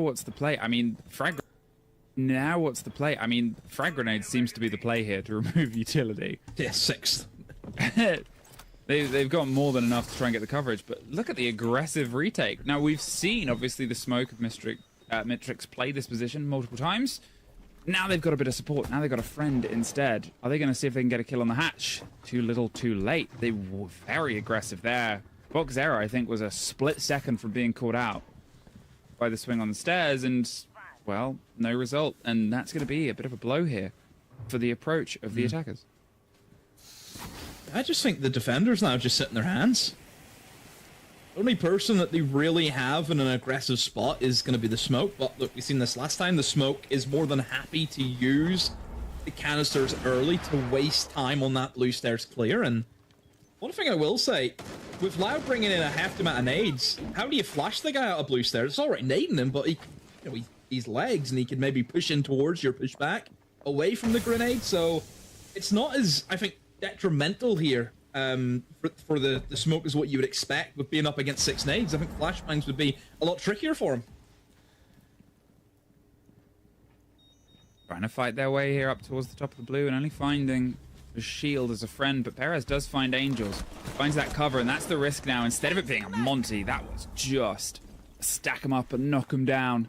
what's the play? I mean, frag grenade seems to be the play here to remove utility. Yeah, 6th. They've got more than enough to try and get the coverage, but look at the aggressive retake. Now, we've seen, obviously, the smoke of Mitrix play this position multiple times. Now they've got a bit of support. Now they've got a friend instead. Are they going to see if they can get a kill on the hatch? Too little, too late. They were very aggressive there. Boxera, I think, was a split second from being caught out by the swing on the stairs, and, well, no result. And that's going to be a bit of a blow here for the approach of the attackers. I just think the defenders now just sit in their hands. The only person that they really have in an aggressive spot is going to be the smoke, but look, we've seen this last time. The smoke is more than happy to use the canisters early to waste time on that blue stairs clear. And one thing I will say, with Loud bringing in a hefty amount of nades, how do you flash the guy out of blue stairs? It's all right nading him, but he's legs, and he can maybe push in towards your pushback away from the grenade. So it's not as, I think, detrimental here for the smoke as what you would expect with being up against 6 nades. I think flashbangs would be a lot trickier for him. Trying to fight their way here up towards the top of the blue and only finding the shield as a friend, but Perez does find Angels, finds that cover, and that's the risk now. Instead of it being a Monty, that was just stack them up and knock them down.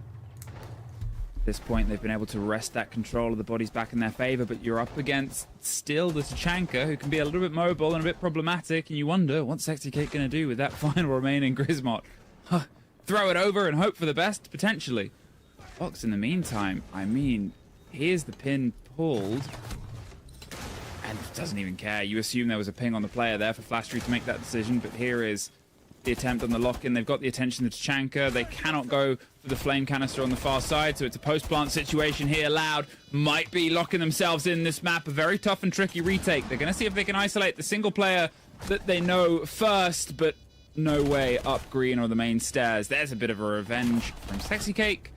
At this point, they've been able to wrest that control of the bodies back in their favor, but you're up against still the Tachanka, who can be a little bit mobile and a bit problematic, and you wonder, what's SLICKK going to do with that final remaining Grismot? Throw it over and hope for the best, potentially. Fox, in the meantime, I mean, here's the pin pulled, and doesn't even care. You assume there was a ping on the player there for Flashtree to make that decision, but here is the attempt on the lock-in. They've got the attention of Tachanka. They cannot go for the flame canister on the far side, so it's a post-plant situation here. Loud might be locking themselves in this map. A very tough and tricky retake. They're going to see if they can isolate the single player that they know first, but no way up green or the main stairs. There's a bit of a revenge from SLICKK,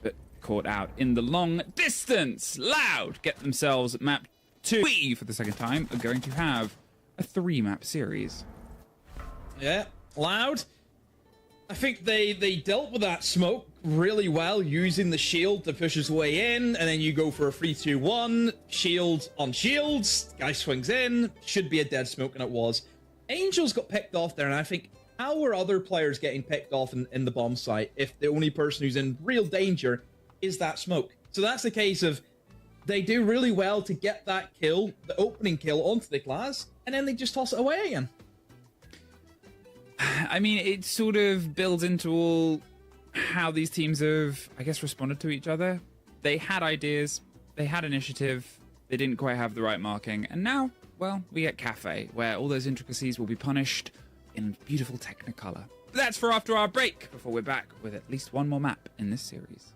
but caught out in the long distance. Loud get themselves map 2. We, for the second time, are going to have a 3-map series. Yeah. Loud, I think they dealt with that smoke really well, using the shield to push his way in, and then you go for a 3-2-1, shield on shields, guy swings in, should be a dead smoke, and it was. Angels got picked off there, and I think, how are other players getting picked off in the bomb site if the only person who's in real danger is that smoke? So that's the case of, they do really well to get that kill, the opening kill, onto the glass, and then they just toss it away again. I mean, it sort of builds into all how these teams have, I guess, responded to each other. They had ideas, they had initiative, they didn't quite have the right marking, and now, well, we get Cafe, where all those intricacies will be punished in beautiful Technicolor. That's for after our break, before we're back with at least one more map in this series.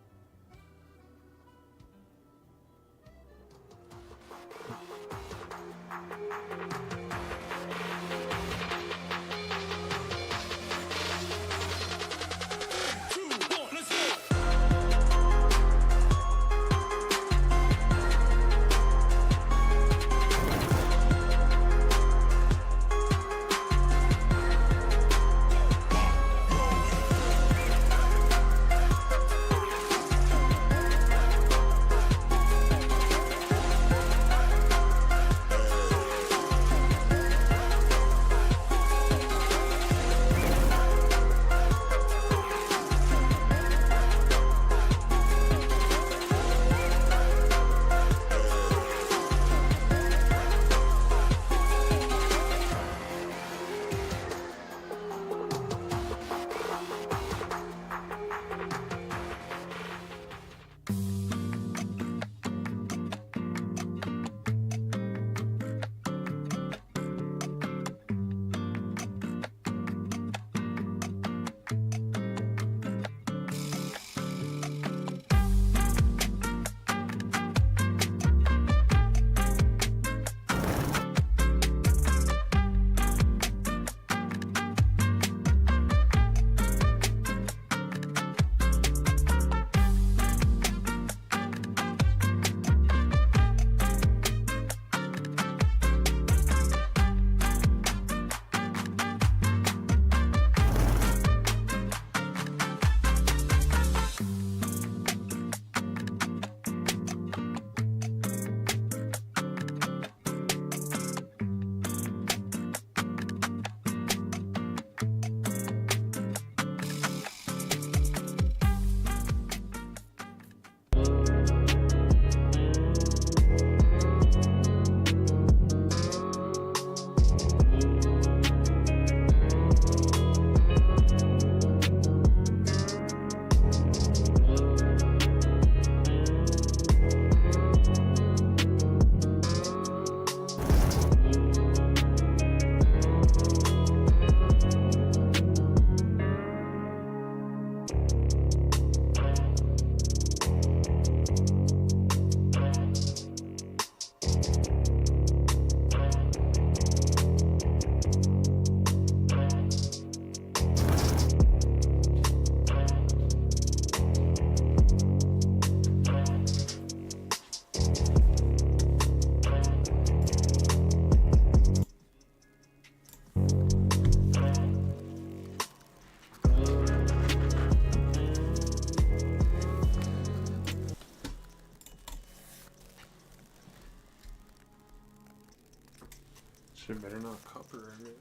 Shit better not copyright it.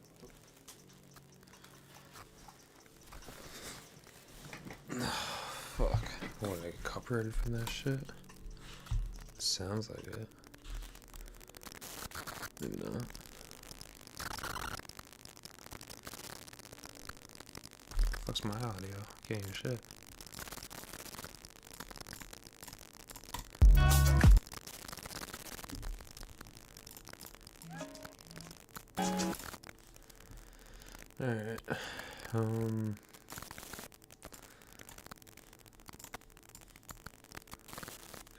Fuck. What, I get copyrighted from that shit? Sounds like it. Maybe not. Fuck's my audio? Can't hear shit. Alright.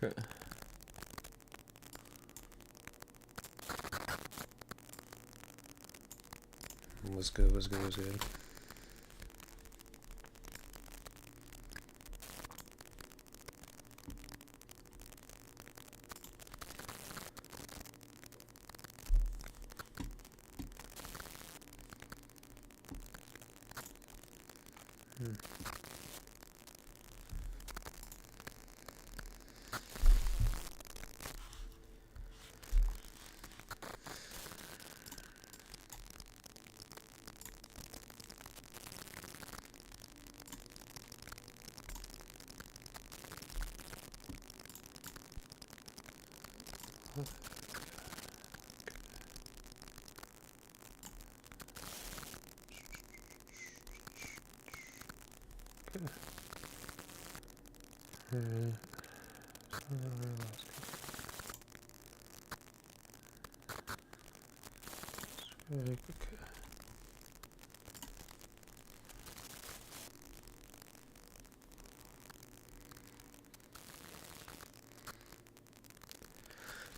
Okay. What's good, what's good, what's good?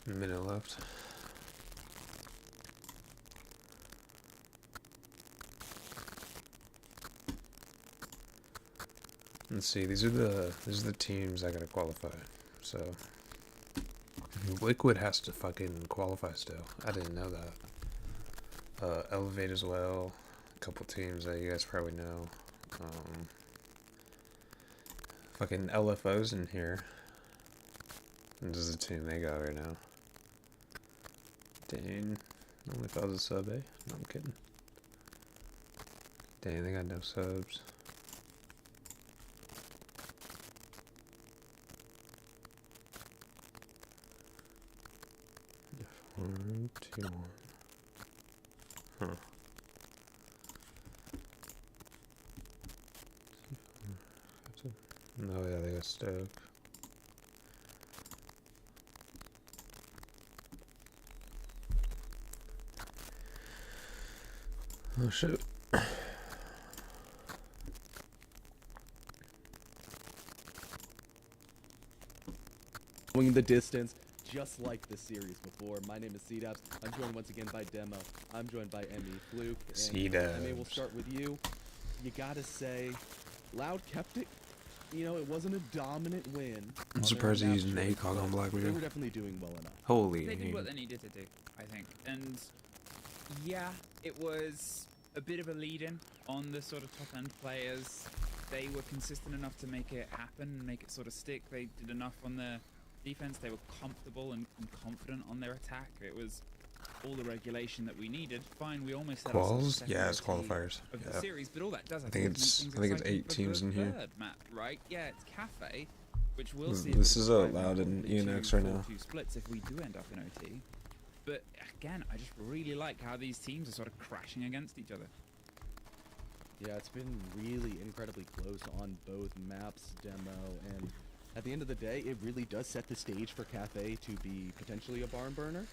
A minute left. Let's see. These are the teams I gotta qualify. So Liquid has to fucking qualify still. I didn't know that. Elevate as well. A couple teams that you guys probably know. Fucking LFO's in here. And this is the team they got right now. Dang. Only if I was a sub, eh? No, I'm kidding. Dang, they got no subs. F1, 2, 1. Huh. No, yeah, they got Stoke. Oh shit. Going the distance, just like the series before. My name is C-Dubs. I'm joined once again by Demo. I'm joined by Emmy, Fluke, and C-Dubs. Emmy, we'll start with you. You gotta say, Loud kept it. You know, it wasn't a dominant win. I'm surprised he used an ACOG on Black They Widow. were definitely doing well enough. Holy They did hell. what they needed to do, I think. And yeah, it was a bit of a lead-in on the sort of top-end players. They were consistent enough to make it happen and make it sort of stick. They did enough on their defense. They were comfortable and confident on their attack. It was all the regulation that we needed. Fine, we almost had Quals? Yeah, it's qualifiers. of the Yeah. series, but all that does, I think it's 8 teams in here. Third map, right? Yeah, it's Cafe, which we'll see. This if is it's a right now, Loud and probably ENX two right now. 4-2 splits if we do end up in OT. But again, I just really like how these teams are sort of crashing against each other. Yeah, it's been really incredibly close on both maps, Demo, and at the end of the day, it really does set the stage for Cafe to be potentially a barn burner.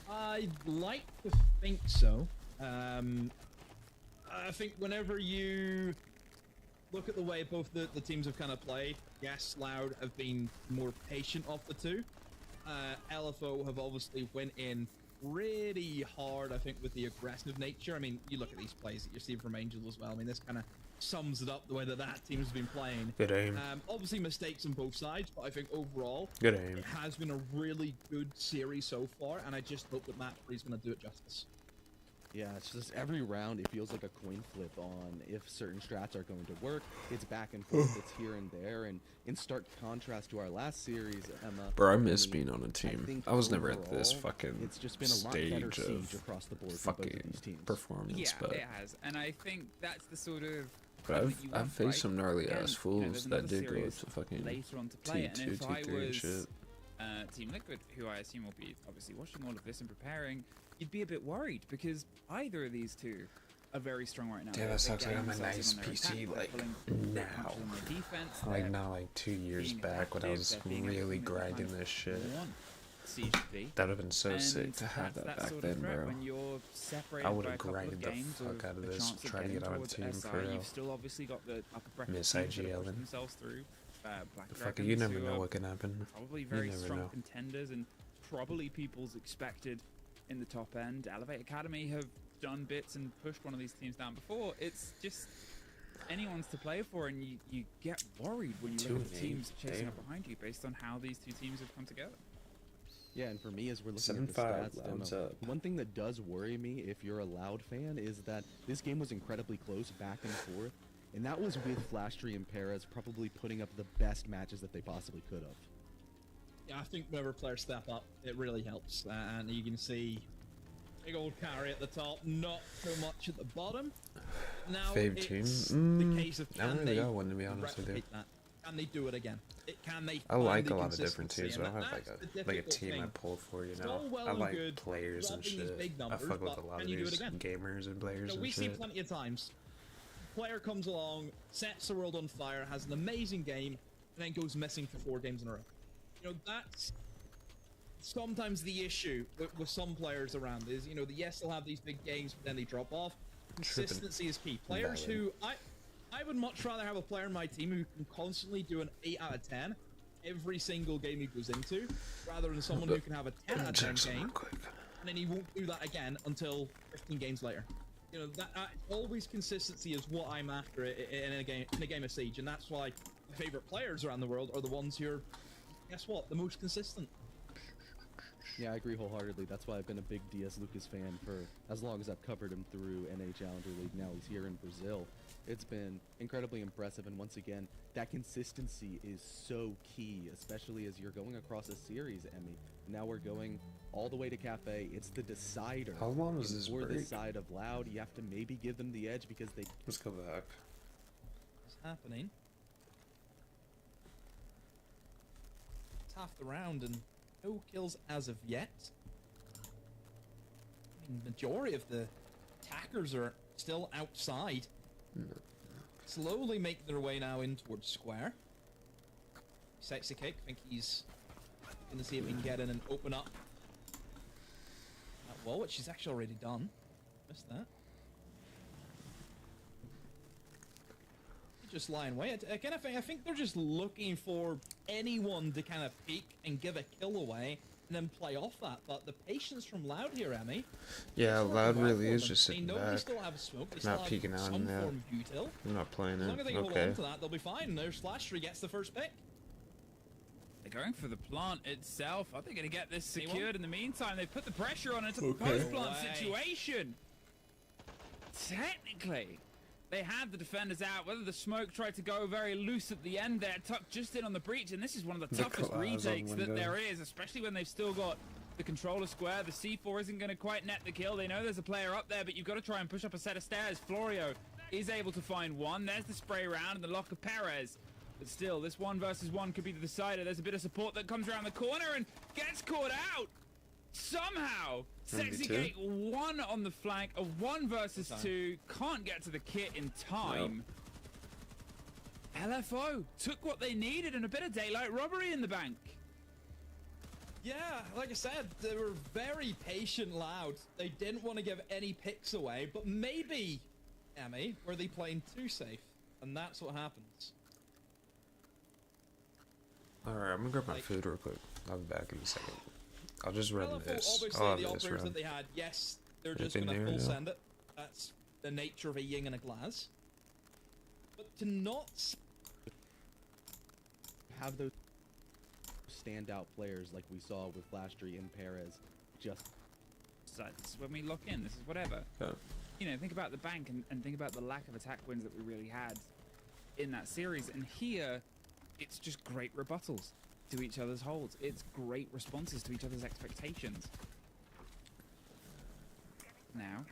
I'd like to think so. I think whenever you look at the way both the teams have kind of played, yes, Loud have been more patient of the two. LFO have obviously went in pretty hard, I think, with the aggressive nature. I mean, you look at these plays that you're seeing from Angel as well. I mean, this kind of sums it up the way that team's been playing. Good aim. Obviously mistakes on both sides, but I think overall Good aim. it has been a really good series so far, and I just hope that Matt 3 is going to do it justice. Yeah, it's just every round it feels like a coin flip on if certain strats are going to work. It's back and forth, it's here and there, and in stark contrast to our last series, Emma. Bro, I miss mean, being on a team. think I was never at this overall, fucking it's just been a lot better stage siege of across the board for both of fucking these teams. Yeah, performance, but it has, and I think that's the sort of. But thing that you I've want, faced right? some gnarly Again, ass you know, fools there's that another did go series to fucking later on to play it, and T2, if I T3 and was shit. Team Liquid, who I assume will be obviously watching all of this and preparing, you'd be a bit worried because either of these two are very strong right now. Damn, They're that sucks. I getting got my themselves nice in on their PC attack, they're like pulling now. punches on their defense, Like they're not like 2 years being back when I was effective, they're being really everything that you grinding kind of this shit. want Siege to be. That would have been so And sick to have that's that back sort then, of threat bro. when you're separated I by would a have couple of grinded the games fuck out of a this, chance try to getting get on a towards team SI. for real. You've still obviously got the upper bracket Miss teams that have IGL pushed then. themselves through. Black Fuck it, Dragons, you never who know are what can happen. probably You very never strong know. contenders and probably people's expected in the top end. Elevate Academy have done bits and pushed one of these teams down before. It's just anyone's to play for, and you get worried when you look at the 2-8, teams chasing damn. up behind you based on how these two teams have come together. Yeah, and for me, as we're looking at the 7-5, stats Loud's demo, up. one thing that does worry me if you're a Loud fan is that this game was incredibly close back and forth, and that was with Flashtree and Perez probably putting up the best matches that they possibly could have. Yeah, I think whenever players step up, it really helps. And you can see big old carry at the top, not so much at the bottom. Now Fave it's team? the case of I don't can really they got one, to be honest with you. replicate that? Can they do it again? Can they I find like the a lot of different consistency? teams, but I And don't have that's the like a difficult team I thing. pull for, you It's know. all well I and like good players and dropping these shit. big I numbers, fuck with but a lot can of you do it these again? gamers and players We and see shit. plenty of times. Player comes along, sets the world on fire, has an amazing game, and then goes missing for 4 games in a row. You know, that's sometimes the issue with some players around is, you know, yes, they'll have these big games, but then they drop off. Consistency is key. Players Valid. who I would much rather have a player in my team who can constantly do an 8 out of 10 every single game he goes into, rather than someone who can have a 10 out of 10 Check some real game quick. and then he won't do that again until 15 games later. You know, that always consistency is what I'm after in a game of Siege, and that's why my favorite players around the world are the ones who are, guess what, the most consistent. Yeah, I agree wholeheartedly. That's why I've been a big DS Lucas fan for as long as I've covered him through NA Challenger League. Now he's here in Brazil. It's been incredibly impressive, and once again, that consistency is so key, especially as you're going across a series, Emmy. Now we're going all the way to Cafe. It's the decider. How long is And this for the break? side of Loud, you have to maybe give them the edge because they Let's go back. What's happening? It's half the round and no kills as of yet. I mean, majority of the attackers are still outside. Slowly making their way now in towards square. SLICKK, I think he's gonna see if he can get in and open up that wall, which he's actually already done. Missed that. Just lying away. Again, I think they're just looking for anyone to kind of peek and give a kill away and then play off that. But the patience from Loud here, Emmy. Yeah, it's Loud working well really for is them. just They sitting know they back. still have a smoke. They Not still have peeking out some in that. form of util. I'm not playing As long as they it. can hold Okay. on to that, they'll be fine. There's Flashtree gets the first pick. They're going for the plant itself. Are they going to get this Anyone? secured in the meantime? They've put the pressure on. It's a Okay. post-plant Way. situation. Technically, they had the defenders out. Whether the smoke tried to go very loose at the end there, tucked just in on the breach, and this is one of the The toughest claws on retakes that window. there is, especially when they've still got the controller square. The C4 isn't going to quite net the kill. They know there's a player up there, but you've got to try and push up a set of stairs. Florio is able to find one. There's the spray round and the lock of Perez. But still, this 1 versus 1 could be the decider. There's a bit of support that comes around the corner and gets caught out. Somehow, Maybe SLICKK 1 on the flank, a 1 versus 2, can't get to the kit in time. LFO took what they needed and a bit of daylight robbery in the bank. Yeah, like I said, they were very patient, Loud. They didn't want to give any picks away, but maybe, Emmy, were they playing too safe? And that's what happens. Alright, I'm gonna grab my Like- food real quick. I'll be back in a second. I'll just run LFO, this. obviously, I'll the have this operators that run. they had, yes, they're just Anything going to new? full No? send it. That's the nature of a yin and a glass. But to not have those standout players like we saw with Flashtree and Perez just sites when we lock in. This is whatever. Yeah. You know, think about the bank and think about the lack of attack wins that we really had in that series. And here, it's just great rebuttals to each other's holds. It's great responses to each other's expectations. Now,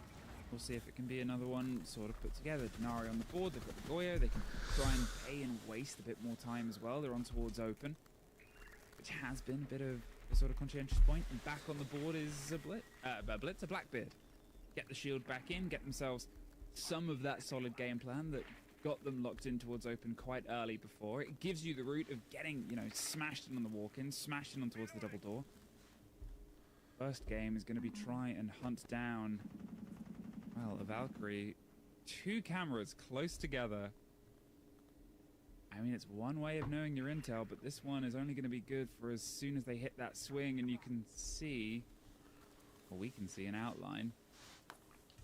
we'll see if it can be another one sort of put together. Denari on the board, they've got the Goyo. They can try and pay and waste a bit more time as well. They're on towards open, which has been a bit of a sort of conscientious point. And back on the board is a Blackbeard. Get the shield back in, get themselves some of that solid game plan that got them locked in towards open quite early before. It gives you the route of getting, you know, smashed in on the walk-in, smashed in on towards the double door. First game is going to be try and hunt down, well, a Valkyrie. 2 cameras close together. I mean, it's one way of knowing your intel, but this one is only going to be good for as soon as they hit that swing and you can see, or we can see an outline.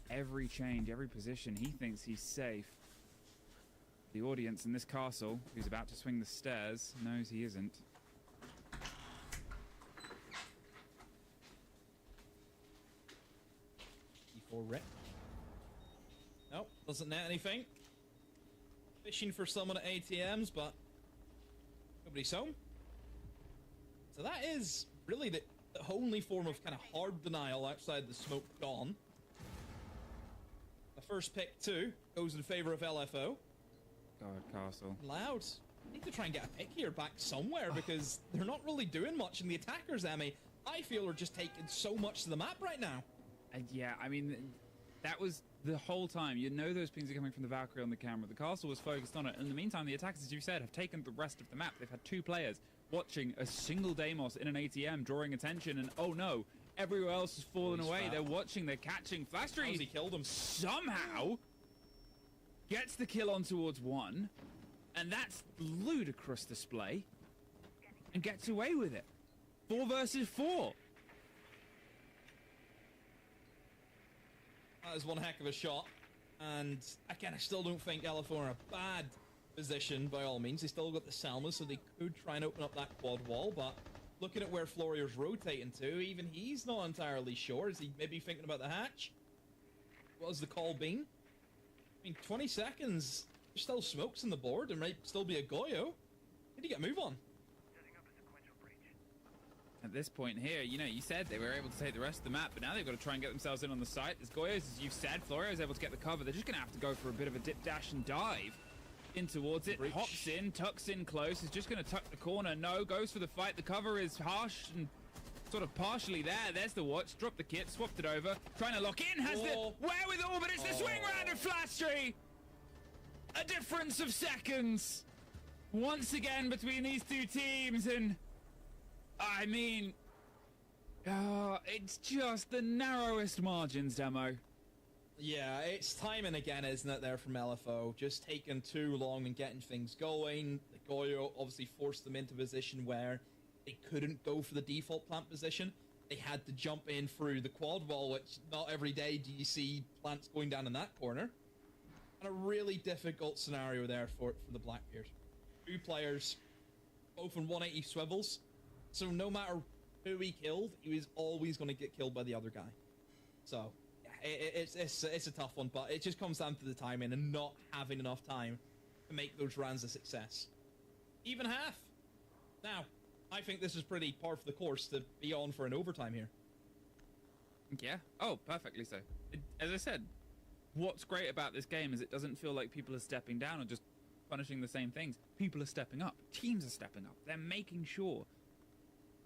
Every change, every position, he thinks he's safe. The audience in this castle, who's about to swing the stairs, knows he isn't. E4 rip. Nope, doesn't net anything. Fishing for someone at ATMs, but nobody's home. So that is really the only form of kind of hard denial outside the smoke gone. The first pick, too, goes in favor of LFO. God, Castle. Loud. Need to try and get a pick here back somewhere because they're not really doing much, and the attackers, Emmy, I feel are just taking so much to the map right now. Yeah, I mean, that was the whole time. You know those pings are coming from the Valkyrie on the camera. The castle was focused on it. In the meantime, the attackers, as you said, have taken the rest of the map. They've had 2 players watching a single Deimos in an ATM, drawing attention, and oh no, everywhere else has fallen away. They're watching, they're catching. Flashtree he killed him. Somehow gets the kill on towards 1, and that's ludicrous display, and gets away with it. 4 versus 4. That is one heck of a shot. And again, I still don't think LFO are in a bad position by all means. They still got the Selma, so they could try and open up that quad wall, but looking at where Florier's rotating to, even he's not entirely sure. Is he maybe thinking about the hatch? What has the call been? I mean, 20 seconds. There's still smokes on the board. There might still be a Goyo. Need to get a move on. At this point here, you know, you said they were able to take the rest of the map, but now they've got to try and get themselves in on the site. There's Goyos, as you've said. Florio's able to get the cover. They're just going to have to go for a bit of a dip, dash, and dive in towards it. Breach. Hops in, tucks in close. Is just going to tuck the corner. No, goes for the fight. The cover is harsh and sort of partially there. There's the watch. Dropped the kit, swapped it over. Trying to lock in. Has the wherewithal, but it's the swing round of Flashtree. A difference of seconds once again between these 2 teams, and I mean, it's just the narrowest margins, Demo. Yeah, it's timing again, isn't it, there from LFO? Just taking too long and getting things going. The Goyo obviously forced them into a position where they couldn't go for the default plant position. They had to jump in through the quad wall, which not every day do you see plants going down in that corner. And a really difficult scenario there for the Blackbeard. 2 players, both in 180 swivels. So no matter who he killed, he was always going to get killed by the other guy. So yeah, it's a tough one, but it just comes down to the timing and not having enough time to make those rounds a success. Even half. Now, I think this is pretty par for the course to be on for an overtime here. Yeah. Oh, perfectly so. As I said, what's great about this game is it doesn't feel like people are stepping down or just punishing the same things. People are stepping up. Teams are stepping up. They're making sure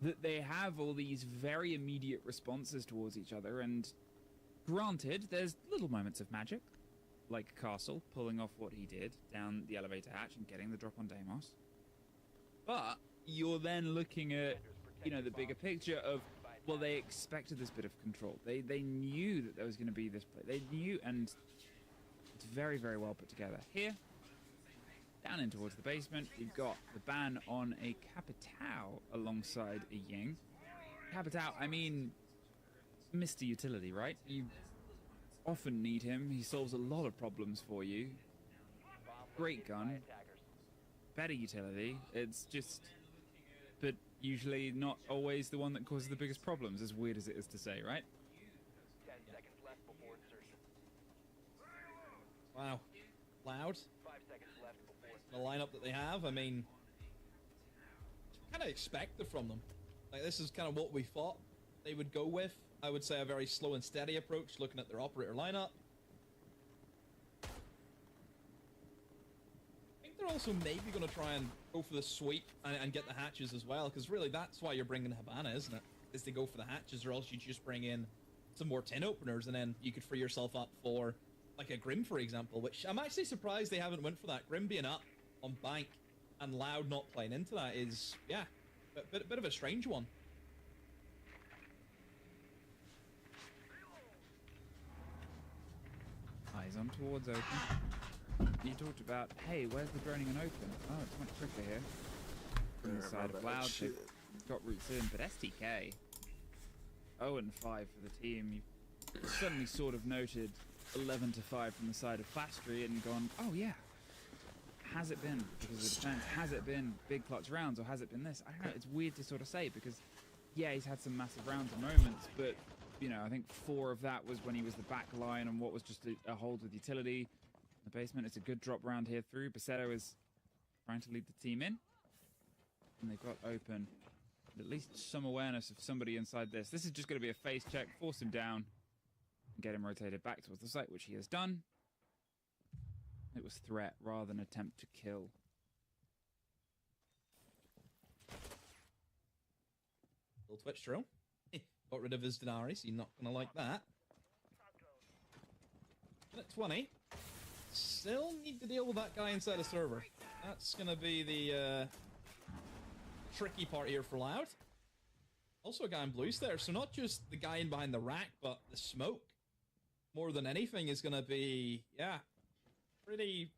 that they have all these very immediate responses towards each other, and granted, there's little moments of magic, like Castle pulling off what he did down the elevator hatch and getting the drop on Deimos. But you're then looking at, you know, the bigger picture of, well, they expected this bit of control. They knew that there was going to be this play. They knew, and it's very, very well put together. Here, down in towards the basement, we've got the ban on a Capitao alongside a Ying. Capitao, I mean, Mr. Utility, right? You often need him. He solves a lot of problems for you. Great gun. Better utility. It's just... but usually not always the one that causes the biggest problems, as weird as it is to say, right? Wow. Loud. 5 seconds left before. The lineup that they have, I mean, kind of expected from them. Like, this is kind of what we thought they would go with. I would say a very slow and steady approach, looking at their operator lineup. I think they're also maybe going to try and go for the sweep and get the hatches as well, because really that's why you're bringing Habana, isn't it? Is to go for the hatches, or else you just bring in some more tin openers, and then you could free yourself up for, like, a Grim, for example, which I'm actually surprised they haven't went for that. Grim being up on Bank and Loud not playing into that is, yeah, a bit of a strange one. Eyes on towards open. You talked about, hey, where's the droning and open? Oh, it's much quicker here. From the side of Loud, they've got roots in, but STK, 0-5 for the team. You suddenly sort of noted 11-5 from the side of Flastry and gone, oh yeah, has it been because of the defense? Has it been big clutch rounds, or has it been this? I don't know, it's weird to sort of say, because yeah, he's had some massive rounds and moments, but you know, I think 4 of that was when he was the back line and what was just a hold with utility. The basement, it's a good drop round here through. Basetto is trying to lead the team in, and they've got open at least some awareness of somebody inside this. This is just going to be a face check, force him down, and get him rotated back towards the site, which he has done. It was threat rather than attempt to kill. Little twitch drill. Got rid of his Denari, so you're not going to like that. Minute 20. Still need to deal with that guy inside the server. That's going to be the tricky part here for Loud. Also a guy in blues there, so not just the guy in behind the rack, but the smoke, more than anything, is going to be, yeah, pretty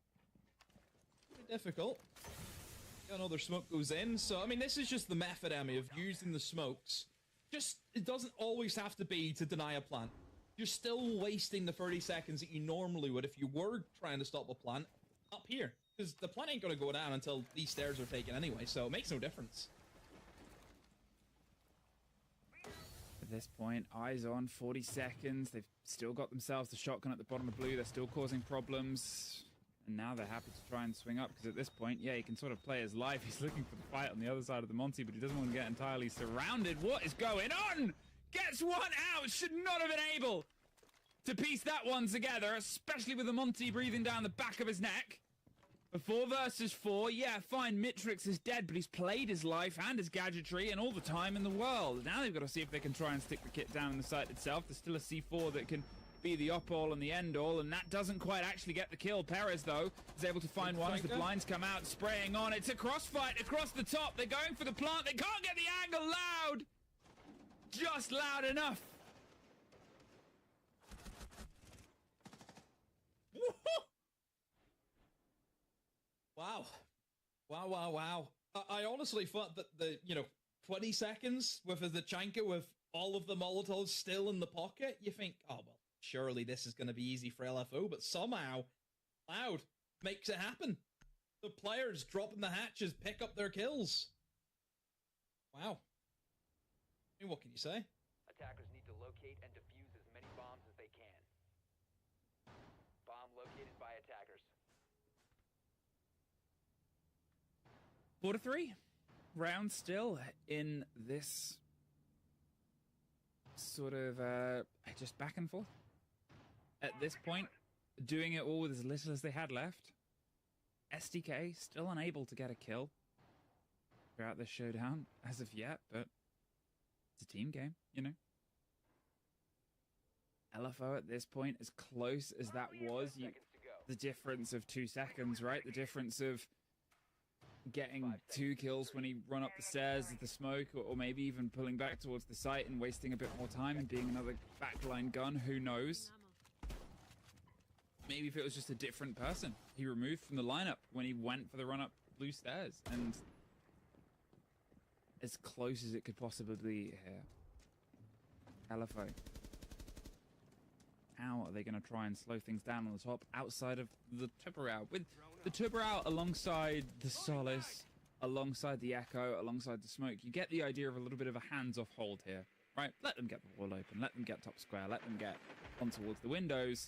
difficult. Another smoke goes in, so, I mean, this is just the method, Emmy, of using the smokes. Just, it doesn't always have to be to deny a plant. You're still wasting the 30 seconds that you normally would if you were trying to stop a plant up here. Because the plant ain't going to go down until these stairs are taken anyway, so it makes no difference. At this point, eyes on, 40 seconds. They've still got themselves the shotgun at the bottom of blue. They're still causing problems. And now they're happy to try and swing up, because at this point, yeah, he can sort of play his life. He's looking for the fight on the other side of the Monty, but he doesn't want to get entirely surrounded. What is going on? Gets one out. Should not have been able to piece that one together, especially with the Monty breathing down the back of his neck. 4 versus 4. Yeah, fine, Mitrix is dead, but he's played his life and his gadgetry and all the time in the world. Now they've got to see if they can try and stick the kit down in the site itself. There's still a C4 that can be the op-all and the end-all, and that doesn't quite actually get the kill. Perez, though, is able to find one as the blinds come out, spraying on. It's a crossfight across the top. They're going for the plant. They can't get the angle. Loud. Just loud enough. Wow. Wow. I honestly thought that the, 20 seconds with the Chanka with all of the Molotovs still in the pocket, you think, oh, well, surely this is going to be easy for LFO, but somehow Loud makes it happen. The players dropping the hatches pick up their kills. Wow. I mean, what can you say? Attackers need to locate and defuse as many bombs as they can. Bomb located by attackers. 4-3. Round still in this sort of just back and forth. At this point, doing it all with as little as they had left. SDK still unable to get a kill throughout this showdown as of yet, but it's a team game, LFO at this point, as close as that was, the difference of 2 seconds, right? The difference of getting 2 kills when he run up the stairs of the smoke, or maybe even pulling back towards the site and wasting a bit more time and being another backline gun, who knows? Maybe if it was just a different person he removed from the lineup when he went for the run up blue stairs, and as close as it could possibly be here. LFO. How are they going to try and slow things down on the top outside of the Tuberau? With the Tuberau alongside the Solace, alongside the Echo, alongside the Smoke, you get the idea of a little bit of a hands-off hold here, right? Let them get the wall open, let them get top square, let them get on towards the windows.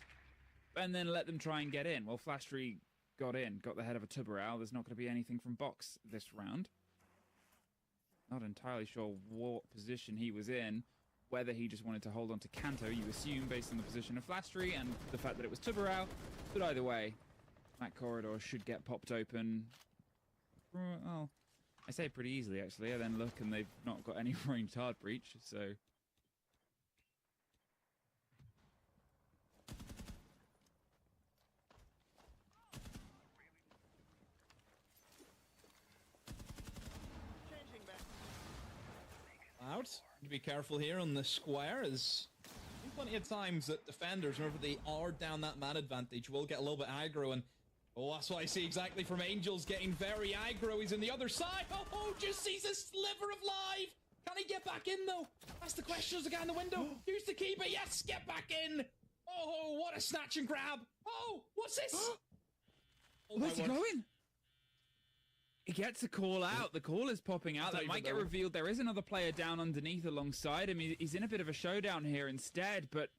and then let them try and get in. Well, Flashtree got in, got the head of a Tuberal. There's not going to be anything from box this round. Not entirely sure what position he was in, whether he just wanted to hold on to Kanto, you assume, based on the position of Flashtree and the fact that it was Tuberal. But either way, that corridor should get popped open. Well, I say pretty easily, actually. I then look and they've not got any ranged hard breach, so... Out. To be careful here on the square, as plenty of times that defenders, whenever they are down that man advantage, will get a little bit aggro, and oh, that's what I see exactly from Angels, getting very aggro. He's on the other side. Oh, just sees a sliver of life. Can he get back in though? That's the question as the guy in the window. Use the keeper. Yes, get back in. Oh, what a snatch and grab. Oh, what's this? Oh, where's he going? He gets a call out. The call is popping out. That might get revealed. There is another player down underneath alongside him. He's in a bit of a showdown here instead, but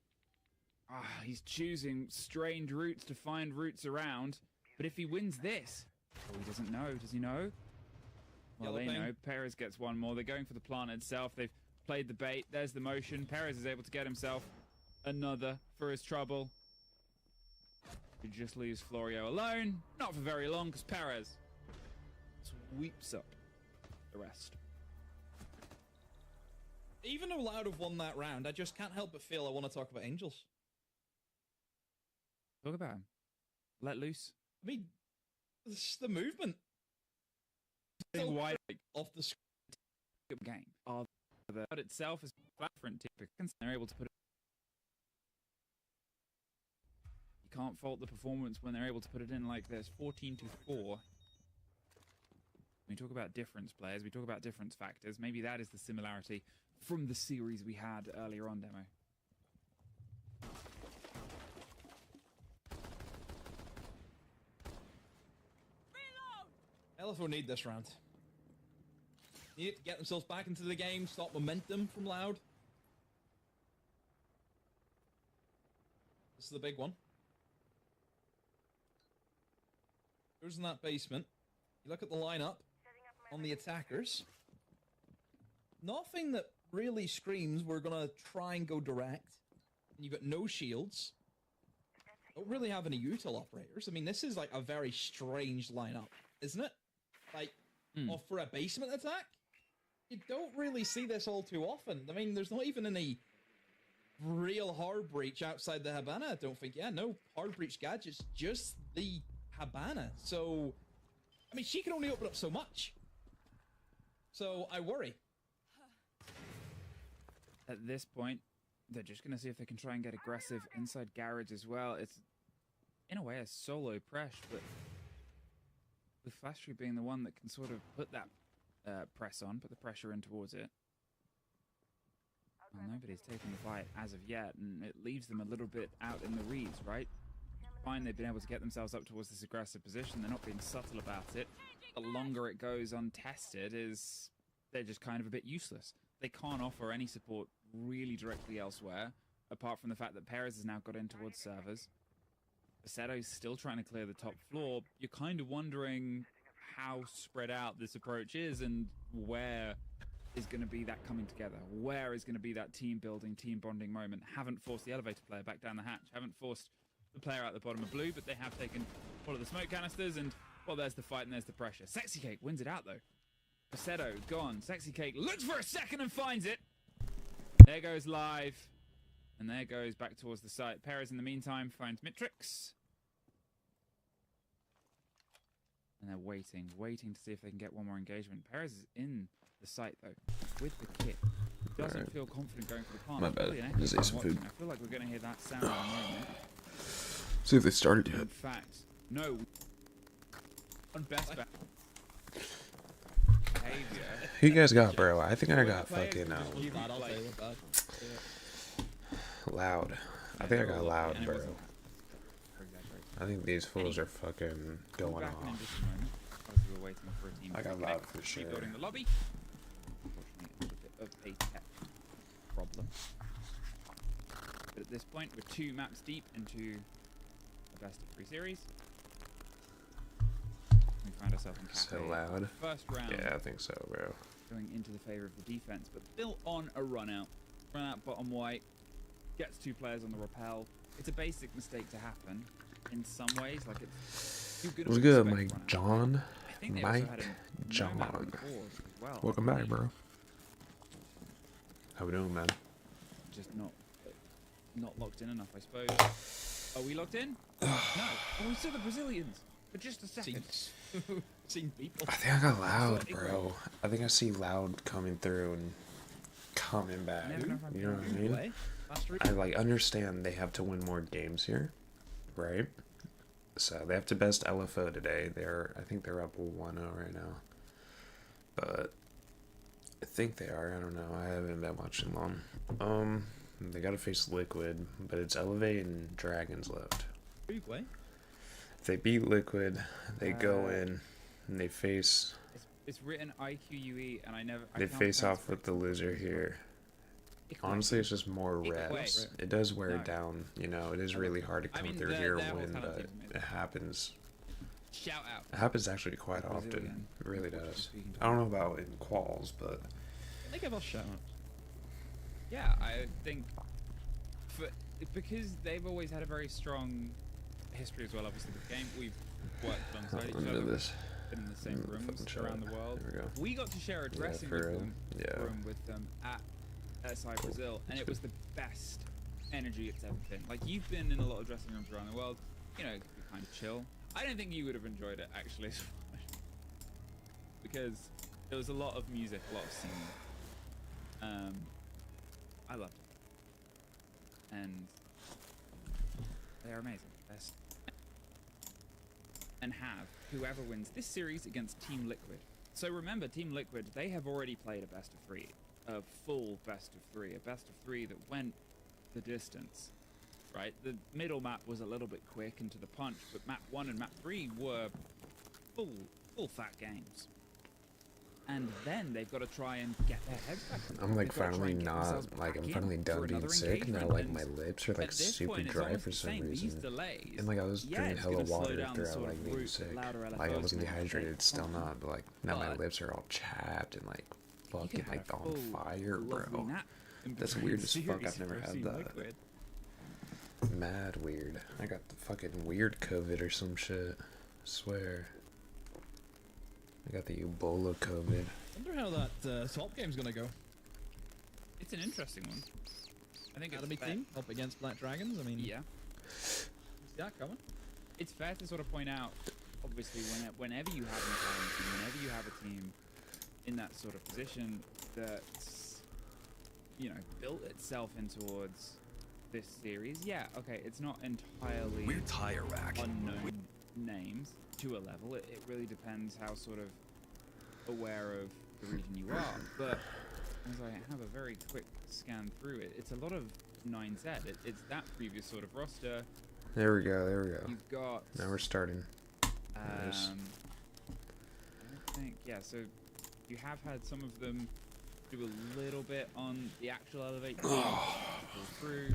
he's choosing strange routes to find routes around. But if he wins this, he doesn't know. Does he know? Well, they know. Perez gets one more. They're going for the plant itself. They've played the bait. There's the motion. Perez is able to get himself another for his trouble. He just leaves Florio alone. Not for very long, because Perez sweeps up the rest. Even though Loud have won that round, I just can't help but feel I want to talk about Angels. Talk about him. Let loose. I mean, it's the movement. Wide off the game. But itself is flat for because they're able to put it. You can't fault the performance when they're able to put it in like this. 14-4. We talk about difference players, we talk about difference factors. Maybe that is the similarity from the series we had earlier on, Demo. LFO need this round. Need to get themselves back into the game, stop momentum from Loud. This is the big one. Who's in that basement? You look at the lineup on the attackers. Nothing that really screams we're gonna try and go direct. And you've got no shields. Don't really have any util operators. I mean, this is like a very strange lineup, isn't it? Like, for a basement attack? You don't really see this all too often. I mean, there's not even any real hard breach outside the Habana, I don't think. Yeah, no hard breach gadgets, just the Habana. So, I mean, she can only open up so much. So, I worry. At this point, they're just going to see if they can try and get aggressive inside garage as well. It's, in a way, a solo press, but with Flashtree being the one that can sort of put that press on, put the pressure in towards it. Well, nobody's taken the fight as of yet, and it leaves them a little bit out in the reeds, right? Fine, they've been able to get themselves up towards this aggressive position. They're not being subtle about it. The longer it goes untested, they're just kind of a bit useless. They can't offer any support really directly elsewhere, apart from the fact that Perez has now got in towards servers. Assetto's still trying to clear the top floor. You're kind of wondering how spread out this approach is and where is going to be that coming together. Where is going to be that team building, team bonding moment. Haven't forced the elevator player back down the hatch. Haven't forced the player out the bottom of blue, but they have taken all of the smoke canisters, and, well, there's the fight and there's the pressure. Sexy Cake wins it out, though. Assetto gone. Sexy Cake looks for a second and finds it. There goes live. And there goes back towards the site. Perez, in the meantime, finds Mitrix. And they're waiting to see if they can get one more engagement. Perez is in the site, though, with the kit. Doesn't feel confident going for the plant. My bad. Just ate some food. I feel like we're going to hear that sound in a moment. See if they started yet. In fact, no. On best bet. Behavior. Who you guys got, bro? I think I got fucking Loud. I think I got Loud, bro. I think these fools are fucking going off. I got Loud for sure. Rebuilding the lobby. Unfortunately, a bit of a tech problem. But at this point, we're 2 maps deep into best of 3 series. We find ourselves in Cafe. So loud. First round. Yeah, I think so, bro. Going into the favor of the defense, but still on a run out. Run out bottom white. Gets 2 players on the rappel. It's a basic mistake to happen in some ways. Like it's too good. What's of a good, mistake Mike to run out. John? I think they also had Mike a John. nomad on the board as well. Welcome back, bro. How we doing, man? Just not locked in enough, I suppose. Are we locked in? No. Oh, we saw the Brazilians for just a second. Seen people. I think I got loud, bro. I think I see loud coming through and coming back. You know what I mean? I like understand they have to win more games here, right? So they have to best LFO today. I think they're up 1-0 right now. But I think they are. I don't know. I haven't been watching long. They gotta face Liquid, but it's Elevate and Dragons left. Uruguay. If they beat Liquid, they go in and they face. It's written IQUE, and They face off with the loser here. Honestly, it's just more reps. It does wear it down. You know, it is really hard to come through here and win, but it happens. Shout out. It happens actually quite often. It really does. I don't know about in quals, but They give us shout outs. Yeah, I think because they've always had a very strong history as well. Obviously, with the game we've worked alongside each into other. this. Been in the same rooms fucking around the shot. world. There we go. We got to share a dressing for real. room with them at SI Brazil, and it was the best energy it's ever been. Like, you've been in a lot of dressing rooms around the world, you know, it could be kind of chill. I don't think you would have enjoyed it actually as much, because there was a lot of music, a lot of singing. I loved it, and they are amazing. Best. And have whoever wins this series against Team Liquid. So remember, Team Liquid, they have already played a best of 3, a full best of 3, a best of 3 that went the distance, right? The middle map was a little bit quick and to the punch, but map 1 and map 3 were full fat games. And then they've got to try and get their heads back. I'm like finally not like I'm finally done being sick. Now like my lips are like super dry for some reason. And like I was drinking hella water throughout like being sick. Like I wasn't dehydrated, still not. But like now my lips are all chapped and like fucking like on fire, bro. That's weird as fuck. I've never had that. Mad weird. I got the fucking weird COVID or some shit. I swear. I got the Ebola COVID. Wonder how that top game's gonna go. It's an interesting one. I think Academy it's team up against Black Dragons. I mean, yeah. Is that coming? It's fair to sort of point out, obviously, whenever you have an Italian team, whenever you have a team in that sort of position that's, you know, built itself in towards this series, yeah, okay, it's not entirely We're tire rack. unknown names to a level. It really depends how sort of aware of the region you are. But as I have a very quick scan through it, it's a lot of 9Z. It's that previous sort of roster. There we go. There we go. You've got. Now we're starting. I think, yeah, so you have had some of them do a little bit on the actual elevate through.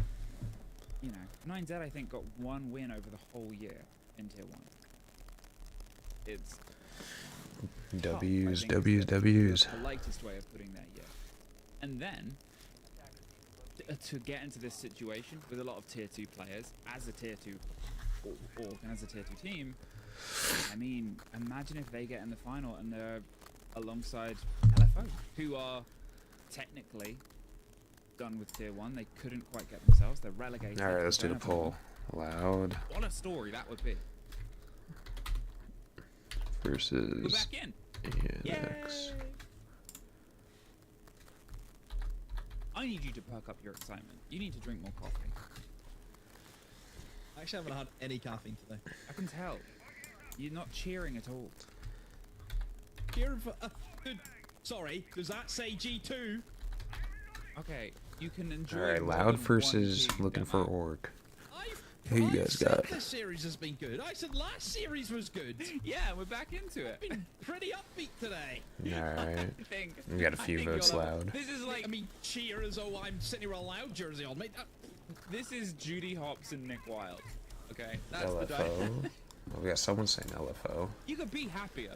You know, 9Z I think got 1 win over the whole year in tier 1. It's W's, tough, I think, W's, is W's. the lightest way of putting that year. And then to get into this situation with a lot of tier 2 players as a tier 2 org and as a tier 2 team, I mean, imagine if they get in the final and they're alongside LFO, who are technically done with tier 1. They couldn't quite get themselves. They're relegated. All right, let's do the poll. Loud What a story that would be. We're versus back in. ENX. Yay! I need you to perk up your excitement. You need to drink more coffee. I actually haven't had any caffeine today. I can tell. You're not cheering at all. Cheering for sorry, does that say G2? Okay, you can enjoy. All right, more loud than one versus team looking for demo. org. Who you guys said got? This series has been good. I said last series was good. Yeah, we're back into it. Been pretty upbeat today. All right. I think We got a few think votes you'll have- loud. This is like I mean, cheer as though I'm sitting here with a loud jersey on, mate. this is Judy Hopps and Nick Wilde. Okay, that's the LFO. Oh, we got someone saying LFO. You could be happier.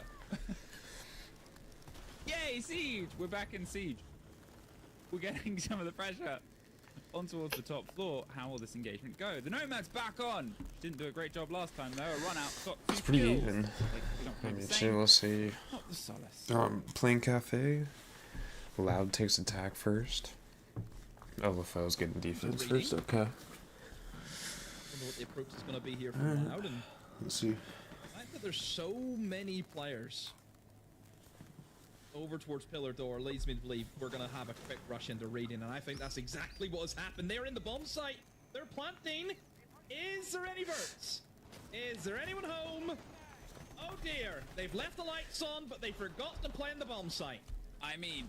Yay, Siege! We're back in Siege. We're getting some of the pressure on towards the top floor. How will this engagement go? The Nomad's back on. Didn't do a great job last time though. A run out. Got 2 It's pretty kills. even. Like, we don't I play mean, the shit, same. we'll see. Not the Solace. Playing Cafe. Loud takes attack first. LFO's getting defense first. Okay. I wonder what the approach is going to be here from Loud. And Let's see. the fact that there's so many players over towards Pillar Door leads me to believe we're going to have a quick rush into reading, and I think that's exactly what has happened. They're in the bomb site. They're planting. Is there any birds? Is there anyone home? Oh dear. They've left the lights on, but they forgot to play in the bomb site. I mean,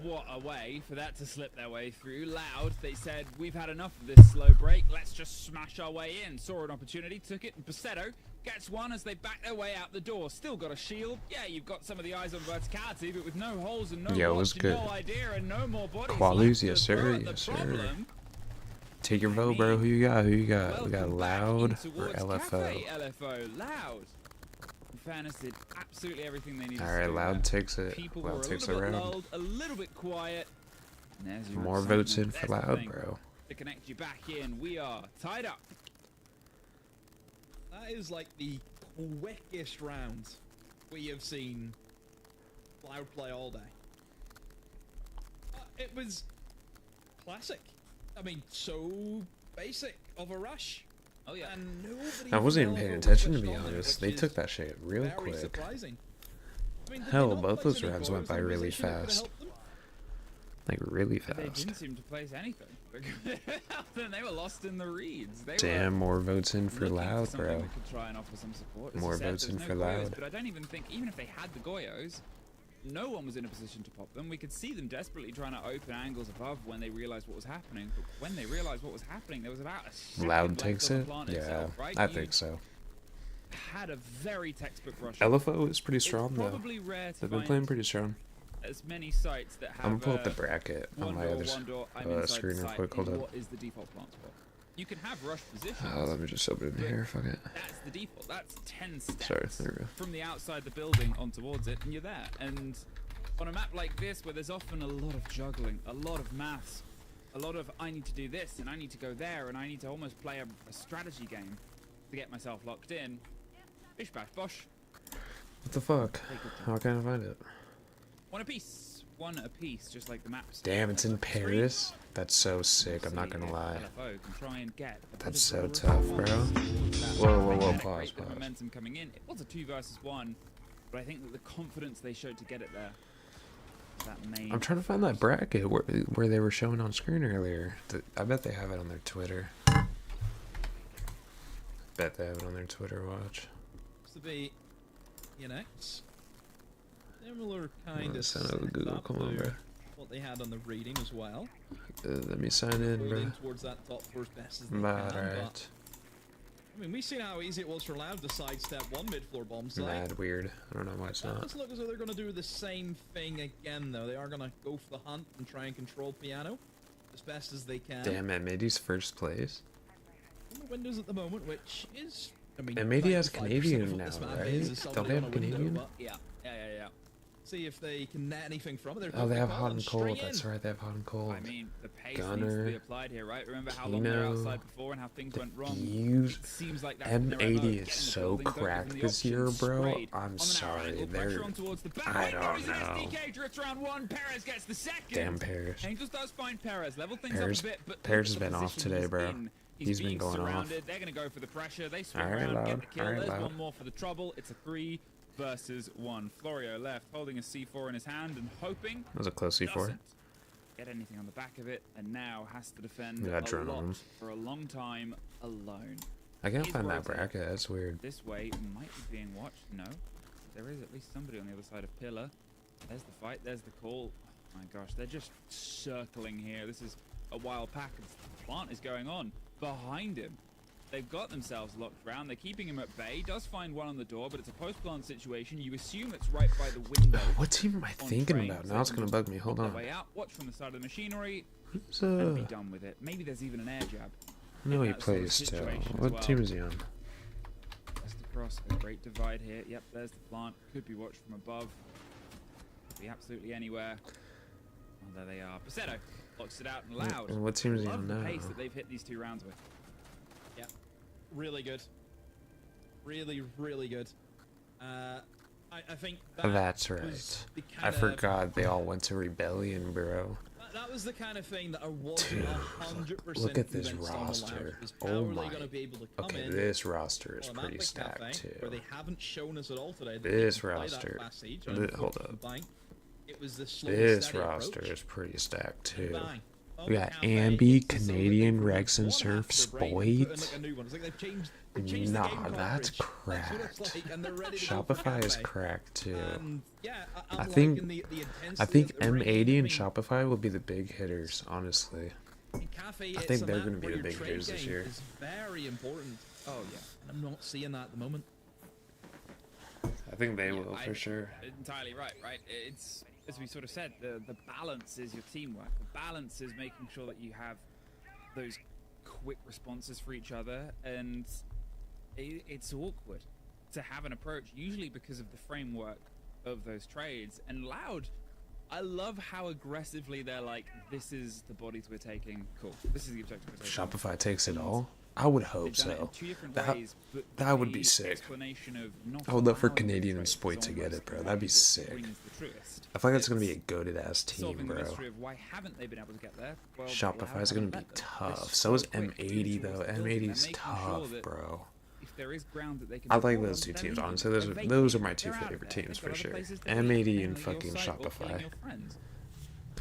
what a way for that to slip their way through. Loud, they said, we've had enough of this slow break. Let's just smash our way in. Saw an opportunity, took it, and Passetto gets one as they back their way out the door. Still got a shield. Yeah, you've got some of the eyes on verticality, but with no holes and no Yeah, it watch was and good. no idea and no more bodies. Qualies, left to yes, sir, throw at the yes, sir. problem. Take your vote, bro. Who you got? Who you got? We got Welcome back Loud in or towards LFO? Cafe LFO. Loud. In fairness, did absolutely everything they needed to Alright, do Loud there. takes it. People were Loud a takes little the bit round. lulled, a little bit quiet. And there's your More votes in excitement. for There's the Loud, thing. bro. To connect you back in, we are tied up. That is like the quickest round we have seen Loud play all day. It was classic. I mean, so basic of a rush. Oh yeah. And nobody I wasn't even from paying LFO attention, to switched be on it, honest. which They is took that shit real very quick. surprising. I mean, did they Hell, not both place those any rounds went bows by in really position that could've fast. helped them? Like, really They fast. didn't seem to place anything. Then they were lost in the reeds. They Damn, were more votes in for looking Loud, something bro. that could try and offer some support. As More you said, votes there's in no for Goyos, Loud. But I don't even think, even if they had the Goyos, no one was in a position to pop them. We could see them desperately trying to open angles above when they realized what was happening. But when they realized what was happening, there was about a second Loud left takes on the it? plant Yeah, itself, right? I You think so. had a very textbook rush. LFO is pretty It's strong, though. probably rare to They've been find playing pretty strong. as many sites that have I'm gonna pull up the bracket on one my door, other one door. I'm inside screen the real site. quick. Hold in up. What is the default plant spot? You can have rush positions. Let me just open it in here. Fuck it. That's the default. That's 10 steps Sorry, there we go. from the outside the building on towards it, and you're there. And on a map like this, where there's often a lot of juggling, a lot of maths, a lot of I need to do this, and I need to go there, and I need to almost play a strategy game to get myself locked in. Bish bash bosh. What the fuck? How can I find it? One apiece. One apiece, just like the maps. Damn, it's in Paris? That's so sick, I'm not gonna lie. LFO can try and get a bit That's of a so tough, bro. response towards that Whoa, map. whoa, They whoa, had a pause, great bit of pause. momentum coming in. It was a 2 versus 1, but I think that the confidence they showed to get it there. That main. I'm trying to find that bracket where they were showing on screen earlier. I bet they have it on their Twitter. Bet they have it on their Twitter watch. To be Unix. Similar kind of Send over Google, setup come on, to bro. what they had on the reading as well. Let me sign in, bro. Leading towards that top first best as they can. Alright. But, I mean, we've seen how easy it was for Loud to sidestep one mid-floor bomb site. Mad weird. I don't know why it's It not. does look as though they're going to do the same thing again, though. They are going to go for the hunt and try and control Piano as best as they can. Damn, man, Mady's first place. On the windows at the moment, which is, I mean, And Mady has 95% Canadian of what now, this map right? is is Don't solely they on have a window, Canadian? but Yeah. see if they can net anything from it. They're Oh, they have perfect hot ball and cold. straight That's in. right, they have hot and cold. I mean, the pace Gunner, needs to be applied here, right? Remember how long they were Pino, outside before and how things went wrong? Diffuse. It seems like that's their MO. M80 Get in is the so building, don't give cracked them the this year, options. bro. Sprayed I'm on the narrow sorry, angle, they're- pressure on towards the back. I Wait, don't there is an know. SDK drifts round 1. Perez gets the second. Damn Paris. Angels does find Perez. Level things Paris- up a bit, but Paris look has at the been off position today, he's bro. in. He's been being going off. surrounded. They're going to go for the pressure. They swing Alright, around, Loud. get the kill. Alright, There's Loud. one more for the trouble. It's a 3 versus 1. Florio left, holding a C4 in his hand and hoping That was a close C4. doesn't get anything on the back of it, and now has to defend Yeah, a drone on him. lot for a long time alone. I can't He's find that rotating. bracket. That's weird. This way might be being watched. No, there is at least somebody on the other side of Pillar. There's the fight. There's the call. Oh my gosh, they're just circling here. This is a wild pack. The plant is going on behind him. They've got themselves locked round. They're keeping him at bay. Does find one on the door, but it's a post-plant situation. You assume it's right by the window. What team am I on thinking train, about? so Now it's they gonna can bug just me. Hold pop on. their way out, watch from the side of the machinery, Who's and be done with it. Maybe there's even an air jab. No, he that sort of plays still. situation as What well. team is he on? Just across a great divide here. Yep, there's the plant. Could be watched from above. Could be absolutely anywhere. Oh, there they are. Pasetto locks it out and loud. And what team is he Love on the now? pace that they've hit these 2 rounds with. Yeah, really good. Really, really good. I think That's was right. the I kinda- forgot they all went to Rebellion, bro. That was the kind of thing that I wasn't Dude, 100% look at this convinced on the roster. Loud, is how Oh are my. they going to be able to come Okay, in this roster is on an pretty Epic stacked Cafe, where too. they haven't shown us at all today that This they can play roster- that fast siege, hold and up. from Bank, it was the slow This steady roster approach, is pretty stacked and too. bang. We got Cafe, Ambi, it's as though they've Canadian, removed Rex and one Surf, half of their brain and put in, Spoit. like, a new one. It's like they've changed the Nah, game that's cartridge. That's what it's cracked. like, and they're ready to go for Shopify is Cafe. cracked too. And, yeah, I'm I think liking the intensity I think that they're bringing. M80 I and mean, Shopify will be the big hitters, honestly. in Cafe, I it's think a they're map gonna be where the your big trade hitters this game year. is very important. Oh, yeah. And I'm not seeing that at the moment. I think they Yeah, will for sure. Entirely right, right? It's, as we sort of said, the balance is your teamwork. The balance is making sure that you have those quick responses for each other, and it's awkward to have an approach, usually because of the framework of those trades. And Loud, I love how aggressively they're like, this is the bodies we're taking. Cool. This is the objective we're taking. Shopify takes it all. I would hope They've done it in so. 2 different That- ways, but that would the be sick. explanation of not I would love for allowing Canadian the and trade Spoit is to get almost it, bro. the That'd be one that sick. rings the truest. I feel like that's gonna be a It's goated ass team, solving the bro. mystery of why haven't they been able to get there? Well, Shopify's Loud gonna haven't be let them. tough. They're So is quick, good M80 towards though. building. They're M80's making sure tough, that bro. if there is ground that they can I like build those on, two they're teams, leaving. honestly. They're Those are vacating. my 2 They're out of favorite there. teams They've got for other sure. places to be, M80 and mainly your fucking site or killing Shopify. your friends.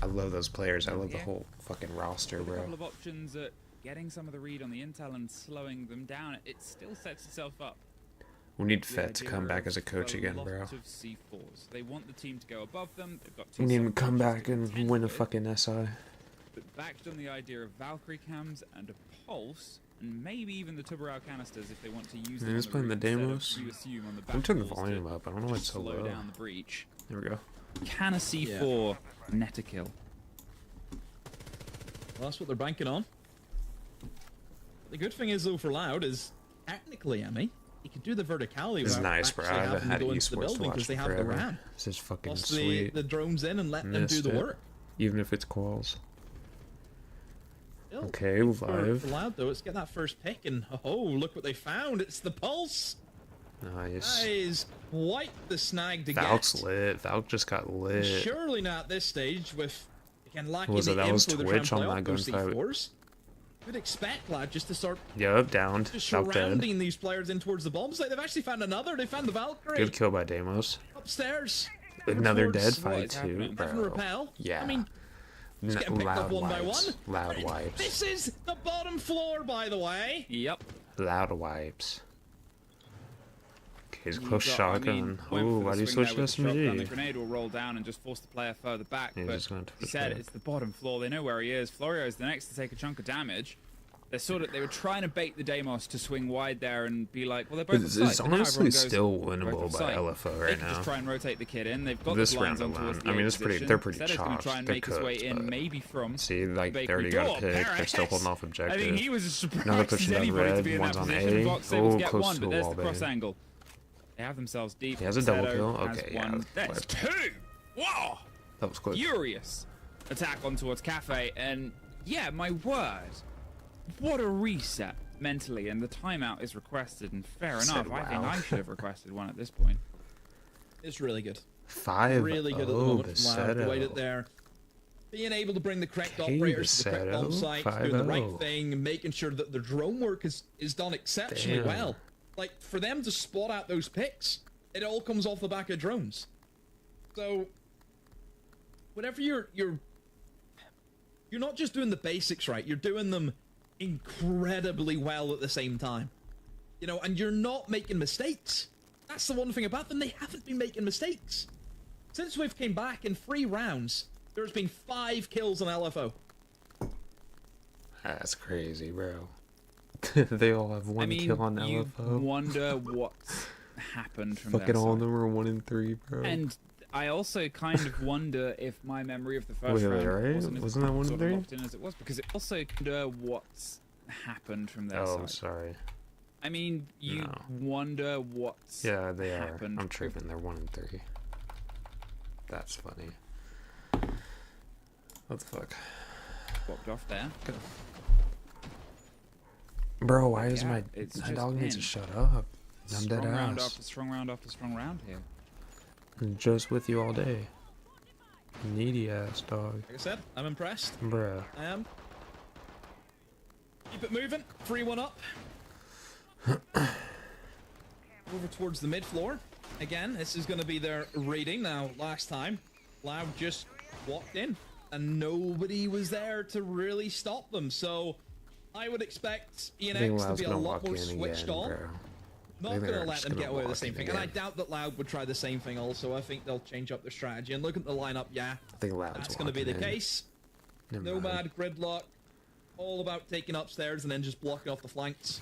I love those players. I love the Yeah. whole fucking roster, With a couple bro. of options at getting some of the read on the intel and slowing them down, it still sets itself up. We need The Fett to idea come back of as a coach again, lot bro. of C4s. They want the team to go above them. They've got 2 We need him to soft come coaches back to and contend win a with, fucking SI. but backed on the idea of Valkyrie cams and a pulse, and maybe even the Tubarao canisters if they want to use them. He's on playing the route instead of, demos. you assume, on the I'm turning the back walls volume to up. I don't know why it's so slow low. down the breach. There we go. Can a C4 net a kill? Well, that's what they're banking on. The good thing is, though, for Loud is technically, Emmy, he could do the verticality. This is without nice, bro. actually I haven't having to had go into the esports to building watch because they in have the forever. RAM. This is fucking Plus sweet. the drones in and let them do Missed the it. work. Even if it's quals. Still, Okay, for live. Loud, though, let's get that first pick, and oh, look what they found. It's the Pulse. Nice. That is quite the snag to Valk's get. lit. Valk just got lit. Surely not at this stage with, again, lacking Was the it? That was info to try and Twitch play on off that those gunfight. C4s. You'd expect Loud just to start Yup, downed. just Valk dead. surrounding these players in towards the bomb site. They've actually found another. They found the Valkyrie Good kill by Damos. upstairs. Another Towards dead what fight is too, happening? Having bro. repel. Yeah. I mean, it's getting picked up Loud one by wipes. one. Loud wipes. This is the bottom floor, by the way. Yep. Loud wipes. Okay, he's You close got- I shotgun. mean, went Ooh, for why the do you swing switch there to with the shotgun. The SMG? grenade will roll down and just force the player further back. Yeah, but just going to he the said player. it's the bottom floor. They know where he is. Florio is the next to take a chunk of damage. They were trying to bait the Deimos to swing wide there and be like, well, they're both It's, offside. it's So now honestly everyone goes, still both winnable by offside. LFO They right can just now. try and rotate the kid in. They've got This the blinds round on towards alone. the I mean, A it's pretty. position. They're pretty Setter's gonna chopped. try and They're make his way cooked, in, but maybe from see, like they bakery already got door. a pick. They're still Paris. holding off I objective. think he was as Now they're surprised pushing as down anybody to red. be in One's that on position. A. Vox able to Oh, get close one, to but the there's wall the cross bang. angle. They have themselves deep. He has a double Setto kill? has Okay, yeah, one. that's That's fine. 2! Whoa! That was quick. Furious attack on towards Cafe, and yeah, my word, what a reset mentally, and the timeout is requested, and fair Said enough. I think wow. I should have requested one at this point. It's really good. 5-0 Really good at the moment from Loud. The way that Basetto. they're being able to bring the correct Okay, operators to the correct bomb Basetto, site, doing the right 5-0. thing, making sure that the drone work is done exceptionally Damn. well. Like, for them to spot out those picks, it all comes off the back of drones. So, whenever you're not just doing the basics right, you're doing them incredibly well at the same time. You know, and you're not making mistakes. That's the one thing about them, they haven't been making mistakes. Since we've came back in 3 rounds, there's been 5 kills on LFO. That's crazy, bro. They all have one I mean, kill on you LFO. wonder what's happened from Fucking their all of side. them are 1 and 3, bro. And I also kind of wonder if my memory of the first Wait, round right? wasn't as Wasn't that 1 and sort of 3? locked in as it was, because it also wonder what's happened from their Oh, side. sorry. I mean, you No. wonder what's Yeah, they are. happened. I'm tripping. They're 1-3. That's funny. What the fuck? Walked off there. Bro, why is Yeah, my it's my just dog needs to been shut up? I'm dead Strong round ass. after strong round after strong round here. I'm just with you all day. Needy ass dog. Like I said, I'm impressed. Bruh. I am. Keep it moving. 3-1 up. Over towards the mid floor. Again, this is going to be their raiding. Now, last time, Loud just walked in, and nobody was there to really stop them. So, I would expect I think ENX to Loud's be a gonna lot walk more in switched again, on. bro. Not think going to they're let just them gonna get away with the walk same in thing. And I again. doubt that Loud would try the same thing also. I think they'll change up their strategy. And look at the lineup, yeah. I think Loud's That's going to be the walking in. case. Never Nomad, mind. Gridlock, all about taking upstairs and then just blocking off the flanks.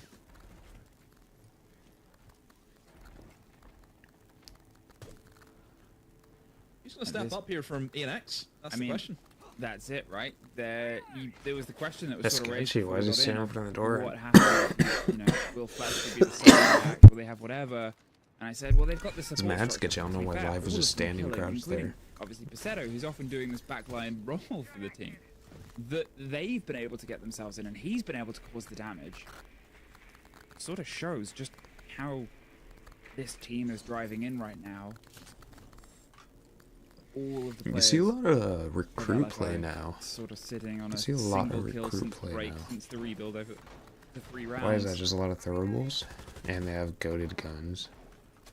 Who's going to step this- up here from ENX? That's the question. That's it, right? There was the question that was sort of raised. sketchy. Why is he before we got standing in. in front of the door? What happens? You know, will Flash be the same back? Will they have whatever? And I said, well, they've got the support. mad structure, sketchy. I don't to know be why fair. Live was All just of them standing killing, crouched including, there. Obviously, Paceto, who's often doing this backline role for the team, that they've been able to get themselves in, and he's been able to cause the damage. Sort of shows just how this team is driving in right now. All of the You players. see a lot of recruit Developers play now. Sort of sitting on You a see a lot of single kill recruit since play break, now. since the rebuild over the 3 rounds. Why is that? Just a lot of throwables? And they have goated guns.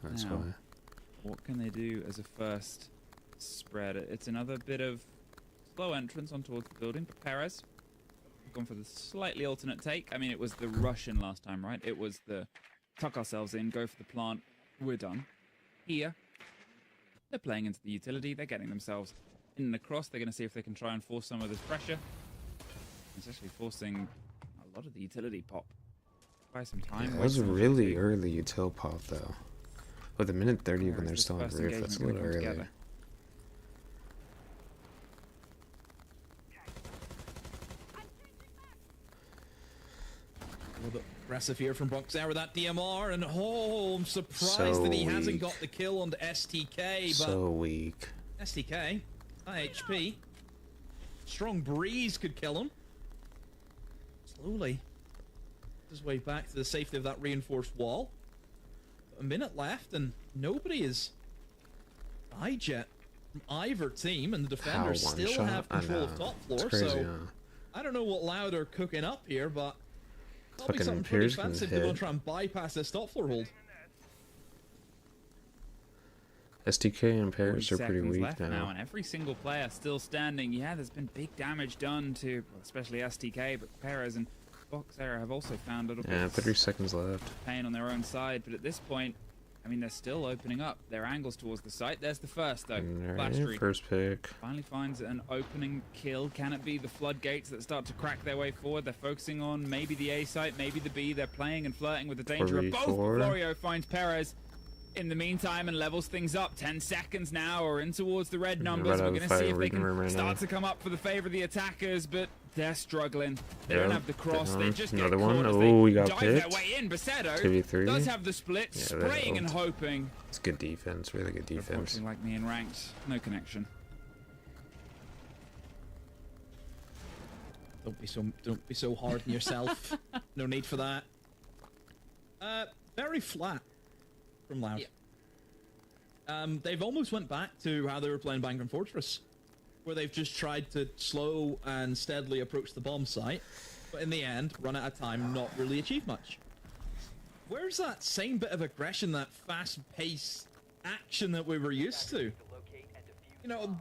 That's Now, why. what can they do as a first spread? It's another bit of slow entrance on towards the building, but Perez gone for the slightly alternate take. I mean, it was the Russian last time, right? It was the tuck ourselves in, go for the plant, we're done. Here, they're playing into the utility, they're getting themselves in the cross, they're going to see if they can try and force some of this pressure. It's actually forcing a lot of the utility pop. Buy some time. That was a really early util pop, though. With a minute 30 when Where they're is this still on first roof, that's a engagement little gonna come early. together? A little bit aggressive here from Bronx there with that DMR, and oh, I'm surprised that he hasn't weak. got the kill on the STK, but So weak. STK, high HP, strong breeze could kill him. Slowly, his way back to the safety of that reinforced wall. A minute left, and nobody is died yet from either team, and the defenders one still shot? have I control of know. top It's floor. crazy, So huh? I don't know what Loud are cooking up here, but probably Fucking something pretty Pierce can fancy if they want hit. to try and bypass this top floor hold. STK and Paris 40 are pretty seconds weak left now. and every single player still standing. Yeah, there's been big damage done to, well, especially STK, but Perez and Boxera have also found a little Yeah, bit 30 seconds left. of pain on their own side. But at this point, I mean, they're still opening up their angles towards the site. There's the first, though. Alright, Flash first pick. finally finds an opening kill. Can it be the floodgates that start to crack their way forward? They're focusing on maybe the A site, maybe the B. They're playing and flirting with the danger of both. 4v4. Florio finds Perez in the meantime and levels things up. 10 seconds now, or in towards the red numbers. Right We're out of going to see the if they fight, can right start now. to come up for the favor of the attackers, but they're struggling. They Yeah, don't have the cross. They down. just Another get one. caught as Oh, we they got dive picked. their way in. Baceto 2v3. does have the split, Yeah, that spraying and helped. hoping. It's good defense, really good defense. Unfortunately, like me in ranked, no connection. Don't be so hard on yourself. No need for that. Very flat from Loud. They've almost went back to how they were playing Bangram Fortress, where they've just tried to slow and steadily approach the bomb site, but in the end, run out of time, not really achieve much. Where's that same bit of aggression, that fast-paced action that we were used to? You know,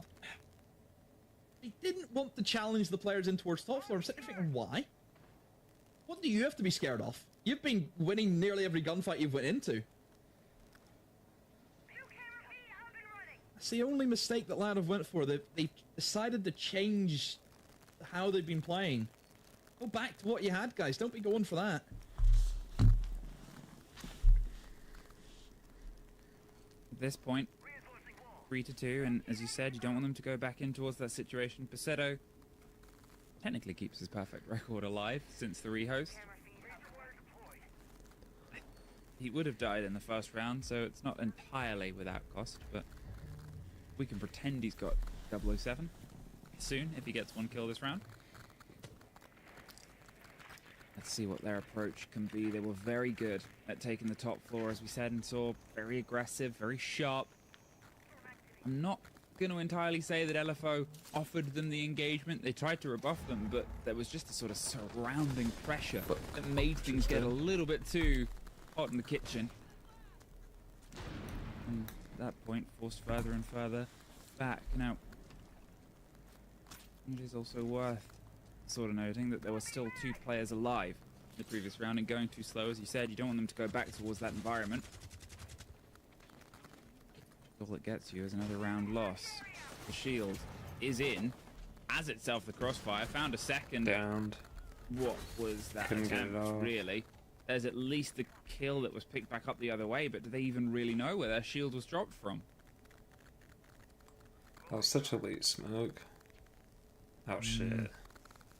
they didn't want to challenge the players in towards top floor. I'm sitting there thinking, why? What do you have to be scared of? You've been winning nearly every gunfight you've went into. That's the only mistake that Loud have went for. They've decided to change how they've been playing. Go back to what you had, guys. Don't be going for that. At this point, 3-2, and as you said, you don't want them to go back in towards that situation. Paceto technically keeps his perfect record alive since the rehost. He would have died in the first round, so it's not entirely without cost, but we can pretend he's got 007 soon if he gets 1 kill this round. Let's see what their approach can be. They were very good at taking the top floor, as we said and saw. Very aggressive, very sharp. I'm not going to entirely say that LFO offered them the engagement. They tried to rebuff them, but there was just a sort of surrounding pressure that made things get a little bit too hot in the kitchen. And at that point, forced further and further back. Now, it is also worth sort of noting that there were still 2 players alive in the previous round, and going too slow, as you said, you don't want them to go back towards that environment. All it gets you is another round loss. The shield is in, as itself the crossfire, found a second. Downed. What was that Couldn't get it attempt, off. really? There's at least the kill that was picked back up the other way, but do they even really know where their shield was dropped from? That was such a late smoke. Oh shit.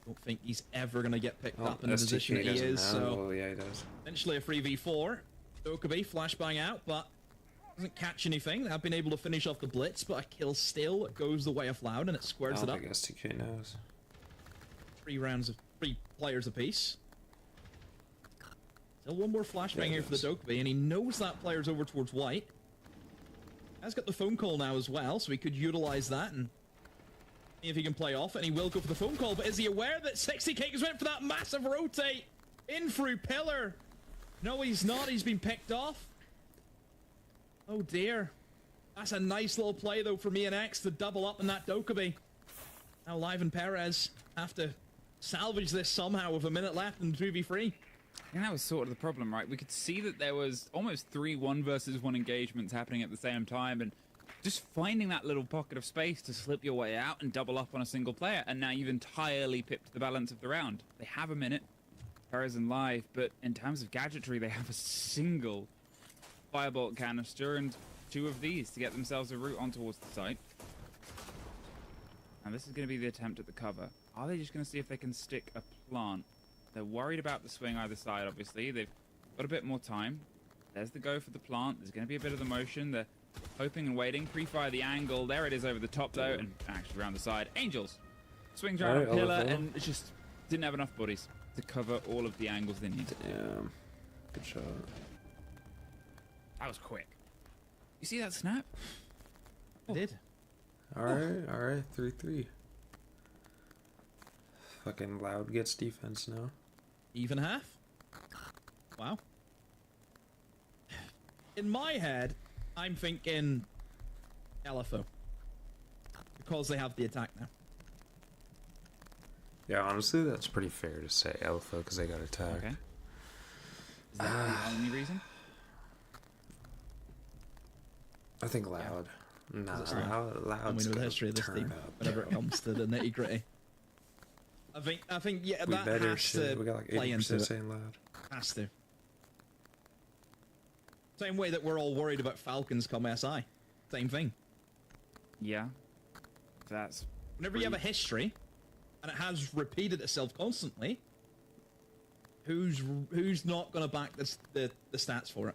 Don't think he's ever going to get picked Oh, up in the position STK that he doesn't is, know. so Oh, yeah, he does. essentially a 3v4. Dokubi flashbang out, but doesn't catch anything. They have been able to finish off the blitz, but a kill still goes the way of Loud, and it I squares it don't up. think STK knows. 3 rounds of 3 players apiece. Still one more flashbang Yeah, here for the Dokubi, and he knows that player's over towards white. Has got the phone call now as well, so he could utilize that and see if he can play off it, and he will go for the phone call, but is he aware that 60K has went for that massive rotate in through pillar? No, he's not. He's been picked off. Oh dear. That's a nice little play though from ENX to double up in that Dokubi. Now Live and Perez have to salvage this somehow with a minute left in 2v3. I think that was sort of the problem, right? We could see that there was almost 3 1 versus 1 engagements happening at the same time, and just finding that little pocket of space to slip your way out and double up on a single player, and now you've entirely pipped the balance of the round. They have a minute, Perez and Live, but in terms of gadgetry, they have a single firebolt canister and 2 of these to get themselves a route on towards the site. And this is going to be the attempt at the cover. Are they just going to see if they can stick a plant? They're worried about the swing either side, obviously. They've got a bit more time. There's the go for the plant. There's going to be a bit of the motion. They're hoping and waiting. Pre-fire the angle. There it is over the top, though, and actually around the side. Angels. Swings around a Alright, pillar, LFO. and it just didn't have enough bodies to cover all of the angles they needed. Yeah. Good shot. That was quick. You see that snap? I did. Alright, 3-3. Fucking Loud gets defense now. Even half? Wow. In my head, I'm thinking LFO. Because they have the attack now. Yeah, honestly, that's pretty fair to say. Alpha, because they got attacked. Okay. Is that the only reason? I think Loud. Nah, Is it Loud? Loud's And we know the gonna history of this turn team up, whenever it bro. comes to the nitty gritty. I think, yeah, We that better has shit. to We got like play into 80% it. saying Loud. Has to. Same way that we're all worried about Falcons come SI. Same thing. Yeah. That's Whenever you have a history, and it has repeated itself constantly, who's not going to back the stats for it?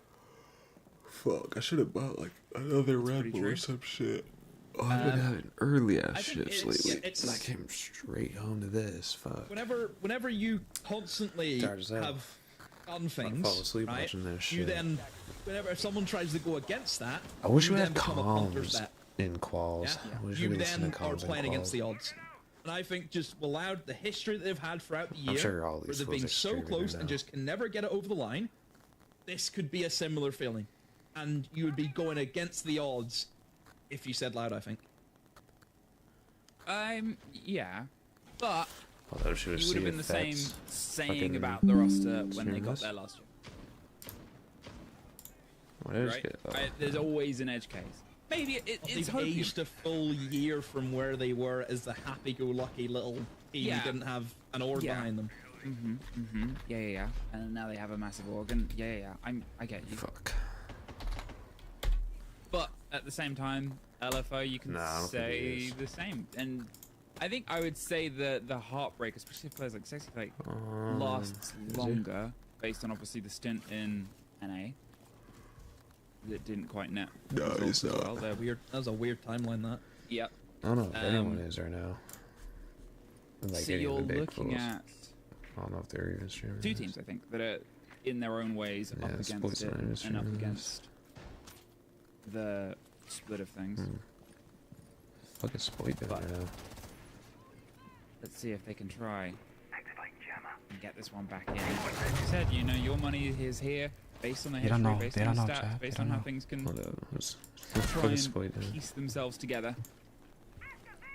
Fuck, I should have bought like another Red pretty Bull true. or some shit. Oh, I've been having early ass I think shifts it's- lately. it's- And I came straight home to this. Fuck. Whenever you constantly Tired as hell. have done I things, fall asleep right, watching this you shit. then, whenever someone tries to go against that, I wish you we then had become a punter's comms bet. in quals. Yeah? I wish You we could listen then to are comms in playing against quals. the odds. And I think just allowed the history that they've had throughout the year, I'm sure all where these they've fools been are so streaming close right and now. just can never get it over the line, this could be a similar feeling. And you would be going against the odds if you said Loud, I think. yeah. But Although I should have you would have seen been the if same that's saying fucking about the roster when they stream got this. there last year. What is Right? it? Oh. There's always an edge case. Maybe it's They've hoping. aged a full year from where they were as the happy-go-lucky little team Yeah. who didn't have an orb Yeah. behind them. Yeah. And now they have a massive organ. Yeah. I get you. Fuck. But at the same time, LFO, you can Nah, I don't think he say is. the same. And I think I would say the heartbreak, especially if players like SLICKK, lasts longer, based on obviously the stint in NA. That didn't quite net. No, it's not. Well, they're weird. That was a weird timeline, that. Yep. I don't know if anyone is right now. Like So any you're of the big looking fools. at I don't know if they're even streaming. two teams, I think, that are in their own ways Yeah, up against Sports it Line is and up streaming this. against the split of things. Fucking Sploit doing But- right now. Let's see if they can try and get this one back in. Like you said, you know, your money is here based on the They don't history, know. based They on don't the know, stats, Chad. They based don't on how know. things can Hold on, let's try fucking and Sploit down. piece themselves together.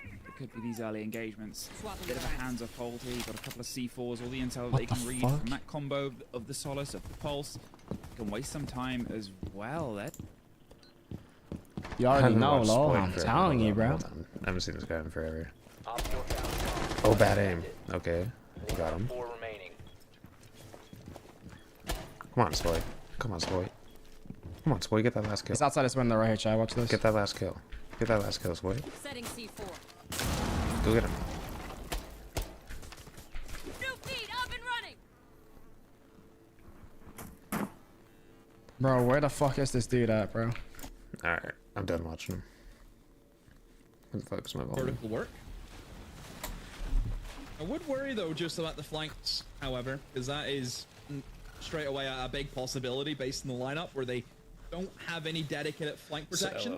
It could be these early engagements. A bit of a hands-off hold here. You've got a couple of C4s, all the intel that What they can the read fuck? from that combo of the Solace, of the Pulse. Can waste some time as well. That You I already haven't know, watched lol. Sploit I'm forever. telling Hold you, on, bro. hold on. I haven't seen this guy in forever. Op 4 found Oh, bad aim. Okay, got him. 4 remaining. Come on, Sploit. Come on, Sploit. Come on, Sploit, get that last kill. It's outside this window right here, Chad. Watch this. Get that last kill. Get that last kill, Sploit. Setting C4. Go get him. New feed up and running. Bro, where the fuck is this dude at, bro? Alright, I'm done watching him. Where the fuck's my volume? Vertical work. I would worry though just about the flanks, however, because that is straight away a big possibility based on the lineup where they don't have any dedicated flank protection.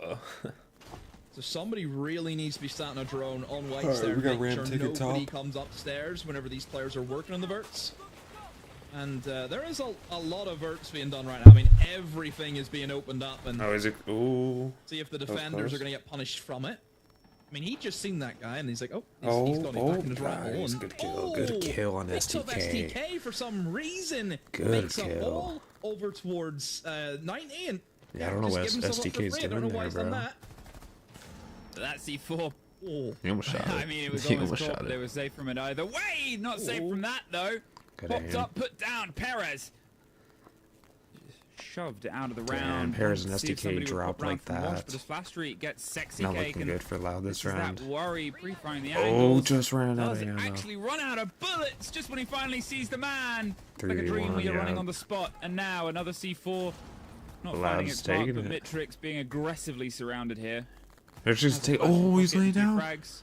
So somebody really needs to be sat on a drone on whites Alright, there, we got making ramp sure ticket nobody top. comes upstairs whenever these players are working on the verts. And there is a lot of verts being done right now. I mean, everything is being opened up, and Oh, is it? Ooh. see if the was defenders close. are going to get punished from it. I mean, he just seen that guy, and he's like, oh, Oh, he's got me back in his right hole. nice. and- Good kill. Oh, Good kill on picks up STK. STK for some reason. Good makes a kill. hole over towards 90, and Yeah, I don't know just what give himself up STK for is free. I don't doing know why there, he's done bro. that. that C4. Oh, You almost shot it. I mean, it was You almost almost caught, shot but they it. were safe from it either way. Not safe Ooh. from that though. Good Popped aim. up, put down. Perez shoved it out of the Damn, round. Perez and Let's see if SDK somebody would dropped pop round like from Wash, that. but as Flash Street gets sexy Not cake looking and good for Loud this is round. that worry pre-firing the Oh, angles. just ran out Does of ammo. actually run out of bullets just when he finally sees the man. Like a 3v1, dream where you're running yeah. on the spot, and now another C4. Not Loud's finding its mark, taking but it. Mitrix being aggressively surrounded here. Let's just Has a take. flash in Oh, his he's pocket laying and two down. frags,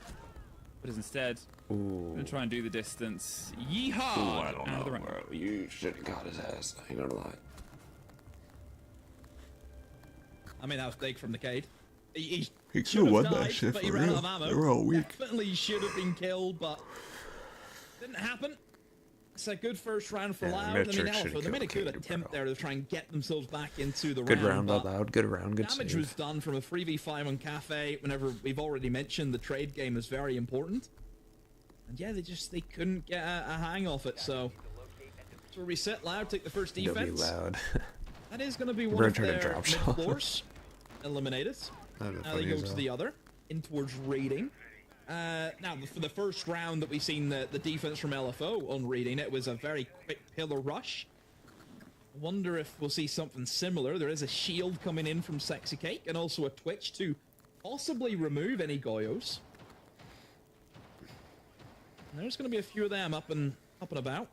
but is instead Ooh. gonna try and do the distance. Yeehaw! Ooh, I don't out of the know, run. bro. You should have got his ass. I ain't gonna lie. I mean, that was big from the Cade. He He should have died, but he ran out of ammo. They were all weak. Definitely should have been killed, but didn't happen. It's a good first round for Yeah, Loud. I mean, Mitrix Alpha, should've they made a killed good Cade, attempt bro. there to try and get themselves back into the Good round. round, but Loud. Good round. Good damage save. was done from a 3v5 on Cafe. Whenever we've already mentioned the trade game is very important. And yeah, they couldn't get a hang of it, so that's where we sit. Loud take the first It'll be defense. Loud. That is going to be one We're of trying to their drop mid shot. floors eliminated. That'd be Now they funny go as to hell. the other, in towards raiding. Now, for the first round that we've seen the defense from LFO on raiding, it was a very quick pillar rush. I wonder if we'll see something similar. There is a shield coming in from Sexy Cake, and also a Twitch to possibly remove any Goyos. And there's going to be a few of them up and about.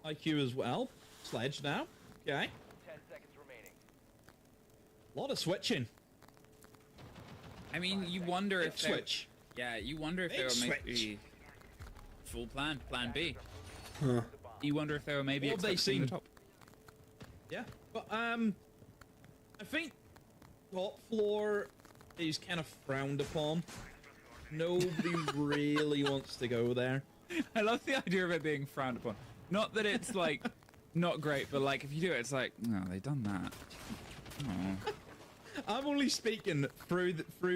IQ as well. Sledge now. Okay. 10 seconds remaining. A lot of switching. I mean, you wonder Big if they're- switch. Yeah, you wonder if Big they were switch. maybe full plan B. Huh. You wonder if they were maybe What have they expecting the seen? top. Yeah, but I think top floor is kind of frowned upon. Nobody really wants to go there. I love the idea of it being frowned upon. Not that it's like not great, but like if you do it, it's like no, they done that. Oh. I'm only speaking through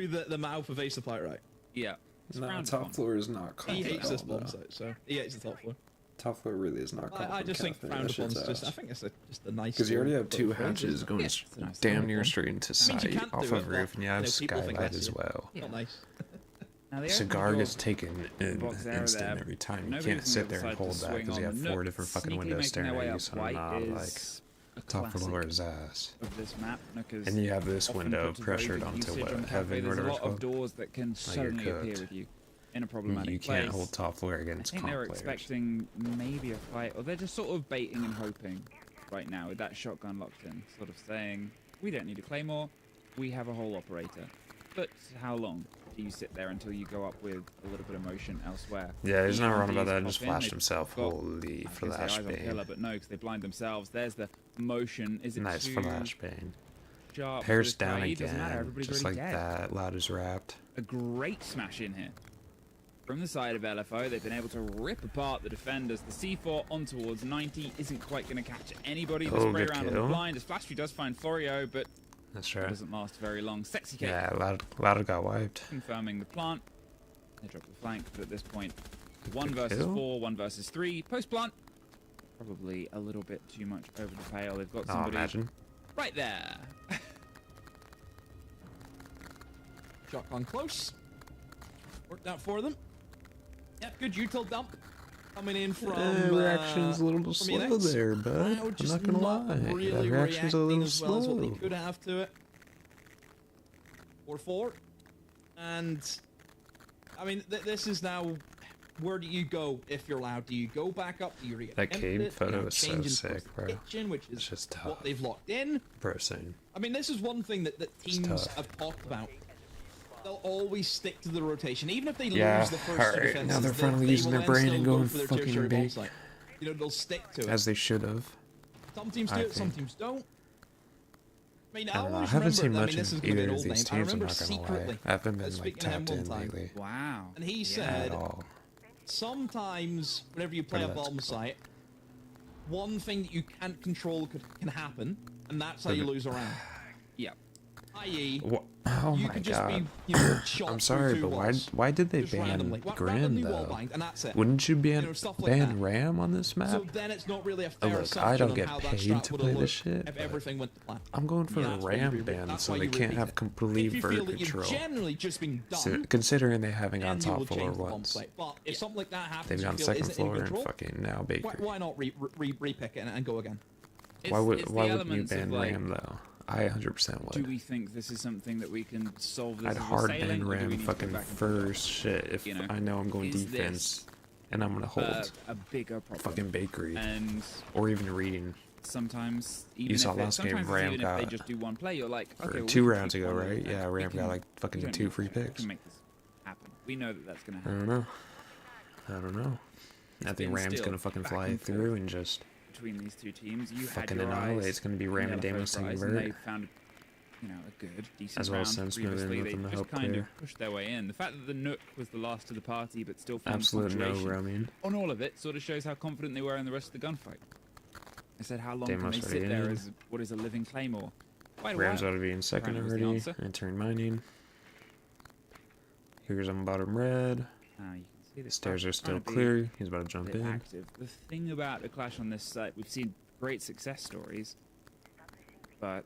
the mouth of Ace of Fight, right? Yeah. It's No, frowned top upon. floor is not. He comfortable, hates this bomb though. site, so he hates the top floor. Top floor really is not. I just think frowned upon is just. I think it's just a nice. Because you already have floor, two but for us, hatches it's going Yeah, it's a nice damn little near one. straight into I mean, you sight can't off do of it, roof, and you have people think skylight that's as it. well. Not nice. Now, the Cigar open gets door taken in box an area instant there, every time. You nobody's can't gonna sit there and decide to hold that swing because you on have the four Nook. different fucking Sneakily windows making staring their way at you, up so white not like is a top classic floor is ass. of this map. Nook is And you have this often window put to very pressured good onto usage what on Cafe. heaven or There's a whatever it's lot of called. doors that can you're suddenly appear cooked. with you. in a problematic You place. can't hold top floor I against think comp they were players. expecting maybe a fight, or they're just sort of baiting and hoping right now with that shotgun locked in, sort of saying, we don't need a claymore, we have a whole operator. But how long do you sit there until you go up with a little bit of motion elselsewhere? Yeah, he's not wrong about EMDs that. Just pop in, flashed they've himself. got- Holy I was gonna say eyes on flashbang. killer, but no, because they blind themselves. There's the motion. Is it Nice too flashbang. sharp? for Pair's this down guy? It doesn't matter, again. everybody's Just already like dead. that. Loud is wrapped. A great smash in here. From the side of LFO, they've been able to rip apart the defenders. The C4 on towards 90 isn't quite going to catch anybody. The Oh, spray good around on kill. the blind as Flashtree does find Florio, but That's it right. doesn't last very long. Sexy Cake Yeah, loud got wiped. confirming the plant. They drop the flank, but at this point, 1 Good versus kill. 4, 1 versus 3. Post plant. Probably a little bit too much over the pale. They've got Oh, somebody imagine. right there. Shotgun close. Worked out for them. Yep, good util dump. Coming in from reaction's a little from slow Unix. there, bud. Wow, I'm just not gonna lie. really That reaction's a reacting little as well as what they slow. could have to it. 4-4. And, I mean, this is now... Where do you go if you're allowed? Do you go back up? Do you re-attempt That cave it? photo You know, is so change into sick, the bro. kitchen, which is It's just what tough. they've locked in. Bro, soon. I mean, this is one thing that teams tough. have talked about. They'll always stick to the rotation, even if they Yeah, lose the first two alright, defenses. now they're they- finally they using will their then brain still and go going for their fucking tertiary bomb big. site. You know, they'll stick to it. As they should have. Some teams do I it, some think. teams don't. I mean, I don't know. I always haven't seen remember, much I mean, this is of gonna be either an of old these name. I teams, I'm remember not gonna secretly, lie. I haven't been like speaking to him tapped one in time, lately Wow. and he at said, all. sometimes whenever you play a Pretty much. bomb site, one thing that you can't control can happen, and that's how you Okay. lose a round. Yeah. I.e., What? Oh you my could just god. be, you know, shot I'm through sorry, two but walls. why did they Just ban randomly. Grim Randomly though? wall-banged, and that's it. Wouldn't you ban You know, stuff like that. Ram on this map? So then it's not really a fair look, I assumption don't on get how that paid strat to would play have this looked shit, if but everything went to plan. I'm going for Yeah, a that's why you Ram re-roll. ban, That's so why they you can't repeat have it. complete If you feel vert that you've control. generally just been done, So, considering they haven't gone then you top will floor change the bomb once, site. But if something like that happens, they've you gone feel second isn't in floor and control, fucking now Baker. why not repick it and go again? Why It's the wouldn't you elements of, ban like, Ram though? I 100% do would. we think this is something that we can solve this I'd as hard assailant, ban or do we Ram need to go fucking back and forth? first shit if You know, I know I'm going is defense and I'm gonna hold A bigger problem. fucking bakery And or even reading. sometimes, even saw if it- last game, sometimes Ram even if they got- just do one play, you're like, Or okay, well, 2 we can rounds keep ago, on right? with it. Yeah, We Ram got can- like we fucking don't 2 need free to- we picks. can make this happen. We know that that's going to I happen. don't know. I don't know. I think been Ram's still gonna fucking back fly and through forth. and just Between these two teams, you fucking had your annihilate. eyes It's gonna be on Ram the and LFO Damos side, taking and they vert. found, you know, a good, decent As well as round Sense moving previously. with They them to just help kind clear. of pushed their way in. The fact that the Nook was the last of the party, but still found Absolute no punctuation roaming. on all of it, sort of shows how confident they were in the rest of the gunfight. I said, how long Damos can they already sit there in. as what is a living claymore? Quite a Rams while. ought to be in second Apparently was the already. answer. Entering mining. Here's on bottom red. Now you can see the Stairs crowd are still trying to be clear. He's about to a jump bit in. active. The thing about a clash on this site, we've seen great success stories, but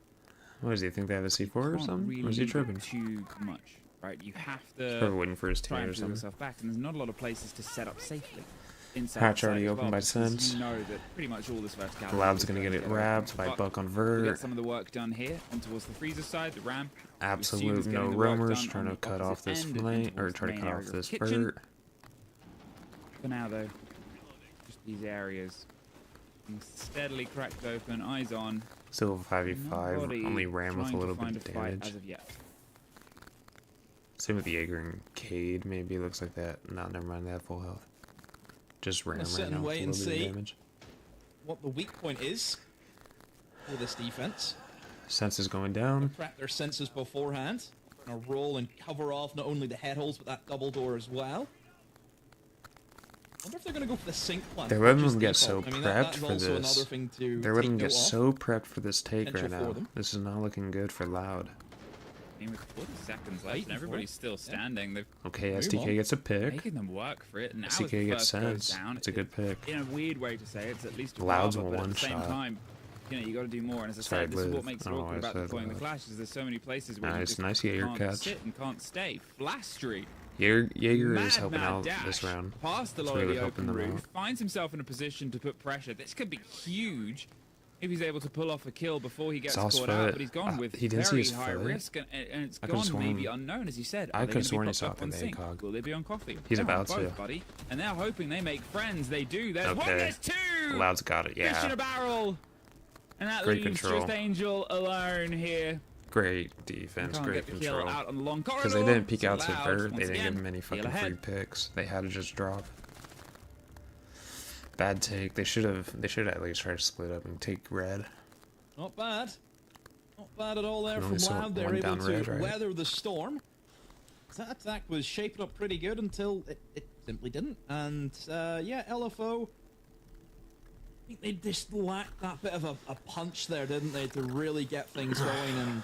What does he think they have a C4 or can't something? really Or is he do tripping? too much, right? You have Probably to waiting for his try team or and pull something. yourself back, and there's not a lot of places to set up safely. Inside Hatch the site already as open well, by because Sense. You know that pretty much all this verticality. Loud's is gonna get going it to wrapped by But Buck on we vert. got some of the work done here, and towards the freezer side, the ram. Absolute is no getting the work roamers done trying on to the cut off opposite this end and flank or towards try to the cut main off area of this kitchen. vert. For now, though, just these areas being steadily cracked open, eyes on. Still 5v5. Nobody Only Ram with a trying to little bit find of a fight damage. as of yet. Same with Jaeger and Cade. Maybe looks like that. No, never mind. They have full health. Just Ram Let's sit right and now with wait a and little bit see. of damage. What the weak point is for this defense. Sense is going down. Prep their senses beforehand. Gonna roll and cover off not only the head holes, but that double door as well. Wonder if they're gonna go for the sink plant. They're letting which is them get so default. I mean, prepped that's for also this. another thing to They're letting them take get note of. so prepped for this take right Potential for now. them. This is not looking good for Loud. I mean, with 40 seconds left Waiting and for everybody's it. still standing, they're Okay, Move SDK on. gets a pick. making them work for it. And now as SDK the gets first goes Sense. down, It's a good pick. in a weird way to say it, it's at least a Loud's rather, a but at the same one-shot. time, you know, you got to do more. And as I Sorry, said, this is Blue. what makes it Oh, awkward I about said deploying the Loud. clash. Is there's so many places where you Nice, just nice Jaeger can't catch. sit and can't stay. Flastry. Jaeger is Mad, helping mad out dash this round. past the It's lower really the helping open them roof, out. finds himself in a position to put pressure. This could be huge. if he's able to pull off a kill before he gets Saw his caught out, foot. but he's gone with He didn't see very his high foot. risk, and it's I could've gone maybe sworn- unknown, as you said. I Are they could've gonna be sworn he popped up saw on the sync? ACOG. Will they be on coffee? He's They're on about both, to. buddy. And they're hoping they make friends. They do. There's one, Okay. there's two! Loud's got it. Fish in Yeah. a barrel! And that Great leaves control. just Angel alone here. Great defense. Can't Great get the kill control. out on the long corridor. Because they didn't peek So out to Loud, Vert. They once didn't give again, him any heel fucking free ahead. picks. They had to just drop. Bad take. They should at least try to split up and take red. Not bad. Not bad at all there Can from only sort Loud. They're one able down to red, right? weather the storm. That attack was shaping up pretty good until it simply didn't. And yeah, LFO, I think they just lacked that bit of a punch there, didn't they, to really get things going. And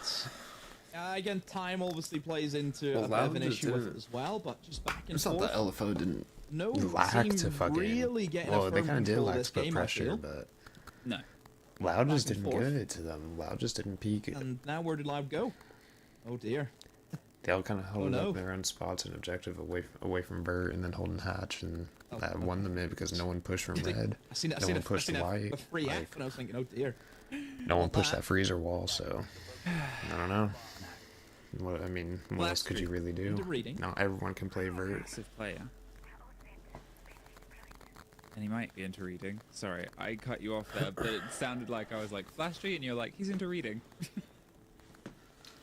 again, time obviously plays into Well, a bit of Loud an just issue with didn't- it as well, but just back and It's not forth. that LFO didn't No lack team to fucking. really getting Well, a they firm kind of did control of lack this to put game, I pressure, feel. but No. Loud just Back and didn't forth. give it to them. Loud just didn't peek it. And now where did Loud go? Oh dear. They all kind of held no. up their own spots and objective away from Bert, and then holding Hatch, and that won the mid because no one pushed from red. I seen it. I No seen one a, I pushed seen white. a free Like, F, and I was thinking, oh dear. no one pushed that. that freezer wall, so I don't know. What I mean, what else could you really do? Into reading. Not everyone can play Vert. Massive player. And he might be into reading. Sorry, I cut you off there, but it sounded like I was like, Flash Street, and you're like, he's into reading.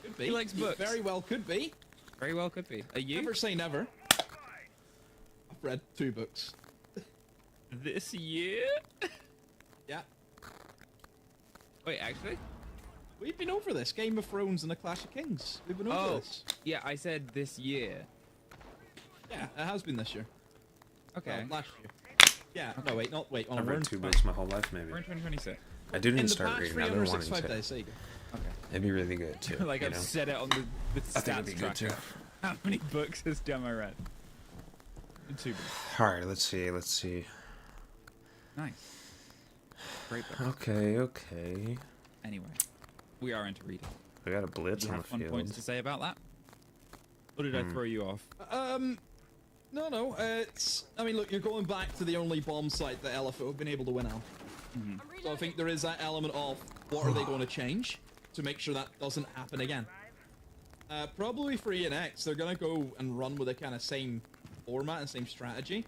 Could be. He likes books. Very well could be. Very well could be. Are you? Never say never. I've read 2 books. This year? Yeah. Wait, actually? We've been over this. Game of Thrones and A Clash of Kings. We've been over Oh, this. yeah, I said this year. Yeah, it has been this year. Okay. Well, last year. Yeah, no, wait, not wait. On I've a read 2 books my whole life, maybe. We're in 2026. I do need in to the start past reading. I've been wanting 365 to. days. There you go. Okay. It'd be really good too. Like you I've know? said it on the I think it'd stats be good tracker. too. How many books has Demo read? 2 books. All right, let's see. Let's see. Nice. Great book. Okay. Anyway, we are into reading. We got a blitz Do you on have the fun field. points to say about that? Or did I throw you off? No, it's... I mean, look, you're going back to the only bomb site that LFO have been able to win on. So I think there is that element of what are they going to change to make sure that doesn't happen again. Probably for ENX, they're going to go and run with the kind of same format and same strategy.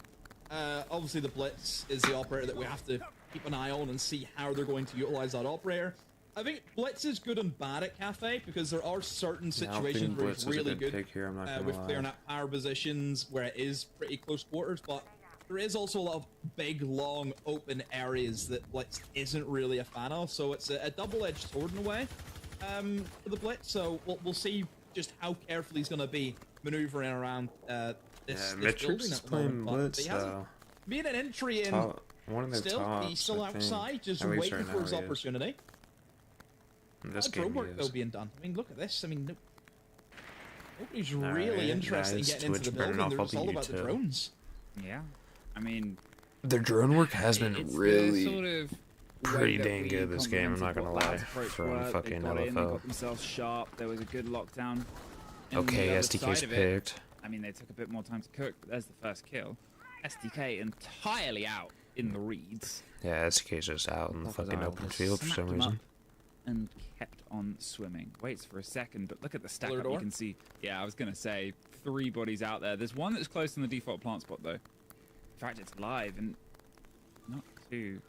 Obviously, the Blitz is the operator that we have to keep an eye on and see how they're going to utilize that operator. I think Blitz is good and bad at Cafe because there are certain situations where it's really good Here, I'm not gonna with lie. clearing out power positions where it is pretty close quarters, but there is also a lot of big, long, open areas that Blitz isn't really a fan of, so it's a double-edged sword in a way for the Blitz, so we'll see just how careful he's going to be maneuvering around this Mitchell's building at the playing moment, but blitz he hasn't though. made an entry in. One of their Still, tops, he's still I think. outside, just At least waiting right for now his he is. opportunity. In this Drone game work he though is. being done. I mean, look at this. I mean, nobody's Alright, really interested nice. in getting into Twitch the burning building. off They're all just all the about the YouTube. drones. Yeah. I mean, Their drone work has been it's the really sort of pretty way that dang we good this game, I'm not gonna complemented lie, what Loud's approach from were. They fucking got in, they LFO. got themselves sharp. There was a good lockdown. And Okay, the other SDK's side of it, picked. I mean, they took a bit more time to cook, but there's the first kill. SDK entirely out in the reeds. Yeah, SDK's just out in the Off his fucking aisle, open just field for smacked some him up reason. and kept on swimming. Waits for a second, but look at the stack Clear up. You door? can see, yeah, I was going to say 3 bodies out there. There's one that's close in the default plant spot, though. In fact, it's live and not too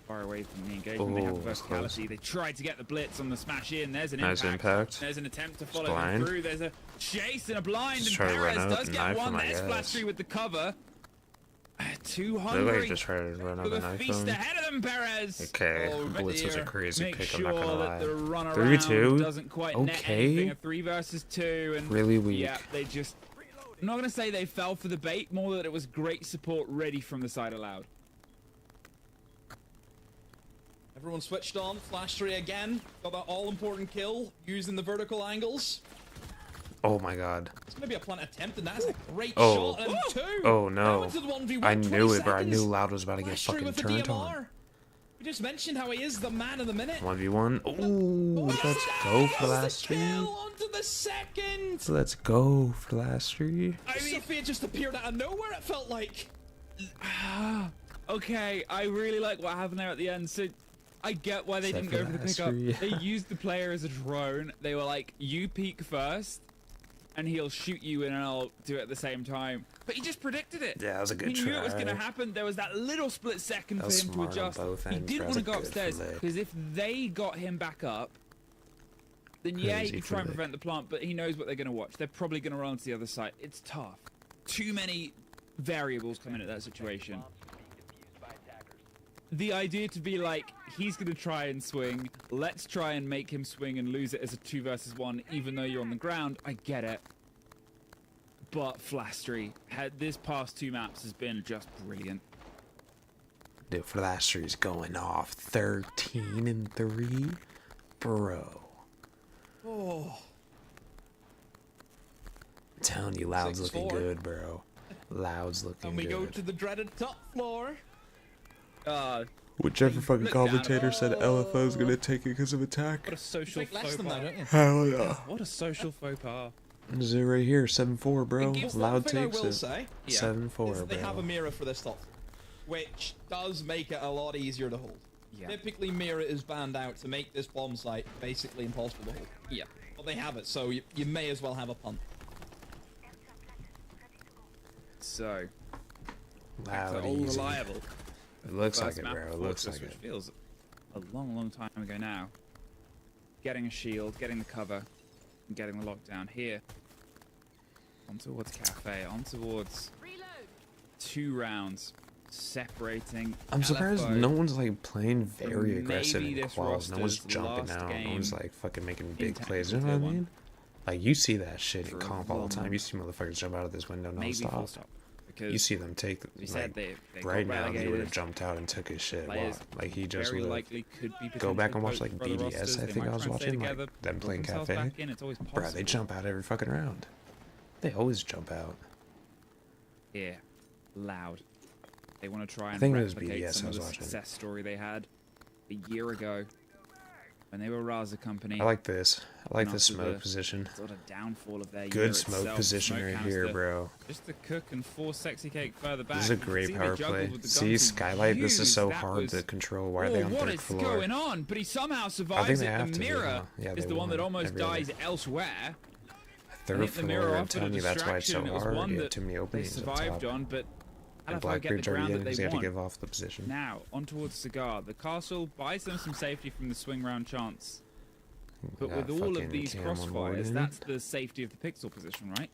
far away from the engagement. They have Oh, that's verticality. They tried to get the blitz on the smash in. There's an Nice impact. There's an attempt to follow them blind. through. There's a chase and a blind, Just and try to run Perez up does and get knife one. him, I There's guess. Flashtree with the cover. Too Look like hungry. he just tried to run up For and the knife feast him. ahead of them, Perez. Okay, Oh, Blitz was a dear. crazy Make pick, sure I'm not gonna that lie. the run 3v2? around doesn't quite net Okay. anything. A 3 versus 2, and Really weak. yeah, they just. I'm not gonna say they fell for the bait, more that it was great support ready from the side of Loud. Everyone switched on. Flash 3 again. Got that all-important kill using the vertical angles. Oh my god. It's going to be a plant attempt, and that's a great Oh. shot. And 2. Oh no. Now into the 1v1, I 20 knew it, bro. I seconds. knew Loud was about to get Flash 3 fucking with the turned DMR. on. We just mentioned how he is the man of the minute. 1v1. Ooh, Yes, let's go for that last was the three. kill onto the second. Let's go for last three. I mean, Sophia just appeared out of nowhere, it felt like. okay, I really like what happened there at the end. So, I get why they didn't go for the pickup. They used the player as a drone. They were like, you peek first, and he'll shoot you and I'll do it at the same time. But he just predicted it. Yeah, that was a good He try. knew it was going to happen. There was that little split second That for was him to smart on adjust. both He ends. didn't That want was to a go good upstairs, flick. because if they got him back up, then yeah, he Crazy could try and flick. prevent the plant, but he knows what they're going to watch. They're probably going to run to the other side. It's tough. Too many variables come in at that situation. The idea to be like, he's going to try and swing, let's try and make him swing and lose it as a 2 versus 1, even though you're on the ground, I get it. But Flastry, this past 2 maps has been just brilliant. Dude, Flastry's going off 13 and 3, bro. Oh. I'm telling you, Loud's 6-4. looking good, bro. Loud's looking And we good. go to the dreaded top floor. Whichever fucking Look down. commentator said LFO's gonna take it because of attack. What a social Think less faux than pas. that, don't you? Hell yeah. What a social faux pas. This is it right here, 7-4, bro. It gives Loud one thing takes I will it. say, Yeah. 7-4, is they have a bro. mirror for this top, which does make it a lot easier to hold. Yeah. Typically, mirror is banned out to make this bomb site basically impossible to hold. Yeah. But they have it, so you may as well have a punt. So, back to Loud, all easy. reliable. It looks like First it, map bro. It of looks Fortress, like which it. feels a long, long time ago now. Getting a shield, getting the cover, and getting the lockdown here. On towards Cafe, on towards Reload. 2 rounds, separating. I'm surprised LFO. no one's like playing very Maybe aggressive in this quals. No one's roster's jumping last out. No one's game like fucking making big in plays. You know technical what I tier mean? Like you see that shit For in a comp all the time. long- You see motherfuckers jump out of this window Maybe full non-stop. stop. Because You see them take we said like they right got now. He would have relegated. jumped out and took his shit. Players Like he just very would have. likely could be Go back and watch potentially like poached for other BDS. rosters. I They think might I was try and stay watching like together, them put playing themselves Cafe. back in. It's always Bro, they possible. jump out every fucking round. They always jump out. Yeah, Loud. They want to try and think it was replicate BDS I some of was the watching. success story they had a year ago when they were Raza Company. I like this. I like And this after smoke the position. sort of downfall of their year Good smoke itself. position Smoke right has here, to- bro. Just to cook and force Sexy Cake further back. This is a You can great see they power juggled play. with the See, guns to Skylight, this is use. so That hard was- to control. Why are they Oh, on what third is floor? going on? But he somehow survives they it. have The to, mirror yeah, is they the one that won almost every other. dies elsewhere. Third Hit the mirror floor, I'm off with a telling you, that's why it's so distraction. It was hard. one You have that too many they openings up survived top. on, but And LFO get the Blackbeard's already ground in that because they he had to want. give off the position. Now, on towards Cigar. The castle buys them some safety from the swing round chance. But Got with all of fucking these Cam on board crossfires, in. that's the safety of the pixel position, right?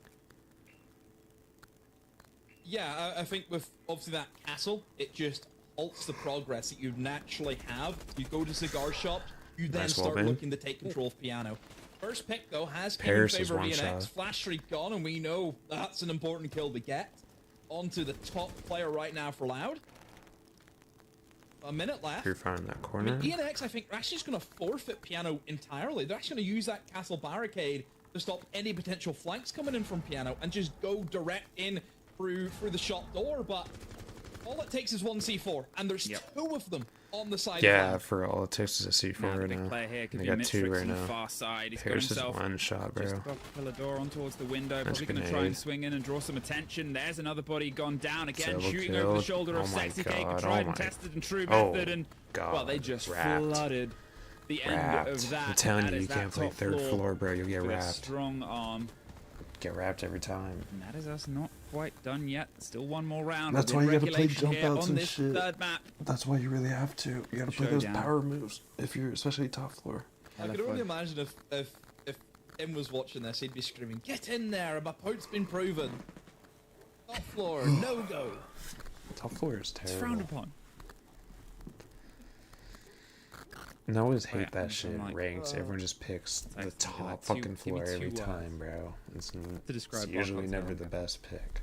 Yeah, I think with obviously that castle, it just halts the progress that you'd naturally have. You go to cigar shop, you then Nice start wall bin. looking to take control of piano. First pick though has came Paris in is favor of one ENX. shot. Flash streak gone, and we know that's an important kill to get. Onto the top player right now for Loud. A minute left. You're finding that I corner. mean, ENX, I think, are actually just going to forfeit Piano entirely. They're actually going to use that castle barricade to stop any potential flanks coming in from Piano and just go direct in through the shop door. But all it takes is one C4, and there's Yep. 2 of them on the side. Yeah, of for all it takes is a C4 Now the right big now. player here could They be got Mitch 2 Fricks right on the now. far side. He's got Paris is himself one shot, just bro. above the pillar door on towards the window. Nice Probably going to try grenade. and swing in and draw some attention. There's another body gone down again, Double shooting over the killed. shoulder of Oh my Sexy Cake. A God, tried oh and my- tested and true Oh method. And, God, well, they just wrapped. flooded the end Wrapped. of that. I'm telling That you, is you that can't play top third floor, bro. You'll get with a wrapped. strong arm. Get wrapped every time. And that is us not quite done yet. Still one more round. That's within why you gotta play regulation jump here outs on and this shit. third map. That's why you really have to. You gotta play those Showdown. power moves if you're especially top floor. I could only imagine if Tim was watching this, he'd be screaming, "Get in there! My point's been proven." Top floor, no go. Top floor is It's frowned terrible. upon. And I always Oh, yeah, hate that I'm shit. like, Ranks. Everyone just picks like, the give me top like fucking give me floor every 2, time, bro. It's, to describe it's what usually I'm never saying. the best pick.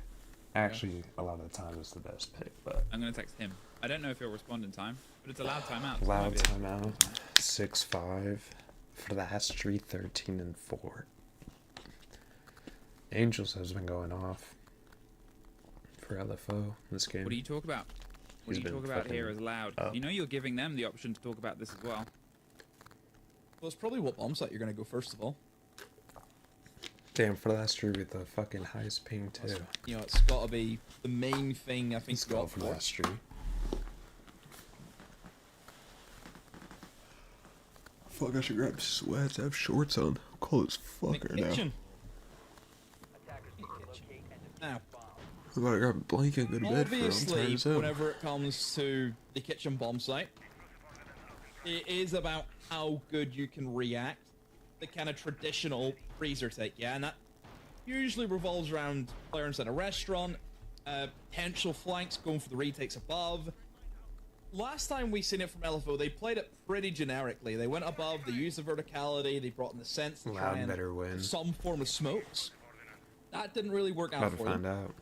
Actually, a lot of the time it's the best pick, but I'm gonna text him. I don't know if he'll respond in time, but it's a loud timeout. so it loud might be a- timeout. 6-5 for the Astry 13 and 4. Angels has been going off for LFO this game. What do you talk about? What He's do you been talk about here fucking as loud? up. You know you're giving them the option to talk about this as well. Well, it's probably what bomb site you're going to go first of all. Damn, for the Astry with the fucking highest ping too. You know, it's got to be the main thing I think Let's to go go up for the Astry. Fuck, I should grab sweats. I have shorts on. I'm cold as fuck right now. Kitchen. Now, I'm about to grab a blanket and go to bed for I'm tired obviously, as hell. whenever it comes to the kitchen bomb site, it is about how good you can react. The kind of traditional freezer take, yeah, and that usually revolves around clearance at a restaurant, potential flanks going for the retakes above. Last time we seen it from LFO, they played it pretty generically. They went above, they used the verticality, they brought in the sense to try Loud and better win. some form of smokes. That didn't really work out About to for find them. out.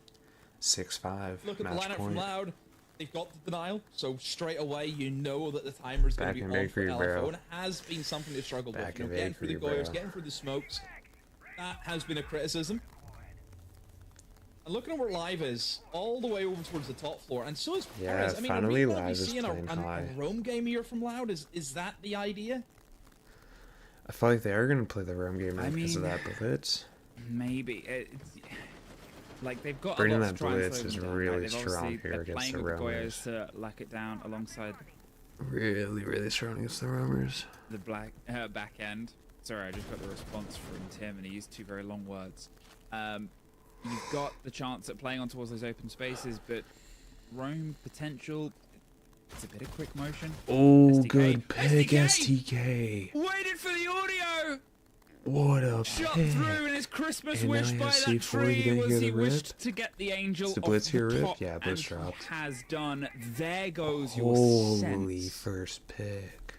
6-5. Look at the Match lineup from point. Loud. They've got the denial, so straight away you know that the timer's going Back to be in on for bakery, LFO, bro. and it has been something they've struggled Back with. You know, in getting through the bakery, goyers, bro. getting through the smokes. That has been a criticism. And looking at where Live is, all the way over towards the top floor, and so is Yeah, Perez. I mean, finally are we gonna Live be is seeing playing a high. roam game here from Loud? Is that the idea? I feel like they are going to play the roam game now I because of mean- that blitz. Maybe. Like, they've got Bringing a lot that to try and blitz slow is them down. really They've strong obviously- here they're against playing the with the roamers. Goyos to lock it down alongside Really, really strong against the roamers. the back end. Sorry, I just got the response from Tim, and he used two very long words. You've got the chance at playing on towards those open spaces, but roam potential. It's a bit of quick motion. Oh, STK. good pick, STK! STK. Waited for the audio. What a Shot pick. through, and his Christmas And now wish he by has that C4, you tree didn't was hear he the wished rip? to get the angel Is the off blitz the here rip? top, Yeah, blitz and dropped. he has done. There goes your Holy sense. first pick.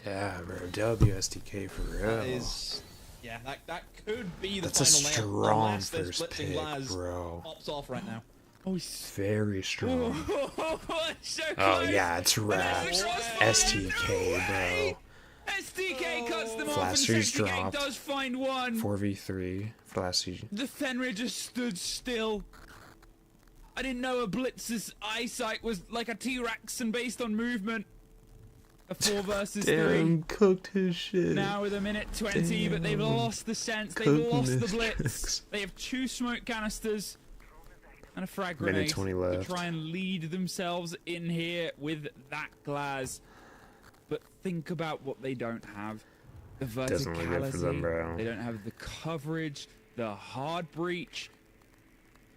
Yeah, bro. WSTK for real. That is, yeah, that could be the That's a final nail, strong unless this first blitzing pick, Laz bro. pops off right now. Oh, he's Very strong. so Oh close. yeah, it's That's wraps. the crossfire. STK, No way. bro. STK cuts them off, and Flasters 68 dropped. does find one. 4v3 for last season. The Fenrir just stood still. I didn't know a blitz's eyesight was like a T-Rex and based on movement. A 4 versus 3. Damn, cooked his shit. Now with a minute 20, but they've Damn. lost the sense. They've Cooking lost the this blitz. tricks. They have 2 smoke canisters and a frag Minute grenade 20 to left. try and lead themselves in here with that glass. But think about what they don't have. The verticality. Doesn't look good for them, bro. They don't have the coverage, the hard breach.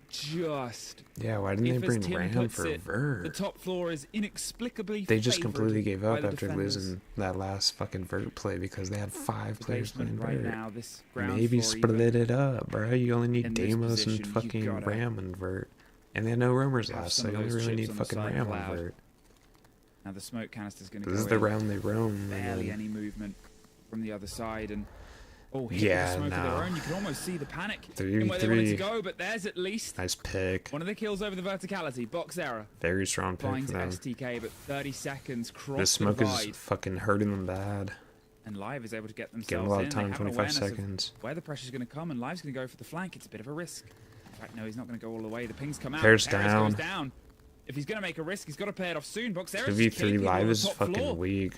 Just Yeah, why didn't they if, as bring Tim Ram puts for it, Vert? the top floor is inexplicably They just favored completely gave by up the after defenders. losing that last fucking Vert play because they had 5 The players playing basement right Vert. now, this ground Maybe floor split even, it up, bro. You only need in this Damos position, and you've fucking gotta Ram and Vert. And they had no roamers have last, some so of you only those really chips need on the fucking side Ram cloud. and Vert. Now the smoke canister's going to This go is the in. round they roam. Barely And any movement from the other side, and hit Yeah, with the smoke of no. their own. You can almost see the panic 3v3. in where they wanted to go, but there's at least nice pick. one of the kills over the verticality. Box error Very strong pick finds for them. STK, but 30 seconds cross The smoke the is divide, fucking hurting them bad. and Live is able to get themselves Give them a lot in. of They time, have an 25 awareness of seconds. where the pressure's going to come, and Live's going to go for the flank. It's a bit of a risk. In fact, no, he's not going to go all the way. The pings come out. Perez Perez down. goes down. If he's going to make a risk, he's got to pay it off soon. Box error 2v3 live is fucking weak.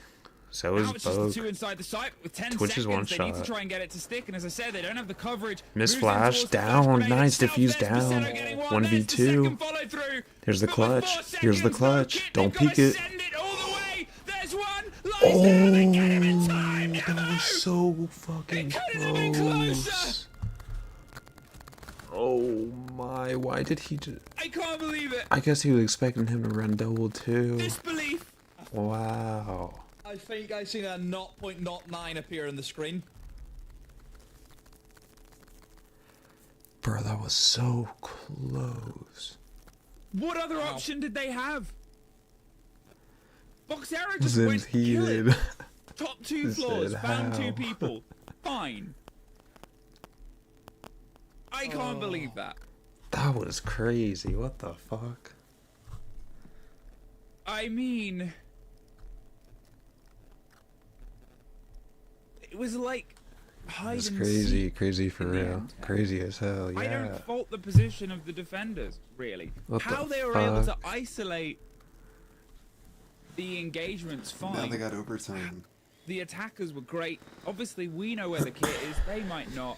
So is Now it's just the Bogue. 2 inside the site with 10 Twitch seconds. is one They need to shot. try and get it to stick, and as I said, they don't have the coverage. Miss Moves in flash, towards the down, flash grenade nice, itself. diffuse There's down. Pacero getting 1v2. There's the second follow through. Here's the But with clutch. 4 Here's the seconds, clutch. no kit, Don't they've gotta peek it. Send it all the way. There's one. Lies there. They get him in time. That No. was so fucking It couldn't have been closer. close. Oh my, why did he just... I can't believe it. I guess he was expecting him to run double too. Disbelief. Wow. I think I seen a 0.09 appear on the screen. Bro, that was so close. What other option did they have? Boxero Was just it went kill it. heated? Top 2 He floors, said found how. 2 people. Fine. I can't believe that. That was crazy. What the fuck? I mean, it was like hide That's and crazy. seek. Crazy for in the real. end. Crazy as hell, I yeah. don't fault the position of the defenders, really. What How the they were able to fuck? isolate the engagements, fine. Now they got overtime. The attackers were great. Obviously, we know where the kit is. They might not.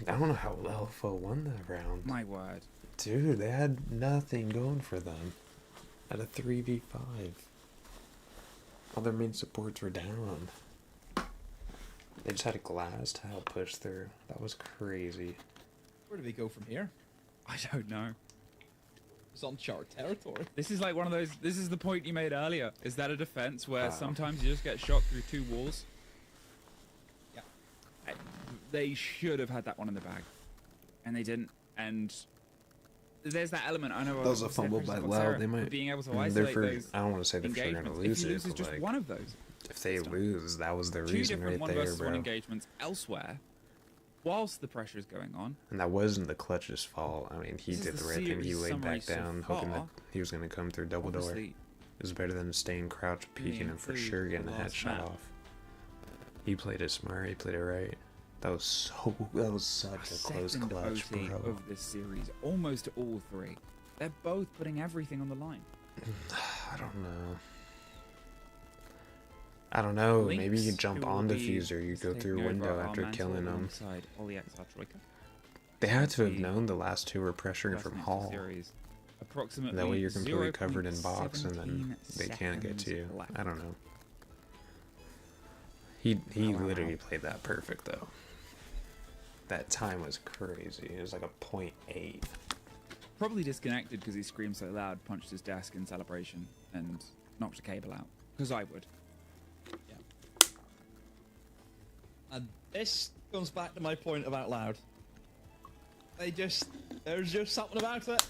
I don't know how LFO won that round. My word. Dude, they had nothing going for them at a 3v5. All their main supports were down. They just had a glass to help push through. That was crazy. Where do we go from here? I don't know. It's uncharted territory. This is like one of those. This is the point you made earlier. Is that a defense where sometimes you just get shot through two walls? Yeah. They should have had that one in the bag, and they didn't. And there's that element. I know That was a fumble by Loud. They might being able to they're isolate for, those. I don't want to say they're for gonna engagements. lose If he it, loses but just like, one of those, if they lose, that was the two reason different right one there, versus one bro. engagements elsewhere, whilst the pressure is going on. And that wasn't the clutch's fault. I mean, he This is did the the right thing. He series laid back summary so down, hoping that far. he was gonna come through double door. Obviously, It was better than staying crouched, peeking, and for include sure getting the a last headshot map. off. He played it smart. He played it right. That was such a close second clutch, OT bro. of this series, almost all three. They're both putting everything on the line. I don't know. I don't know. Maybe you Lynx, jump who on will the be fuser. You go taking through over window our after mantle killing them. alongside Ollie XR Troika. They had to have the known the last two were pressuring from First Hall. series. Approximately That way you're completely covered in box, and 0.17 then they can't get to you. seconds left. I don't know. He literally played that perfect though. That time was crazy. It was like a .8. Probably disconnected because he screamed so loud, punched his desk in celebration, and knocked a cable out. Because I would. And this comes back to my point about Loud. There's just something about it.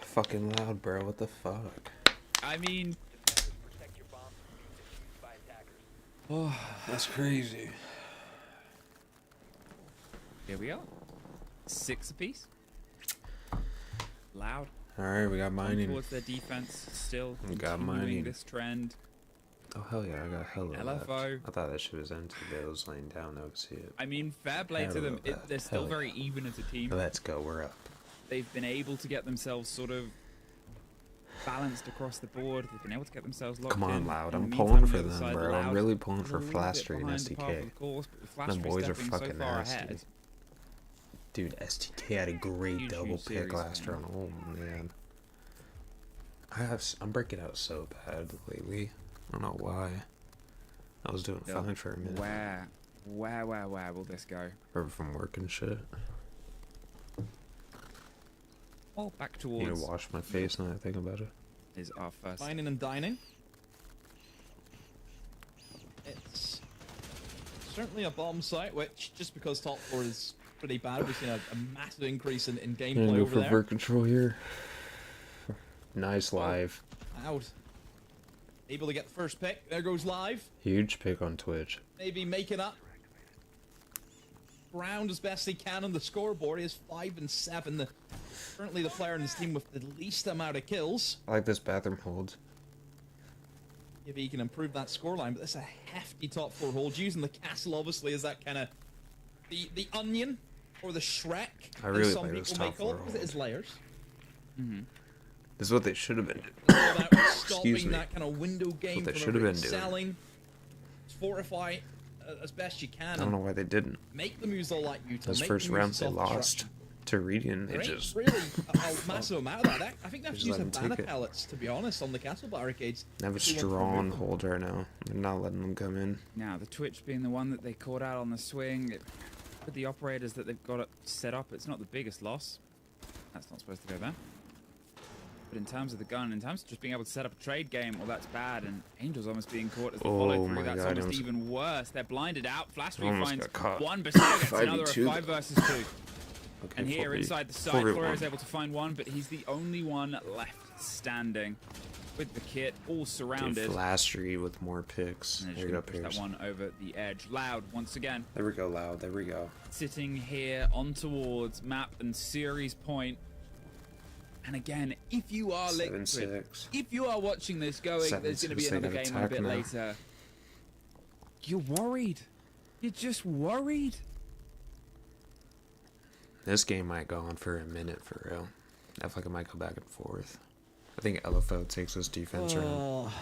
Fucking Loud, bro. What the fuck? I mean, Protect your bombs from being used by attackers. That's crazy. here we are. 6 apiece. Loud. All right, we got On mining. towards their defense, still We got continuing mining. this trend. Oh hell yeah, I got hella left. LFO. I thought that shit was empty, but it was laying down. I could see it. I mean, fair play to Hell them. yeah. They're still Hell very yeah. even as a team. Let's go. We're up. They've been able to get themselves sort of balanced across the board. They've been able to get themselves locked Come in. on, Loud. In the I'm meantime, pulling on for the other them, side, bro. I'm Loud really pulling is a for little bit Flastry and behind the path of STK. the course, but with Them Flastry boys are stepping so fucking far nasty. ahead, Dude, STK had a great Huge, double huge pick series last fan. round. Oh man, I'm breaking out so bad lately. I don't know why. I was doing Yo, fine for a minute. where will this go? Or from work and shit. Well, back I need to towards wash my face now that I think about it. is our first. Dining and dining. It's certainly a bomb site, which, just because top floor is pretty bad, we've seen a massive increase in I'm gameplay gonna go over for there. bird control here. Nice live. Loud. Able to get the first pick. There goes Live. Huge pick on Twitch. Maybe making up ground as best he can on the scoreboard. He is 5 and 7. Currently the player in his team with the least amount of kills. I like this bathroom hold. If he can improve that scoreline, but that's a hefty top 4 hold. Using the castle obviously as that kind of the onion or the Shrek. I as really some like this people may top call it, 4 because it hold. is layers. This is what they should have been doing. About Excuse stopping me. that kind of window game they from should have been doing. selling. Fortify as best you can. I don't know why they didn't. Make the moves all like you to Those make first the moves rounds they self-destruction. lost to Radiant. They There ain't just really a massive amount of that. I think they have to Just use let the them banner take it. pellets, to be honest, on the castle barricades. have a if they want to strong remove them. hold right now. They're not letting them come in. Now, the Twitch being the one that they caught out on the swing, with the operators that they've got it set up, it's not the biggest loss. That's not supposed to go there. But in terms of the gun, in terms of just being able to set up a trade game, well, that's bad. And Angel's almost being caught as the Oh follow my through. That's God, almost almost- even worse. They're blinded out. Flastry Almost finds got caught. one, but still gets another of 5v2 5 versus 2. Okay, And here 4v- inside the side, 4v1. Flora is able to find one, but he's the only one left standing with the kit all surrounded. Dude, Flastry with more picks. And There they're you just go, gonna push that Pierce. one over the edge. Loud once again. There we go, Loud. There we go. Sitting here on towards map and series point. And again, if you are Liquid, 7-6. if you are watching this going, there's going to be 7-6, they another got game a bit attack now. later. You're worried. You're just worried. This game might go on for a minute for real. I feel like it might go back and forth. I think LFO takes this defense round. Oh,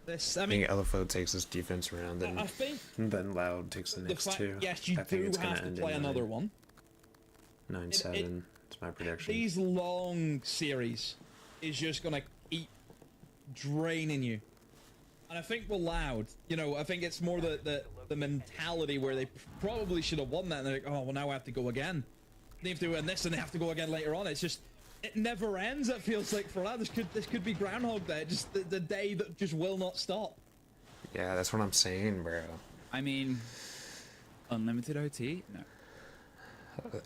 this, I I mean, think LFO takes this defense round, I think then Loud takes the the next fact, two. yes, you I think do it's gonna have to end play in another one. 9-7. That's my prediction. These long series is just gonna keep draining you. And I think we're loud. You know, I think it's more the mentality where they probably should have won that, and they're like, oh, well, now I have to go again. They have to win this, and they have to go again later on. It's just, it never ends. It feels like for that. This could be Groundhog Day. Just the day that just will not stop. Yeah, that's what I'm saying, bro. I mean, unlimited OT? No.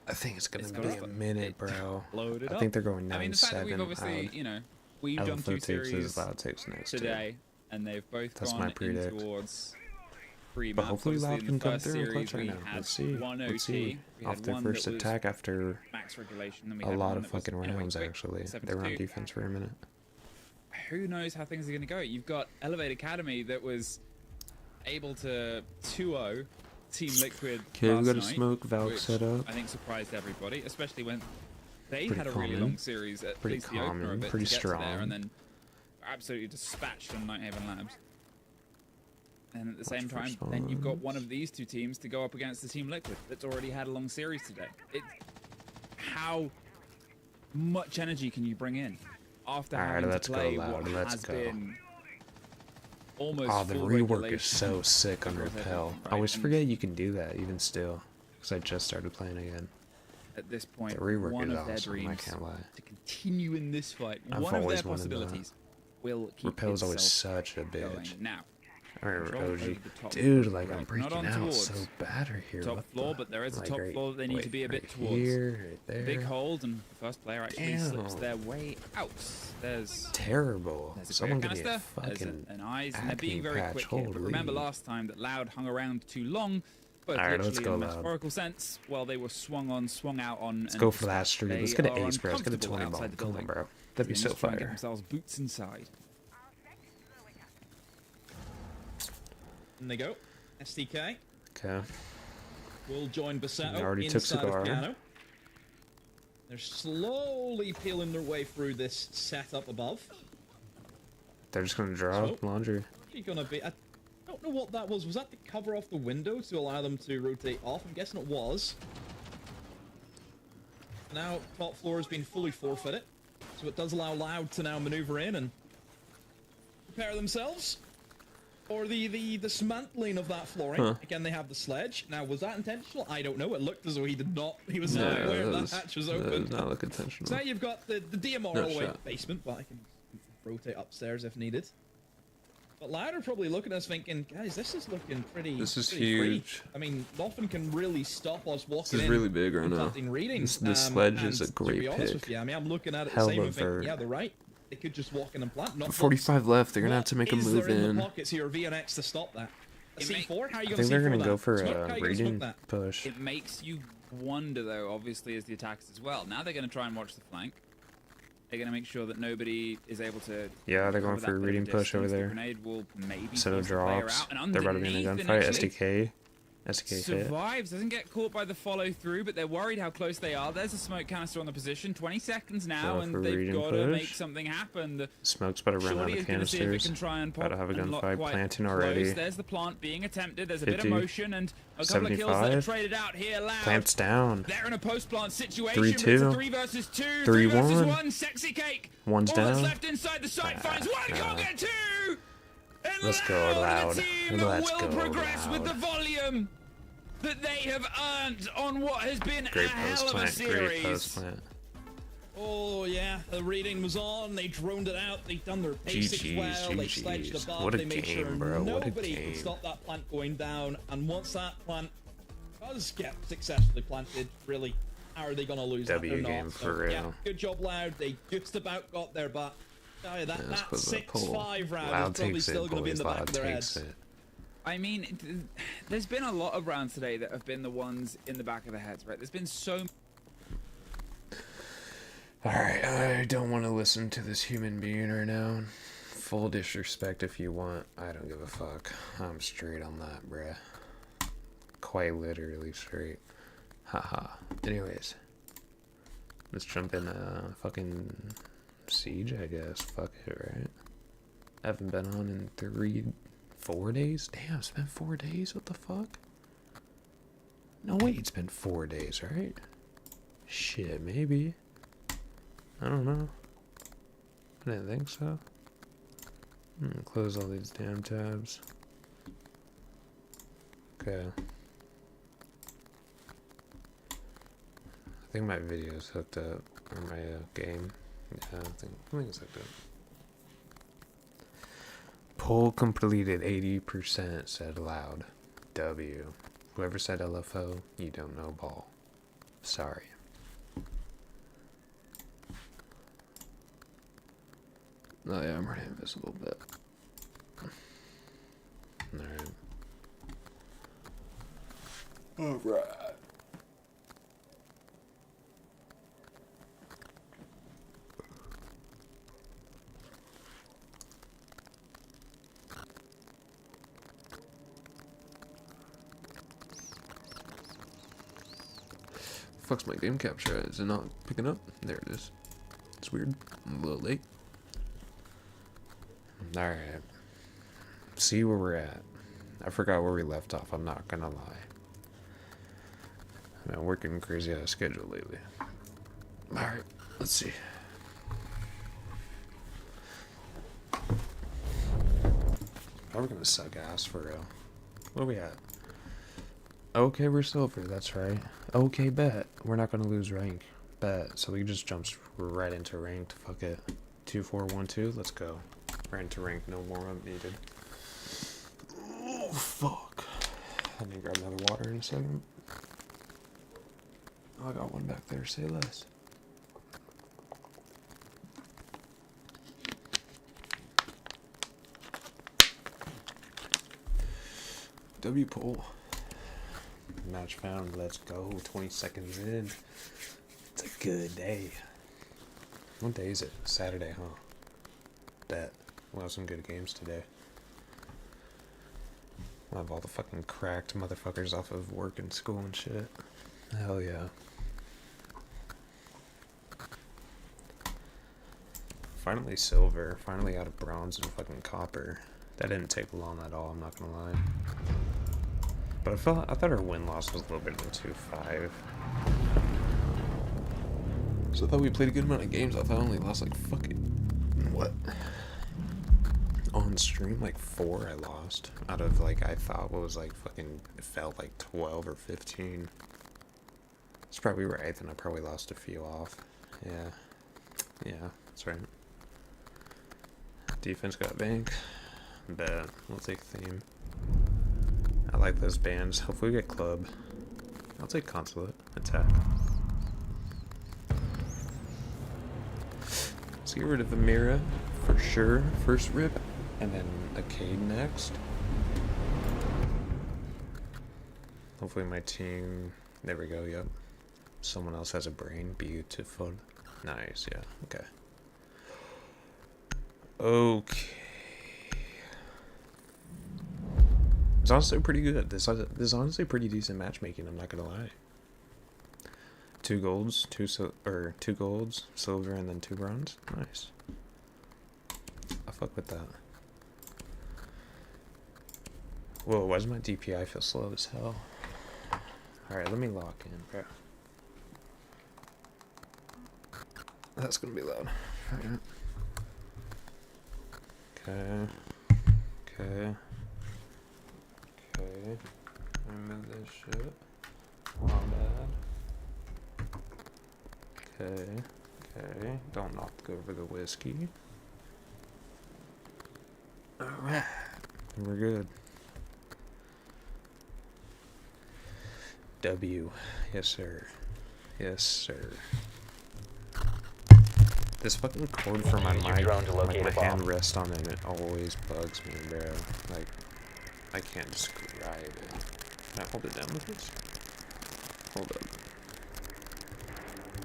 I think it's gonna It's be gonna a minute, bro. Load it I up. think they're going 9-7. I mean, the fact that we've obviously, you know, we've done Elephant 2 takes series Loud takes next today, and they've both That's gone my in predict. towards 3 But maps. hopefully Obviously, Loud in can the come first through and series, clutch right we now. had Let's see. one Let's OT. see. We Off had their one first that was attack after max regulation, then we a had lot one of that was, fucking you know, rounds, quick, actually. 7 They were to on 2. defense for a minute. Who knows how things are going to go? You've got Elevate Academy that was able to 2-0 Team Liquid Okay, we last got a night, smoke Valk which set up. I think surprised everybody, especially when they Pretty had a really common. long series, at Pretty least the opener common, of it, pretty to get to there, strong. and then absolutely dispatched on Nighthaven Labs. And at the same time, first then you've got ones. one of these 2 teams to go up against the Team Liquid that's already had a long series today. How much energy can you bring in after Alright, having let's to go, play Loud, what let's has go. been almost Oh, the full rework regulation is so sick on of Nighthaven, Repel. I right? always And forget you can do that, even still. Because I just started playing again. at this point, The rework one is of their awesome, I dreams can't lie. to continue in this fight, I've one of their always wanted that. possibilities will keep Repel's always itself such a going. bitch. Now, I remember control OG. over the top Dude, floor, like, I'm right? breaking Not on out towards so bad right here. top What floor, the- but there is a like, top right- floor that they need to wait, be a bit right towards. Here, right there. Big hold, and the first player actually slips Damn. their way out. There's Terrible. There's a Someone great give me a canister, there's fucking an eyes, and they're acne being very patch. quick here. But remember Holy. last time that Loud hung around too long, both Alright, let's literally go, in a Loud. metaphorical sense, while they were swung on, swung out on. Let's go for that streak. Let's get an ace, bro. Let's get a uncomfortable 20 ball. outside the Come on, building. bro. That'd be They so just try and get fire. themselves boots inside. And they go. STK Okay. will join Bassetto They already took inside Cigar. of Piano. They're slowly peeling their way through this setup above. They're just gonna draw So- laundry. Actually gonna be. I don't know what that was. Was that the cover off the window to allow them to rotate off? I'm guessing it was. Now top floor has been fully forfeited, so it does allow Loud to now maneuver in and prepare themselves for the dismantling of that flooring. Huh. Again, they have the sledge. Now, was that intentional? I don't know. It looked as though he did not. He was No, not aware that that hatch was that open. does not look intentional. So now you've got the DMR No all the way shot. basement, but I can rotate upstairs if needed. But Loud are probably looking at us thinking, guys, this is looking pretty. This is pretty free. huge. I mean, nothing can really stop us walking This is in. really big right now. conducting readings. This sledge and is a to great be honest pick. with you, I mean, I'm looking at it the Hell same of and thinking, vert. yeah, they're right. They could just walk in and plant. Not 45 left. They're gonna have to make a What move is there in in. the pockets here, VNX, to stop that? A It make- C4? How are you I going think to they're C4 gonna that? go for Smoke? How a are you gonna smoke reading that? push. It makes you wonder, though, obviously, as the attackers as well. Now they're going to try and watch the flank. They're going to make sure that nobody is able to. Yeah, they're going cover for a that bit of reading push over distance. The there. grenade will maybe Set of force the player drops. out, and They're about to be in a underneath, and gunfight. actually SDK. SDK hit. survives, doesn't get caught by the follow through, but they're worried how close they are. There's a smoke canister on the position. 20 seconds now, Go and for they've reading got to push. make something happen. The Smoke's about to run out Shorty of is going to see if it canisters. can try and About pop to have a and lock gunfight. quite Planting close. already. There's the plant being attempted. There's a bit of 50. motion and a couple of kills that are 75. traded out here. Loud. Plants down. They're in a post-plant situation. 3-2. But it's a 3 versus 2. 3-1. 3 versus 1. Sexy cake. One's All that's down. left inside the site finds one. Can't get 2. And Let's go, Loud, Loud. the team Let's will go, progress with the Loud. volume that they have earned on what has been Great a hell post of a plant. Great post series. plant. Oh yeah, the reading was on. They droned it out. They done their basics GGs, well. They sledged GGs. above. What a they made game, sure bro. What a nobody game. could stop that plant going down. And once that plant does get successfully planted, really, how are they going to lose W that or game not? for Yeah, real. good job, Loud. They just about got there, but that Let's that put the poll. 6-5 round Loud is probably takes still it, going to be in boys. the back Loud of their takes heads. it. I mean, there's been a lot of rounds today that have been the ones in the back of the heads, right? There's been so. Alright, I don't want to listen to this human being right now. Full disrespect if you want. I don't give a fuck. I'm straight on that, bruh. Quite literally straight. Haha. Anyways. Let's jump in fucking Siege, I guess. Fuck it, right? I haven't been on in 4 days? Damn, it's been 4 days? What the fuck? No, wait, it's been 4 days, right? Shit, maybe. I don't know. I didn't think so. Close all these damn tabs. Okay. I think my video's hooked up, or my game. Yeah, I think it's hooked up. Poll completed 80%, said loud. W. Whoever said LFO, you don't know ball. Sorry. Oh yeah, I'm already invisible, but... Alright. Alright. Fuck's my game capture? Is it not picking up? There it is. It's weird. I'm a little late. Alright. See where we're at. I forgot where we left off, I'm not gonna lie. I've been working crazy out of schedule lately. Alright, let's see. We're gonna suck ass for real. What are we at? Okay, we're silver, that's right. Okay, bet. We're not gonna lose rank. Bet. So we just jumped right into ranked. Fuck it. 2-4-1-2, let's go. Right into rank, no warm-up needed. Oh, fuck. I need to grab another water in a second. Oh, I got one back there, say less. W pull. Match found, let's go. 20 seconds in. It's a good day. What day is it? Saturday, huh? Bet. We'll have some good games today. We'll have all the fucking cracked motherfuckers off of work and school and shit. Hell yeah. Finally silver. Finally out of bronze and fucking copper. That didn't take long at all, I'm not gonna lie. But I thought our win-loss was a little better than 2-5. So I thought we played a good amount of games. I thought I only lost like fucking... What? On stream, like 4 I lost. Out of like, I thought what was like fucking... It felt like 12 or 15. That's probably right, then I probably lost a few off. Yeah. Yeah, that's right. Defense got bank. Bet. We'll take theme. I like those bands. Hopefully we get club. I'll take consulate. Attack. Let's get rid of the Mira for sure. First rip. And then a Cade next. Hopefully my team... There we go, yep. Someone else has a brain. Beautiful. Nice, yeah. Okay. Okay. It's honestly pretty good. This is honestly pretty decent matchmaking, I'm not gonna lie. 2 golds, 2 golds, silver, and then 2 bronze. Nice. I fuck with that. Whoa, why does my DPI feel slow as hell? Alright, let me lock in, bro. That's gonna be loud. Alright. Okay. Okay. Okay. Remove this shit. My bad. Okay. Okay. Don't knock over the whiskey. Alright. We're good. W. Yes, sir. Yes, sir. This fucking cord for my mic, like my hand rests on it, and it always bugs me, bro. Like, I can't describe it. Can I hold it down with this? Hold up.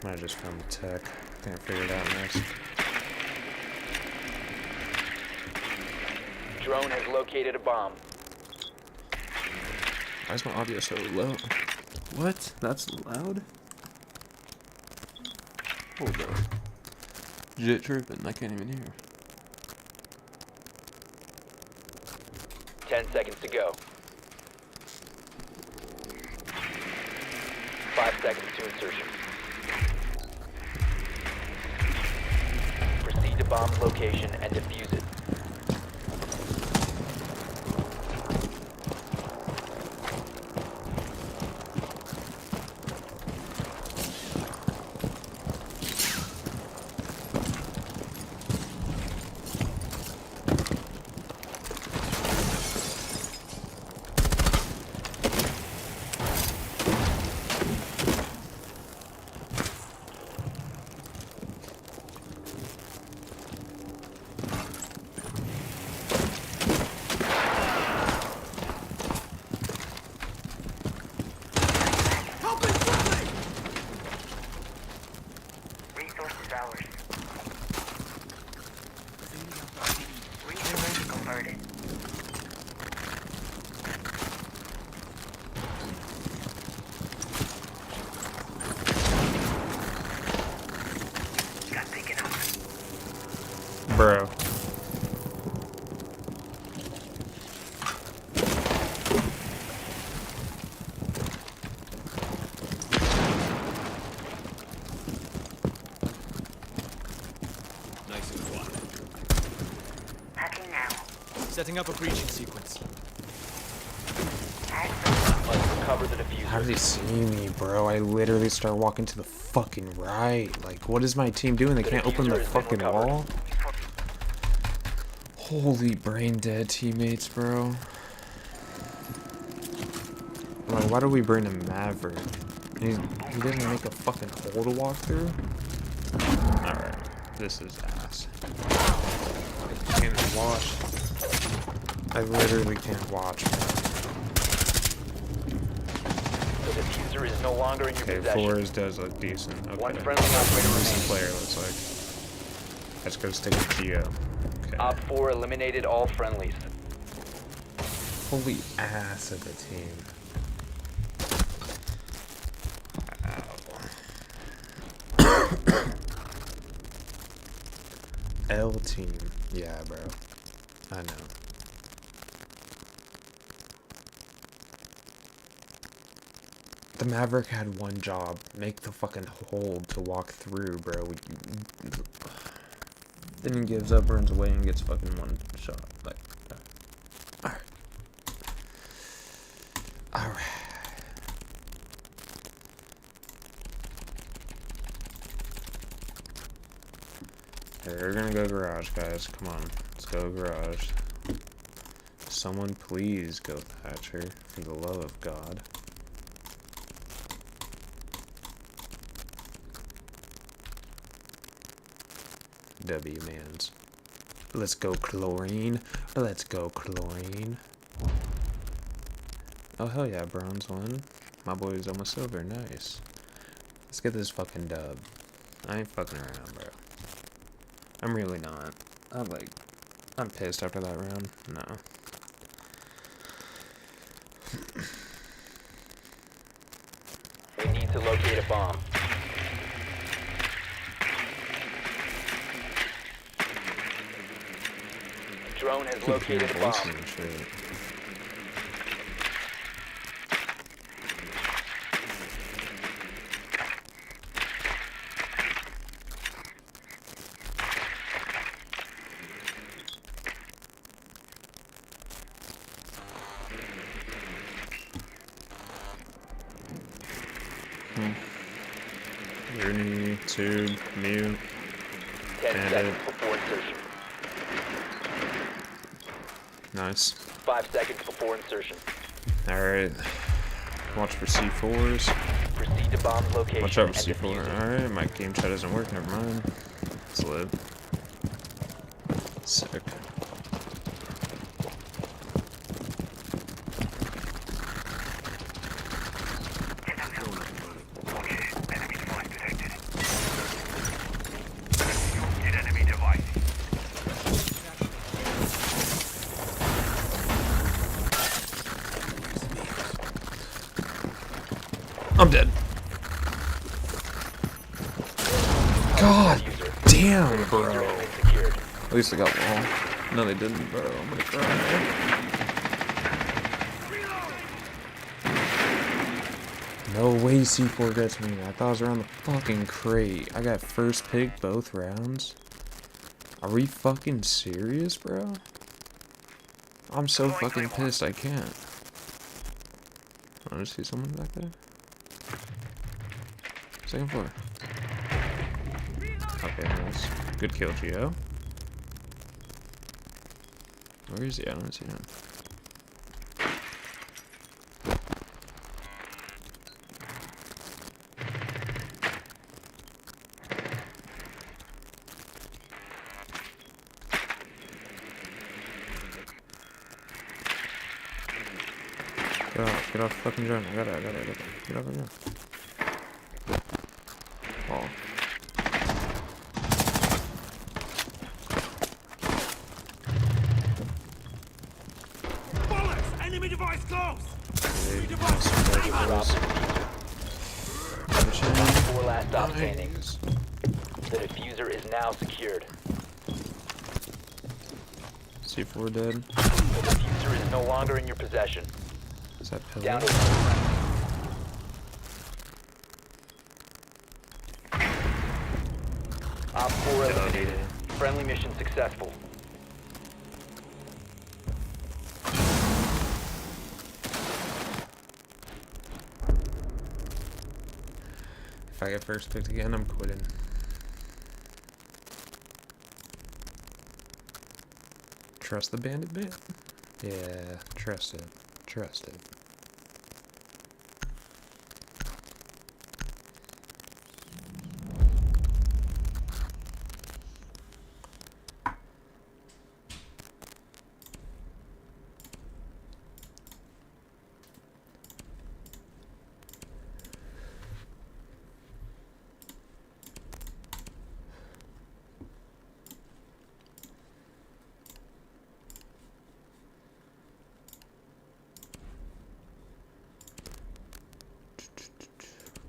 I just found the tech. Can't figure it out next. Drone has located a bomb. Why is my audio so low? What? That's loud? Hold up. Jit tripping, I can't even hear. 10 seconds to go. 5 seconds to insertion. bomb's location and defuse it. Resources ours. Resources converted. Got taken out. Bro. Nice and quiet. Hacking now. Setting up a breaching sequence. Must recover the diffuser. How did he see me, bro? I literally start walking to the fucking right. Like, what is my team doing? They can't open the diffuser has been fucking recovered. wall? Holy brain dead teammates, bro. Like, why do we bring a Maverick? He didn't make a fucking hole to walk through? Alright, this is ass. I can't watch. I literally can't watch, man. The diffuser is no longer in your Okay, possession. Flores does look decent. Okay. One friendly operator Decent remains. player, looks like. Let's go stick with Geo. Okay. Op 4 eliminated all friendlies. Holy ass of a team. L team. Yeah, bro. I know. The Maverick had one job. Make the fucking hole to walk through, bro. Then he gives up, runs away, and gets fucking one shot. Like, alright. Alright. We're gonna go garage, guys. Come on. Let's go garage. Someone please go Thatcher, for the love of God. W mans. Let's go chlorine. Let's go chlorine. Oh hell yeah, bronze one. My boy's almost silver, nice. Let's get this fucking dub. I ain't fucking around, bro. I'm really not. I'm pissed after that round. No. We need to locate a bomb. Drone has located a bomb. Voicing and shit. Rooney, tube, mute. 10 And seconds it. before insertion. Nice. 5 seconds before insertion. Alright. Watch for C4s. Proceed to bomb's location. Watch out for and C4. defuse it. Alright, my game chat doesn't work. Never mind. It's lit. Sick. Enemy device. I'm dead. God damn, bro. Diffuser has been secured. At least I got wall. No, they didn't, bro. I'm gonna cry. No way C4 gets me. I thought I was around the fucking crate. I got first pick both rounds. Are we fucking serious, bro? I'm so fucking pissed I can't. I just see someone back there. Second floor. Okay, nice. Good kill, Gio. Where is he? I don't see him. Get off fucking drone. I got it. Get off the drone. Oh. Bullets! Enemy device close! Dude, Four last stop standing. The diffuser is now secured. C4 dead. The diffuser is no longer in your possession. Is that pillar? Down to Op 4 eliminated. Friendly mission successful. If I get first picked again, I'm quitting. Trust the bandit bit? Yeah, trust it. Trust it.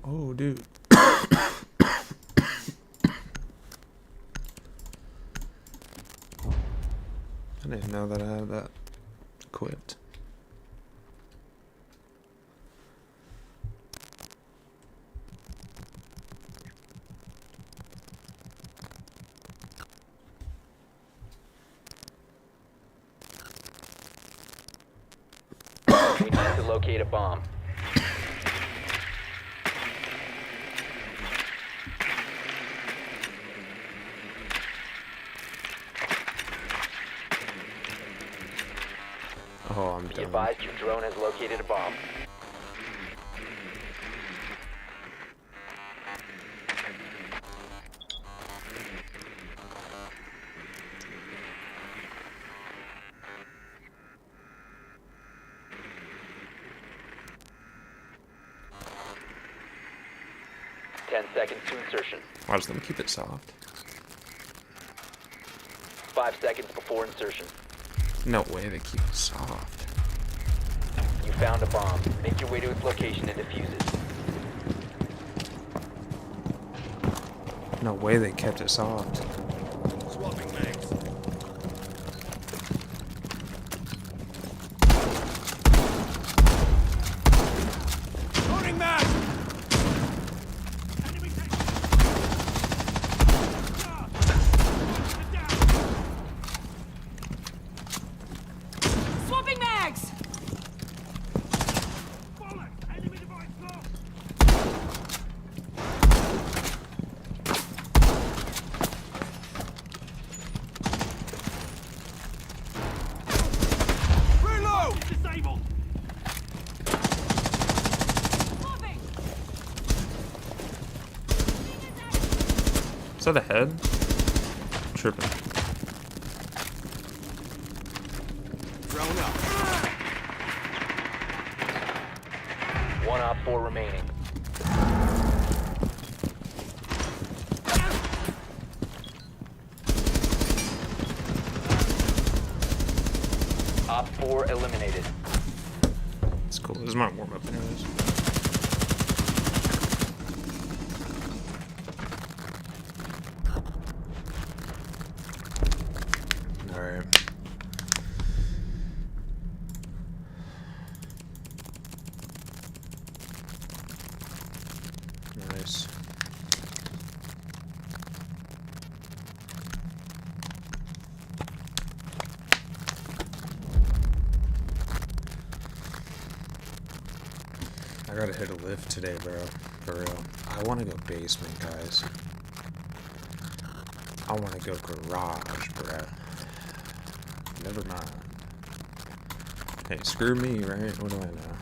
Oh, dude. I didn't know that I had that equipped. We need to locate a bomb. Oh, I'm Be done. advised your drone has located a bomb. Ten seconds to insertion. Watch them keep it soft. 5 seconds before insertion. No way they keep it soft. You found a bomb. Make your way to its location and defuse it. No way they kept it soft. Swapping mags. Loading mag! Enemy tank! Swapping mags! Bullets! Enemy device close! Reload! Disabled! Swapping! Is that a head? Tripping. Drone up. One Op 4 remaining. Op 4 eliminated. It's cool. This is my warm up anyways. Alright. Nice. I gotta hit a lift today, bro. For real. I wanna go basement, guys. I wanna go garage, bro. Never mind. Hey, screw me, right? What do I know?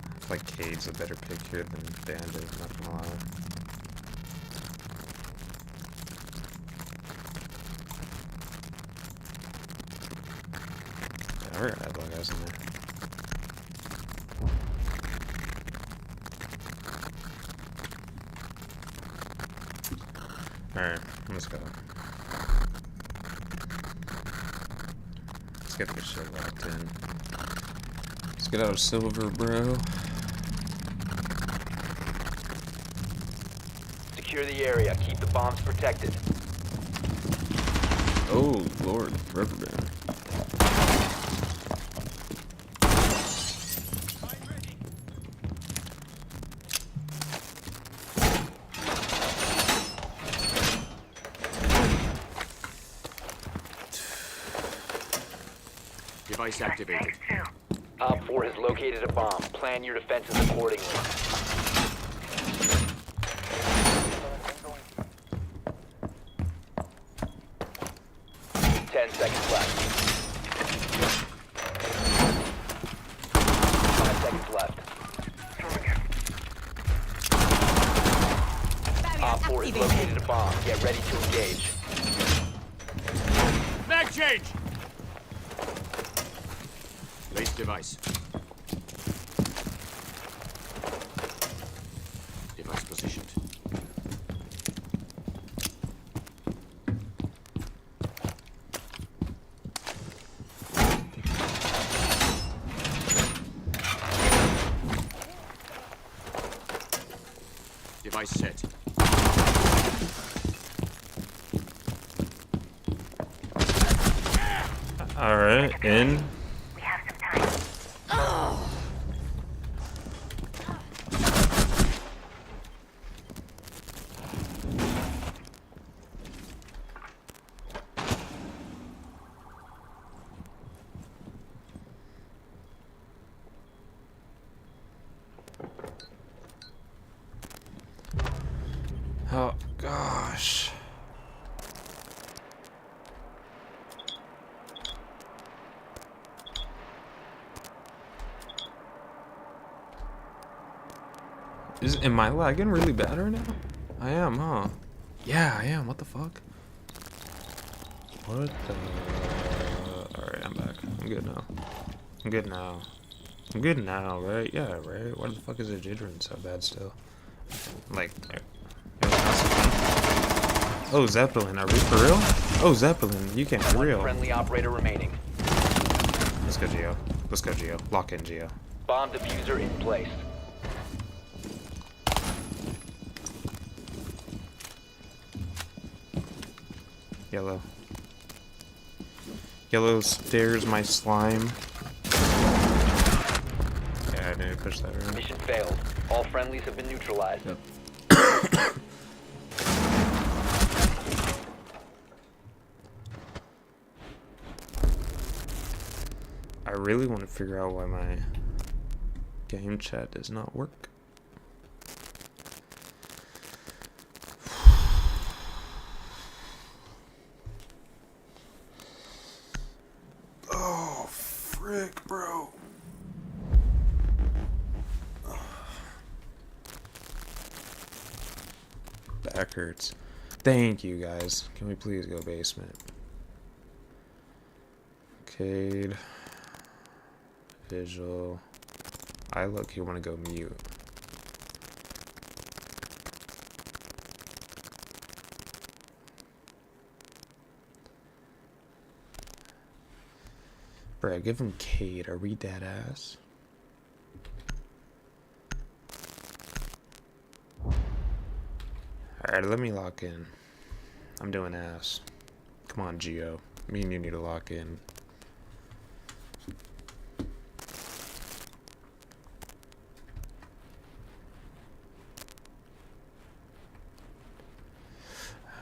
I feel like Cade's a better pick here than Bandit, not gonna lie. Yeah, alright, I have black guys in there. Alright, let's go. Let's get this shit locked in. Let's get out of silver, bro. Secure the area. Keep the bombs protected. Oh, Lord, rubber band. Device activated. Op 4 has located a bomb. Plan your defenses accordingly. Ten seconds left. 5 seconds left. Op 4 has located a bomb. Get ready to engage. Mag change! Place device. Device positioned. Device set. Alright, in. Oh, gosh. Am I lagging really bad right now? I am, huh? Yeah, I am. What the fuck? What the... Alright, I'm back. I'm good now. I'm good now. I'm good now, right? Yeah, right? Why the fuck is it jittering so bad still? Like... Oh, Zeppelin, are we for real? Oh, Zeppelin, you can't be real. Friendly operator remaining. Let's go, Geo. Let's go, Geo. Lock in, Geo. Bomb diffuser in place. Yellow. Yellow stairs my slime. Yeah, I need to push that around. Mission failed. All friendlies have been neutralized. Yep. I really want to figure out why my game chat does not work. Oh, frick, bro. Back hurts. Thank you, guys. Can we please go basement? Cade. Visual. I look, you want to go mute. Bruh, give him Cade. Are we dead ass? Alright, let me lock in. I'm doing ass. Come on, Geo. Me and you need to lock in.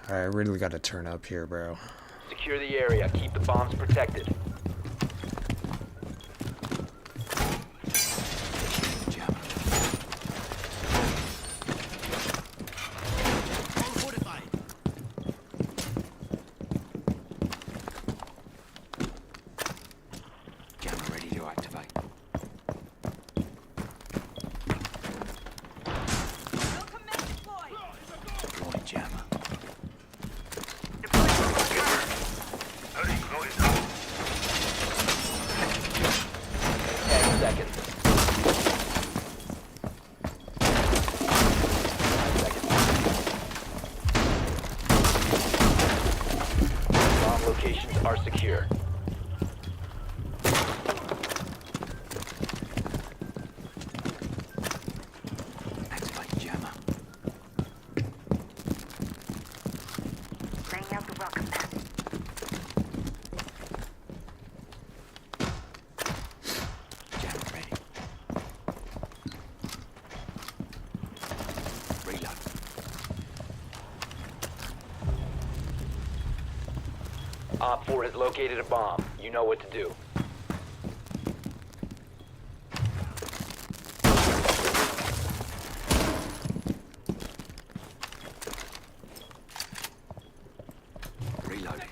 Alright, I really gotta turn up here, bro. Secure the area. Keep the bombs protected. Op 4 has located a bomb. You know what to do. Reloading.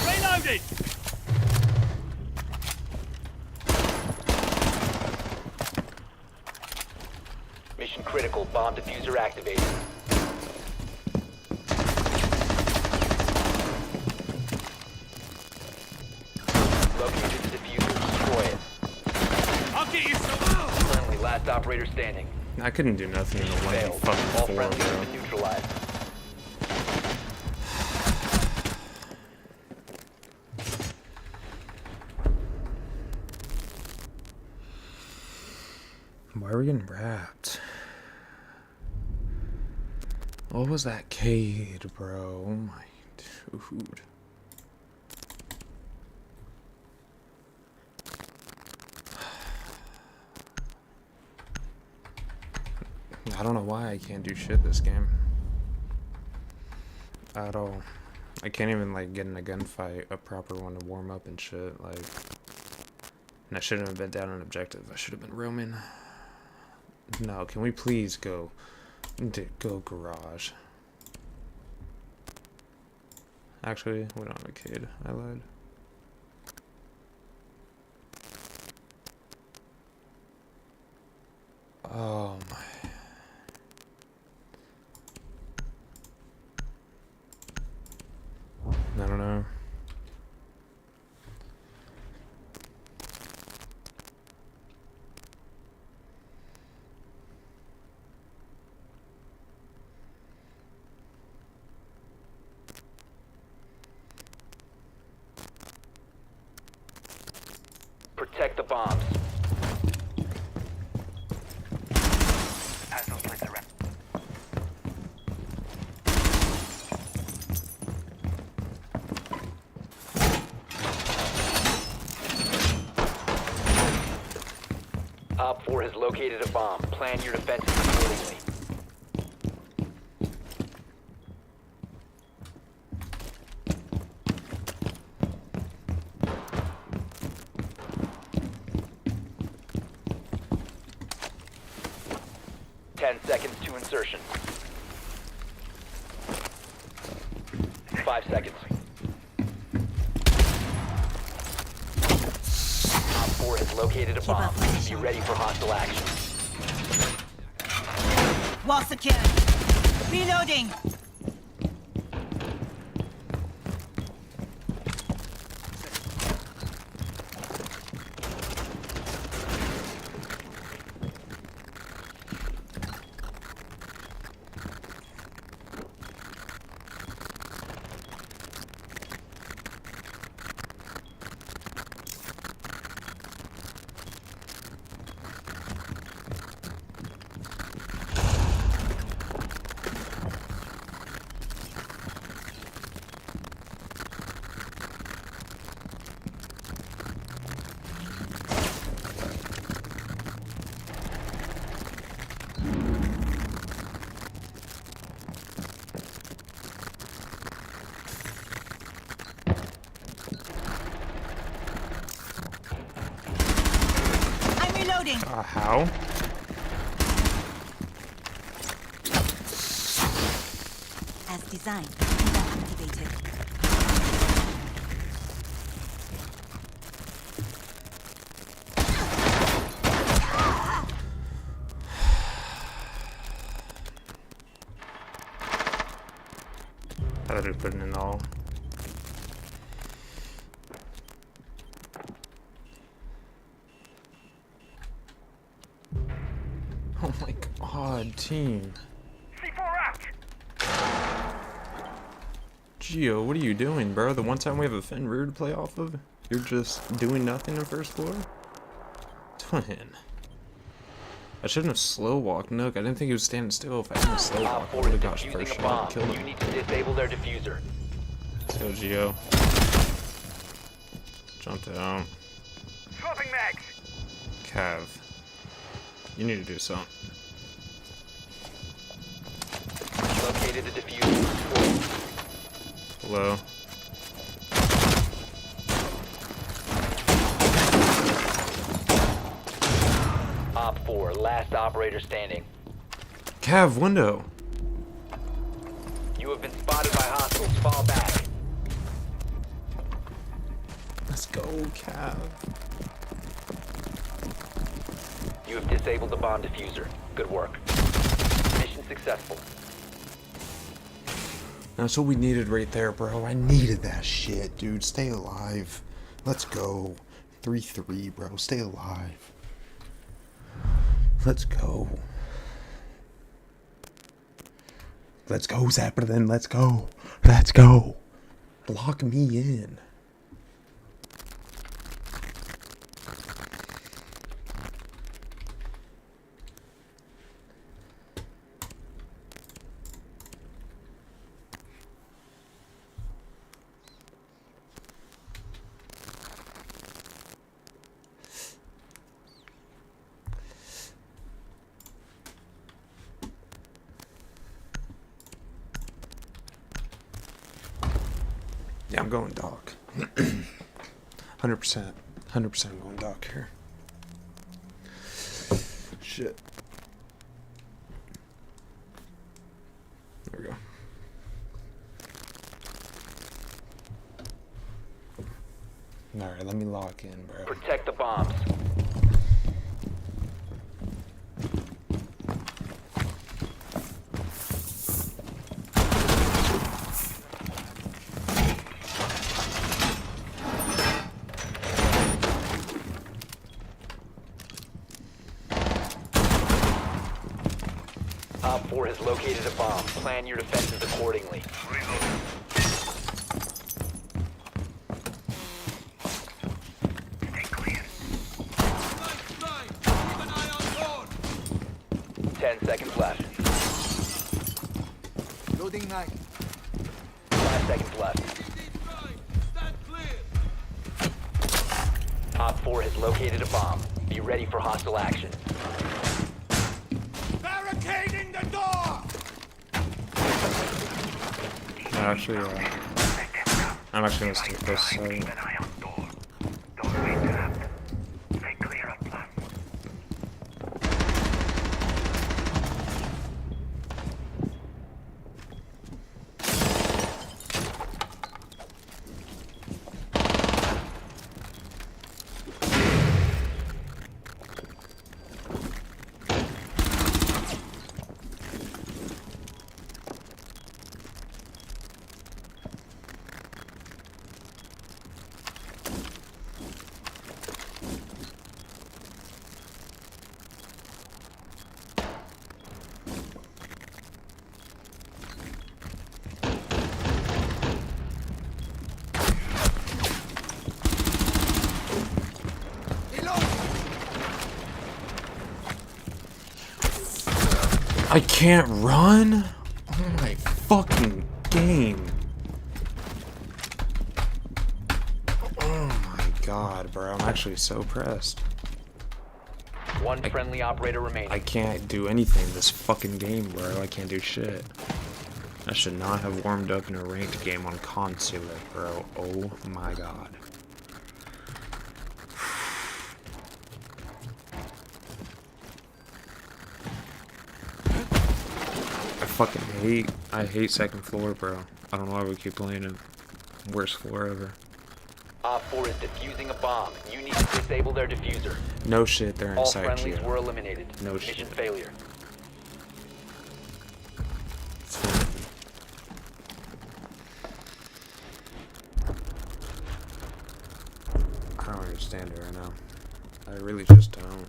Reloaded! Mission critical. Bomb diffuser activated. Located the diffuser. Destroy it. I'll get you some. Friendly, last operator standing. I couldn't do nothing in the Failed. 1v fucking All 4, friendlies have bro. been neutralized. Why are we getting wrapped? What was that Cade, bro? Oh my dude. I don't know why I can't do shit this game. At all. I can't even like get in a gunfight, a proper one to warm up and shit, like. And I shouldn't have been down an objective. I should have been roaming. No, can we please go garage? Actually, we don't have a kid. I lied. Oh my. I don't know. Protect the bombs. Op 4 has located a bomb. Plan your defenses accordingly. Seconds to insertion. 5 seconds. Op 4 has located a bomb. Be ready for hostile action. Wall secured. Reloading. How? As designed, activated. I thought it put it in all. Oh my god, team. Gio, what are you doing, bro? The one time we have a Fen rear to play off of, you're just doing nothing in first floor? doing? I shouldn't have slow walked Nook. I didn't think he was standing still. If I hadn't slow Op walked, I 4 would is have got defusing first a shot bomb. and killed You him. need to disable their diffuser. Let's go, Geo. Jumped out. Swapping mags. Cav. You need to do something. Located the diffuser. Hello. Op 4, last operator standing. Cav, window. You have been spotted by hostiles. Fall back. Let's go, Cav. You have disabled the bomb diffuser. Good work. Mission successful. That's what we needed right there, bro. I needed that shit, dude. Stay alive. Let's go. 3-3, bro. Stay alive. Let's go. Let's go, Zapperton. Let's go. Let's go. Lock me in. Yeah, I'm going dock. 100%. 100% going dock here. Shit. There we go. Alright, let me lock in, bro. Protect the bombs. Op 4 has located a bomb. Plan your defenses accordingly. Stay clear. 10 seconds left. Loading mag. 5 seconds left. Op 4 has located a bomb. Be ready for hostile action. Barricading the door. Actually, I'm actually gonna stick this. Keep an eye on door. Don't be trapped. Stay clear of blast. I can't run? Oh my fucking game. Oh my god, bro. I'm actually so pressed. One friendly operator remaining. I can't do anything this fucking game, bro. I can't do shit. I should not have warmed up in a ranked game on Consulate, bro. Oh my god. I hate second floor, bro. I don't know why we keep playing it. Worst floor ever. Op 4 is defusing a bomb. You need to disable their diffuser. No shit, they're All inside friendlies here. were eliminated. No Mission shit. failure. I don't understand it right now. I really just don't.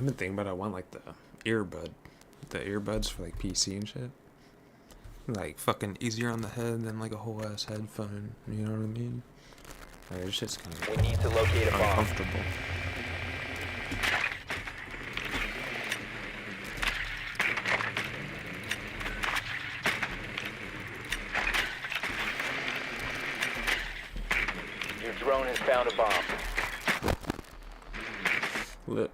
I've been thinking about I want like the earbuds for like PC and shit. Like fucking easier on the head than like a whole ass headphone. You know what I mean? Like this shit's kind of We need to locate a bomb. uncomfortable. Your drone has found a bomb. Lit.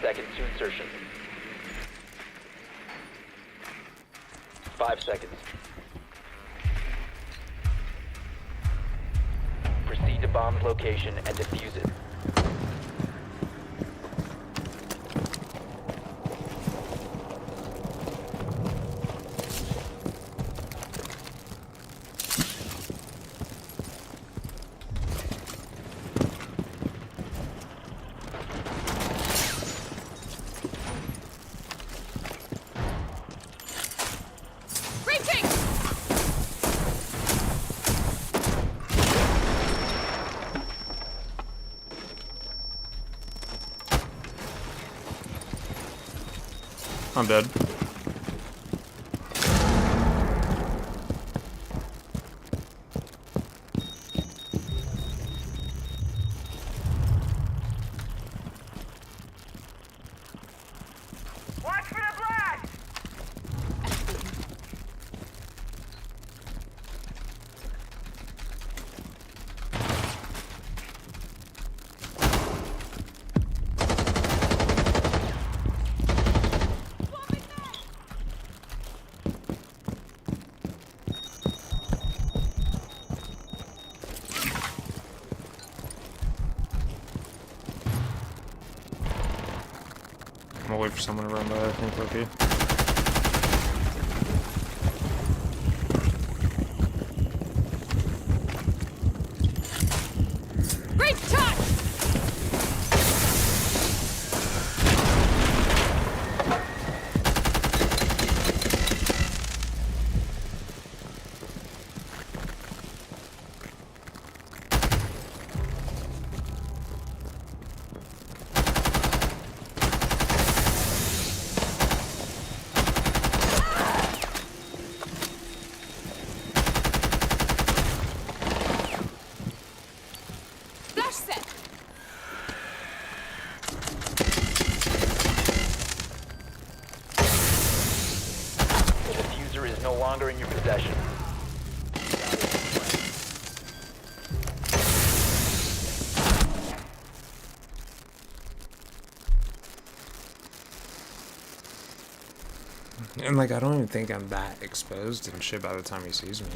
Seconds to insertion. 5 seconds. Proceed to bomb's location and defuse it. I'm dead. Watch for the blast! I'm gonna wait for someone to run by, I think, Loki. Great shot! Flash set! The diffuser is no longer in your possession. And like, I don't even think I'm that exposed and shit by the time he sees me.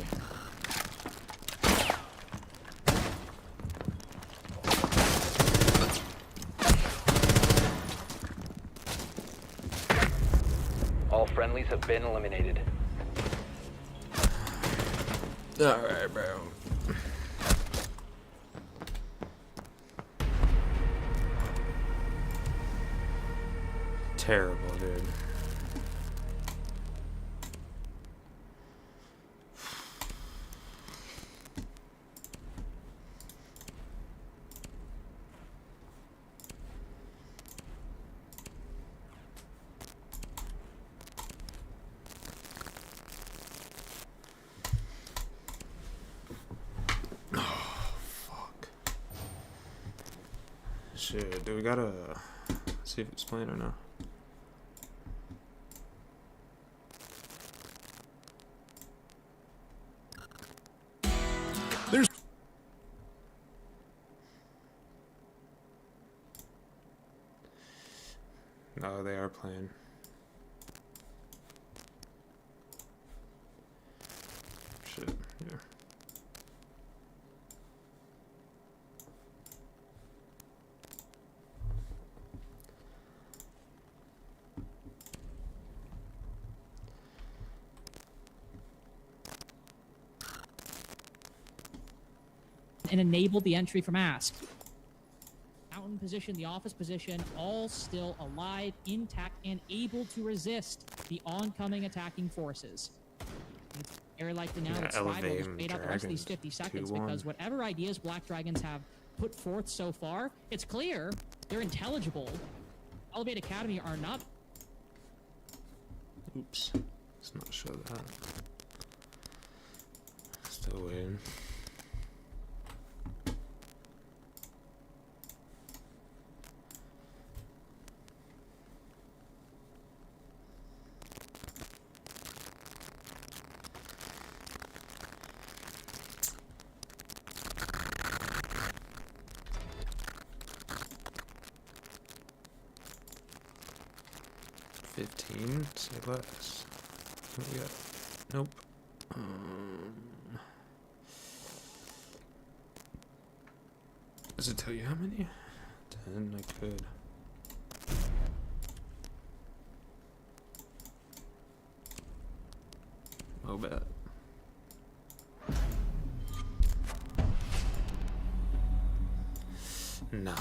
All friendlies have been eliminated. Alright, bro. Terrible, dude. Shit, do we gotta see if it's playing or not? There's No, they are playing. Shit, yeah. And enable the entry from ask. Out in position. position, the office position, all still alive, intact, and able to resist the oncoming attacking forces. It's very likely now that Slido will just wait out the rest of these 50 seconds because whatever ideas Black Dragons have put forth so far, it's clear they're intelligible. Elevate Academy are not. Oops. Let's not show that. Still waiting. Say less. What we got? Nope. Does it tell you how many? 10, I could. Oh, bet. Nah.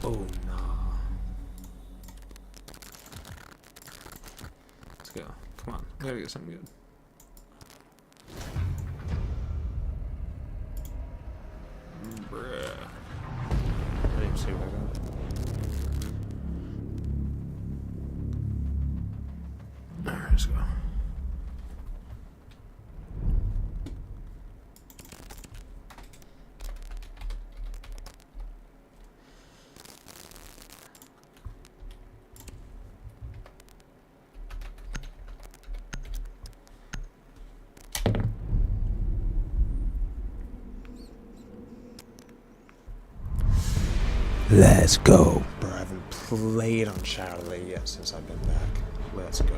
Oh, nah. Let's go. Come on. We gotta get something good. Bruh. I didn't even see what I got. Alright, let's go. Let's go. Bro, I haven't played on Shadowley yet since I've been back. Let's go.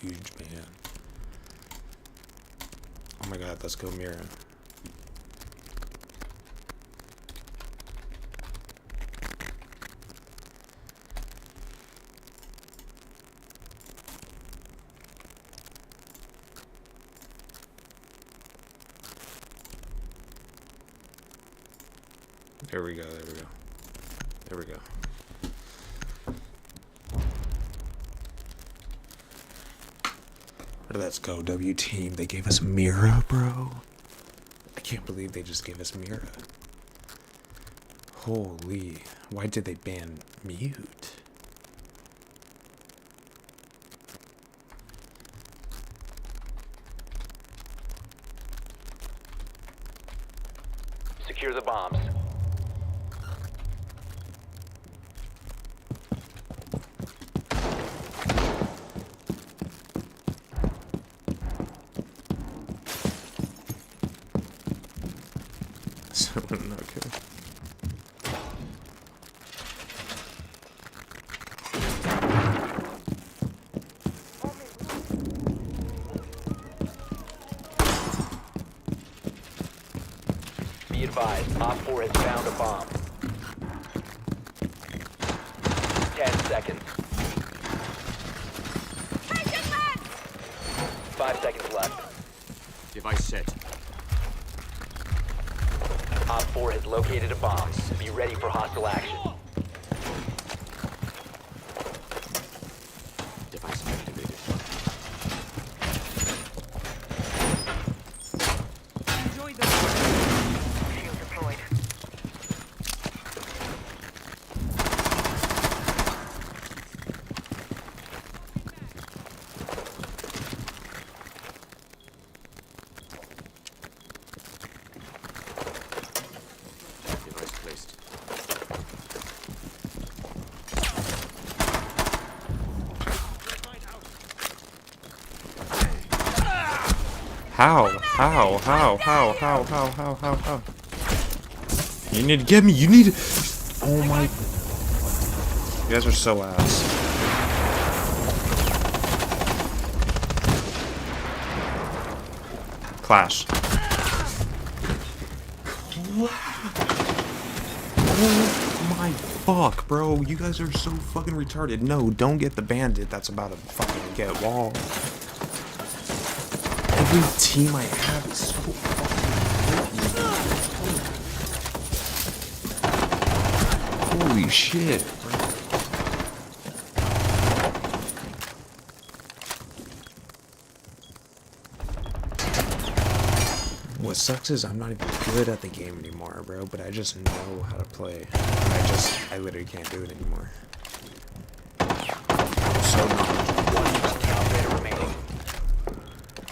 Huge man. Oh my god, let's go Mira. There we go, there we go. There we go. Let's go, W team. They gave us Mira, bro. I can't believe they just gave us Mira. Holy. Why did they ban Mute? Secure the bombs. Okay. Be advised, Op 4 has found a bomb. 10 seconds. 5 seconds left. Device set. Op 4 has located a bomb. Be ready for hostile action. Device activated. Enjoy the shield deployed. Device placed. How? You need to get me. You need to. Oh my. You guys are so ass. Clash. Oh my fuck, bro. You guys are so fucking retarded. No, don't get the bandit that's about to fucking get walled. Every team I have is so fucking holy shit, bro. What sucks is I'm not even good at the game anymore, bro, but I just know how to play. I literally can't do it anymore. So knowledgeable.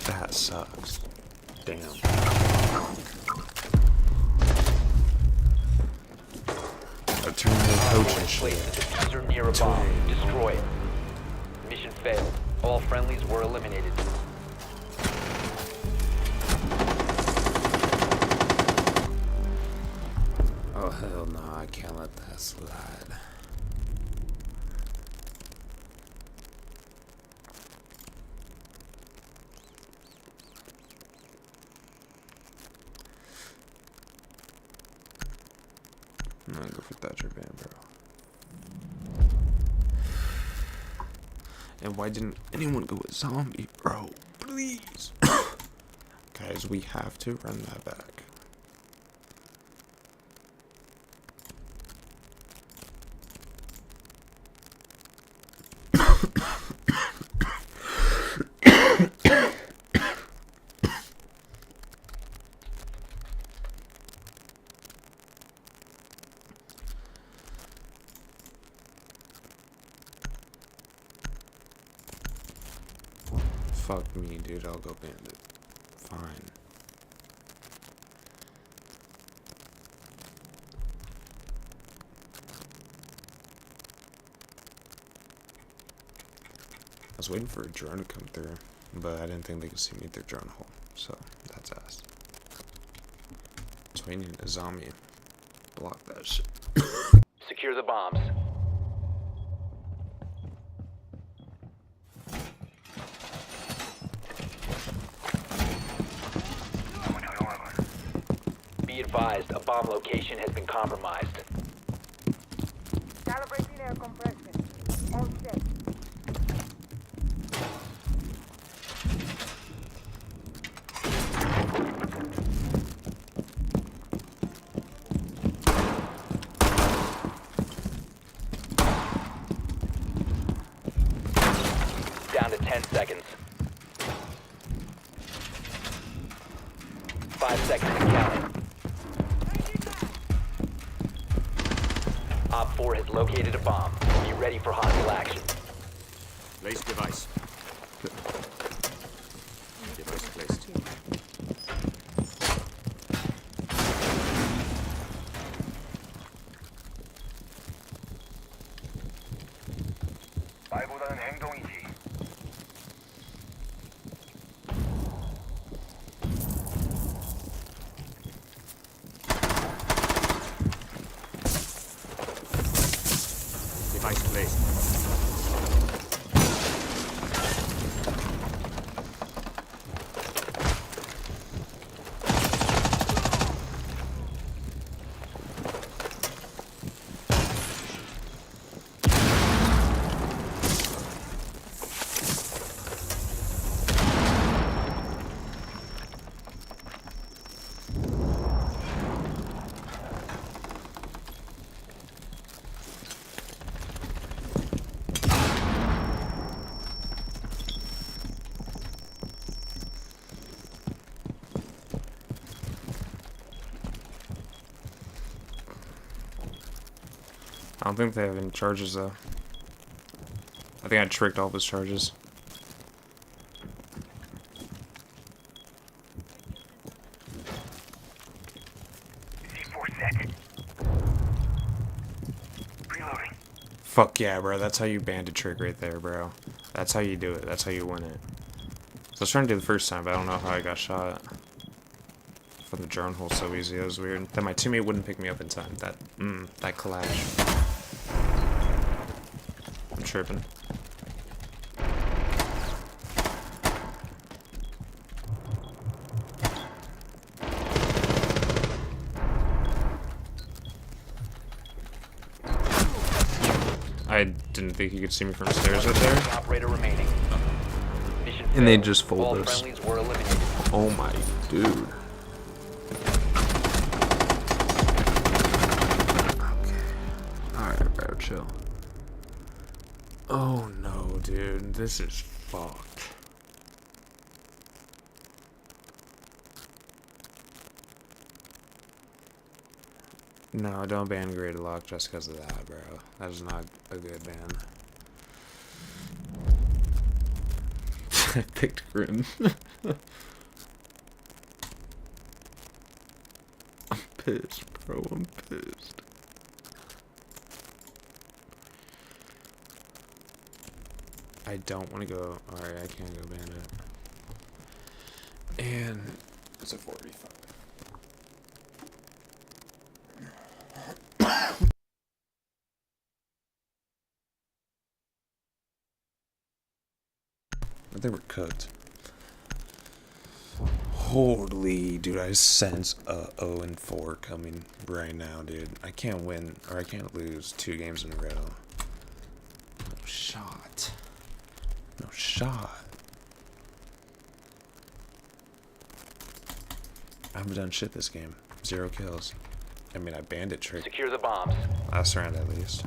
That sucks. Damn. A turn to coach and shit. Diffuser near a bomb. Destroy it. Mission failed. All friendlies were eliminated. Oh hell no, I can't let that slide. I'm gonna go for Thatcher Van, bro. And why didn't anyone go with zombie, bro? Please. Guys, we have to run that back. Fuck me, dude. I'll go bandit. Fine. I was waiting for a drone to come through, but I didn't think they could see me through drone hole, so that's ass. So we need a zombie. Block that shit. Secure the bombs. Be advised, a bomb location has been compromised. Calibrating air compression. All set. Down to 10 seconds. 5 seconds and counting. Op 4 has located a bomb. Be ready for hostile action. Place device. Device placed. 말보다는 행동이지. Device placed. I don't think they have any charges though. I think I tricked all of his charges. C4 set. Reloading. Fuck yeah, bro. That's how you bandit trick right there, bro. That's how you do it. That's how you win it. So I was trying to do the first time, but I don't know how I got shot. From the drone hole so easy. That was weird. That my teammate wouldn't pick me up in time. That clash. I'm tripping. didn't think you could see me from stairs up there. Operator remaining. Mission And they failed. just fold All us. friendlies were eliminated. Oh my dude. Okay. Alright, bro, chill. Oh no, dude. This is fucked. No, don't ban Great Lock just because of that, bro. That is not a good ban. I picked Grim. I'm pissed, bro. I'm pissed. I don't want to go. Alright, I can't go bandit. And it's a 45. They were cooked. Holy, dude, I sense a 0-4 coming right now, dude. I can't win, or I can't lose 2 games in a row. No shot. No shot. I haven't done shit this game. 0 kills. I mean, I bandit trick. Secure the bombs. Last round at least.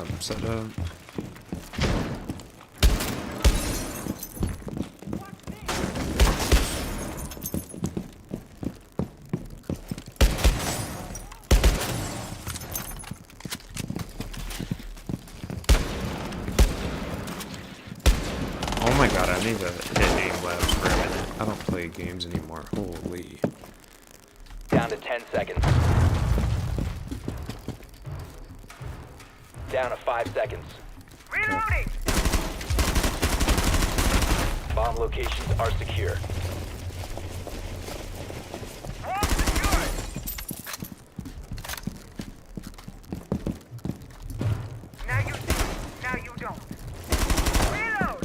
I'm set up. Oh my god, I need to hit aim labs for a minute. I don't play games anymore. Holy. Down to 10 seconds. Down to 5 seconds. Reloading! Bomb locations are secure. All secured! Now you do. Now you don't. Reload!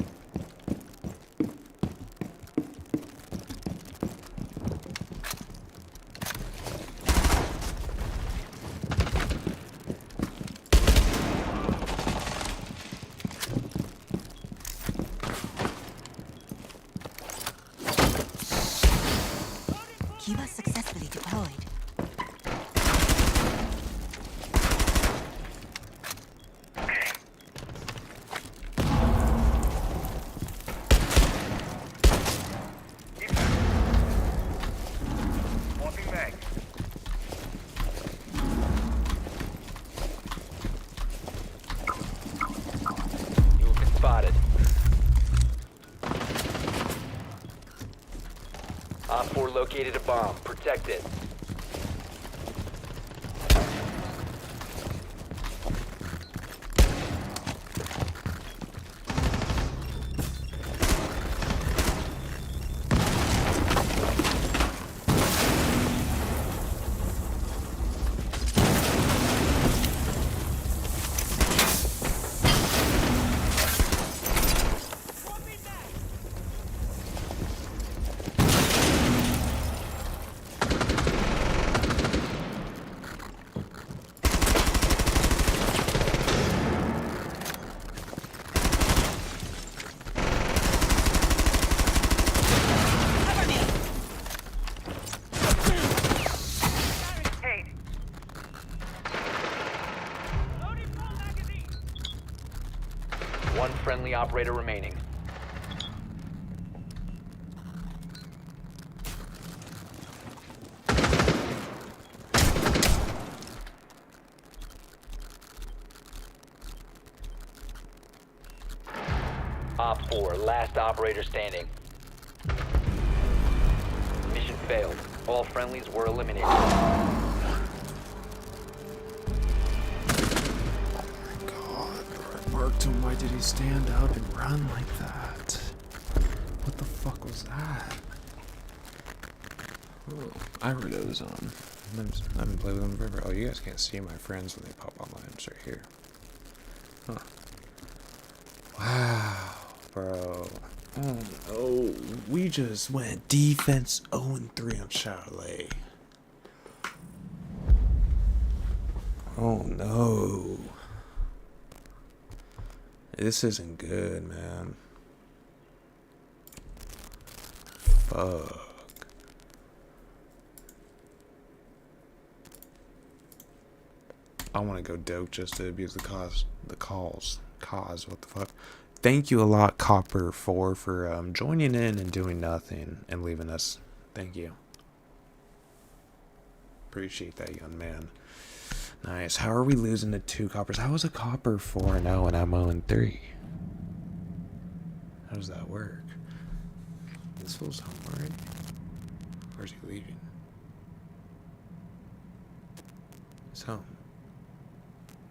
Kiva successfully deployed. Swapping back. You have been spotted. Op 4 located a bomb. Protect it. Hey, One friendly operator remaining. Op 4, last operator standing. Mission failed. All friendlies were eliminated. God, I marked him. Why did he stand up and run like that? What the fuck was that? Oh, Irido's on. I haven't played with him forever. Oh, you guys can't see my friends when they pop online. It's right here. Huh. Wow, bro. Oh no, we just went defense 0-3 on Charlotte. Oh no. This isn't good, man. Fuck. I want to go dope just to abuse cause, what the fuck. Thank you a lot, Copper4, for joining in and doing nothing and leaving us. Thank you. Appreciate that, young man. Nice. How are we losing to 2 coppers? How is a copper 4-0 and I'm 0-3? How does that work? This fool's home already? Where's he leaving? He's home.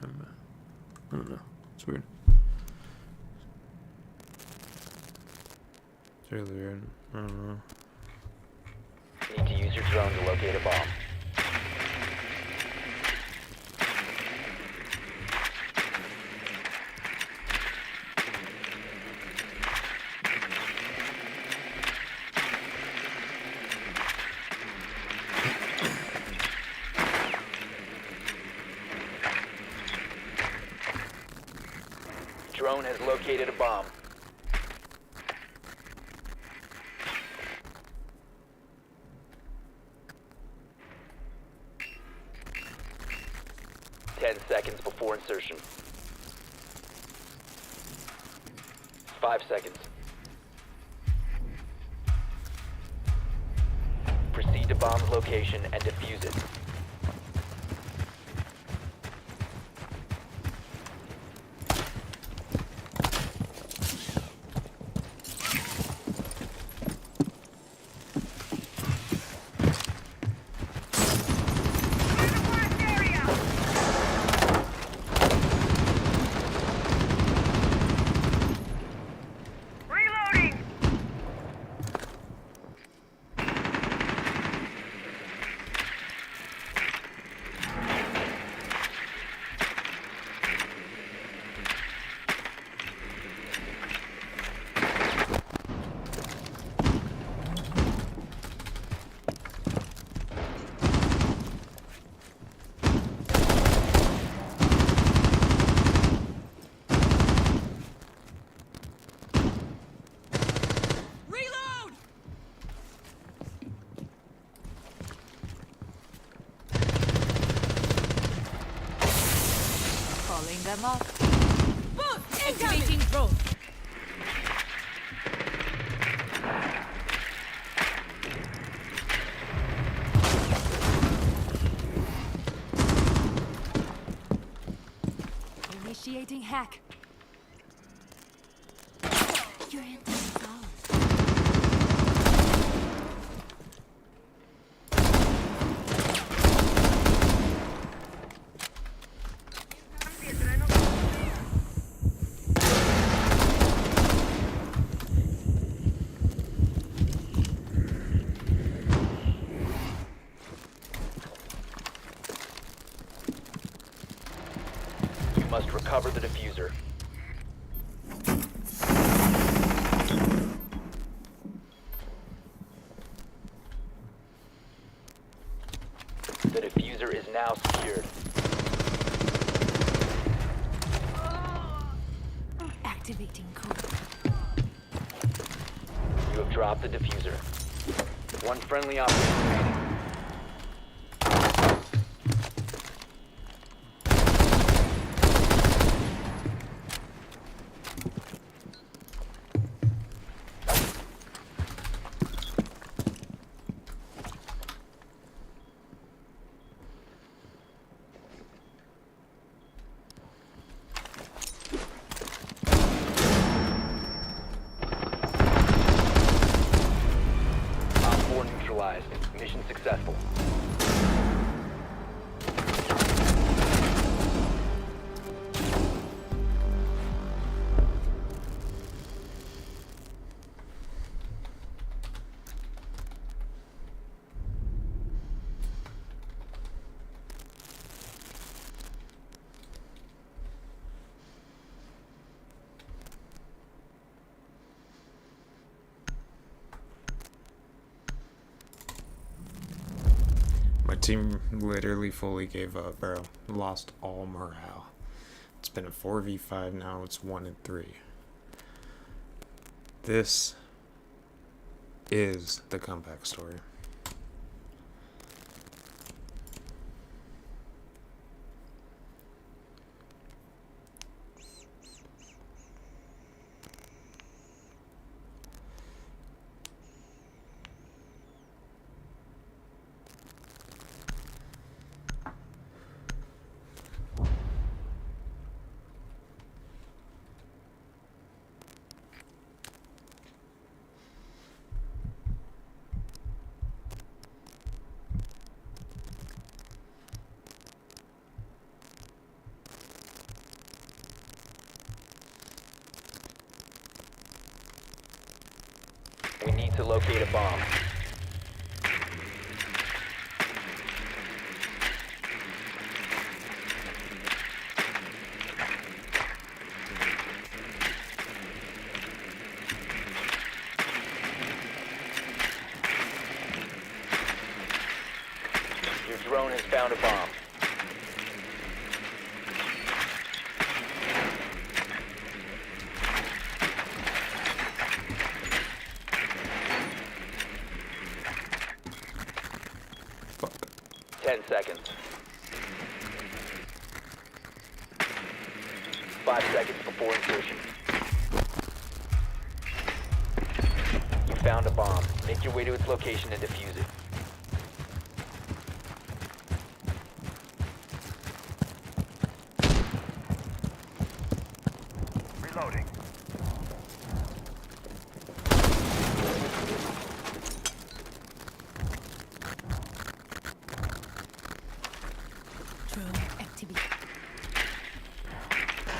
I don't know. It's weird. It's really weird. I don't know. Need to use your drone to locate a bomb. Drone has located a bomb. Ten seconds before insertion. 5 seconds. Proceed to bomb's location and defuse it. Them up. Activating drone. Initiating hack. You're in the zone. Must recover the diffuser. The diffuser is now secured. Activating code. You have dropped the diffuser. One friendly operator remaining. Mission team literally fully gave up, bro. Lost all morale. It's been a 4v5 now. It's 1-3. This is the comeback story. We need to locate a bomb. Your drone has found a bomb. Fuck. 10 seconds. 5 seconds before insertion. You found a bomb. Make your way to its location and defuse it. Reloading.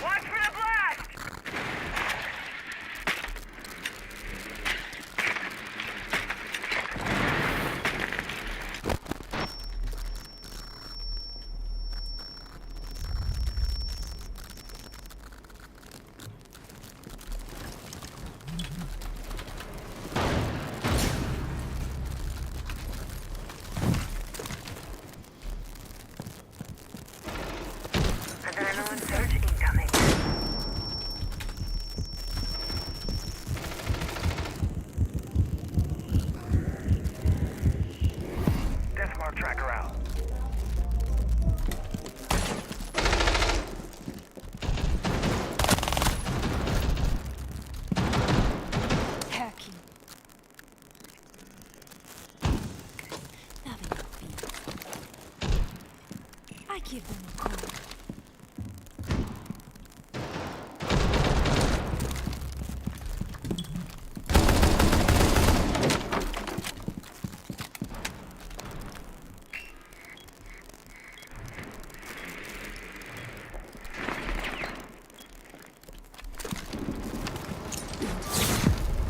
Watch for the blast! Adrenaline surge incoming. Deathmark tracker out. Hacking. I give them a call.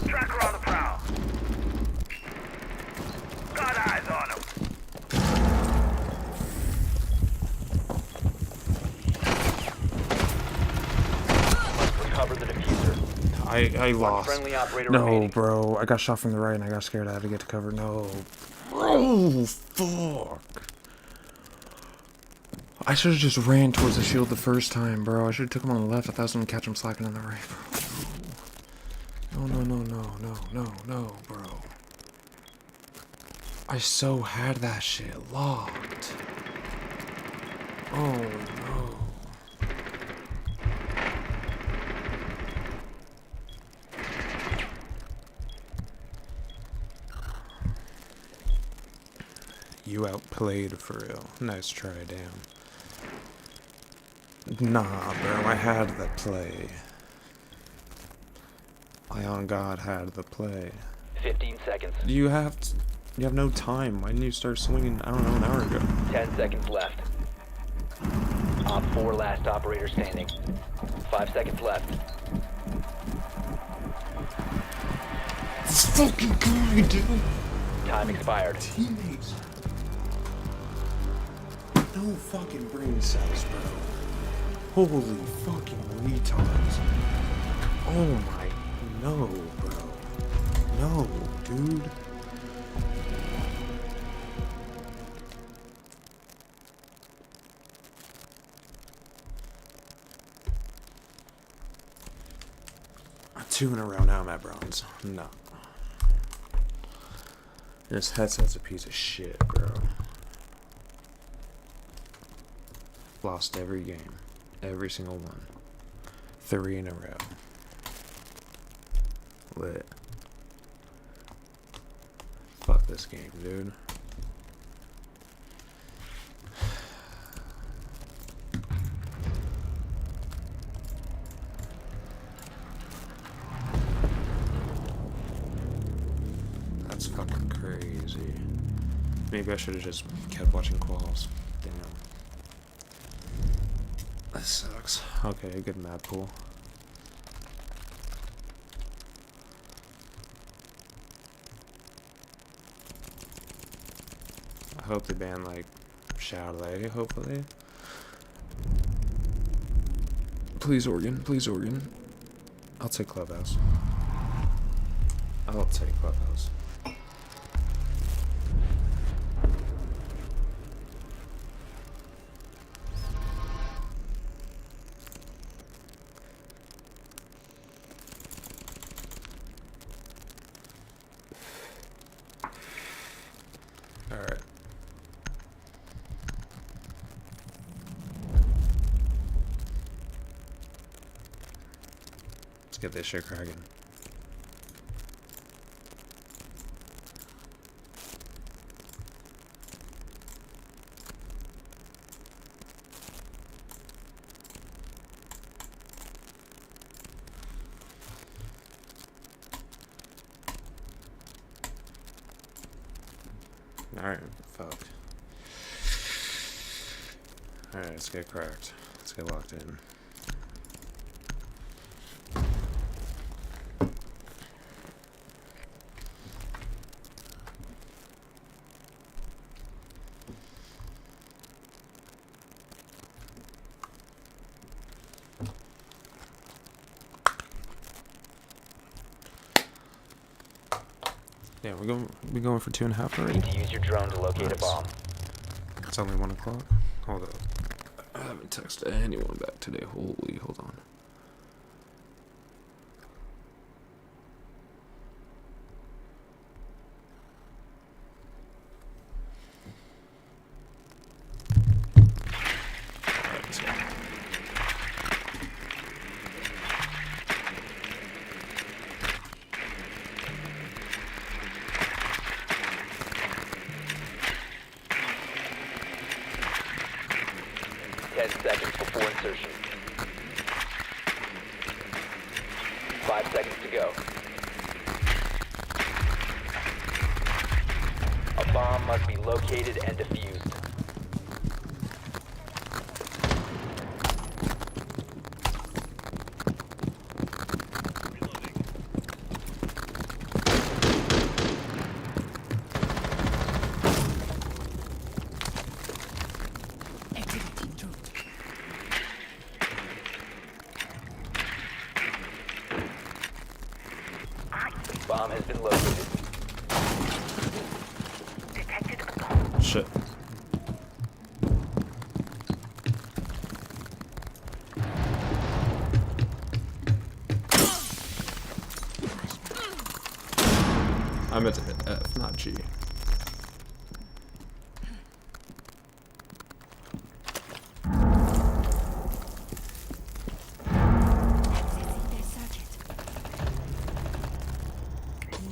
Tracker on the prowl. Got eyes on him. Recover the diffuser. I One lost. friendly operator No, remaining. bro. I got shot from the right and I got scared I had to get to cover. No. Bro, fuck. I should have just ran towards the shield the first time, bro. I should have took him on the left. I thought I was gonna catch him slacking on the right, bro. No, bro. I so had that shit locked. Oh, no. You outplayed for real. Nice try, damn. Nah, bro, I had the play. I on God had the play. 15 seconds. You have no time. Why didn't you start swinging, I don't know, an hour ago? 10 seconds left. Op 4 last operator standing. 5 seconds left. This fucking guy, dude. Time expired. Teammates. No fucking brain cells, bro. Holy fucking retards. Oh my, no, bro. No, dude. 2 in a row, now I'm at bronze. No. This headset's a piece of shit, bro. Lost every game. Every single one. 3 in a row. Lit. Fuck this game, dude. That's fucking crazy. Maybe I should have just kept watching quals. Damn. That sucks. Okay, good map pool. I hope they ban, like, Chalet, hopefully. Please, Oregon. Please, Oregon. I'll take Clubhouse. I'll take Clubhouse. Alright. Let's get this shit cracking. Alright, fuck. Alright, let's get cracked. Let's get locked in. Yeah, we going for 2.5 already? Need to use your drone to locate a bomb. It's only 1 o'clock. Hold up. I haven't texted anyone back today. Holy, hold on. Alright, let's go. Seconds before insertion. 5 seconds to go. A bomb must be located and defused. Bomb has been located. Detected a bomb. Shit. I meant to hit F, not G.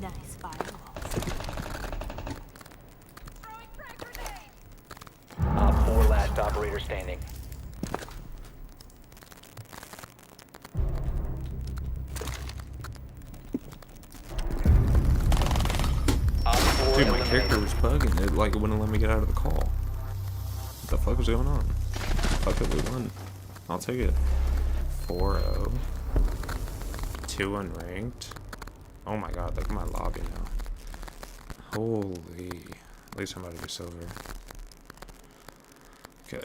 Nice firewalls. Op 4 last operator standing. Op 4 Dude, my eliminated. character was bugging. It like wouldn't let me get out of the call. What the fuck was going on? Fuck it, we won. I'll take it. 4-0. 2 unranked. Oh my god, look at my lobby now. Holy. At least I'm about to be silver. Okay.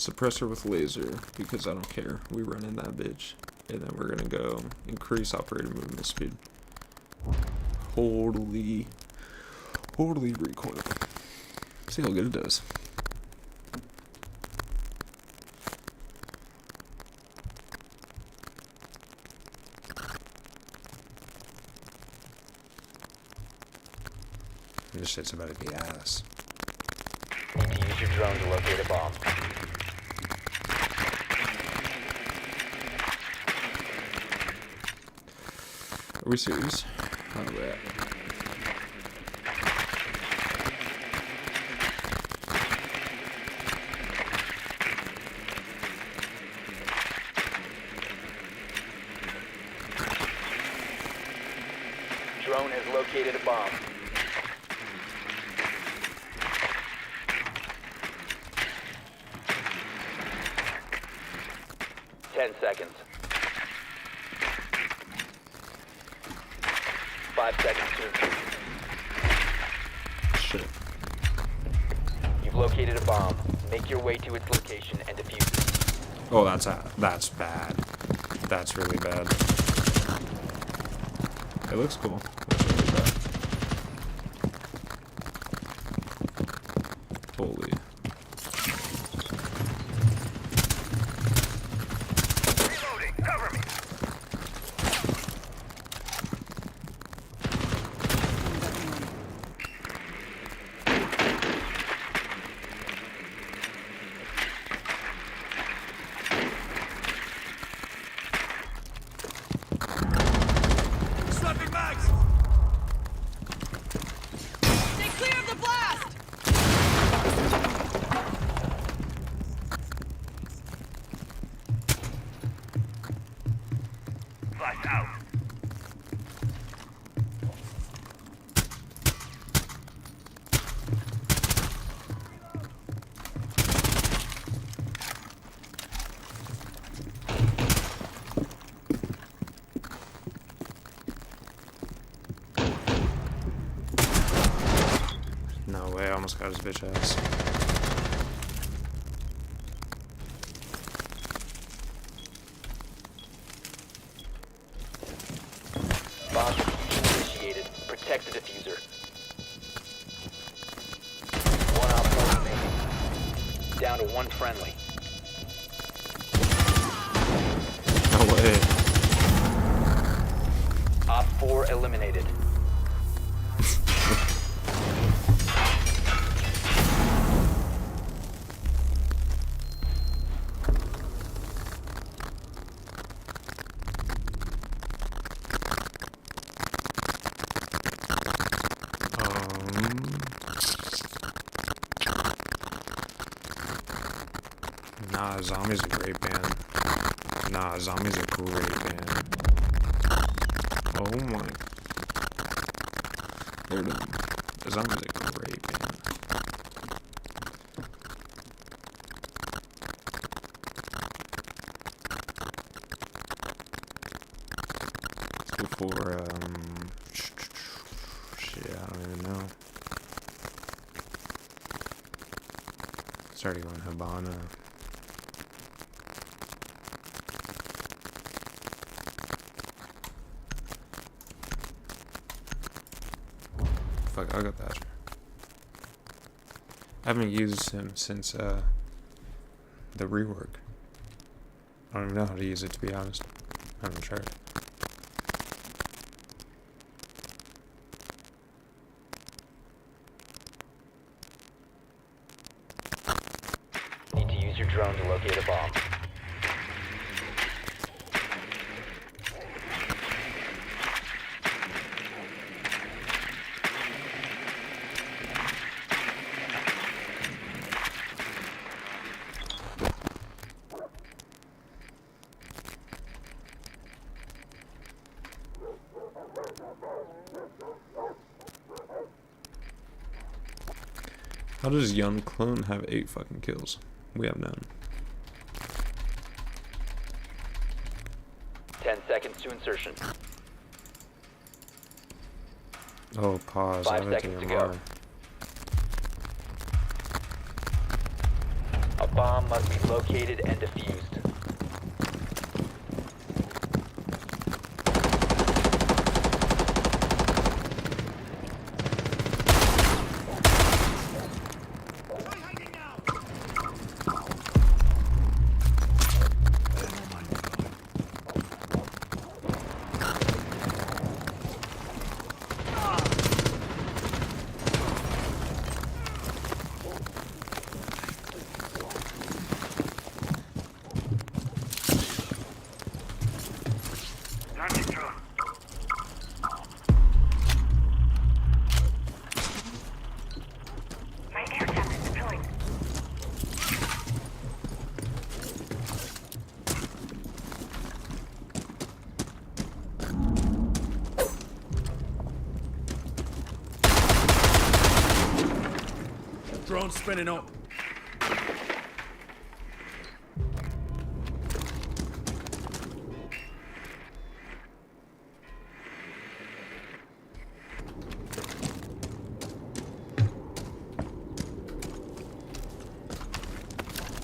Suppressor with laser, because I don't care. We run in that bitch. And then we're gonna go increase operator movement speed. Holy recoil. See how good it does. This shit's about to be ass. Need to use your drone to locate a bomb. Are we serious? Oh, yeah. Drone has located a bomb. Seconds. 5 seconds to insertion. Shit. You've located a bomb. Make your way to its location and defuse it. Oh, that's bad. That's really bad. It looks cool. That's really bad. Holy. No way, I almost got his bitch ass. Bomb diffusion initiated. Protect the diffuser. One op 4 remaining. Down to one friendly. No way. Op 4 eliminated. Nah, Zombie's a great band. Nah, Zombie's a great band. Oh my. They're the Zombie's a great band. Let's go for, shit, I don't even know. Starting on Habana. Fuck, I got that. I haven't used him since the rework. I don't even know how to use it, to be honest. I haven't tried. Need to use your drone to locate a bomb. How does Young Clone have 8 fucking kills? We have none. 10 seconds to insertion. Oh, pause. 5 seconds to go. Op bomb must be located and defused. My aircraft is deployed. Drone spinning up.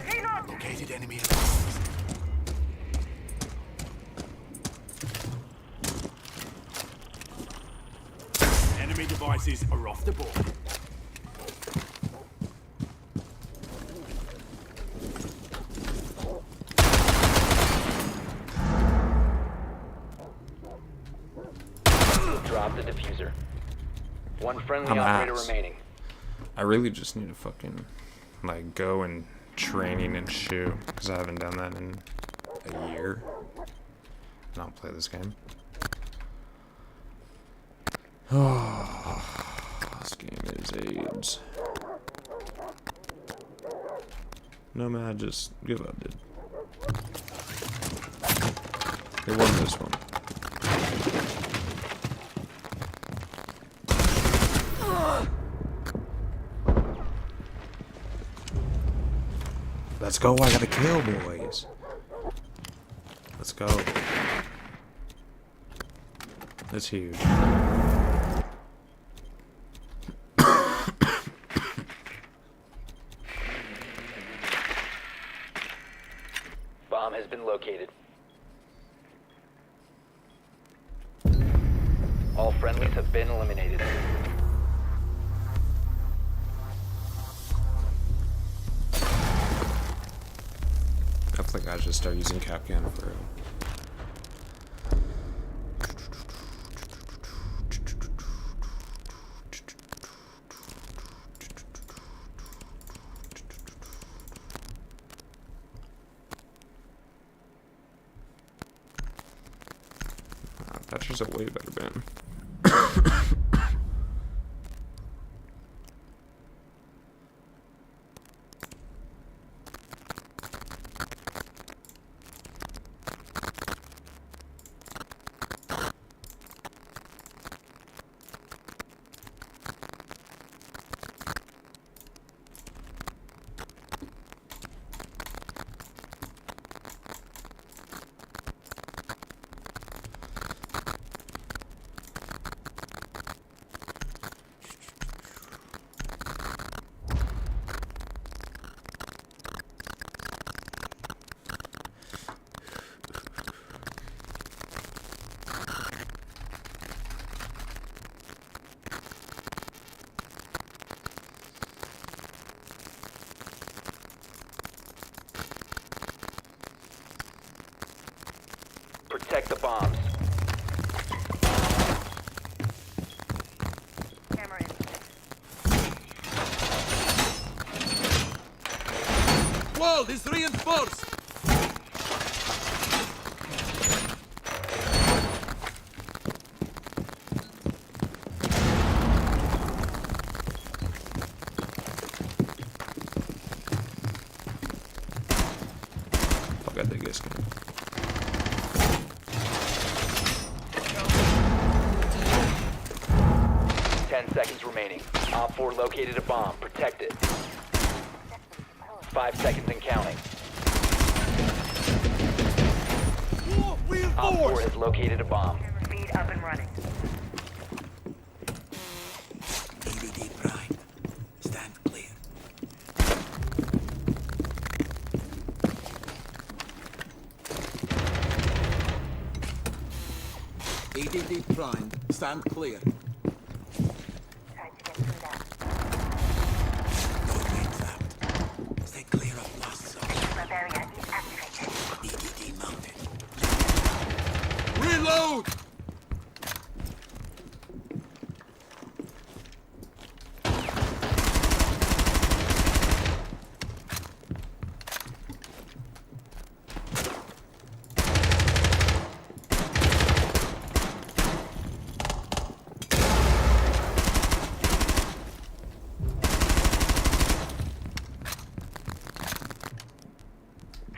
Reload! Located enemy. Enemy devices are off the board. Drop the diffuser. One friendly I'm operator ass. remaining. I really just need to fucking like go and training and shoot because I haven't done that in a year. I don't play this game. Oh, this game is AIDS. No man, just give up, dude. They won this one. Let's go, I gotta kill, boys. Let's go. That's huge. Bomb has been located. All friendlies have been eliminated. I think I should start using Capcan for real. Thatcher's a way better band. Protect the bombs. Camera in. Wall is reinforced. Fuck, I dig this game. Seconds remaining. Op 4 located a bomb. Protect it. 5 seconds and counting. Op 4 has located a bomb. Feed up and running. DVD prime. Stand clear. EDD prime. Stand clear. Trying to get through that. Don't get trapped. Stay clear of blast zone. The barrier is activated. EDD mounted. Reload!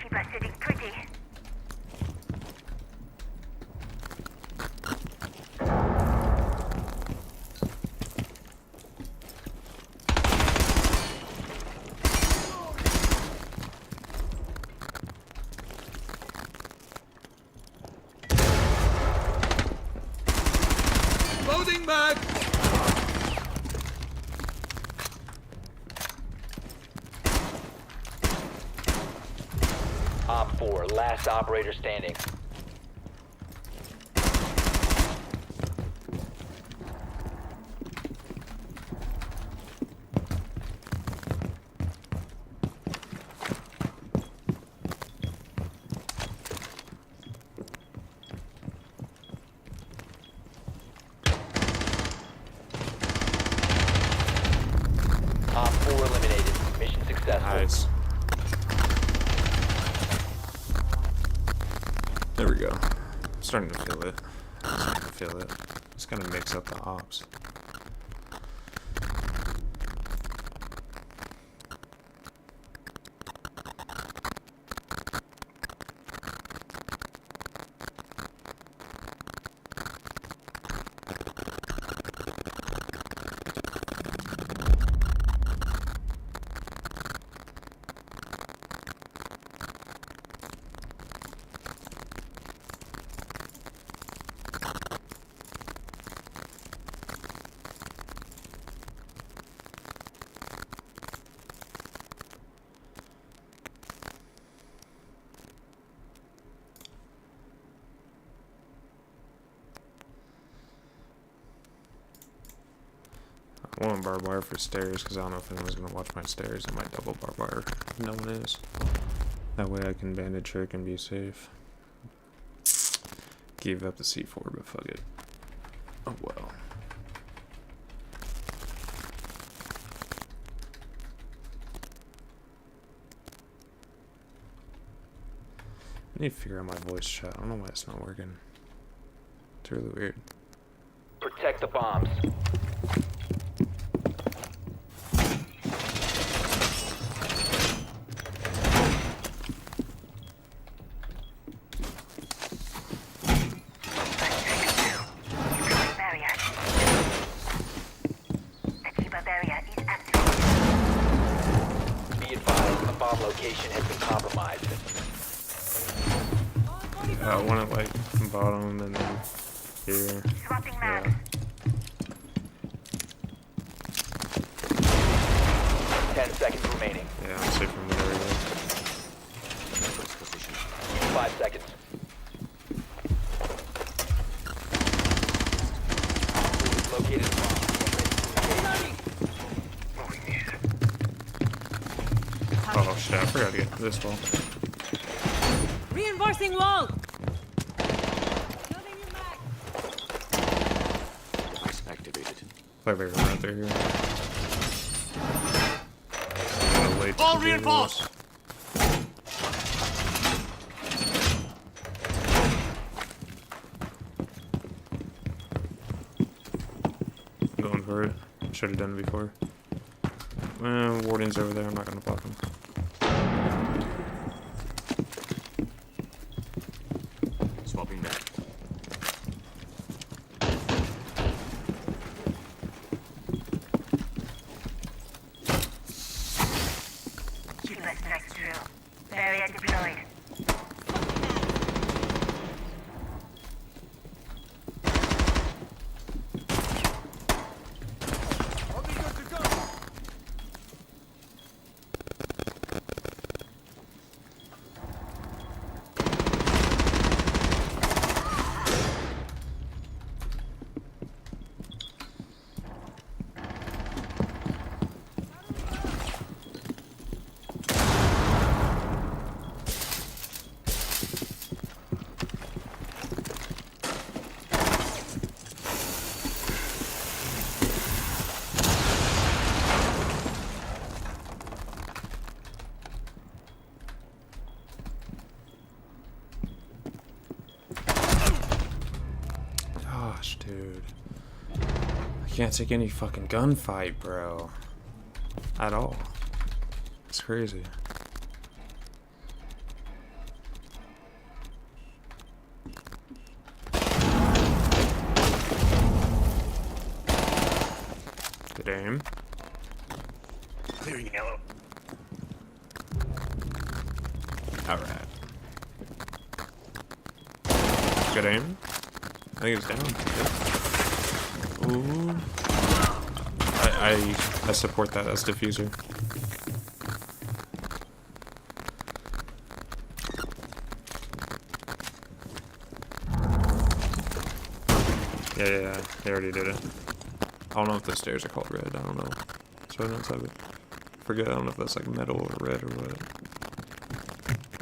Keep us sitting pretty. Loading back! Op 4, last operator standing. Op 4 eliminated. Mission successful. Nice. There we go. I'm starting to feel it. Just gonna mix up the ops. I want barbed wire for stairs because I don't know if anyone's gonna watch my stairs. I might double barbed wire if no one is. That way I can bandage trick and be safe. Gave up the C4, but fuck it. Oh well. I need to figure out my voice chat. I don't know why it's not working. It's really weird. Protect the bombs. Barrier. The keeper barrier is activated. Be advised, the bomb location has been compromised. I want it like bottom and then here. Swapping maps. Yeah. 10 seconds remaining. Yeah, I'm safe from there. 5 seconds. Located a bomb. Oh shit, I forgot to get this wall. Reinforcing wall. Device activated. Play right there here. All reinforced! I'm going for it. Should have done it before. Warden's over there. I'm not gonna block him. Swapping back. Keeper strikes true. Barrier deployed. Dude. I can't take any fucking gunfight, bro. At all. It's crazy. Good aim. Clearing yellow. Alright. Good aim. I think it's down. Yep. Ooh. I support that as diffuser. Yeah, they already did it. I don't know if the stairs are called red, I don't know. So I don't have it. Forget, I don't know if that's like metal or red or what.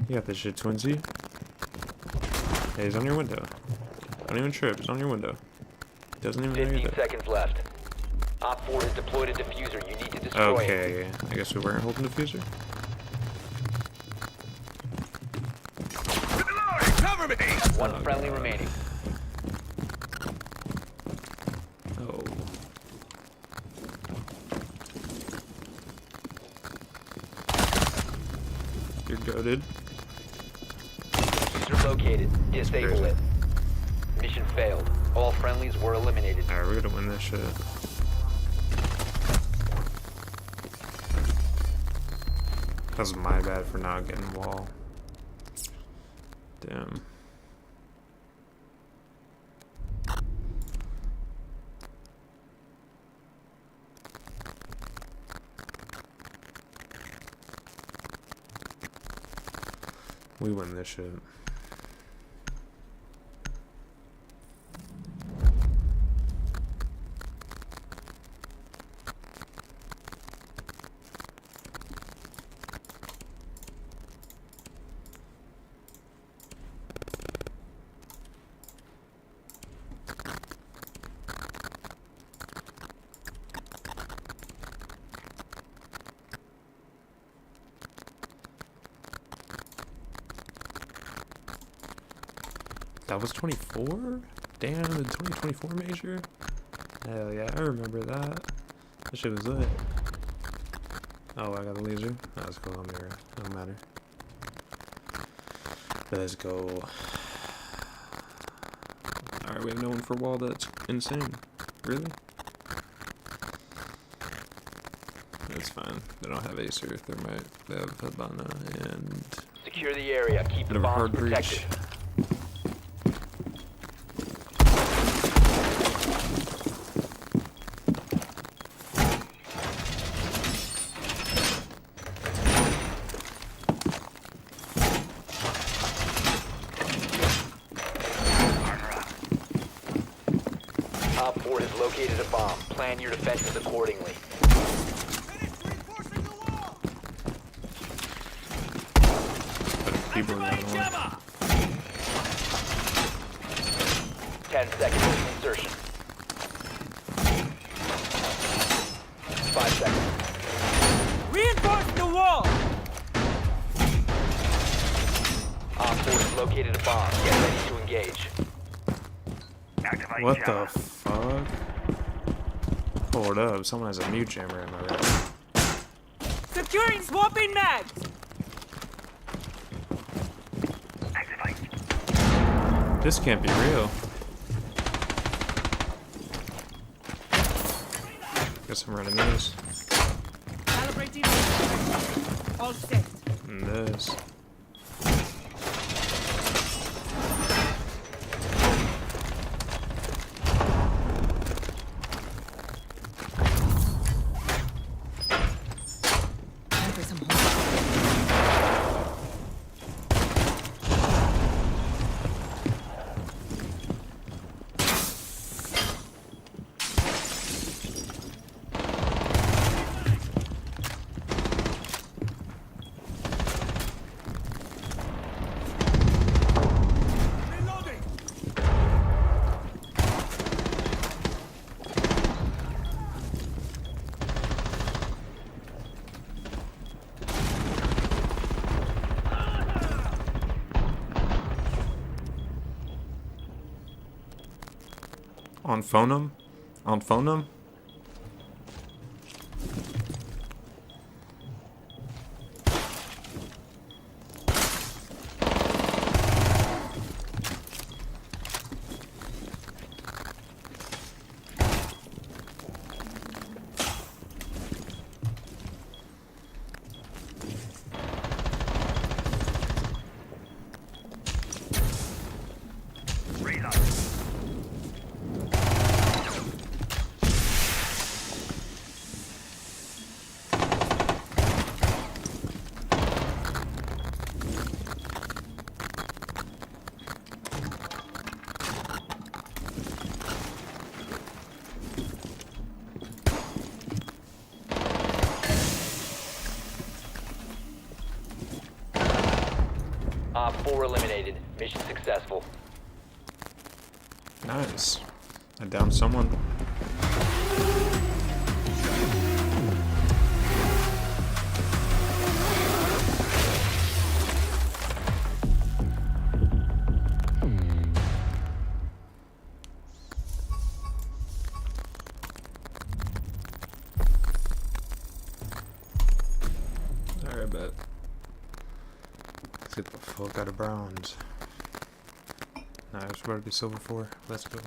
You got this shit, Twinsy. Hey, he's on your window. Don't even trip, he's on your window. Doesn't even know you're 15 there. seconds left. Op 4 has deployed a diffuser. You need to destroy it. Okay, I guess we weren't holding diffuser. Cover me! One friendly remaining. Oh. You're goated. Diffuser located. Disable it. Mission failed. All friendlies were eliminated. Alright, we're gonna win this shit. That's my bad for not getting wall. Damn. We win this shit. That was 24? Damn, the 2024 major? Hell yeah, I remember that. That shit was lit. Oh, I got the laser. Oh, that's cool, I'm here. Don't matter. Let's go. Alright, we have no one for wall. That's insane. Really? That's fine. They don't have Acer, Thermite. They have Habana and... Secure the area. Keep the bit of a bombs hard protected. breach. Op 4 has located a bomb. Plan your defenses accordingly. People are going on. 10 seconds to insertion. 5 seconds. Reinforce the wall! Op 4 has located a bomb. Get ready to engage. Activate What jammer. the fuck? Hold up, someone has a mute jammer in my right. Securing swapping mags! Activate. This can't be real. Guess I'm running this. Calibrating. All set. And this. On phonum? On phonum? Op 4 eliminated. Mission successful. Nice. I downed someone. Alright, bet. Let's get the fuck out of bronze. Nah, it's about to be silver 4. Let's go.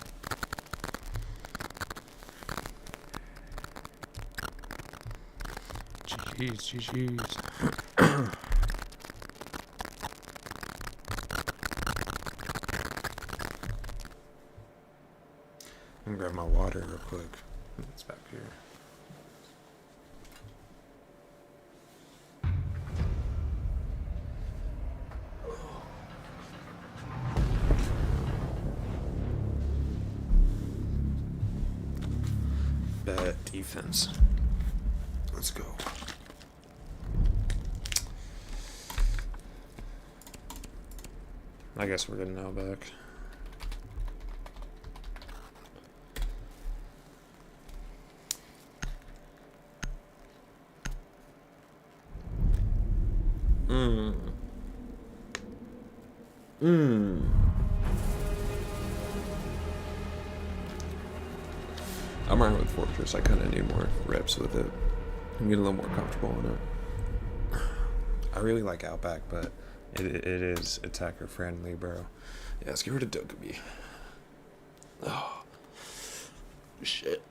GG's. I'm gonna grab my water real quick. It's back here. Bad defense. Let's go. I guess we're getting now back. I'm running with Fortress. I kind of need more reps with it. I'm getting a little more comfortable in it. I really like Outback, but it is attacker friendly, bro. Yeah, let's get rid of Dokkaebi. Oh, shit.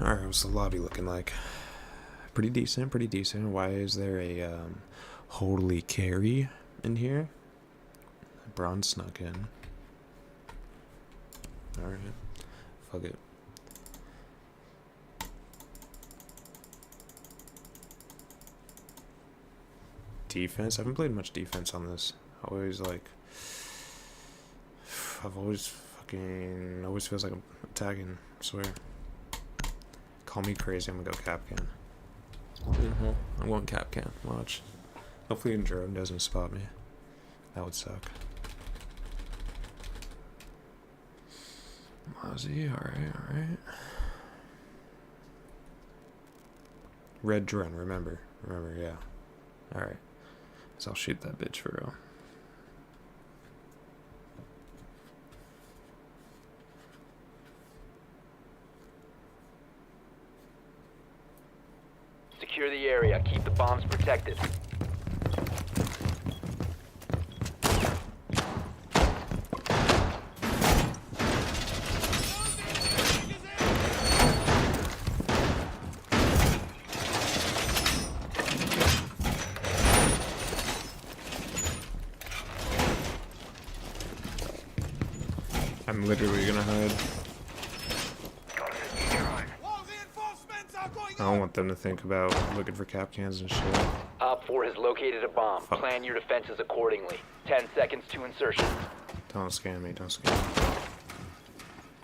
Alright, what's the lobby looking like? Pretty decent, pretty decent. Why is there a holy carry in here? Braun snuck in. Alright. Fuck it. Defense? I haven't played much defense on this. I've always feels like I'm attacking, I swear. Call me crazy, I'm gonna go Capcan. I'm going Capcan, watch. Hopefully Enduro doesn't spot me. That would suck. Mozzie, alright. Red drone, remember, yeah. Alright. So I'll shoot that bitch for real. Secure the area. Keep the bombs protected. I'm literally gonna hide. I don't want them to think about looking for cap cans and shit. Op 4 has located a bomb. Fuck. Plan your defenses accordingly. 10 seconds to insertion. Don't scam me, don't scam me.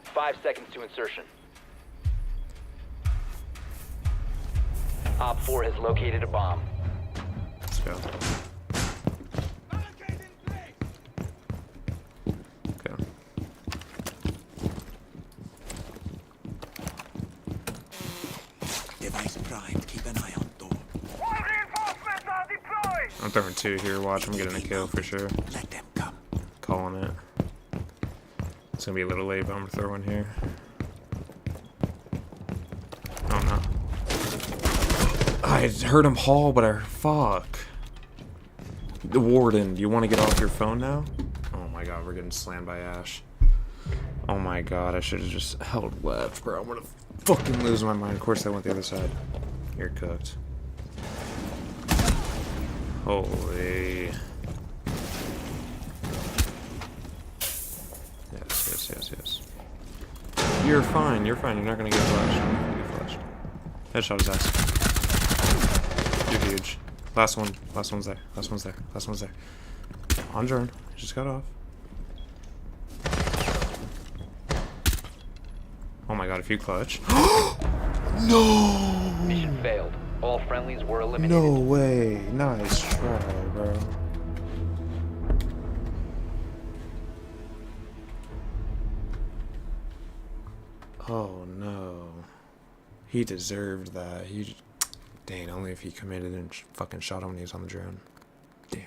5 seconds to insertion. Op 4 has located a bomb. Let's go. Okay. Device primed. Keep an eye on door. All reinforcements are deployed! I'm throwing 2 here. Watch, I'm getting a kill for sure. Let them come. Calling it. It's gonna be a little late, but I'm gonna throw one here. Oh no. I heard him haul, but fuck. The warden, do you want to get off your phone now? Oh my god, we're getting slammed by Ash. Oh my god, I should have just held left, bro. I'm gonna fucking lose my mind. Of course, I went the other side. You're cooked. Holy. Yes. You're fine, you're fine. You're not gonna get flashed. You're not gonna get flashed. Headshot his ass. You're huge. Last one. Last one's there. Last one's there. Last one's there. On drone. Just got off. Oh my god, if you clutch. No! Mission failed. All friendlies were eliminated. No way. Nice try, bro. Oh no. He deserved that. He, dang, only if he committed and fucking shot him when he was on the drone. Damn.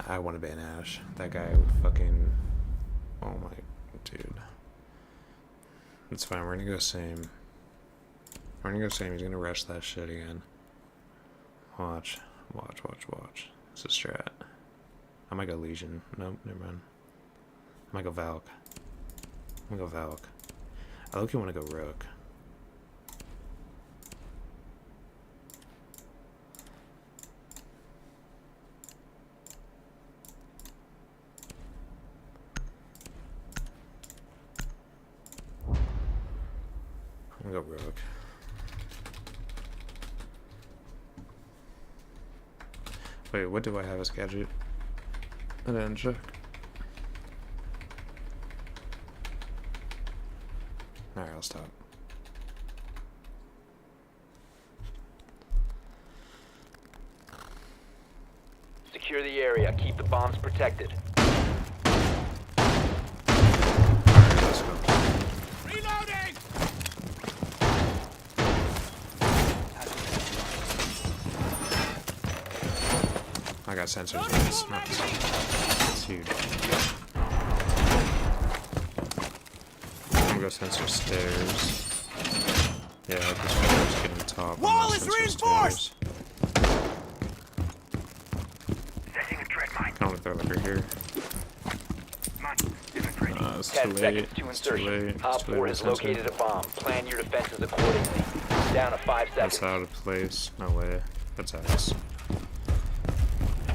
I want to ban Ash. That guy would fucking... Oh my... Dude. It's fine, we're gonna go same. We're gonna go same, he's gonna rush that shit again. Watch. It's a strat. I might go Legion. Nope, never mind. I might go Valk. I'm gonna go Valk. I look, you wanna go Rook. I'm gonna go Rook. Wait, what do I have as gadget? I didn't check. Alright, I'll stop. Secure the area. Keep the bombs protected. Let's go. Reloading! I got sensors in this. It's huge. I'm gonna go sensor stairs. Yeah, this one's getting top. Wall is reinforced! Setting a tread mine. I'm gonna throw it over here. Mine. Different training. It's 10 too late. seconds to It's too late. insertion. It's Op too 4 late has with sensor. located a bomb. Plan your defenses accordingly. Down to 5 That's seconds. out of place. No way. That's ass.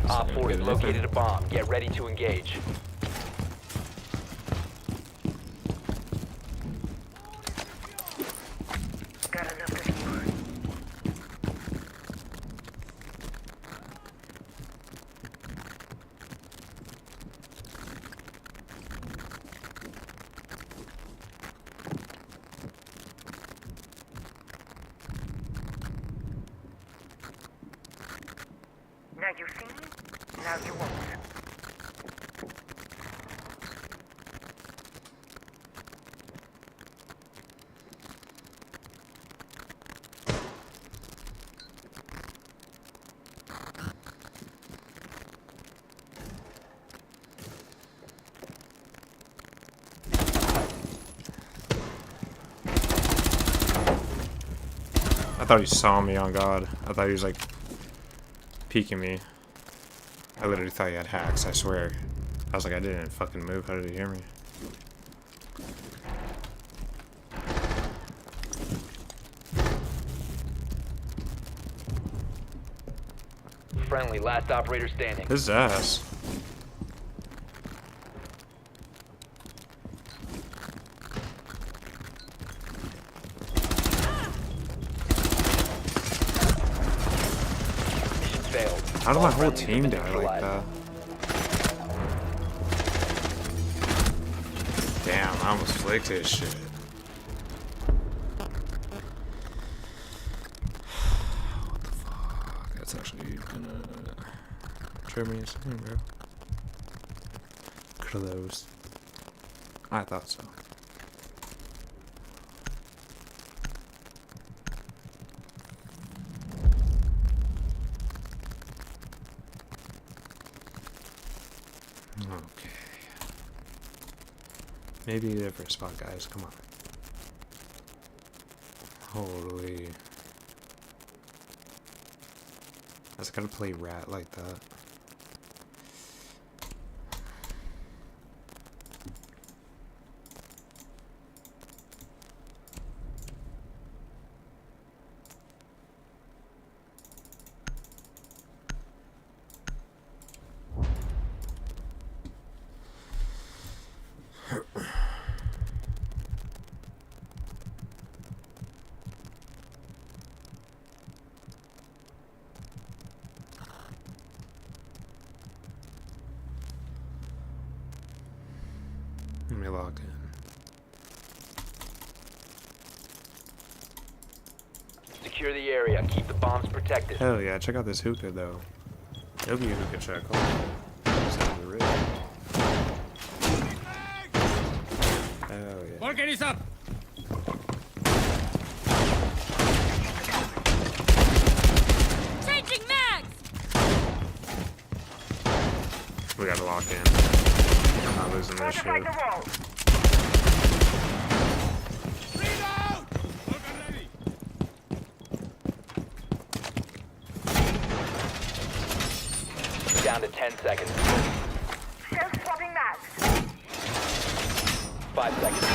Op 4 has located a bomb. Get ready to engage. Got enough to keep. Now you see, now you won't. I thought he saw me, on God. I thought he was like peeking me. I literally thought he had hacks, I swear. I was like, I didn't fucking move. How did he hear me? Friendly, last operator standing. His ass. Mission failed. How did All my whole friendlies have team been die like neutralized. that? Damn, I almost flicked his shit. What the fuck? That's actually gonna trip me insane, bro. Close. I thought so. Maybe a different spot, guys. Come on. Holy. I just gotta play rat like that. Let me log in. Secure the area. Keep the bombs protected. Hell yeah, check out this hookah though. It'll be a hookah check. Just out of the rib. Hell yeah. Volcan is up! Changing mags! We gotta lock in. I'm not losing this shit. Fortify the wall. Reload! Volcan ready! Down to 10 seconds. Shell swapping mags. 5 seconds.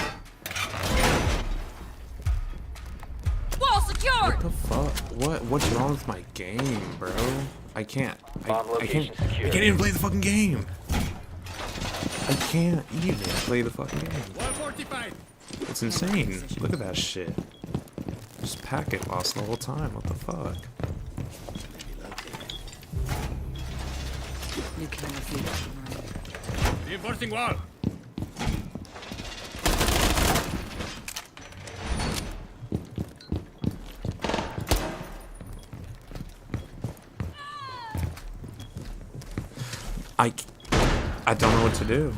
Wall secured! What the fuck? What's wrong with my game, bro? I can't. Bomb location secure. I can't even play the fucking game. I can't even play the fucking game. Wall fortified! It's insane. Look at that shit. Just packet lost the whole time. What the fuck? Reinforcing wall! I don't know what to do.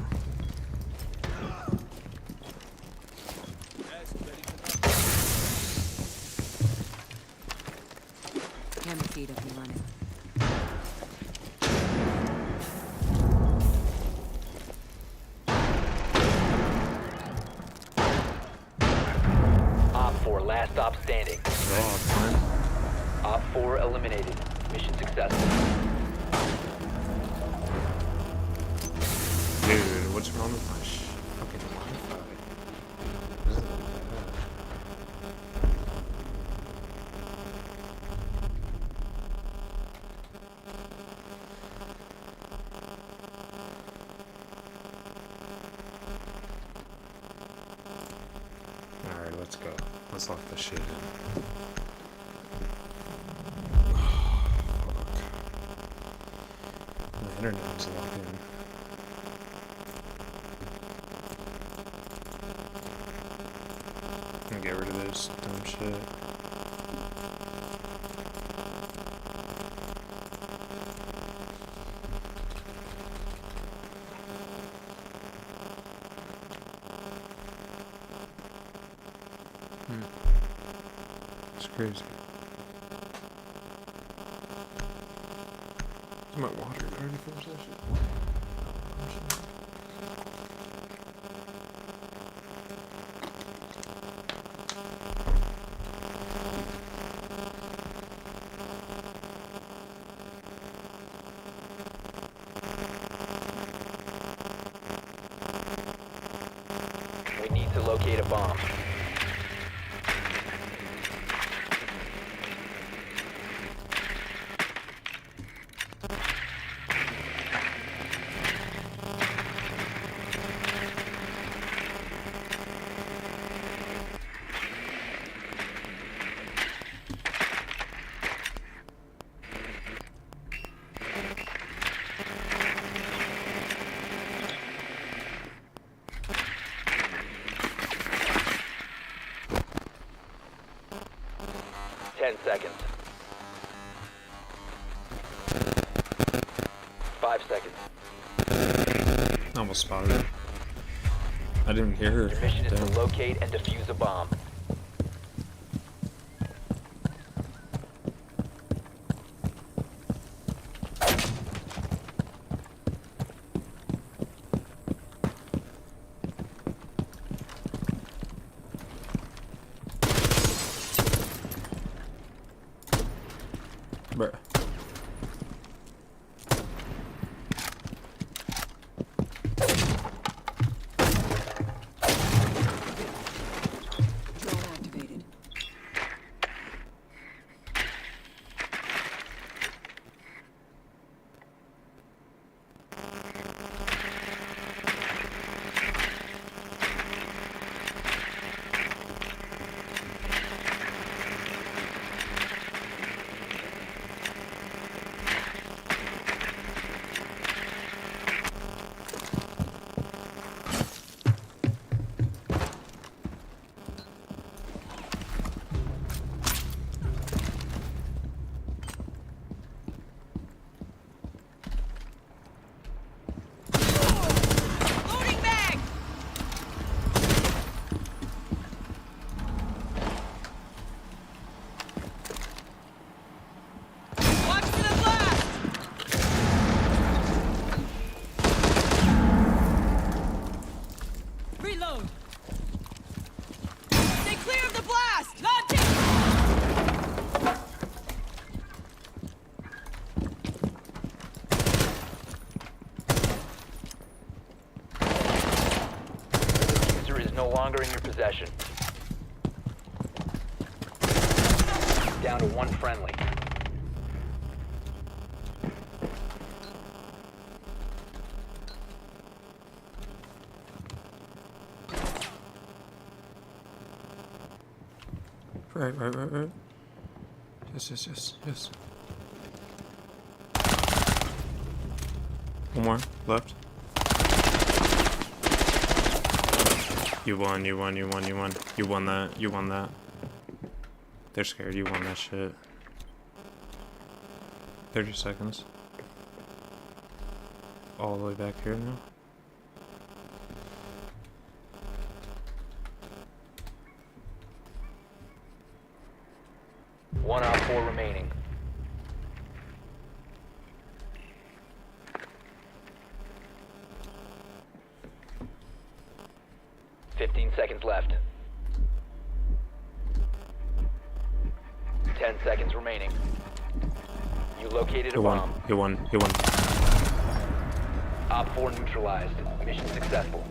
Camera feed up and running. Op 4, last stop standing. Oh, fine. Op 4 eliminated. Mission successful. Dude, what's wrong with my fucking Wi-Fi? This is bad. Alright, let's go. Let's lock this shit in. My internet is locked in. And get rid of this dumb shit. It's crazy. Is my water already finished that shit? We need to locate a bomb. Seconds. 5 seconds. Almost spotted it. I didn't hear her. Your mission is Damn. to locate and defuse a bomb. Bruh. longer in your possession. Down to one friendly. Right. Yes. One more left. You won that. They're scared, you won that shit. 30 seconds. All the way back here now. One out, 4 remaining. Seconds left. 10 seconds remaining. You located a bomb. He won. Op 4 neutralized. Mission successful.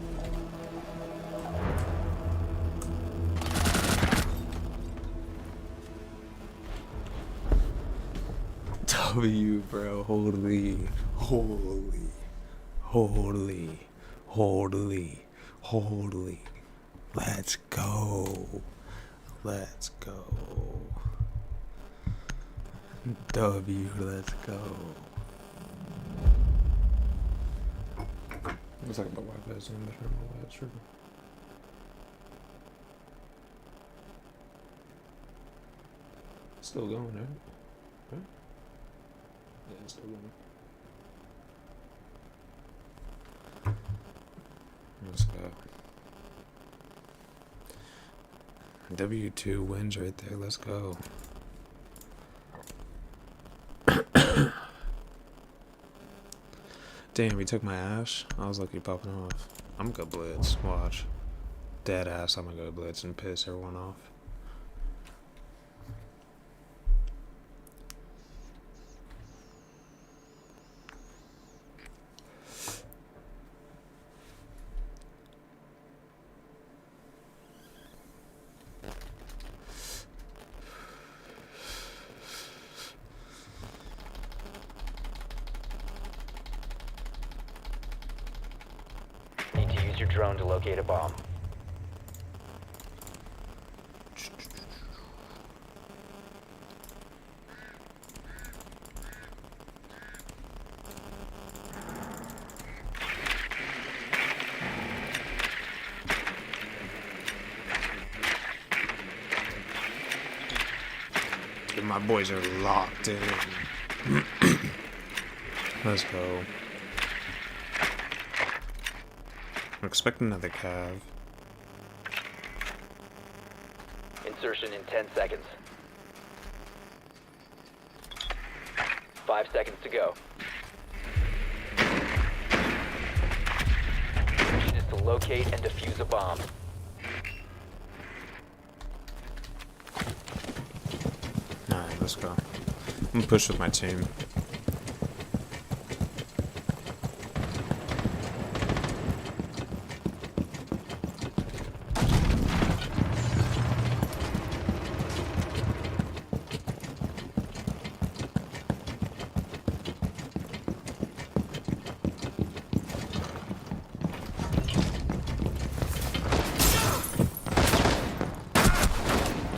W, bro. Holy. Let's go. W, let's go. Looks like about Wi-Fi is in the terminal. That's true. Still going, right? Yeah, it's still going. Let's go. W2 wins right there. Let's go. Damn, he took my ash. I was lucky popping off. I'm gonna go blitz. Watch. Dead ass. I'm gonna go blitz and piss everyone off. Need to use your drone to locate a bomb. My boys are locked in. Let's go. I'm expecting another cav. Insertion in 10 seconds. 5 seconds to go. Mission is to locate and defuse a bomb. Alright, let's go. gonna push with my team.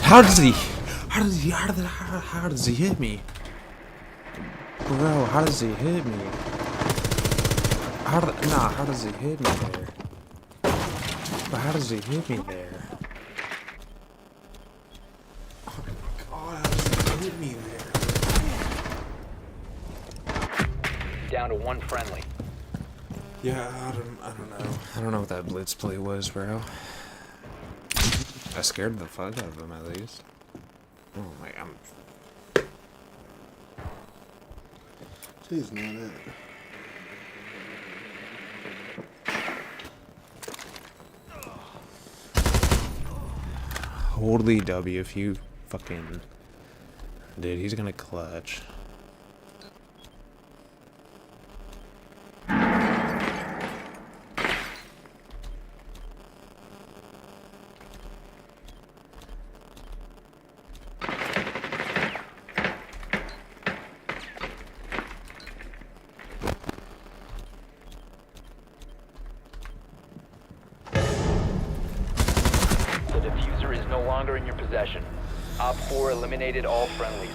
How does he hit me? Bro, how does he hit me? How does he hit me there? But how does he hit me there? Oh my god, how does he hit me there? Down to one friendly. Yeah, I don't know. I don't know what that blitz play was, bro. I scared the fuck out of him at least. Oh my, She's not it. Holy W if you fucking... Dude, he's gonna clutch. No longer in your possession. Op 4 eliminated all friendlies.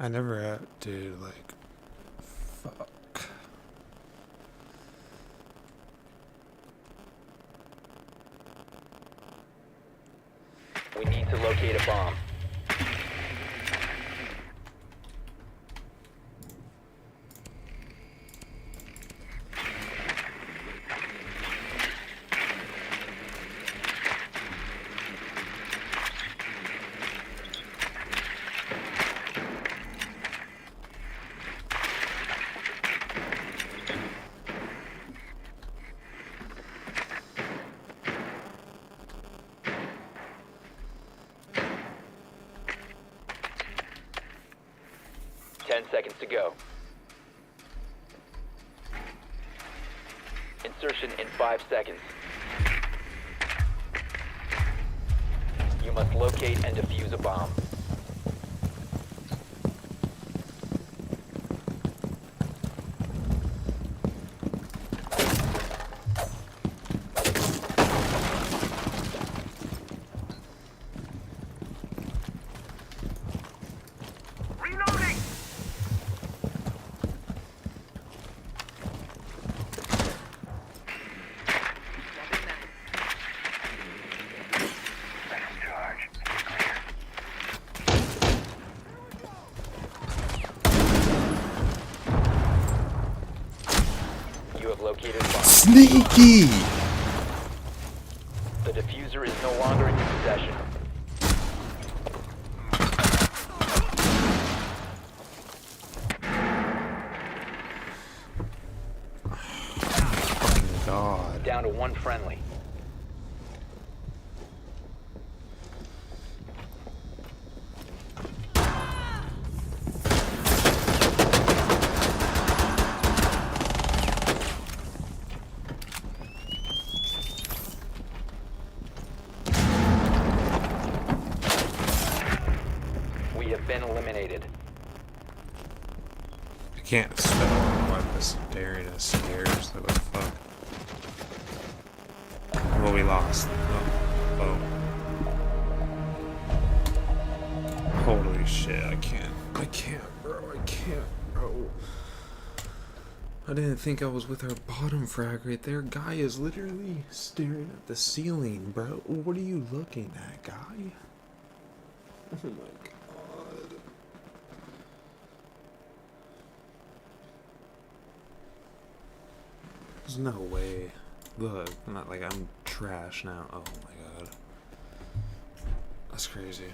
I never had to, like, fuck. We need to locate a bomb. Seconds to go. Insertion in 5 seconds. You must locate and defuse a bomb. Sneaky! The diffuser is no longer in your possession. Fucking God. Down to one friendly. been eliminated. I can't spell what this dariness scares. What the fuck? Well, we lost. Oh. Holy shit, I can't, bro, I can't, bro. I didn't think I was with our bottom frag right there. Guy is literally staring at the ceiling, bro. What are you looking at, guy? Oh my god. There's no way. Look, I'm trash now. Oh my god. That's crazy.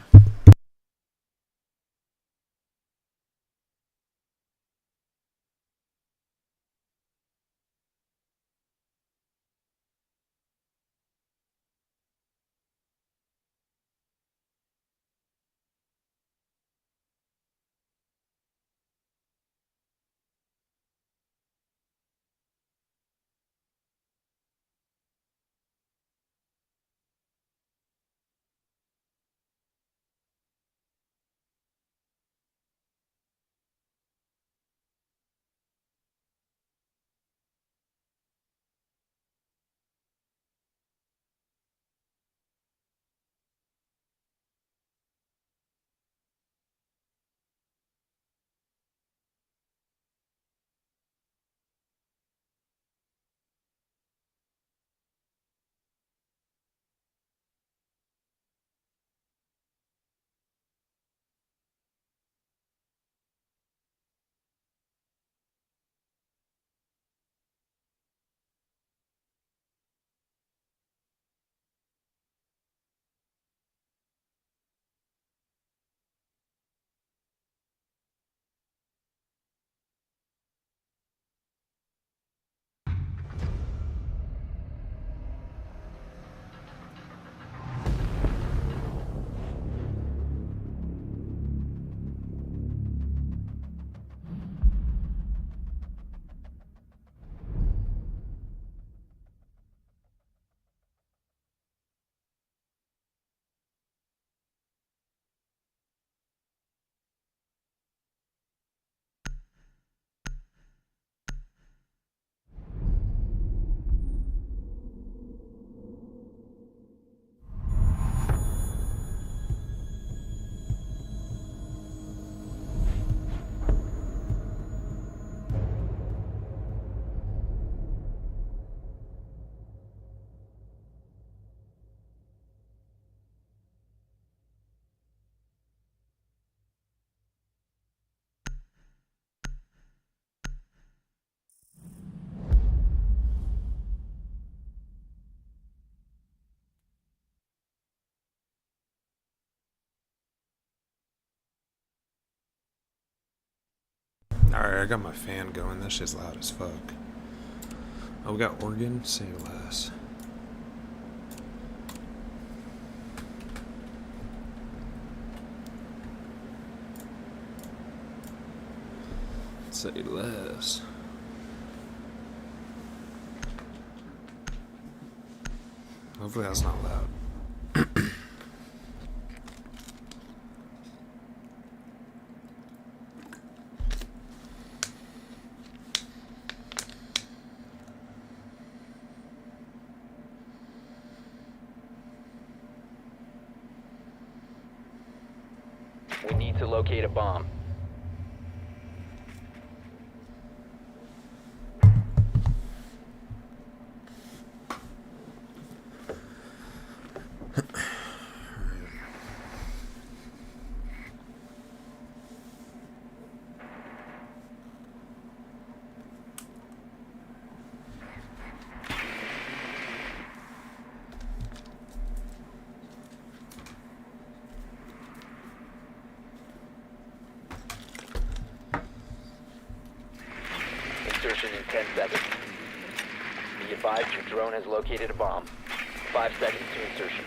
Alright, I got my fan going. That shit's loud as fuck. Oh, we got organ? Say less. Say less. Hopefully that's not loud. We need to locate a bomb. Insertion in 10 seconds. Be advised your drone has located a bomb. 5 seconds to insertion.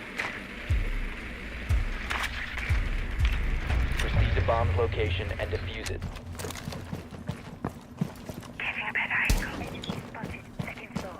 Proceed to bomb's location and defuse it. Getting a better angle. Spotted. Second floor.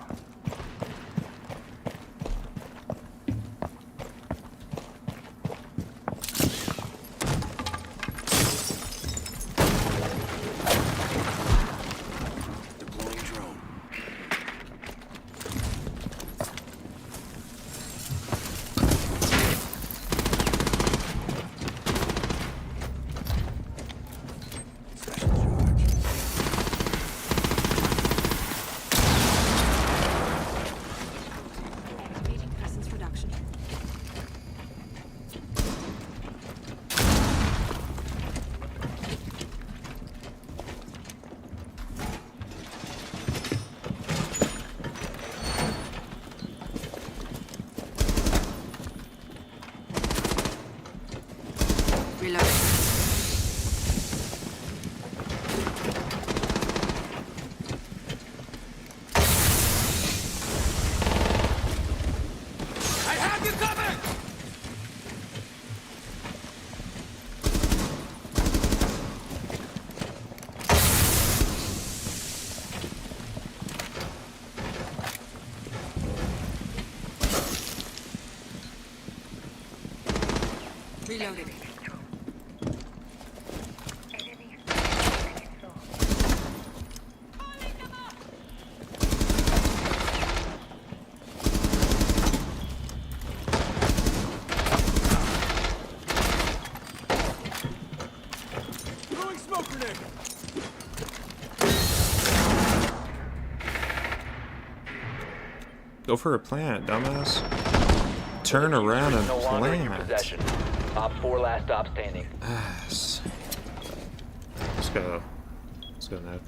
Reloading. Throwing smoke grenade. Go for a plant, dumbass. Turn around and No longer in your plant. possession. Op 4 last stop standing. Ass. Let's go. Let's go, Nick.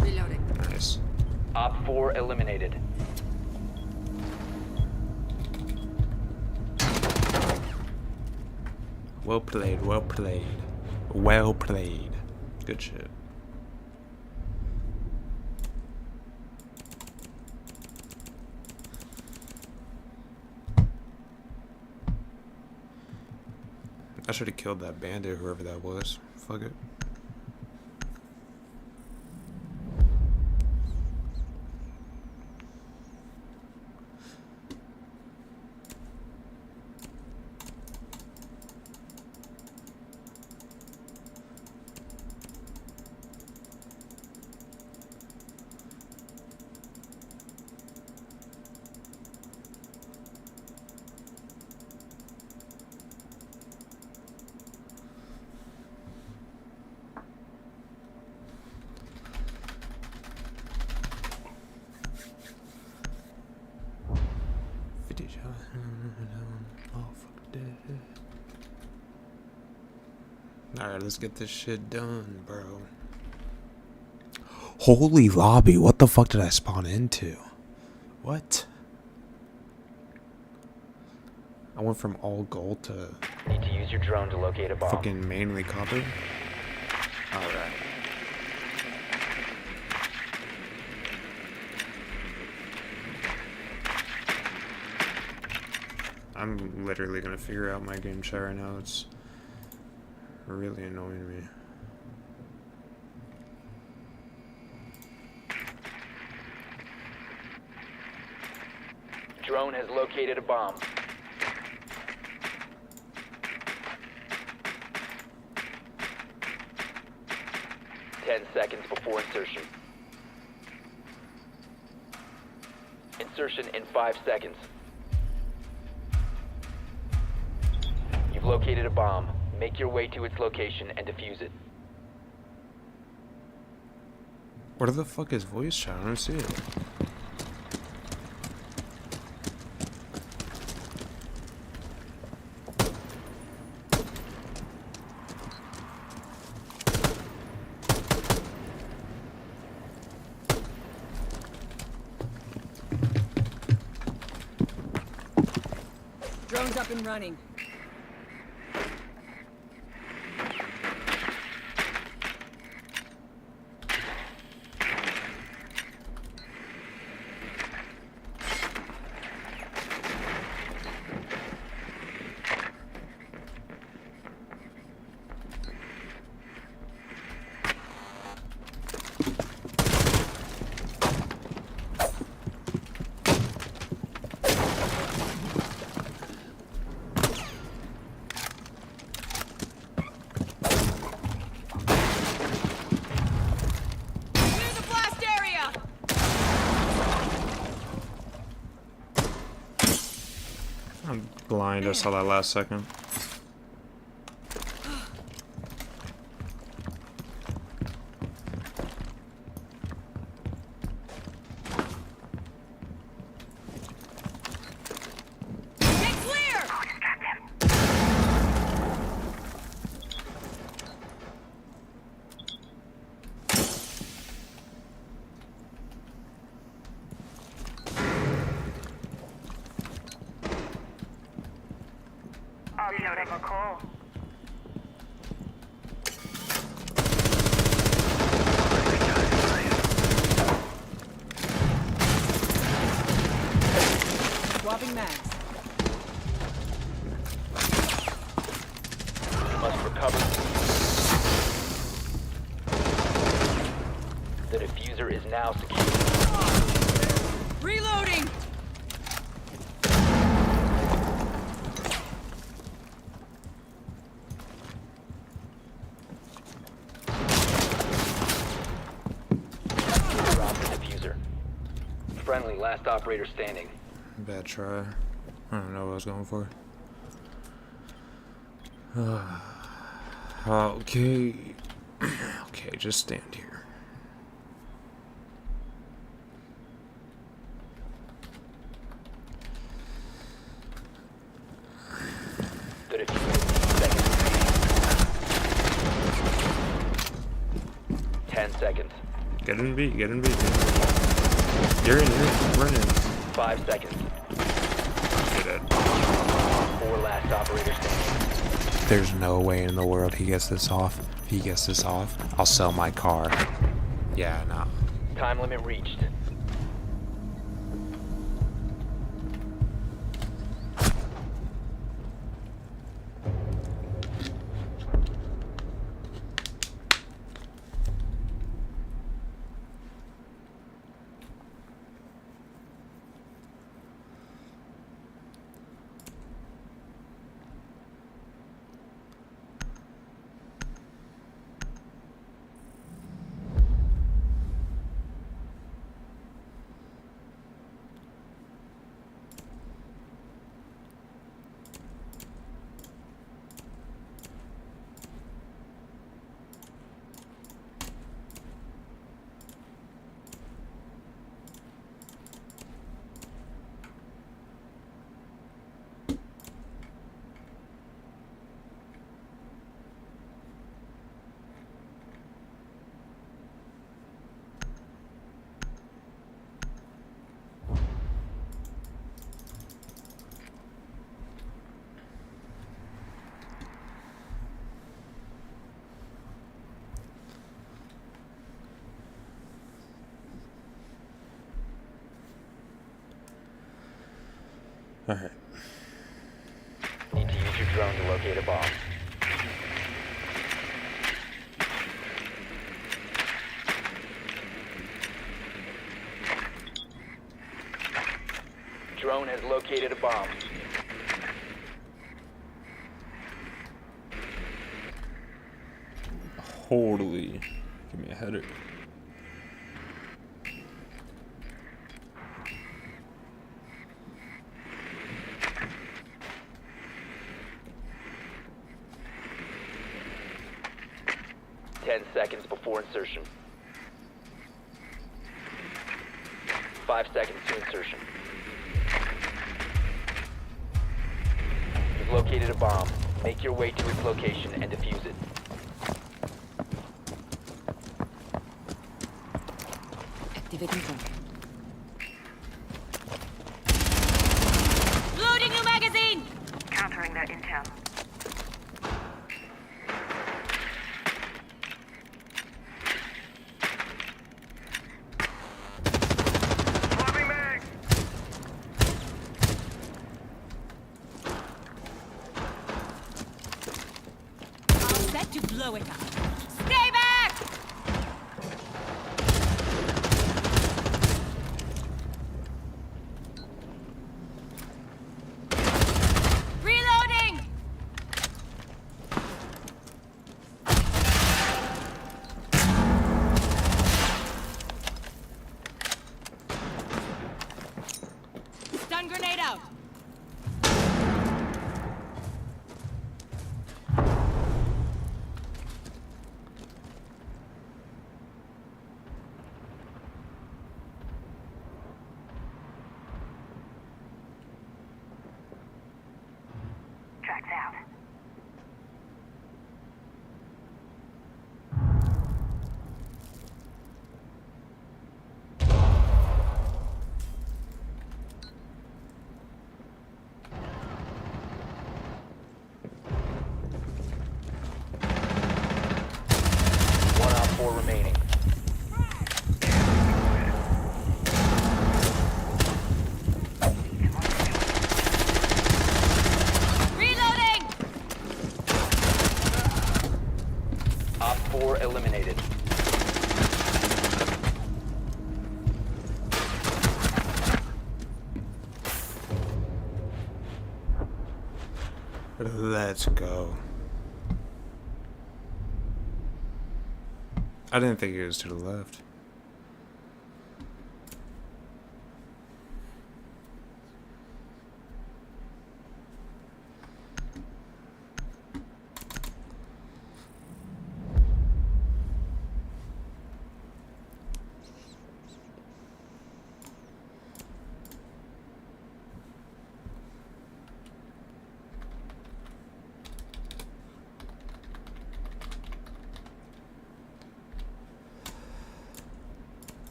Reloading. Nice. Op 4 eliminated. Well played, well played. Well played. Good shit. I should have killed that bandit, whoever that was. Fuck it. Alright, let's get this shit done, bro. Holy lobby, what the fuck did I spawn into? What? I went from all gold to Need to use your drone to locate a bomb. fucking mainly copper. Alright. I'm literally gonna figure out my game chat right now. It's really annoying me. Drone has located a bomb. Ten seconds before insertion. Insertion in 5 seconds. You've located a bomb. Make your way to its location and defuse it. Where the fuck is voice chat? I don't see it. Drone's up and running. I'm blind, I saw that last second. I'll give them a call. Swapping mags. You must recover. The diffuser is now secure. Reloading! last operator standing. Bad try. I don't know what I was going for. Okay. Okay, just stand here. The diffuser, seconds. 10 seconds. Get in B, get in B. You're in, run in. 5 seconds. You're dead. 4 last operators standing. There's no way in the world he gets this off. If he gets this off, I'll sell my car. Yeah, nah. Time limit reached. Alright. Need to use your drone to locate a bomb. Drone has located a bomb. Totally. Give me a header. Seconds before insertion. 5 seconds to insertion. You've located a bomb. Make your way to its location and defuse it. Activating drone. Loading new magazine! Countering their intel. To blow it up. Stay back! Reloading! Stun grenade out. Tracks out. One op 4 remaining. Reloading! Op 4 eliminated. Let's go. I didn't think it was to the left.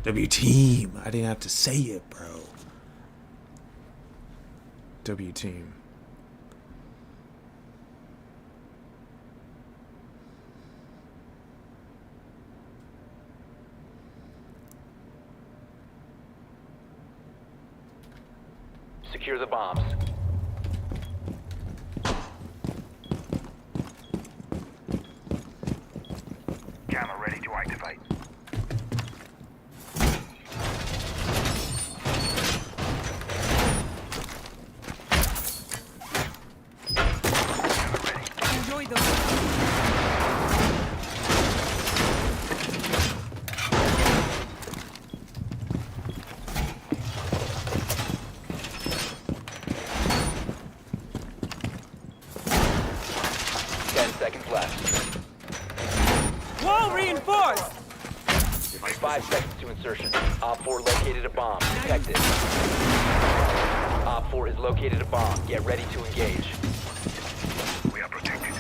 W team. I didn't have to say it, bro. W team. Secure the bombs. Camera ready to activate. Enjoy those. Seconds left. Wall reinforced. 5 seconds to insertion. Op 4 located a bomb. Protect it. Op 4 has located a bomb. Get ready to engage. We are protected.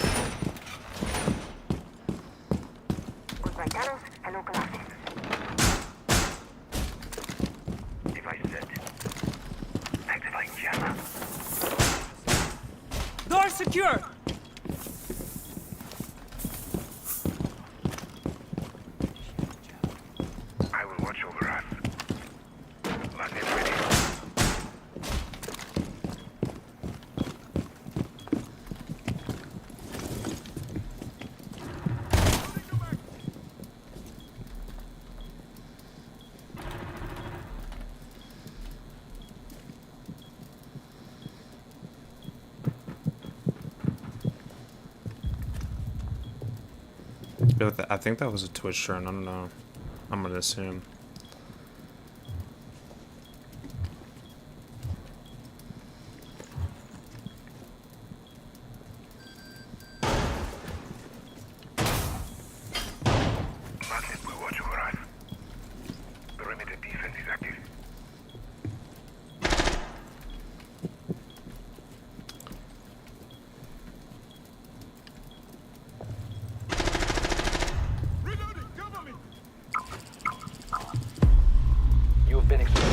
Device set. Activating jammer. Door secure. I will watch over us. Landing ready. I think that was a Twitch turn. I don't know. I'm gonna assume. Madness will watch over us. Perimeter defense is active. You have been exposed.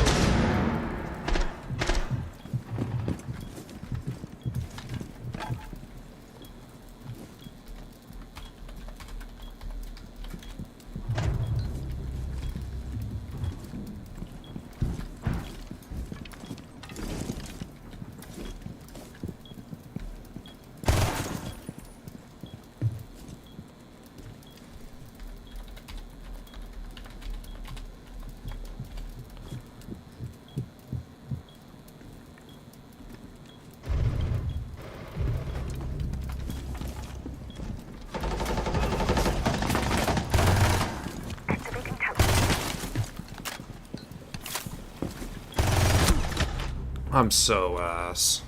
I'm so ass.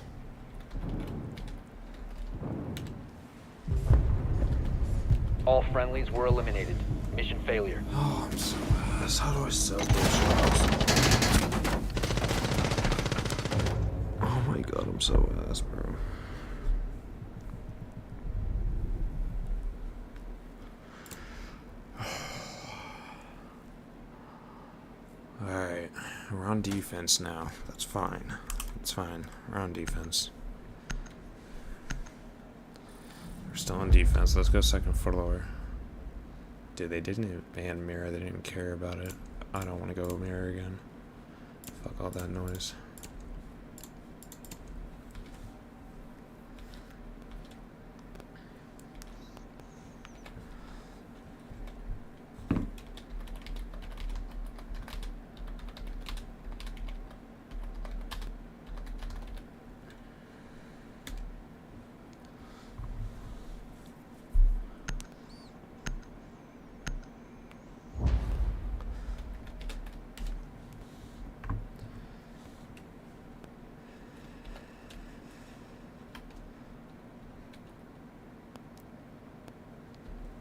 All friendlies were eliminated. Mission failure. Oh, I'm so ass. How do I sell those shots? Oh my god, I'm so ass, bro. Alright, we're on defense now. That's fine. That's fine. We're on defense. We're still on defense. Let's go second floor. Dude, they didn't even ban mirror. They didn't even care about it. I don't want to go mirror again. Fuck all that noise.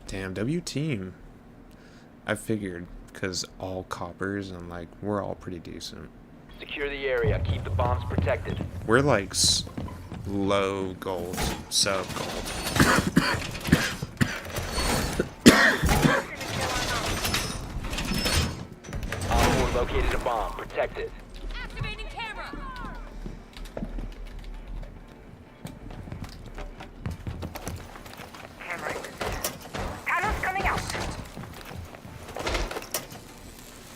Damn, W team. I figured, because all coppers and like, we're all pretty decent. Secure the area. Keep the bombs protected. We're like low gold, sub gold. Op located a bomb. Protect it. Activating camera. Camera in position. Tunnels coming out.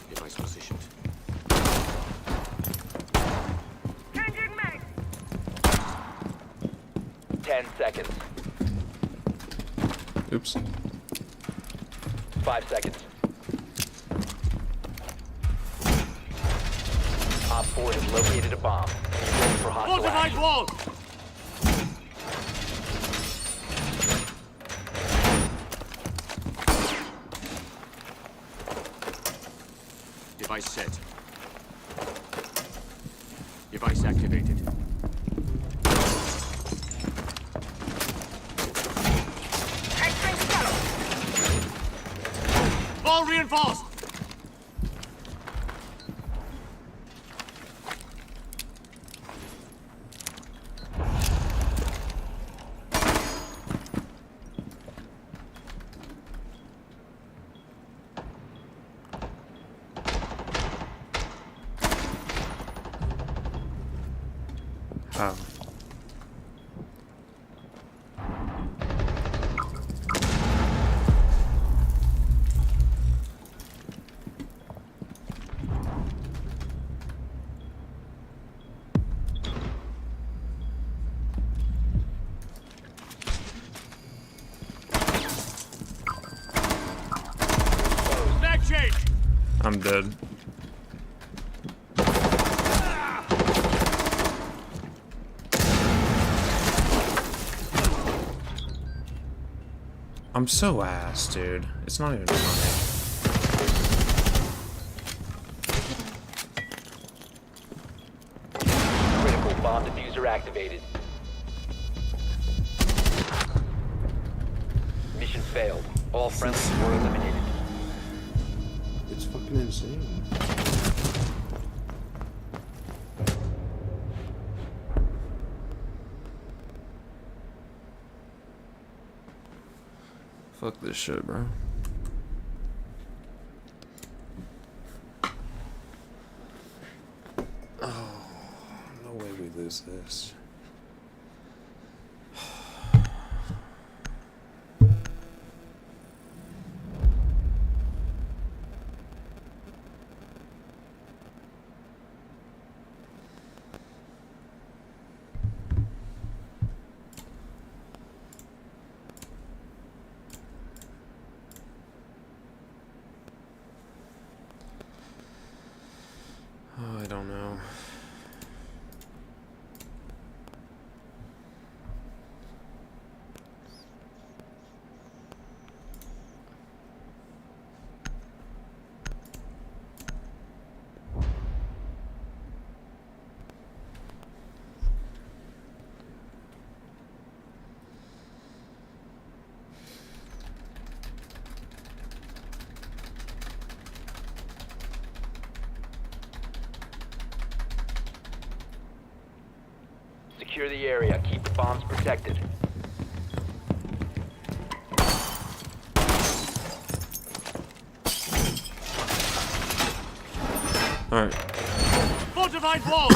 Device positioned. Changing mag. 10 seconds. Oops. 5 seconds. Op 4 has located a bomb. Be ready for hostile action. Wall! Device set. Device activated. Entering the tunnel. Wall reinforced! How? Mag change! I'm dead. I'm so ass, dude. It's not even funny. Critical bomb diffuser activated. Mission failed. All friendlies were eliminated. It's fucking insane. Fuck this shit, bro. Oh, no way we lose this. Oh, I don't know. Secure the area. Keep the bombs protected. Alright. Fortified wall!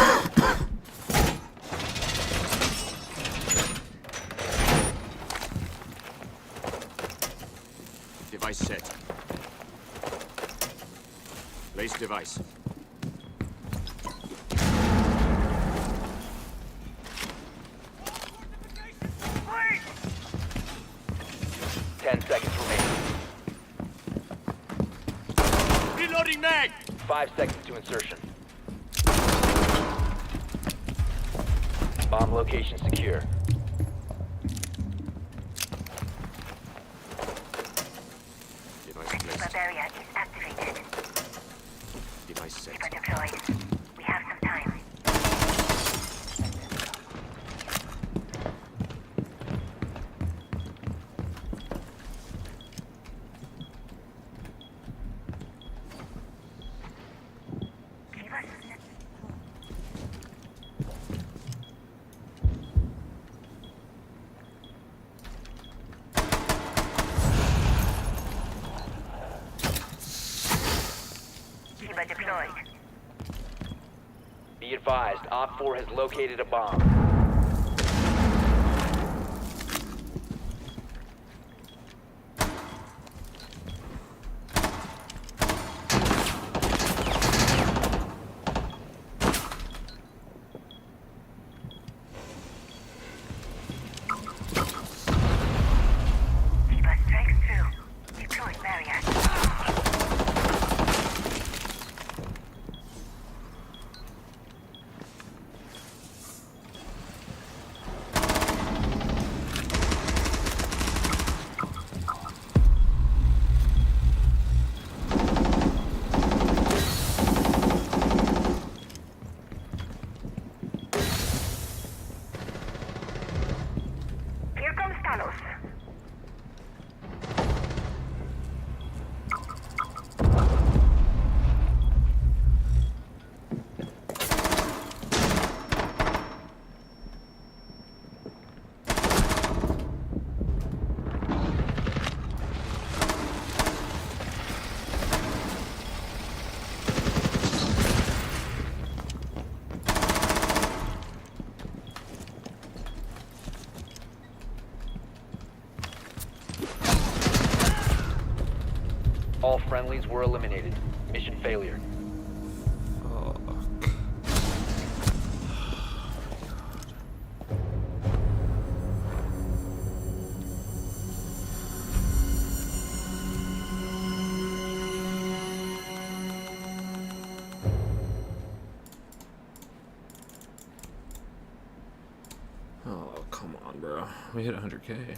Device set. Place device. Wait. 10 seconds remaining. Reloading mag! 5 seconds to insertion. Bomb location secure. Device placed. Safe area is activated. Device set. Safe deployed. We have some time. Give us a minute. Shiba deployed. Be advised, Op 4 has located a bomb. Keep us strength through. Deploying barrier. Here comes Talos. All friendlies were eliminated. Mission failure. Oh, come on, bro. We hit 100K.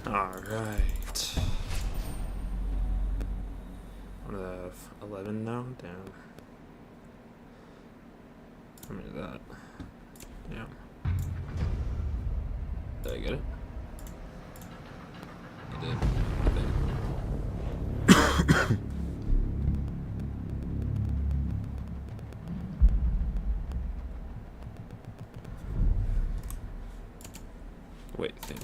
Alright. What do I have? 11 now? Damn. How many is that? Yeah. Did I get it? I did. Wait, thing.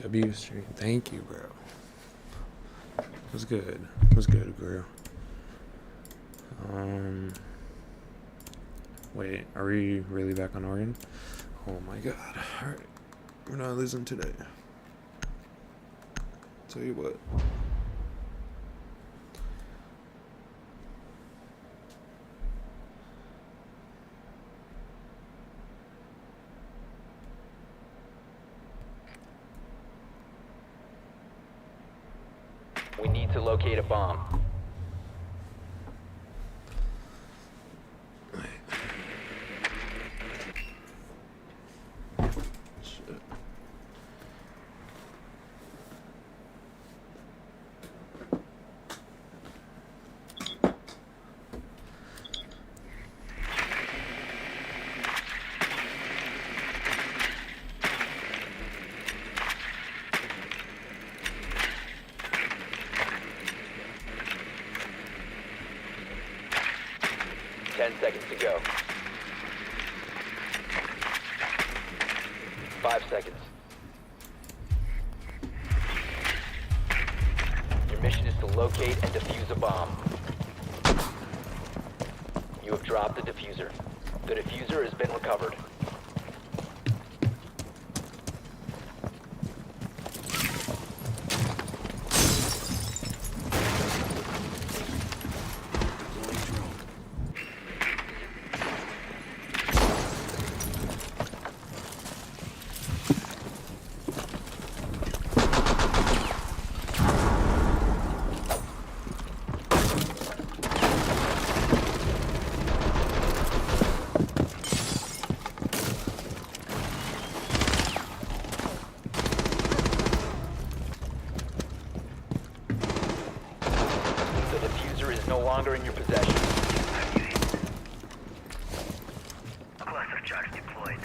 W stream. Thank you, bro. It was good. It was good, bro. Wait, are we really back on Oregon? Oh my god. Alright. We're not losing today. Tell you what. We need to locate a bomb. Shit. 10 seconds to go. 5 seconds. Your mission is to locate and defuse a bomb. You have dropped the diffuser. The diffuser has been recovered. longer in your possession. Cluster charge deployed.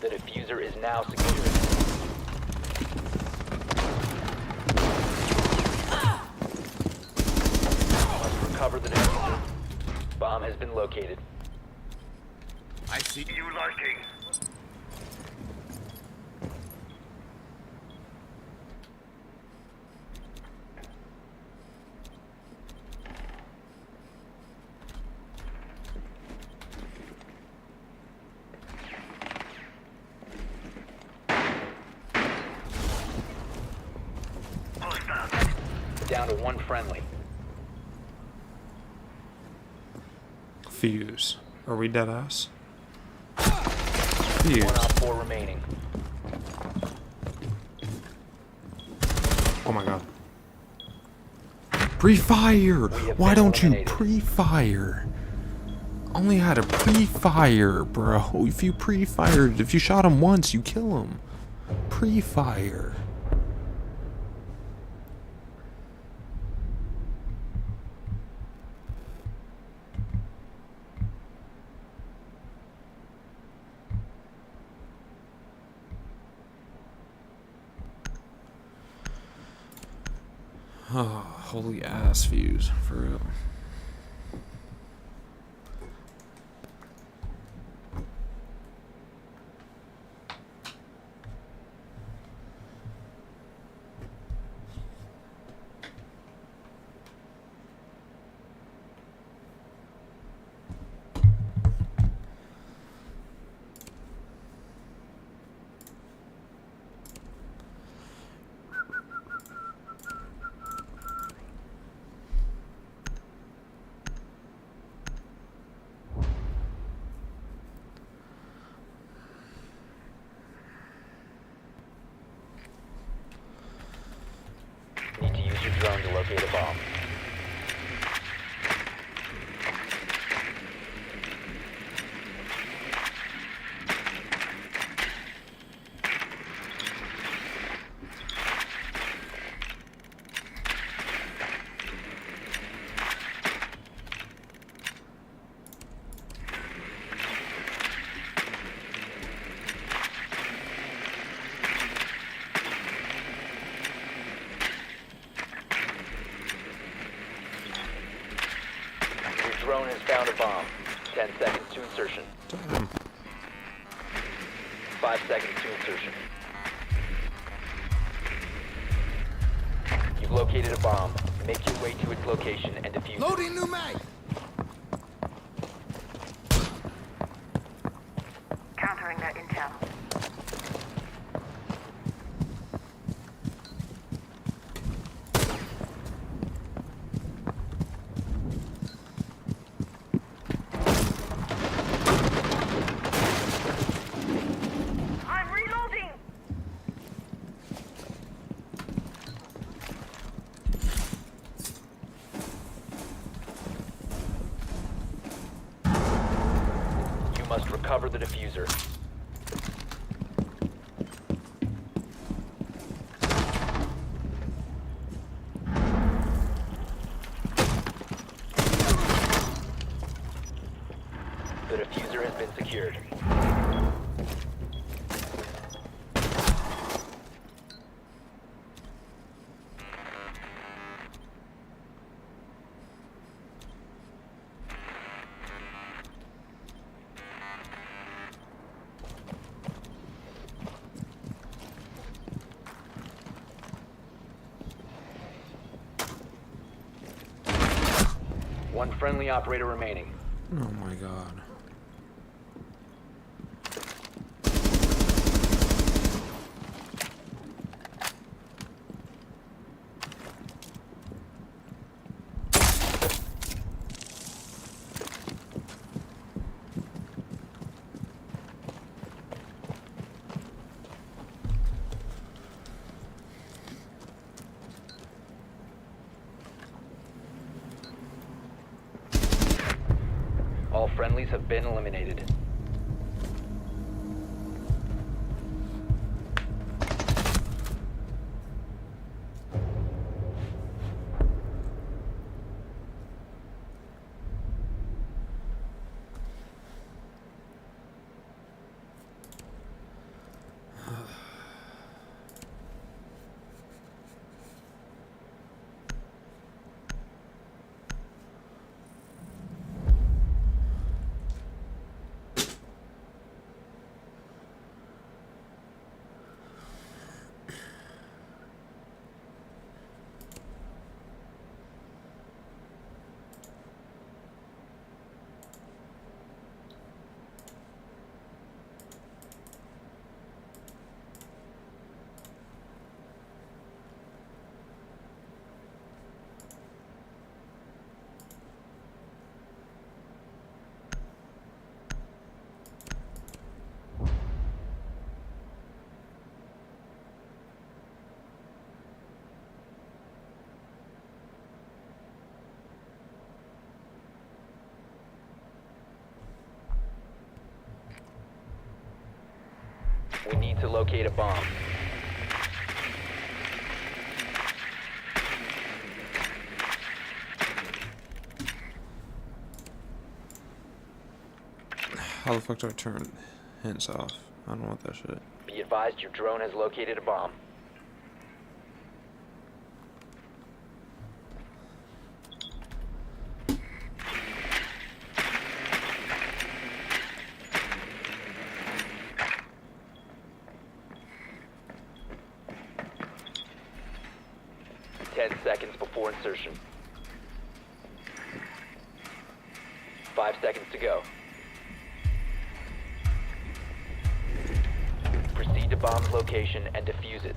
The diffuser is now secured. Must recover the diffuser. Bomb has been located. I see. You liking? Down to one friendly. Fuse. Are we dead ass? One op 4 remaining. Oh my god. Pre-fire! Why don't you pre-fire? Only had a pre-fire, bro. If you pre-fired, if you shot him once, you kill him. Pre-fire. Oh, holy ass Fuse, for real. Need to use your drone to locate a bomb. Drone has found a bomb. 10 seconds to insertion. Damn. 5 seconds to insertion. You've located a bomb. Make your way to its location and defuse it. Loading new mag. Countering that intel. I'm reloading. You must recover the diffuser. The diffuser has been secured. One friendly operator remaining. Oh my god. Friendlies have been eliminated. We need to locate a bomb. How the fuck do I turn hints off? I don't want that shit. Be advised your drone has located a bomb. Seconds before insertion. 5 seconds to go. Proceed to bomb's location and defuse it.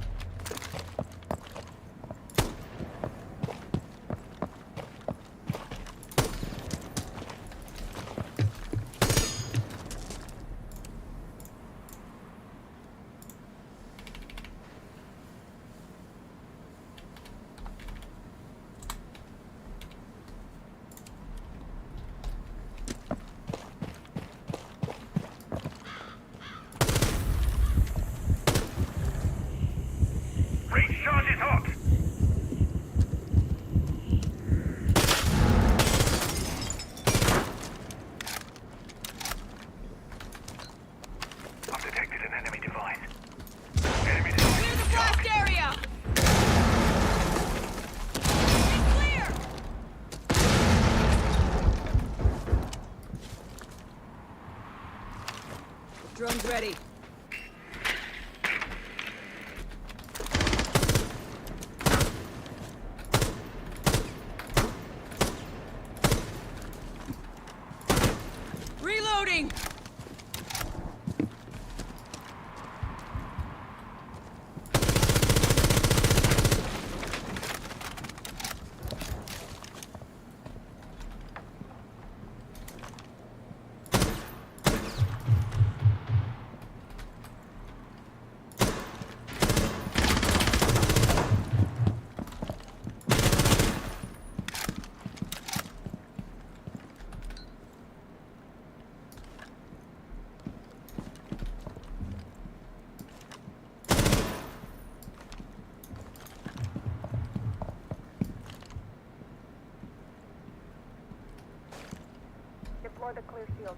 Recharge is hot. I've detected an enemy device. Enemy device. Clear the blast area! Be clear! Drone's ready. Reloading! Deploy the clear shield.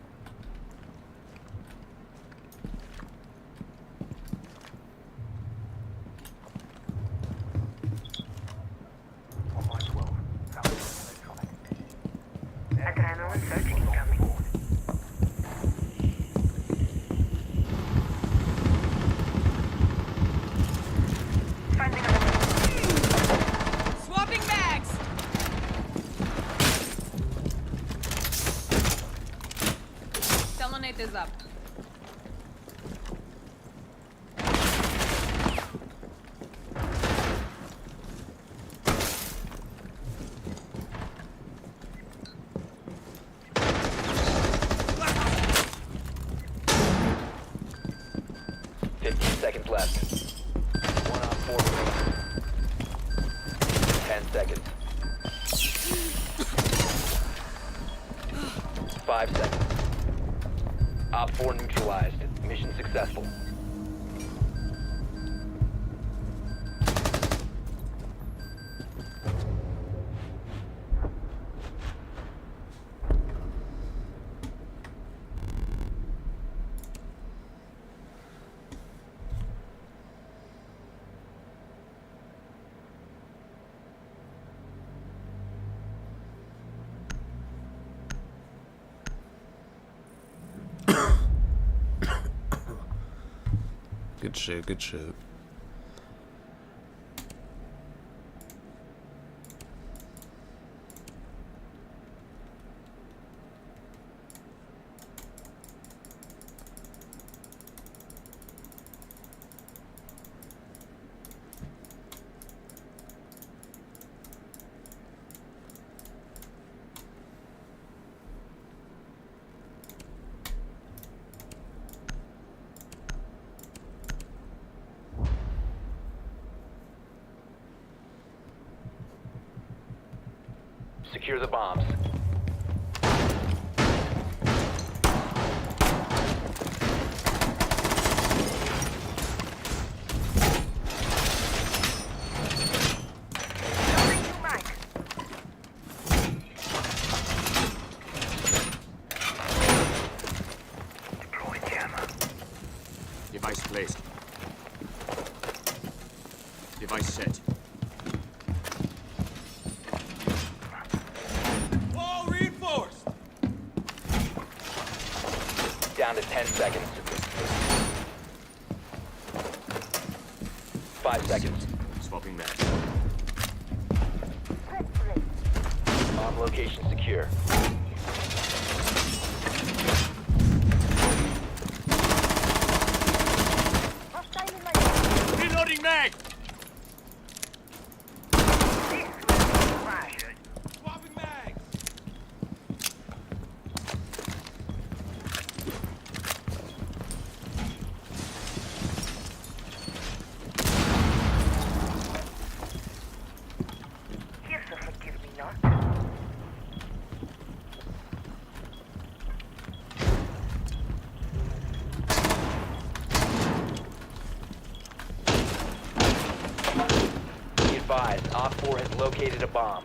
Adrenaline surge incoming. Finding a Swapping bags! Selenite is up. Seconds left. 1 on 4 remaining. 10 seconds. 5 seconds. Op 4 neutralized. Mission successful. Good shit, good shit. Secure the bombs. Deploy jammer. Device placed. Device set. Wall reinforced. Down to 10 seconds. 5 seconds. Swapping back. Bomb location secure. Reloading mag. Swapping mag. Here's a forgive me not. Be advised, Op 4 has located a bomb.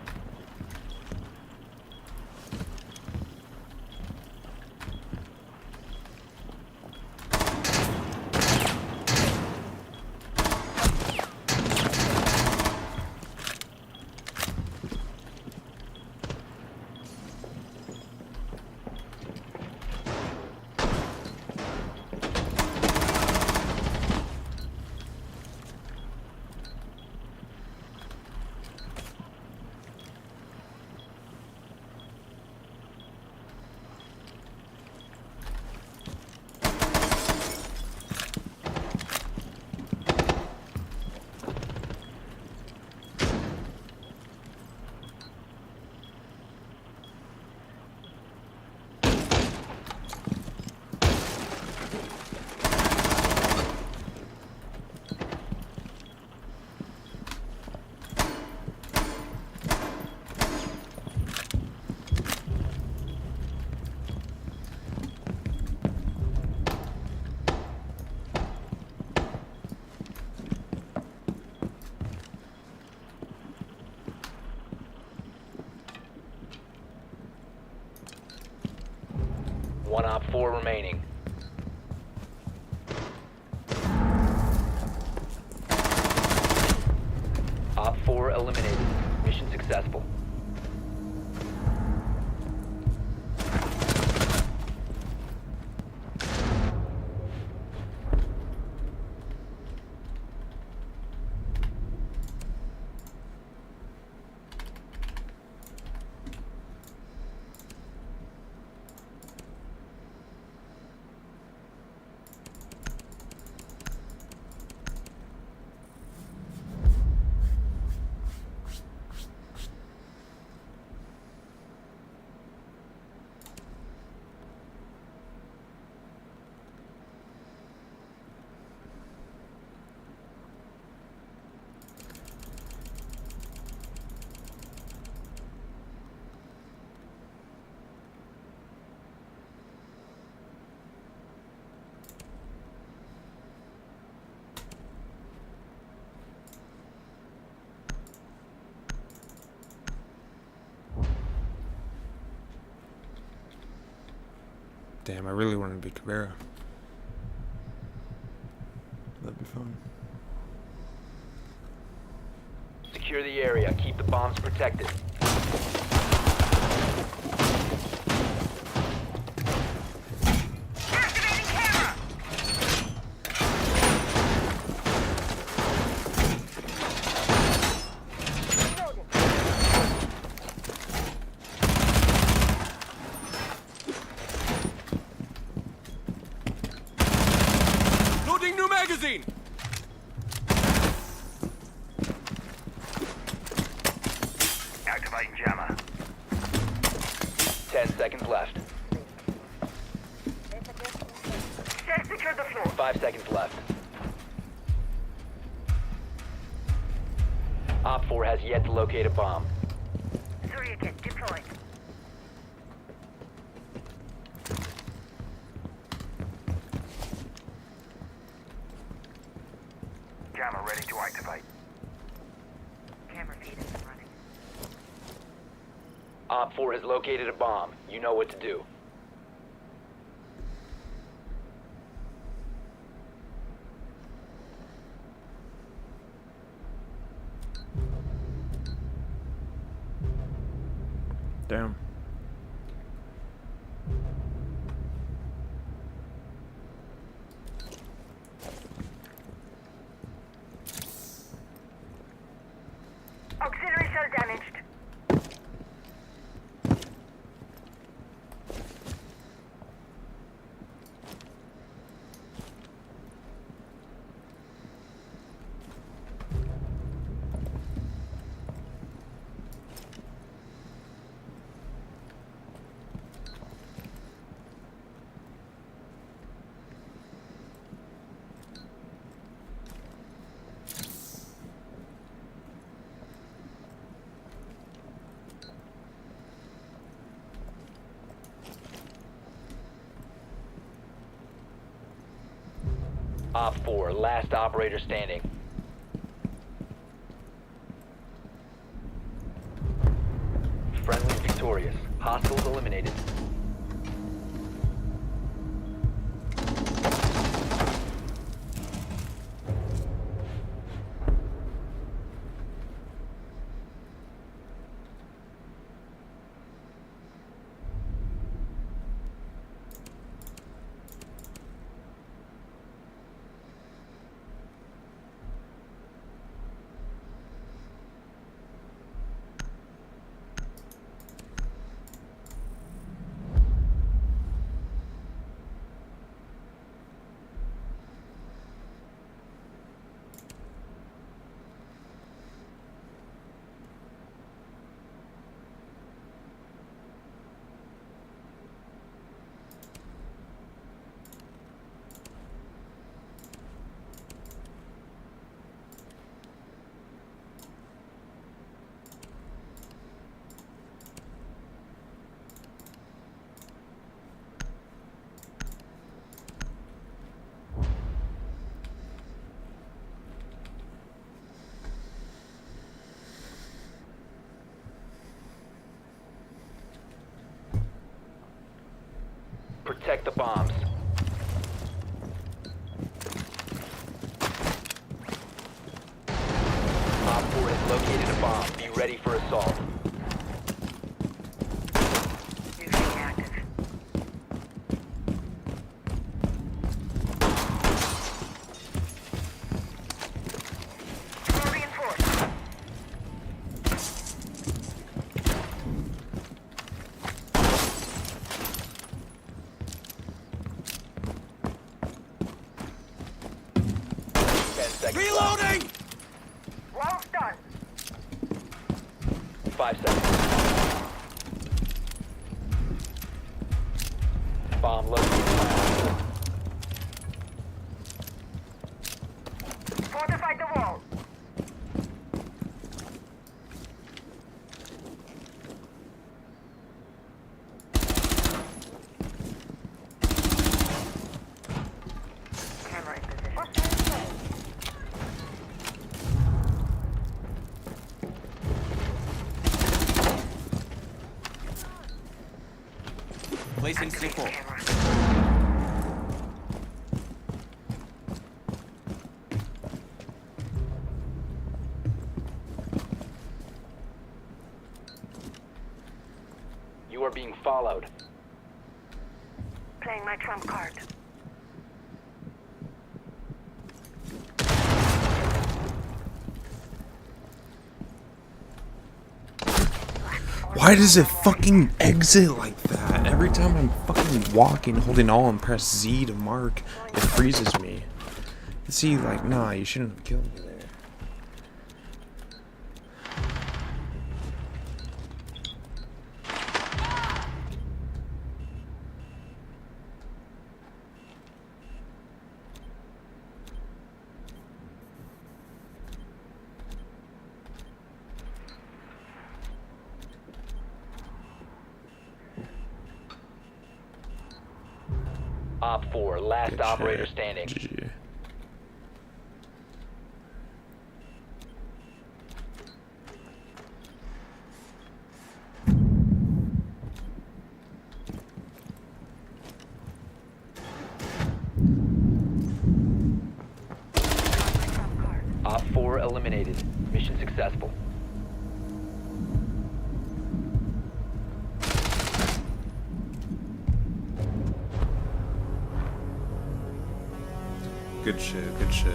One Op 4 remaining. Op 4 eliminated. Mission successful. Damn, I really wanted to be Cabrera. That'd be fun. Secure the area. Keep the bombs protected. Activating camera! Loading new magazine! Activating jammer. 10 seconds left. Check secure the floor. 5 seconds left. Op 4 has yet to locate a bomb. Surya kit deployed. Jammer ready to activate. Camera feed is running. Op 4 has located a bomb. You know what to do. Damn. Auxiliary cell damaged. Op 4, last operator standing. Friendly victorious. Hostiles eliminated. Protect the bombs. Op 4 has located a bomb. Be ready for assault. UAV active. Floor reinforced. Reloading! Walls done. 5 seconds. Bomb located. Fortified the wall. Camera in position. Placing C4. You are being followed. Playing my trump card. Why does it fucking exit like that? Every time I'm fucking walking, holding all and press Z to mark, it freezes me. See, like, nah, you shouldn't have killed me there. Op 4, last Good operator shit. standing. GG. Op 4 eliminated. Mission successful. Good shit, good shit.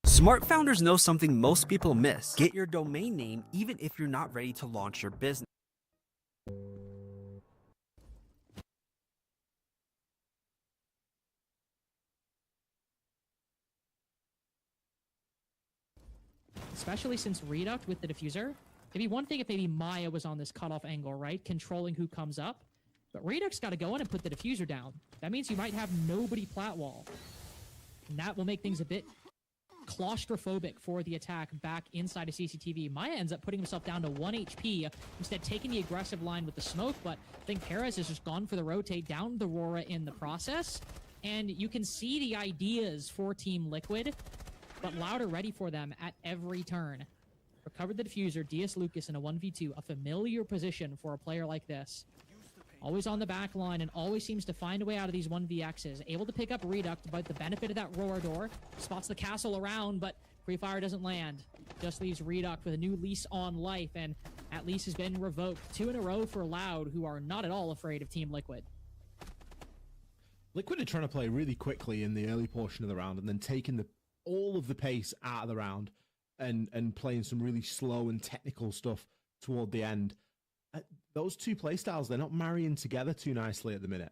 Smart founders know something most people miss. Get your domain name even if you're not ready to launch your business. Especially since Reduct with the diffuser. It'd be one thing if maybe Maya was on this cutoff angle, right? Controlling who comes up. But Reduct's got to go in and put the diffuser down. That means you might have nobody plat wall. And that will make things a bit claustrophobic for the attack back inside of CCTV. Maya ends up putting himself down to 1 HP, instead taking the aggressive line with the smoke, but I think Perez has just gone for the rotate down the Aurora in the process, and you can see the ideas for Team Liquid, but Loud are ready for them at every turn. Recovered the diffuser, DS Lucas in a 1v2, a familiar position for a player like this. Always on the back line and always seems to find a way out of these 1vx's. Able to pick up Reduct, but the benefit of that roar door. Spots the castle around, but free fire doesn't land. Just leaves Reduct with a new lease on life, and that lease has been revoked. 2 in a row for Loud, who are not at all afraid of Team Liquid. Liquid are trying to play really quickly in the early portion of the round and then taking all of the pace out of the round and playing some really slow and technical stuff toward the end. Those two playstyles, they're not marrying together too nicely at the minute.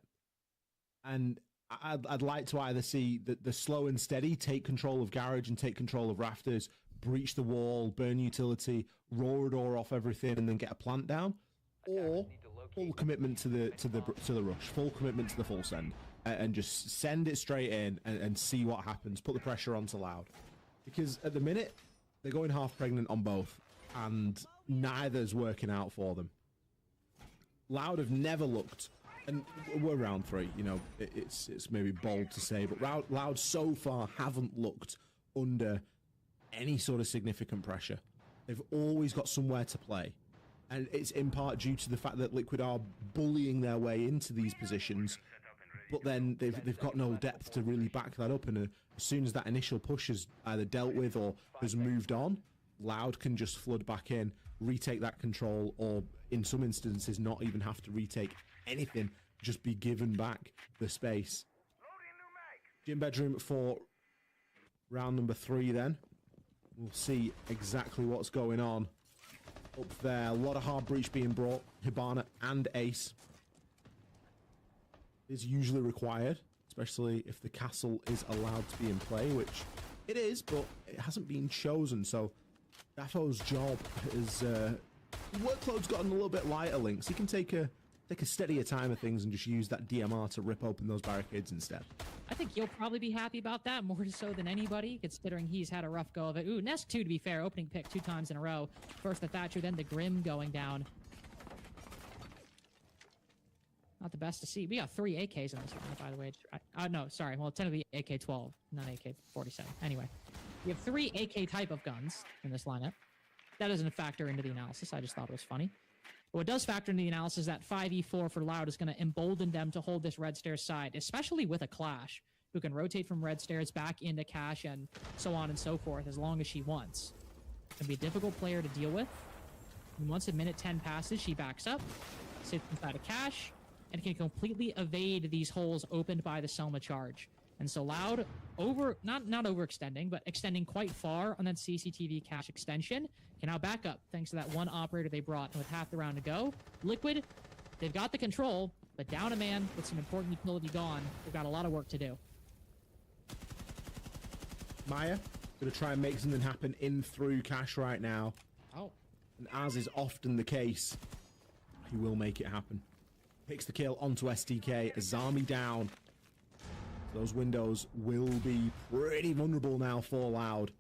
And I'd like to either see the slow and steady take control of Garage and take control of Rafters, breach the wall, burn utility, roar a door off everything, and then get a plant down, or full commitment to the rush, full commitment to the full send, and just send it straight in and see what happens. Put the pressure onto Loud, because at the minute they're going half pregnant on both, and neither's working out for them. Loud have never looked, and we're round 3, you know, it's maybe bold to say, but Loud so far haven't looked under any sort of significant pressure. They've always got somewhere to play, and it's in part due to the fact that Liquid are bullying their way into these positions, but then they've got no depth to really back that up, and as soon as that initial push is either dealt with or has moved on, Loud can just flood back in, retake that control, or in some instances not even have to retake anything, just be given back the space. Gym bedroom for round number 3 then. We'll see exactly what's going on up there. A lot of hard breach being brought. Hibana and Ace is usually required, especially if the castle is allowed to be in play, which it is, but it hasn't been chosen. So Dafo's job is workload's gotten a little bit lighter. Links, he can take a steadier time of things and just use that DMR to rip open those barricades instead. I think he'll probably be happy about that more so than anybody, considering he's had a rough go of it. Ooh, Nest 2, to be fair, opening pick 2 times in a row. First the Thatcher, then the Grim going down. Not the best to see. We got 3 AKs in this round, by the way. No, sorry. Well, technically AK-12, not AK-47. Anyway, we have 3 AK type of guns in this lineup. That doesn't factor into the analysis. I just thought it was funny. What does factor into the analysis is that 5e4 for Loud is going to embolden them to hold this red stairs side, especially with a Clash, who can rotate from red stairs back into Cash and so on and so forth as long as she wants. Can be a difficult player to deal with. And once a minute 10 passes, she backs up, sits inside a Cash, and can completely evade these holes opened by the Selma charge. And so Loud, not overextending, but extending quite far on that CCTV Cache extension, can now back up thanks to that one operator they brought. And with half the round to go, Liquid, they've got the control, but down a man with some important utility gone, they've got a lot of work to do. Maya, gonna try and make something happen in through Cash right now. Oh. And as is often the case, he will make it happen. Picks the kill onto STK, Azami down. Those windows will be pretty vulnerable now for Loud.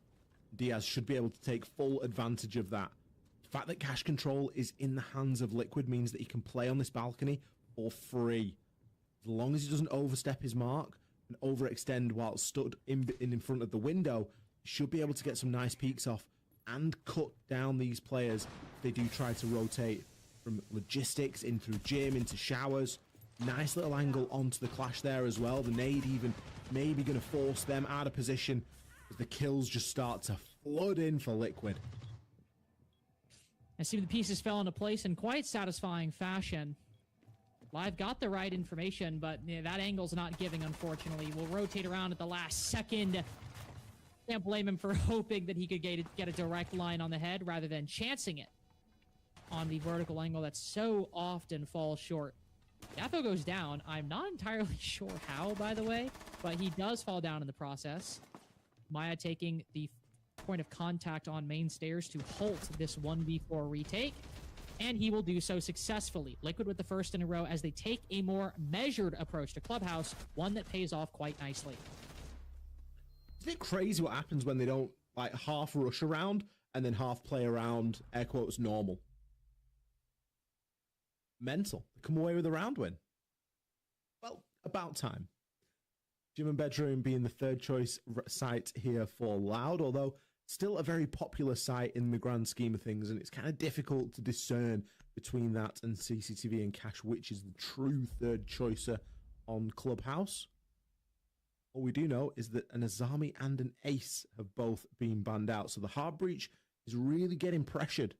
Diaz should be able to take full advantage of that. The fact that cash control is in the hands of Liquid means that he can play on this balcony for free. As long as he doesn't overstep his mark and overextend while stood in front of the window, he should be able to get some nice peeks off and cut down these players if they do try to rotate from logistics in through gym into showers. Nice little angle onto the Clash there as well. The nade even maybe going to force them out of position as the kills just start to flood in for Liquid. I see the pieces fell into place in quite satisfying fashion. Live got the right information, but that angle's not giving, unfortunately. We'll rotate around at the last second. Can't blame him for hoping that he could get a direct line on the head rather than chancing it on the vertical angle that so often falls short. Dafo goes down. I'm not entirely sure how, by the way, but he does fall down in the process. Maya taking the point of contact on main stairs to halt this 1v4 retake, and he will do so successfully. Liquid with the first in a row as they take a more measured approach to Clubhouse, one that pays off quite nicely. Isn't it crazy what happens when they don't like half rush around and then half play around, air quotes, normal? Mental. They come away with a round win. Well, about time. Gym and bedroom being the third choice site here for Loud, although still a very popular site in the grand scheme of things, and it's kind of difficult to discern between that and CCTV and Cash, which is the true third choicer on Clubhouse. All we do know is that an Azami and an Ace have both been banned out, so the hard breach is really getting pressured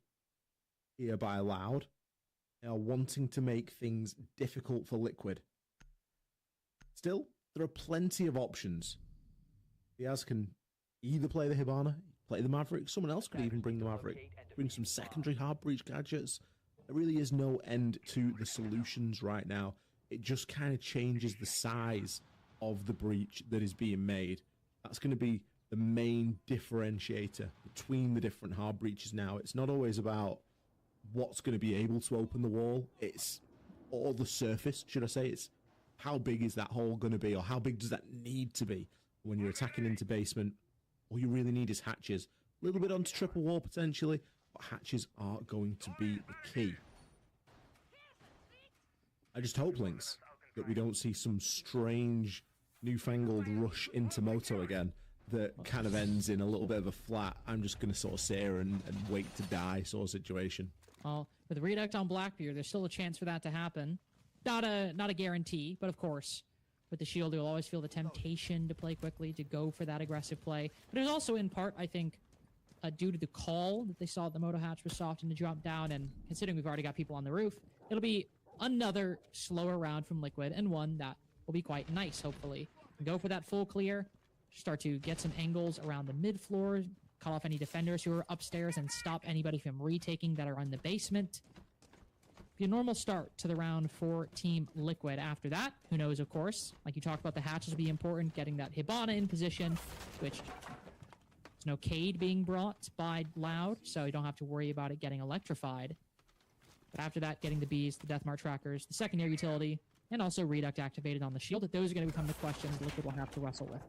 here by Loud. They are wanting to make things difficult for Liquid. Still, there are plenty of options. Diaz can either play the Hibana, play the Maverick, someone else could even bring the Maverick, bring some secondary hard breach gadgets. There really is no end to the solutions right now. It just kind of changes the size of the breach that is being made. That's going to be the main differentiator between the different hard breaches now. It's not always about what's going to be able to open the wall, it's or the surface, should I say. It's how big is that hole going to be, or how big does that need to be when you're attacking into basement. All you really need is hatches. A little bit onto triple wall potentially, but hatches are going to be the key. I just hope, Links, that we don't see some strange newfangled rush into Moto again that kind of ends in a little bit of a flat, I'm just going to sort of sit here and wait to die sort of situation. Well, with Reduct on Blackbeard, there's still a chance for that to happen. Not a guarantee, but of course, with the shield, you'll always feel the temptation to play quickly, to go for that aggressive play. But there's also, in part, I think, due to the call that they saw the moto hatch was soft and to drop down, and considering we've already got people on the roof, it'll be another slower round from Liquid, and one that will be quite nice, hopefully. Go for that full clear, start to get some angles around the mid floor, cut off any defenders who are upstairs, and stop anybody from retaking that are on the basement. Be a normal start to the round for Team Liquid. After that, who knows, of course. Like you talked about, the hatches will be important, getting that Hibana in position, which there's no Cade being brought by Loud, so you don't have to worry about it getting electrified. But after that, getting the bees, the Deathmark trackers, the secondary utility, and also Reduct activated on the shield. Those are going to become the questions Liquid will have to wrestle with.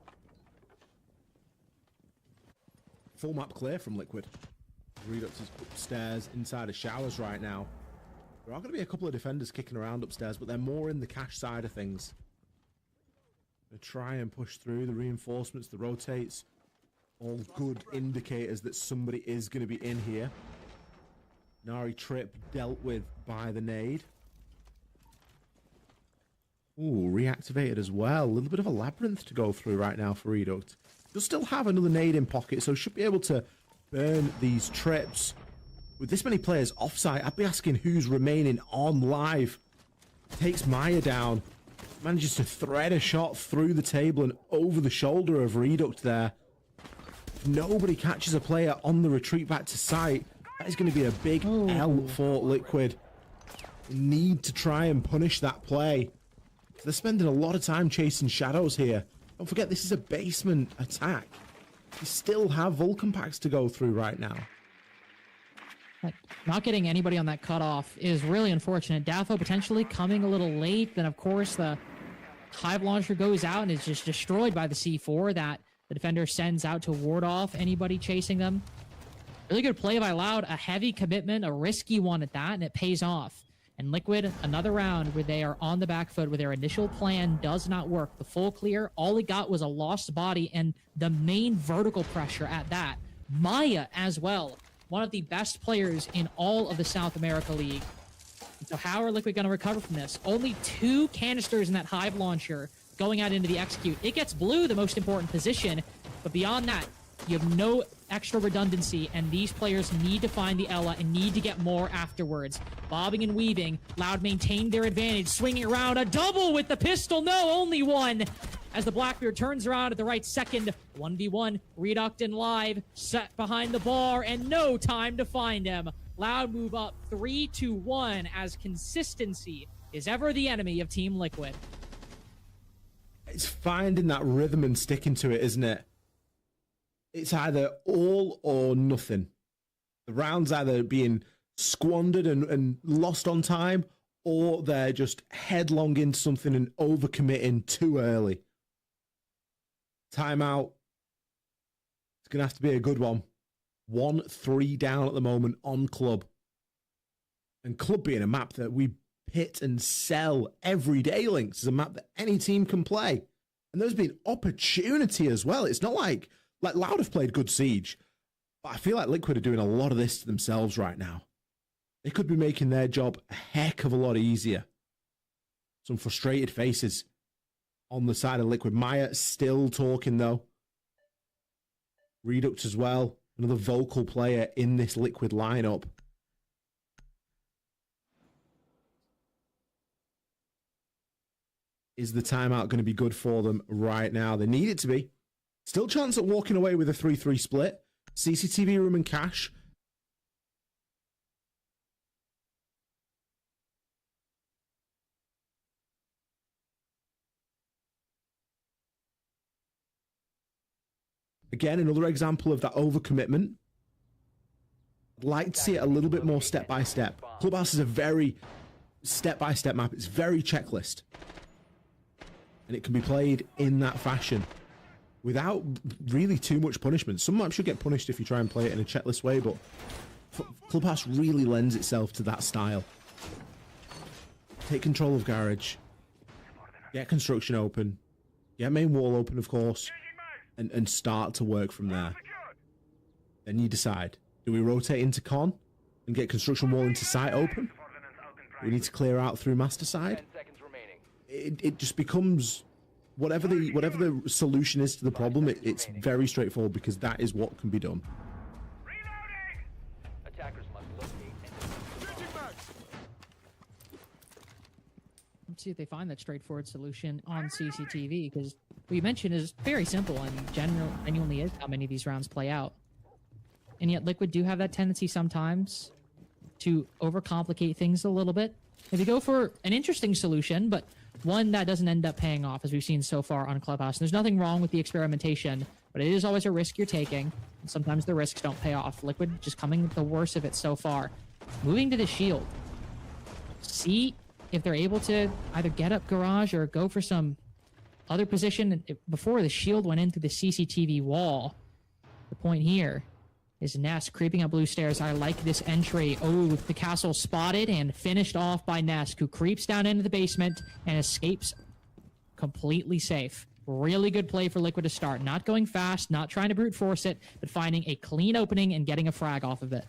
Full map clear from Liquid. Redux is upstairs inside of showers right now. There are going to be a couple of defenders kicking around upstairs, but they're more in the cash side of things. They try and push through the reinforcements, the rotates. All good indicators that somebody is going to be in here. Nari trip dealt with by the nade. Ooh, reactivated as well. A little bit of a labyrinth to go through right now for Reduct. You'll still have another nade in pocket, so should be able to burn these trips. With this many players offsite, I'd be asking who's remaining on live. Takes Maya down. Manages to thread a shot through the table and over the shoulder of Reduct there. If nobody catches a player on the retreat back to site, that is going to be a big L for Liquid. They need to try and punish that play. They're spending a lot of time chasing shadows here. Don't forget, this is a basement attack. You still have Vulcan packs to go through right now. Not getting anybody on that cutoff is really unfortunate. Dafo potentially coming a little late. Then, of course, the Hive launcher goes out and is just destroyed by the C4 that the defender sends out to ward off anybody chasing them. Really good play by Loud. A heavy commitment, a risky one at that, and it pays off. And Liquid, another round where they are on the back foot, where their initial plan does not work. The full clear, all it got was a lost body and the main vertical pressure at that. Maya as well, one of the best players in all of the South America League. And so how are Liquid going to recover from this? Only 2 canisters in that Hive launcher going out into the execute. It gets blue, the most important position, but beyond that, you have no extra redundancy, and these players need to find the Ela and need to get more afterwards. Bobbing and weaving, Loud maintained their advantage, swinging around a double with the pistol. No, only one. As the Blackbeard turns around at the right second, 1v1, Reduct and Live, set behind the bar, and no time to find him. Loud move up 3-1 as consistency is ever the enemy of Team Liquid. It's finding that rhythm and sticking to it, isn't it? It's either all or nothing. The round's either being squandered and lost on time, or they're just headlong into something and overcommitting too early. Timeout. It's going to have to be a good one. 1-3 down at the moment on Club. And Club being a map that we pit and sell every day, Links, is a map that any team can play. And there's been opportunity as well. It's not like Loud have played good Siege, but I feel like Liquid are doing a lot of this to themselves right now. They could be making their job a heck of a lot easier. Some frustrated faces on the side of Liquid. Maya still talking, though. Reduct as well. Another vocal player in this Liquid lineup. Is the timeout going to be good for them right now? They need it to be. Still chance at walking away with a 3-3 split. CCTV room and cash. Again, another example of that overcommitment. I'd like to see it a little bit more step-by-step. Clubhouse is a very step-by-step map. It's very checklist. And it can be played in that fashion without really too much punishment. Some maps should get punished if you try and play it in a checklist way, but Clubhouse really lends itself to that style. Take control of garage. Get construction open. Get main wall open, of course. And start to work from there. Then you decide. Do we rotate into con and get construction wall into site open? We need to clear out through master side. It just becomes whatever the solution is to the problem. It's very straightforward because that is what can be done. Let's see if they find that straightforward solution on CCTV, because what you mentioned is very simple and genuinely is how many of these rounds play out. And yet Liquid do have that tendency sometimes to overcomplicate things a little bit. If you go for an interesting solution, but one that doesn't end up paying off, as we've seen so far on Clubhouse. And there's nothing wrong with the experimentation, but it is always a risk you're taking. And sometimes the risks don't pay off. Liquid just coming the worst of it so far. Moving to the shield. See if they're able to either get up garage or go for some other position before the shield went in through the CCTV wall. The point here is Ness creeping up blue stairs. I like this entry. Oh, the castle spotted and finished off by Ness, who creeps down into the basement and escapes completely safe. Really good play for Liquid to start. Not going fast, not trying to brute force it, but finding a clean opening and getting a frag off of it.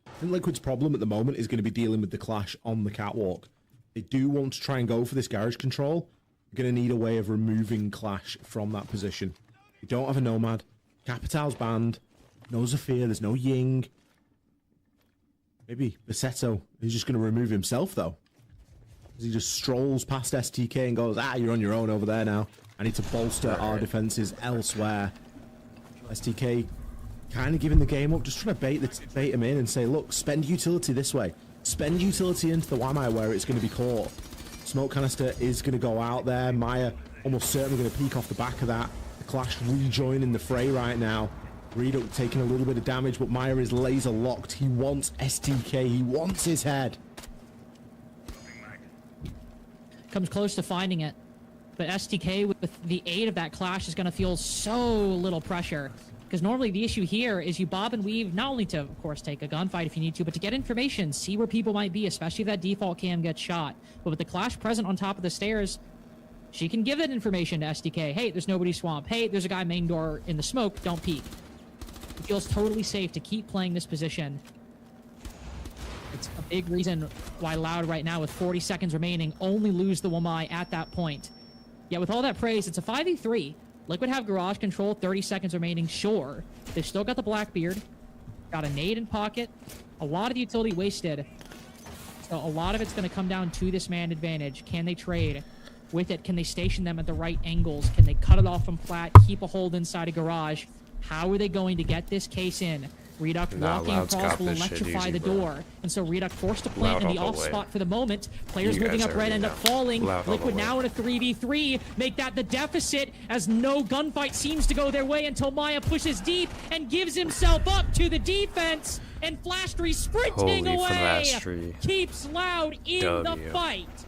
I think Liquid's problem at the moment is going to be dealing with the clash on the catwalk. They do want to try and go for this garage control. They're going to need a way of removing Clash from that position. You don't have a Nomad. Capital's banned. No Zafir. There's no Ying. Maybe Basetto is just going to remove himself, though. As he just strolls past STK and goes, you're on your own over there now. I need to bolster our defenses elsewhere. STK kind of giving the game up, just trying to bait him in and say, look, spend utility this way. Spend utility into the Wamai where it's going to be caught. Smoke canister is going to go out there. Maya almost certainly going to peek off the back of that. The Clash rejoining the fray right now. Redux taking a little bit of damage, but Maya is laser locked. He wants STK. He wants his head. Comes close to finding it, but STK with the aid of that Clash is going to feel so little pressure. Because normally the issue here is you bob and weave, not only to, of course, take a gunfight if you need to, but to get information, see where people might be, especially if that default cam gets shot. But with the Clash present on top of the stairs, she can give that information to SDK. Hey, there's nobody swamp. Hey, there's a guy main door in the smoke. Don't peek. It feels totally safe to keep playing this position. It's a big reason why Loud right now, with 40 seconds remaining, only lose the Wamai at that point. Yet with all that praise, it's a 5v3. Liquid have garage control, 30 seconds remaining, sure. They've still got the Blackbeard. Got a nade in pocket. A lot of the utility wasted. So a lot of it's going to come down to this man advantage. Can they trade with it? Can they station them at the right angles? Can they cut it off from flat, keep a hold inside a garage? How are they going to get this case in? Redux walking across will electrify the door. And so Redux forced to plant in the off spot for the moment. Players moving up red end up falling. Liquid now in a 3v3. Make that the deficit as no gunfight seems to go their way until Maya pushes deep and gives himself up to the defense. And Flastry sprinting away. Keeps Loud in the fight.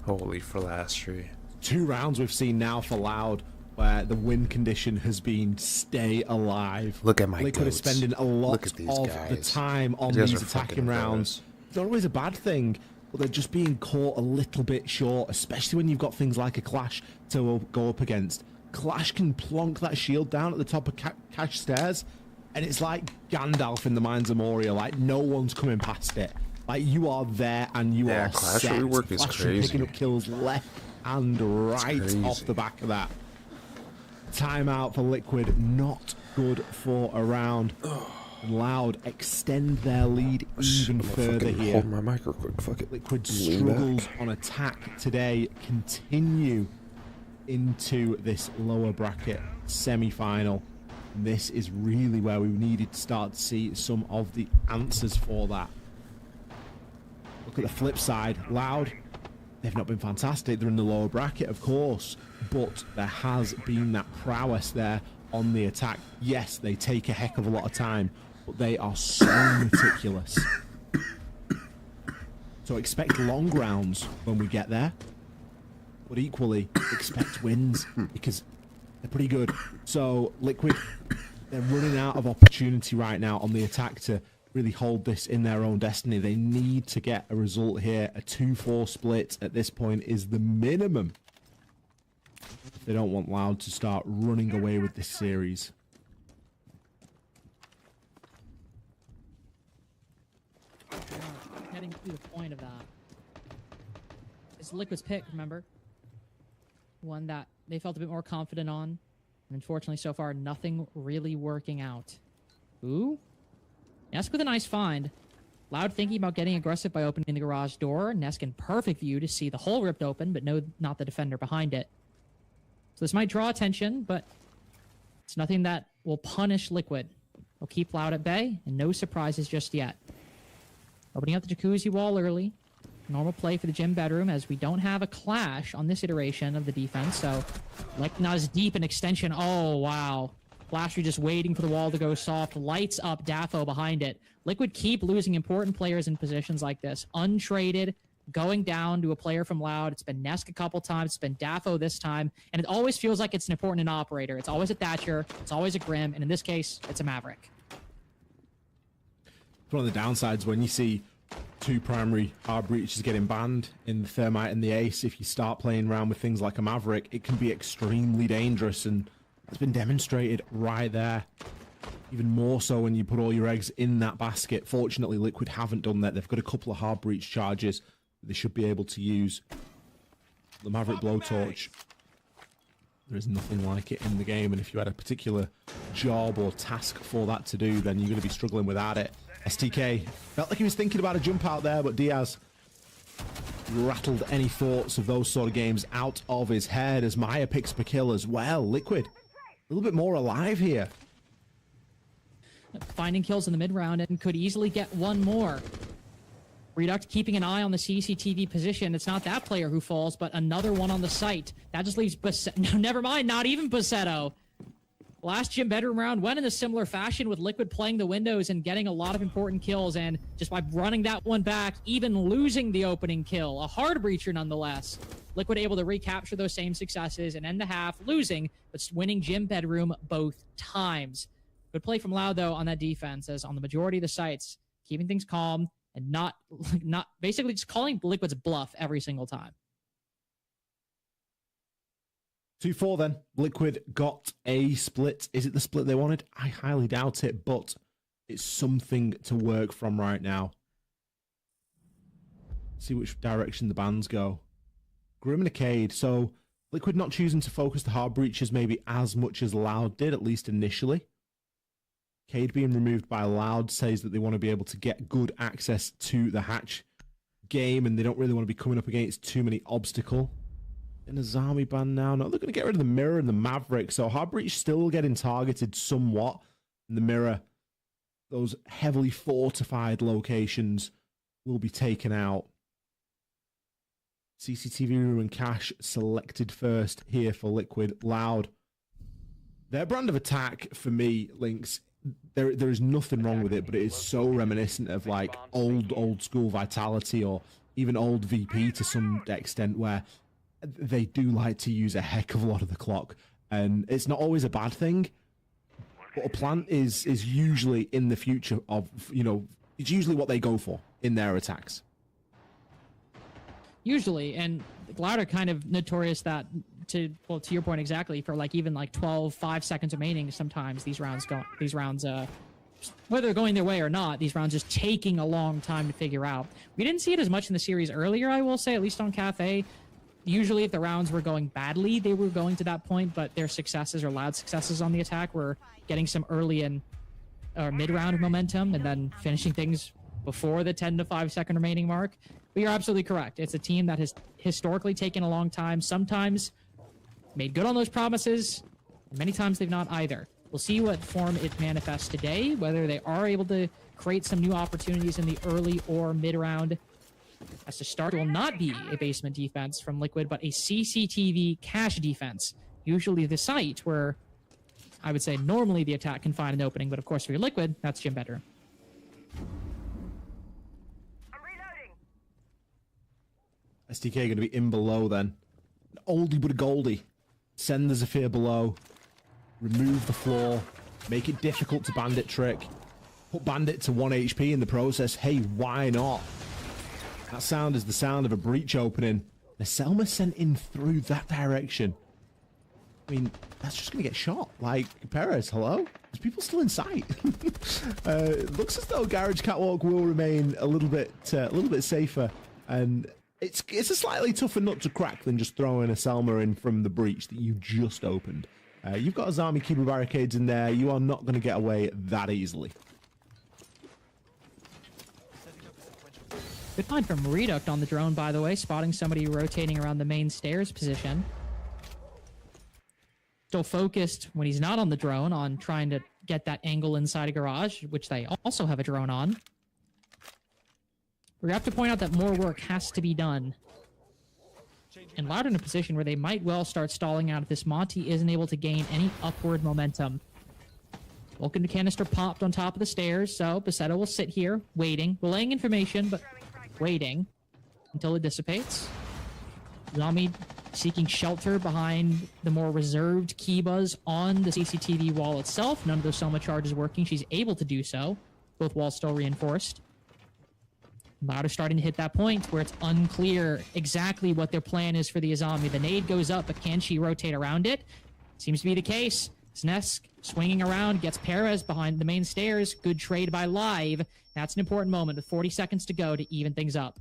Holy Flastry. 2 rounds we've seen now for Loud, where the win condition has been stay alive. Look at my Liquid is spending a lot of the time on these attacking rounds. It's not always a bad thing, but they're just being caught a little bit short, especially when you've got things like a Clash to go up against. Clash can plonk that shield down at the top of Cash stairs, and it's like Gandalf in the Mines of Moria, like no one's coming past it. Like you are there and you are Clash set. rework is crazy. Picking up kills left and right off the back of that. Timeout for Liquid, not good for a round. Loud extend their lead even further here. Hold my mic real quick. Fuck it. Liquid struggles on attack today. Continue into this lower bracket semi-final. This is really where we needed to start to see some of the answers for that. Look at the flip side. Loud, they've not been fantastic. They're in the lower bracket, of course, but there has been that prowess there on the attack. Yes, they take a heck of a lot of time, but they are so meticulous. So expect long rounds when we get there, but equally expect wins because they're pretty good. So Liquid, they're running out of opportunity right now on the attack to really hold this in their own destiny. They need to get a result here. A 2-4 split at this point is the minimum. They don't want Loud to start running away with this series. Heading to the point of that. It's Liquid's pick, remember? One that they felt a bit more confident on. And unfortunately, so far, nothing really working out. Ooh. Yes, with a nice find. Loud thinking about getting aggressive by opening the garage door. Nesk in perfect view to see the hole ripped open, but no, not the defender behind it. So this might draw attention, but it's nothing that will punish Liquid. They'll keep Loud at bay, and no surprises just yet. Opening up the jacuzzi wall early. Normal play for the gym bedroom, as we don't have a clash on this iteration of the defense, so like not as deep an extension. Oh, wow. Flasher just waiting for the wall to go soft. Lights up Dafo behind it. Liquid keep losing important players in positions like this. Untraded, going down to a player from Loud. It's been Nesk a couple times. It's been Dafo this time. And it always feels like it's an important operator. It's always a Thatcher. It's always a Grim. And in this case, it's a Maverick. One of the downsides when you see two primary hard breaches getting banned in the Thermite and the Ace, if you start playing around with things like a Maverick, it can be extremely dangerous, and it's been demonstrated right there. Even more so when you put all your eggs in that basket. Fortunately, Liquid haven't done that. They've got a couple of hard breach charges that they should be able to use. The Maverick Blowtorch, there is nothing like it in the game, and if you had a particular job or task for that to do, then you're going to be struggling without it. STK felt like he was thinking about a jump out there, but Diaz rattled any thoughts of those sort of games out of his head as Maya picks up a kill as well. Liquid, a little bit more alive here. Finding kills in the mid-round and could easily get one more. Reduct keeping an eye on the CCTV position. It's not that player who falls, but another one on the site. That just leaves no, never mind, not even Bassetto. Last gym bedroom round went in a similar fashion, with Liquid playing the windows and getting a lot of important kills, and just by running that one back, even losing the opening kill. A hard breacher nonetheless. Liquid able to recapture those same successes and end the half losing, but winning gym bedroom both times. Good play from Loud, though, on that defense, as on the majority of the sites, keeping things calm and not basically just calling Liquid's bluff every single time. 2-4 then. Liquid got a split. Is it the split they wanted? I highly doubt it, but it's something to work from right now. See which direction the bans go. Grim and Cade. So Liquid not choosing to focus the hard breaches maybe as much as Loud did, at least initially. Cade being removed by Loud says that they want to be able to get good access to the hatch game, and they don't really want to be coming up against too many obstacles. In a Zami ban now. No, they're going to get rid of the Mirror and the Maverick. So hard breach still getting targeted somewhat. And the Mirror, those heavily fortified locations will be taken out. CCTV room and cache selected first here for Liquid. Loud. Their brand of attack, for me, Lynx, there is nothing wrong with it, but it is so reminiscent of like old school Vitality, or even old VP to some extent, where they do like to use a heck of a lot of the clock, and it's not always a bad thing, but a plant is usually in the future of, you know, it's usually what they go for in their attacks. Usually, and Loud are kind of notorious that, to your point exactly, for like even like 5 seconds remaining, sometimes these rounds whether they're going their way or not, these rounds just taking a long time to figure out. We didn't see it as much in the series earlier, I will say, at least on Cafe. Usually if the rounds were going badly, they were going to that point, but their successes, or Loud successes on the attack, were getting some early or mid-round momentum and then finishing things before the 10 to 5 second remaining mark. But you're absolutely correct. It's a team that has historically taken a long time, sometimes made good on those promises, many times they've not either. We'll see what form it manifests today, whether they are able to create some new opportunities in the early or mid-round. As to start, it will not be a basement defense from Liquid, but a CCTV cache defense. Usually the site where I would say normally the attack can find an opening, but of course for your Liquid, that's gym bedroom. I'm reloading. STK going to be in below then. Oldie but a goldie. Send the Zephyr below. Remove the floor. Make it difficult to Bandit trick. Put Bandit to 1 HP in the process. Hey, why not? That sound is the sound of a breach opening. The Selma sent in through that direction. I mean, that's just going to get shot. Like, Perez, hello? There's people still in sight. Looks as though Garage Catwalk will remain a little bit safer. And it's a slightly tougher nut to crack than just throwing a Selma in from the breach that you just opened. You've got Azami Kiba barricades in there. You are not going to get away that easily. Good find from Reduct on the drone, by the way, spotting somebody rotating around the main stairs position. Still focused when he's not on the drone on trying to get that angle inside a garage, which they also have a drone on. We have to point out that more work has to be done. And Loud in a position where they might well start stalling out if this Monty isn't able to gain any upward momentum. Vulcan canister popped on top of the stairs, so Besetto will sit here, waiting, relaying information, but waiting until it dissipates. Zami seeking shelter behind the more reserved Kibas on the CCTV wall itself. None of those Soma charges working. She's able to do so. Both walls still reinforced. Loud is starting to hit that point where it's unclear exactly what their plan is for the Azami. The nade goes up, but can she rotate around it? Seems to be the case. Snesk swinging around, gets Perez behind the main stairs. Good trade by Live. That's an important moment with 40 seconds to go to even things up.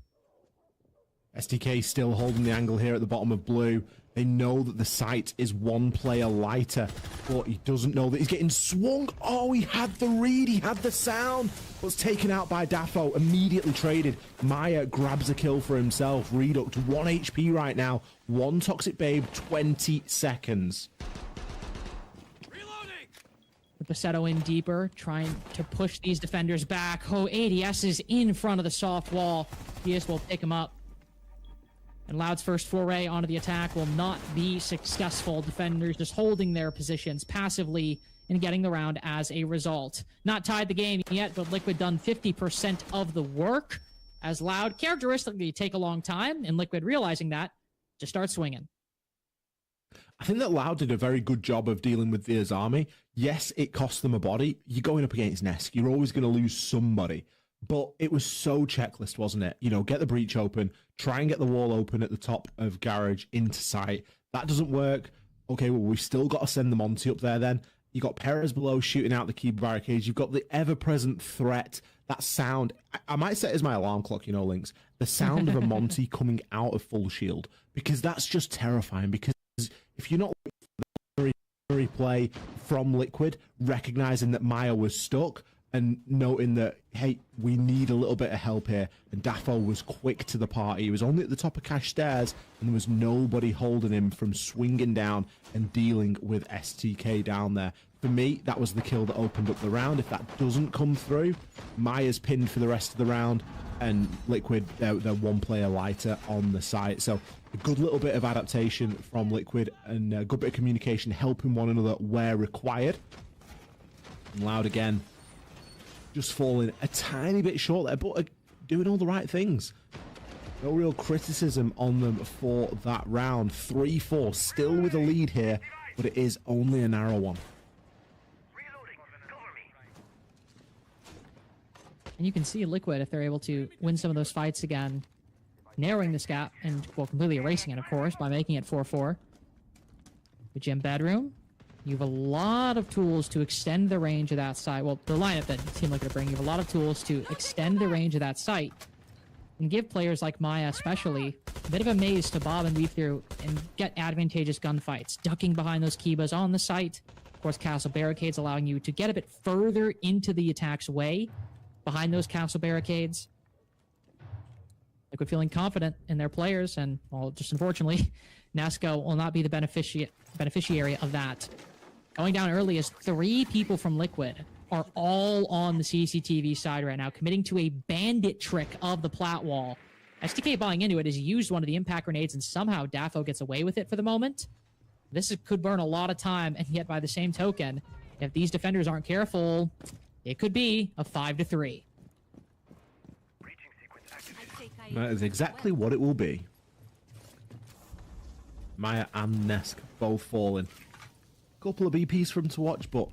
STK still holding the angle here at the bottom of blue. They know that the site is one player lighter, but he doesn't know that he's getting swung. Oh, he had the read, he had the sound. Was taken out by Daffo, immediately traded. Maya grabs a kill for himself. Reduct 1 HP right now. 1 Toxic Babe, 20 seconds. With Besetto in deeper, trying to push these defenders back. Oh, ADS is in front of the soft wall. DS will pick him up. And Loud's first foray onto the attack will not be successful. Defenders just holding their positions passively and getting the round as a result. Not tied the game yet, but Liquid done 50% of the work. As Loud characteristically take a long time, and Liquid realizing that, just start swinging. I think that Loud did a very good job of dealing with the Azami. Yes, it cost them a body. You're going up against Nesk. You're always going to lose somebody. But it was so checklist, wasn't it? You know, get the breach open, try and get the wall open at the top of garage into sight. That doesn't work. Okay, well, we've still got to send the Monty up there then. You got Perez below shooting out the key barricades. You've got the ever-present threat. That sound, I might set as my alarm clock, you know, Lynx. The sound of a Monty coming out of full shield. Because that's just terrifying. Because if you're not replay from Liquid, recognizing that Maya was stuck, and noting that, hey, we need a little bit of help here. And Daffo was quick to the party. He was only at the top of cash stairs, and there was nobody holding him from swinging down and dealing with STK down there. For me, that was the kill that opened up the round. If that doesn't come through, Maya's pinned for the rest of the round, and Liquid, they're one player lighter on the site. So a good little bit of adaptation from Liquid and a good bit of communication, helping one another where required. And Loud again, just falling a tiny bit short there, but doing all the right things. No real criticism on them for that round. 3-4, still with a lead here, but it is only a narrow one. And you can see Liquid, if they're able to win some of those fights again, narrowing this gap and, well, completely erasing it, of course, by making it 4-4. The gym bedroom. You have a lot of tools to extend the range of that site. Well, the lineup that Team Liquid are bringing, you have a lot of tools to extend the range of that site and give players like Maya especially a bit of a maze to bob and weave through and get advantageous gunfights. Ducking behind those Kibas on the site. Of course, castle barricades allowing you to get a bit further into the attack's way behind those castle barricades. Liquid feeling confident in their players, and, well, just unfortunately, Nasco will not be the beneficiary of that. Going down early as 3 people from Liquid are all on the CCTV side right now, committing to a bandit trick of the plat wall. STK buying into it has used one of the impact grenades, and somehow Daffo gets away with it for the moment. Could burn a lot of time, and yet by the same token, if these defenders aren't careful, it could be a 5-3. That is exactly what it will be. Maya and Nesk both falling. Couple of BPs for him to watch, but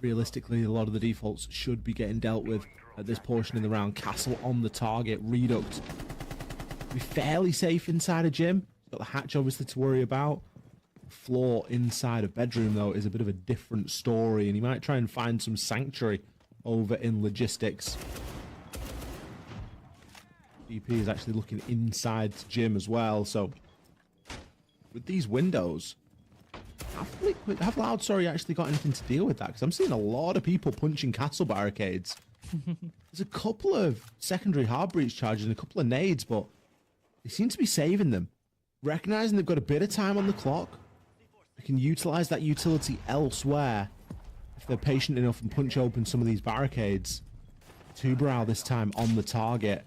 realistically, a lot of the defaults should be getting dealt with at this portion in the round. Castle on the target. Reduct be fairly safe inside a gym. Got the hatch obviously to worry about. Floor inside a bedroom, though, is a bit of a different story, and he might try and find some sanctuary over in logistics. DP is actually looking inside gym as well, so with these windows, Have Loud, sorry, actually got anything to deal with that? Because I'm seeing a lot of people punching castle barricades. There's a couple of secondary hard breach charges and a couple of nades, but they seem to be saving them. Recognizing they've got a bit of time on the clock, they can utilize that utility elsewhere if they're patient enough and punch open some of these barricades. Tuberal this time on the target.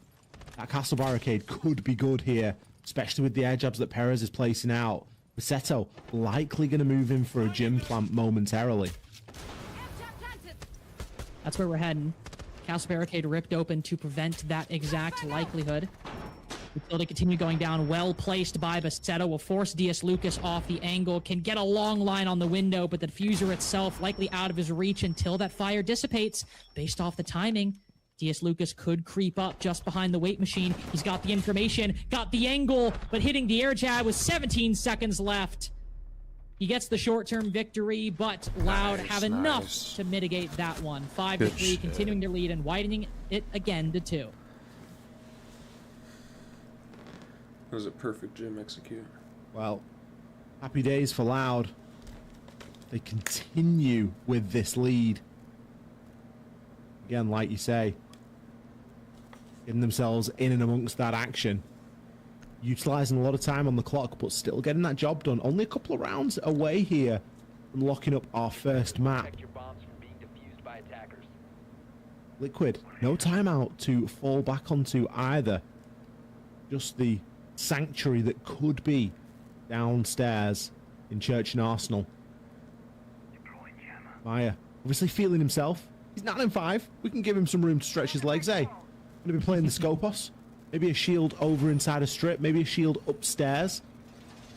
That castle barricade could be good here, especially with the air jabs that Perez is placing out. Masetto likely going to move in for a gym plant momentarily. That's where we're heading. Castle barricade ripped open to prevent that exact likelihood. Utility continue going down. Well placed by Masetto. Will force DS Lucas off the angle. Can get a long line on the window, but the diffuser itself likely out of his reach until that fire dissipates. Based off the timing, DS Lucas could creep up just behind the weight machine. He's got the information, got the angle, but hitting the air jab with 17 seconds left. He gets the short-term victory, but Loud have enough to mitigate that one. 5-3, continuing their lead and widening it again to 2. That was a perfect gym execute. Well, happy days for Loud. They continue with this lead. Again, like you say, getting themselves in and amongst that action. Utilizing a lot of time on the clock, but still getting that job done. Only a couple of rounds away here from locking up our first map. Liquid, no timeout to fall back onto either. Just the sanctuary that could be downstairs in Church and Arsenal. Maya, obviously feeling himself. He's 9-5. We can give him some room to stretch his legs, eh? Going to be playing the Scopos. Maybe a shield over inside a strip. Maybe a shield upstairs.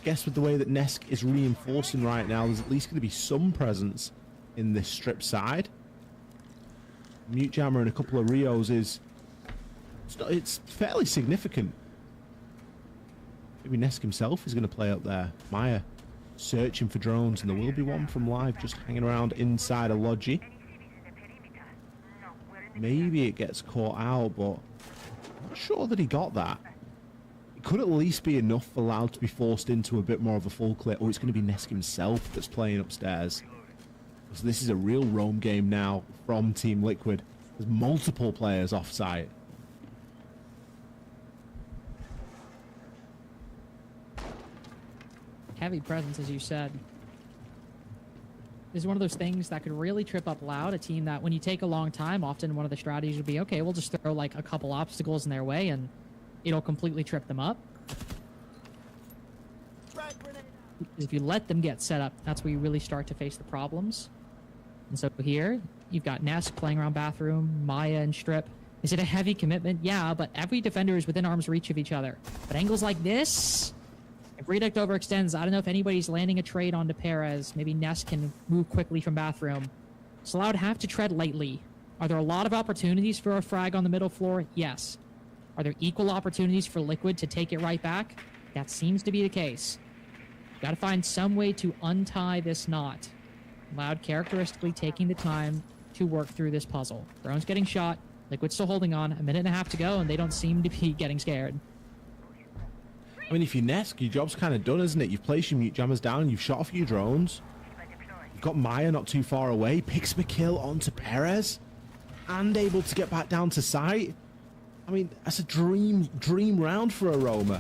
Guess with the way that Nesk is reinforcing right now, there's at least going to be some presence in this strip side. Mute Jammer and a couple of Rios is... It's fairly significant. Maybe Nesk himself is going to play up there. Maya searching for drones, and there will be one from Live just hanging around inside a Logi. Maybe it gets caught out, but I'm not sure that he got that. It could at least be enough for Loud to be forced into a bit more of a full clear, or it's going to be Nesk himself that's playing upstairs. So this is a real roam game now from Team Liquid. There's multiple players off site. Heavy presence, as you said. This is one of those things that could really trip up Loud, a team that when you take a long time, often one of the strategies would be, okay, we'll just throw like a couple obstacles in their way and it'll completely trip them up. If you let them get set up, that's where you really start to face the problems. And so here, you've got Nesk playing around bathroom, Maya and Strip. Is it a heavy commitment? Yeah, but every defender is within arm's reach of each other. But angles like this, if Reduct overextends, I don't know if anybody's landing a trade onto Perez. Maybe Nesk can move quickly from bathroom. So Loud have to tread lightly. Are there a lot of opportunities for a frag on the middle floor? Yes. Are there equal opportunities for Liquid to take it right back? That seems to be the case. Got to find some way to untie this knot. Loud characteristically taking the time to work through this puzzle. Drone's getting shot. Liquid's still holding on. 1.5 minutes to go, and they don't seem to be getting scared. I mean, if you're Nesk, your job's kind of done, isn't it? You've placed your mute jammers down, you've shot a few drones. You've got Maya not too far away, picks up a kill onto Perez, and able to get back down to site. I mean, that's a dream round for Aroma.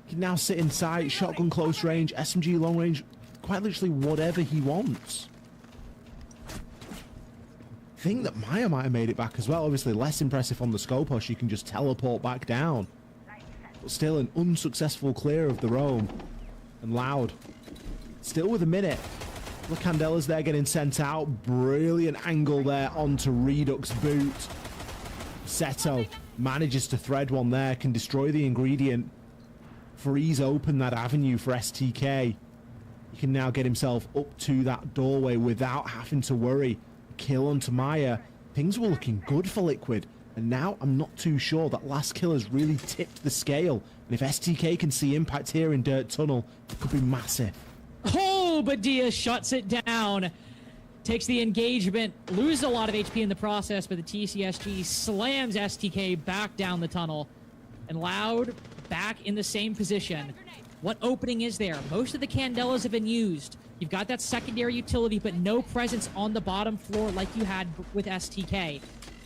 He can now sit in sight, shotgun close range, SMG long range, quite literally whatever he wants. I think that Maya might have made it back as well. Obviously less impressive on the Scopos, she can just teleport back down. But still an unsuccessful clear of the roam. And Loud, still with a minute. The Candela's there getting sent out. Brilliant angle there onto Redux's boot. Seto manages to thread one there, can destroy the ingredient. Freeze open that avenue for STK. He can now get himself up to that doorway without having to worry. Kill onto Maya. Things were looking good for Liquid. And now I'm not too sure. That last kill has really tipped the scale. And if STK can see impact here in Dirt Tunnel, it could be massive. Oh, but Diaz shuts it down. Takes the engagement, loses a lot of HP in the process, but the TCSG slams STK back down the tunnel. And Loud back in the same position. What opening is there? Most of the Candelas have been used. You've got that secondary utility, but no presence on the bottom floor like you had with STK.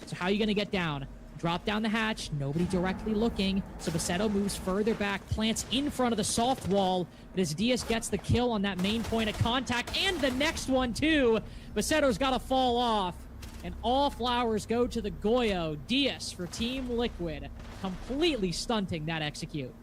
So how are you going to get down? Drop down the hatch, nobody directly looking, so Basetto moves further back, plants in front of the soft wall, but as Diaz gets the kill on that main point of contact, and the next one too, Basetto's got to fall off, and all flowers go to the Goyo. Diaz for Team Liquid, completely stunting that execute.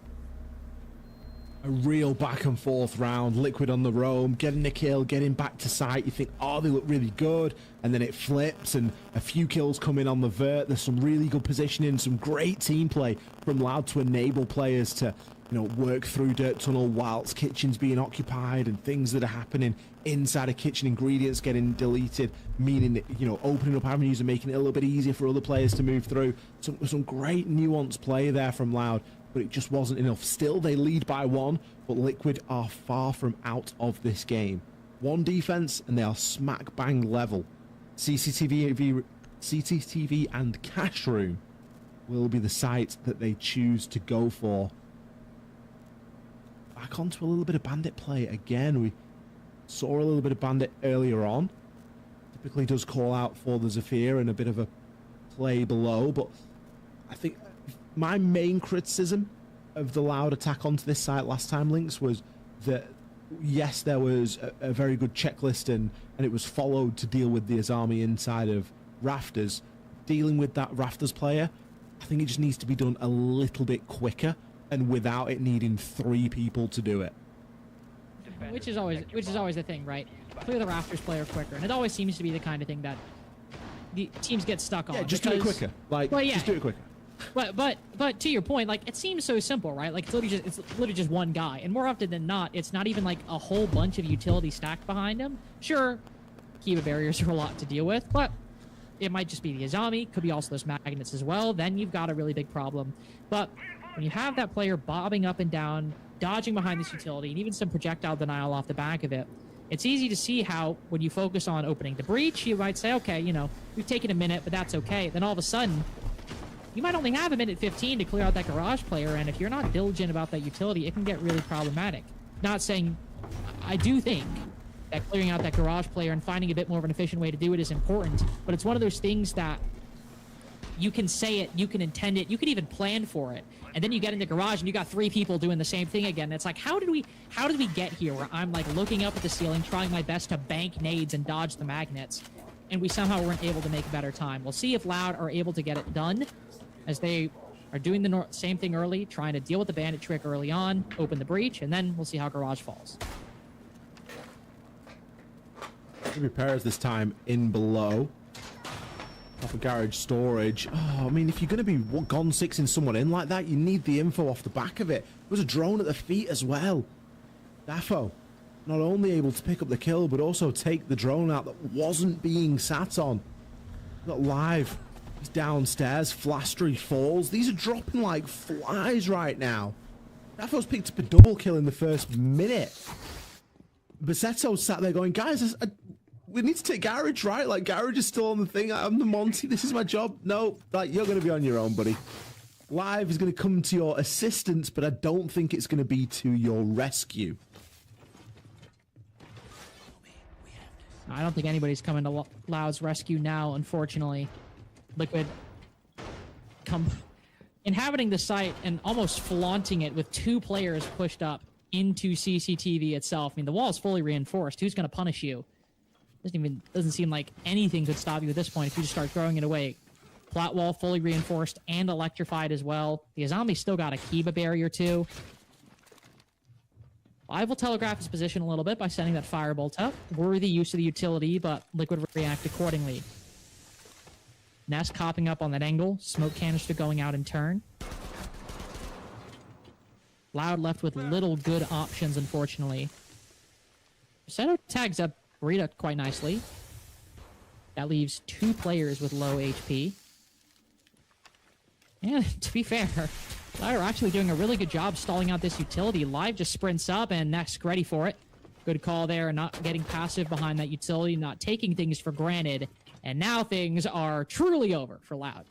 A real back and forth round. Liquid on the roam, getting a kill, getting back to site. You think, oh, they look really good, and then it flips, and a few kills come in on the vert. There's some really good positioning, some great team play from Loud to enable players to, you know, work through dirt tunnel whilst kitchen's being occupied, and things that are happening inside a kitchen, ingredients getting deleted, meaning that, you know, opening up avenues and making it a little bit easier for other players to move through. Some great nuanced play there from Loud, but it just wasn't enough. Still, they lead by 1, but Liquid are far from out of this game. 1 defense, and they are smack bang level. CCTV and Cash Room will be the site that they choose to go for. Back onto a little bit of bandit play again. We saw a little bit of bandit earlier on. Typically does call out for the Zephyr and a bit of a play below, but I think my main criticism of the Loud attack onto this site last time, Lynx, was that yes, there was a very good checklist and it was followed to deal with the Azami inside of Rafters. Dealing with that Rafters player, I think it just needs to be done a little bit quicker and without it needing 3 people to do it. Which is always the thing, right? Clear the Rafters player quicker, and it always seems to be the kind of thing that the teams get stuck on. Yeah, just do it quicker. Just do it quicker. But to your point, like, it seems so simple, right? Like, it's literally just one guy, and more often than not, it's not even like a whole bunch of utility stacked behind him. Sure, Kiva barriers are a lot to deal with, but it might just be the Azami, could be also those magnets as well. Then you've got a really big problem. But when you have that player bobbing up and down, dodging behind this utility, and even some projectile denial off the back of it, it's easy to see how when you focus on opening the breach, you might say, okay, you know, we've taken a minute, but that's okay. Then all of a sudden, you might only have a minute 15 to clear out that garage player, and if you're not diligent about that utility, it can get really problematic. Not saying, I do think that clearing out that garage player and finding a bit more of an efficient way to do it is important, but it's one of those things that you can say it, you can intend it, you can even plan for it, and then you get in the garage and you got 3 people doing the same thing again. It's like, how did we get here where I'm like looking up at the ceiling, trying my best to bank nades and dodge the magnets, and we somehow weren't able to make a better time. We'll see if Loud are able to get it done, as they are doing the same thing early, trying to deal with the bandit trick early on, open the breach, and then we'll see how garage falls. Repairs this time in below. Off of garage storage. Oh, I mean, if you're going to be gone 6-ing someone in like that, you need the info off the back of it. There was a drone at the feet as well. Dafo, not only able to pick up the kill, but also take the drone out that wasn't being sat on. Not live. He's downstairs. Flastry falls. These are dropping like flies right now. Dafo's picked up a double kill in the first minute. Basetto sat there going, guys, we need to take garage, right? Like, garage is still on the thing. I'm the Monty. This is my job. No, like, you're going to be on your own, buddy. Live is going to come to your assistance, but I don't think it's going to be to your rescue. I don't think anybody's coming to Loud's rescue now, unfortunately. Liquid inhabiting the site and almost flaunting it with 2 players pushed up into CCTV itself. I mean, the wall is fully reinforced. Who's going to punish you? Doesn't seem like anything could stop you at this point if you just start throwing it away. Flat wall fully reinforced and electrified as well. The Azami still got a Kiba barrier too. I will telegraph his position a little bit by sending that firebolt up. Worthy use of the utility, but Liquid react accordingly. Nest copping up on that angle. Smoke canister going out in turn. Loud left with little good options, unfortunately. Seto tags up Rita quite nicely. That leaves 2 players with low HP. And to be fair, Loud are actually doing a really good job stalling out this utility. Live just sprints up and Nesk ready for it. Good call there, not getting passive behind that utility, not taking things for granted. And now things are truly over for Loud.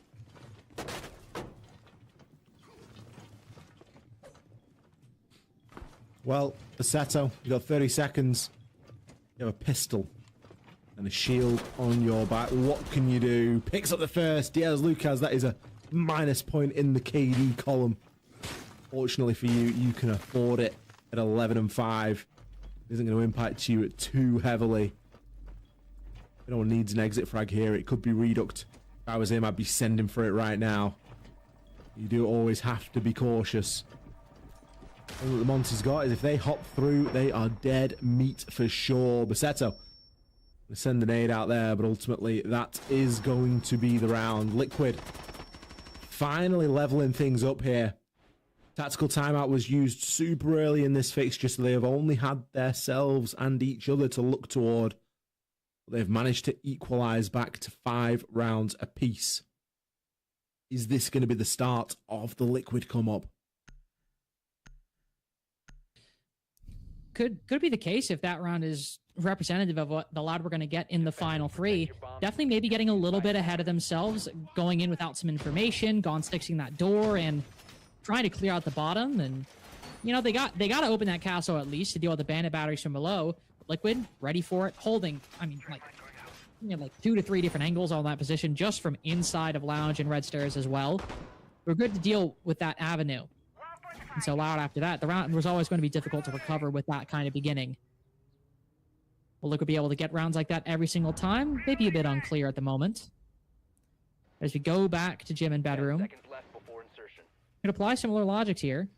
Well, Basetto, you got 30 seconds. You have a pistol and a shield on your back. What can you do? Picks up the first. Diaz Lucas, that is a minus point in the KD column. Fortunately for you, you can afford it at 11 and 5. It isn't going to impact you too heavily. No one needs an exit frag here. It could be reduct. If I was him, I'd be sending for it right now. You do always have to be cautious. All that the Monty's got is if they hop through, they are dead meat for sure. Basetto, send an aid out there, but ultimately that is going to be the round. Liquid finally leveling things up here. Tactical timeout was used super early in this fixture, so they have only had themselves and each other to look toward. They've managed to equalize back to 5 rounds apiece. Is this going to be the start of the Liquid come up? Could be the case if that round is representative of what the Loud we're going to get in the final 3. Definitely maybe getting a little bit ahead of themselves, going in without some information, gone fixing that door and trying to clear out the bottom. And you know, they got to open that castle at least to deal with the bandit batteries from below. Liquid ready for it, holding, I mean, like 2 to 3 different angles on that position just from inside of Lounge and Red Stairs as well. We're good to deal with that avenue. And so Loud after that, the round was always going to be difficult to recover with that kind of beginning. Will Liquid be able to get rounds like that every single time? Maybe a bit unclear at the moment. As we go back to gym and bedroom, could apply similar logic here.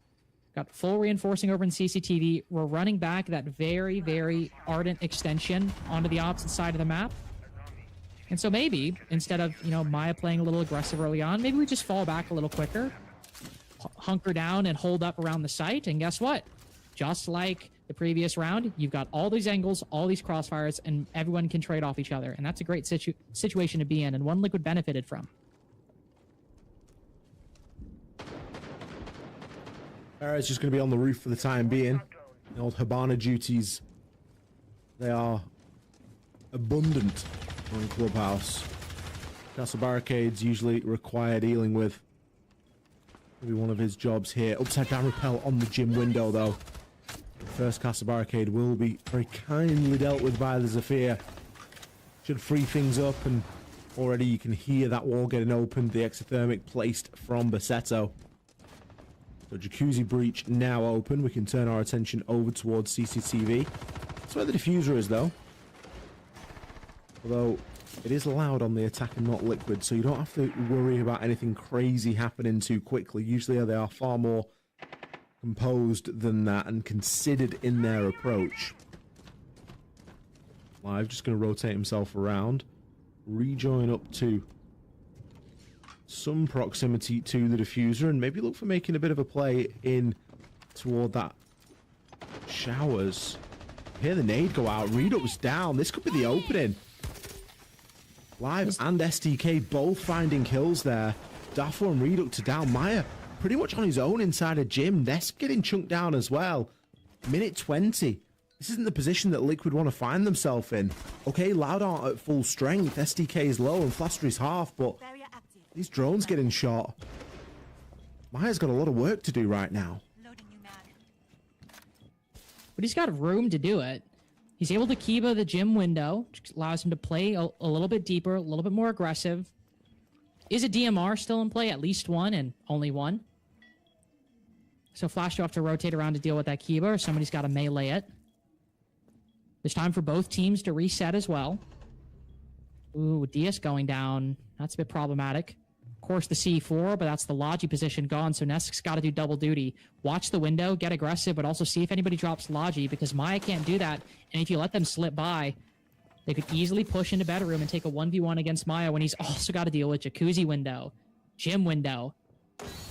Got full reinforcing over in CCTV. We're running back that very, very ardent extension onto the opposite side of the map. And so maybe, instead of, you know, Maya playing a little aggressive early on, maybe we just fall back a little quicker, hunker down and hold up around the site. And guess what? Just like the previous round, you've got all these angles, all these crossfires, and everyone can trade off each other. And that's a great situation to be in, and one Liquid benefited from. It's just going to be on the roof for the time being. The old Habana duties, they are abundant on Clubhouse. Castle barricades usually require dealing with. Maybe one of his jobs here. Upside down repel on the gym window though. The first castle barricade will be very kindly dealt with by the Zephyr. Should free things up, and already you can hear that wall getting opened. The exothermic placed from Basetto. So Jacuzzi breach now open. We can turn our attention over towards CCTV. That's where the diffuser is though. Although it is Loud on the attack and not Liquid, so you don't have to worry about anything crazy happening too quickly. Usually they are far more composed than that and considered in their approach. Live just going to rotate himself around. Rejoin up to some proximity to the diffuser and maybe look for making a bit of a play in toward that showers. Hear the nade go out. Redux down. This could be the opening. Live and STK both finding kills there. Daffo and Redux are down. Maya pretty much on his own inside a gym. Nesk getting chunked down as well. Minute 20. This isn't the position that Liquid want to find themselves in. Okay, Loud aren't at full strength. STK is low and Flaster is half, but these drones getting shot. Maya's got a lot of work to do right now. But he's got room to do it. He's able to Kiba the gym window, which allows him to play a little bit deeper, a little bit more aggressive. Is a DMR still in play? At least one, and only one. So Flash will have to rotate around to deal with that Kiba, or somebody's got to melee it. There's time for both teams to reset as well. Ooh, DS going down. That's a bit problematic. Of course, the C4, but that's the Logi position gone, so Nesk's got to do double duty. Watch the window, get aggressive, but also see if anybody drops Logi, because Maya can't do that, and if you let them slip by, they could easily push into bedroom and take a 1v1 against Maya when he's also got to deal with Jacuzzi window, gym window.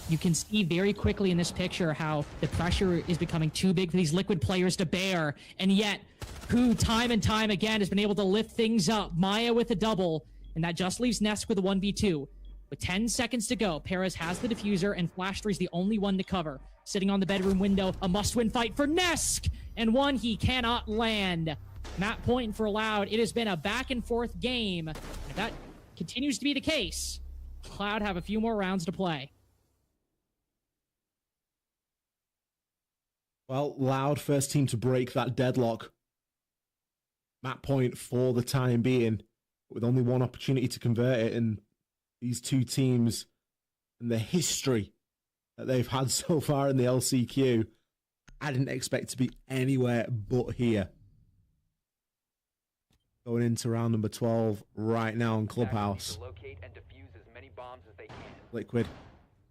You can see very quickly in this picture how the pressure is becoming too big for these Liquid players to bear, and yet, who time and time again has been able to lift things up. Maya with a double, and that just leaves Nesk with a 1v2. With 10 seconds to go, Perez has the diffuser, and Flash 3 is the only one to cover. Sitting on the bedroom window, a must-win fight for Nesk, and one he cannot land. Map point for Loud. It has been a back-and-forth game. If that continues to be the case, Cloud have a few more rounds to play. Well, Loud, first team to break that deadlock. Map point for the time being, with only one opportunity to convert it, and these two teams and the history that they've had so far in the LCQ, I didn't expect to be anywhere but here. Going into round number 12 right now in Clubhouse. Liquid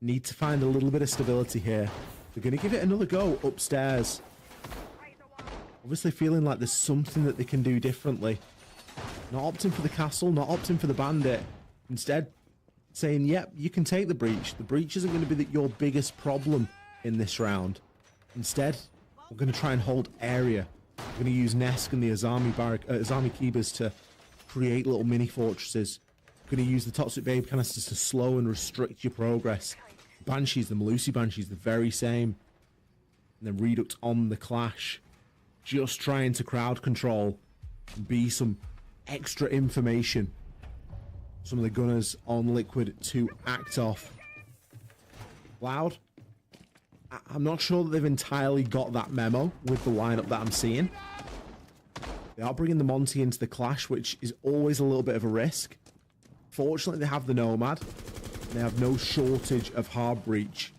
need to find a little bit of stability here. They're going to give it another go upstairs. Obviously feeling like there's something that they can do differently. Not opting for the castle, not opting for the bandit. Instead, saying, yep, you can take the breach. The breach isn't going to be your biggest problem in this round. Instead, we're going to try and hold area. We're going to use Nesk and the Azami Kibas to create little mini fortresses. We're going to use the Toxic Babe canisters to slow and restrict your progress. Banshees, the Malusi Banshees, the very same. And then Redux on the Clash. Just trying to crowd control and be some extra information. Some of the gunners on Liquid to act off. Loud, I'm not sure that they've entirely got that memo with the lineup that I'm seeing. They are bringing the Monty into the Clash, which is always a little bit of a risk. Fortunately, they have the Nomad. They have no shortage of hard breach.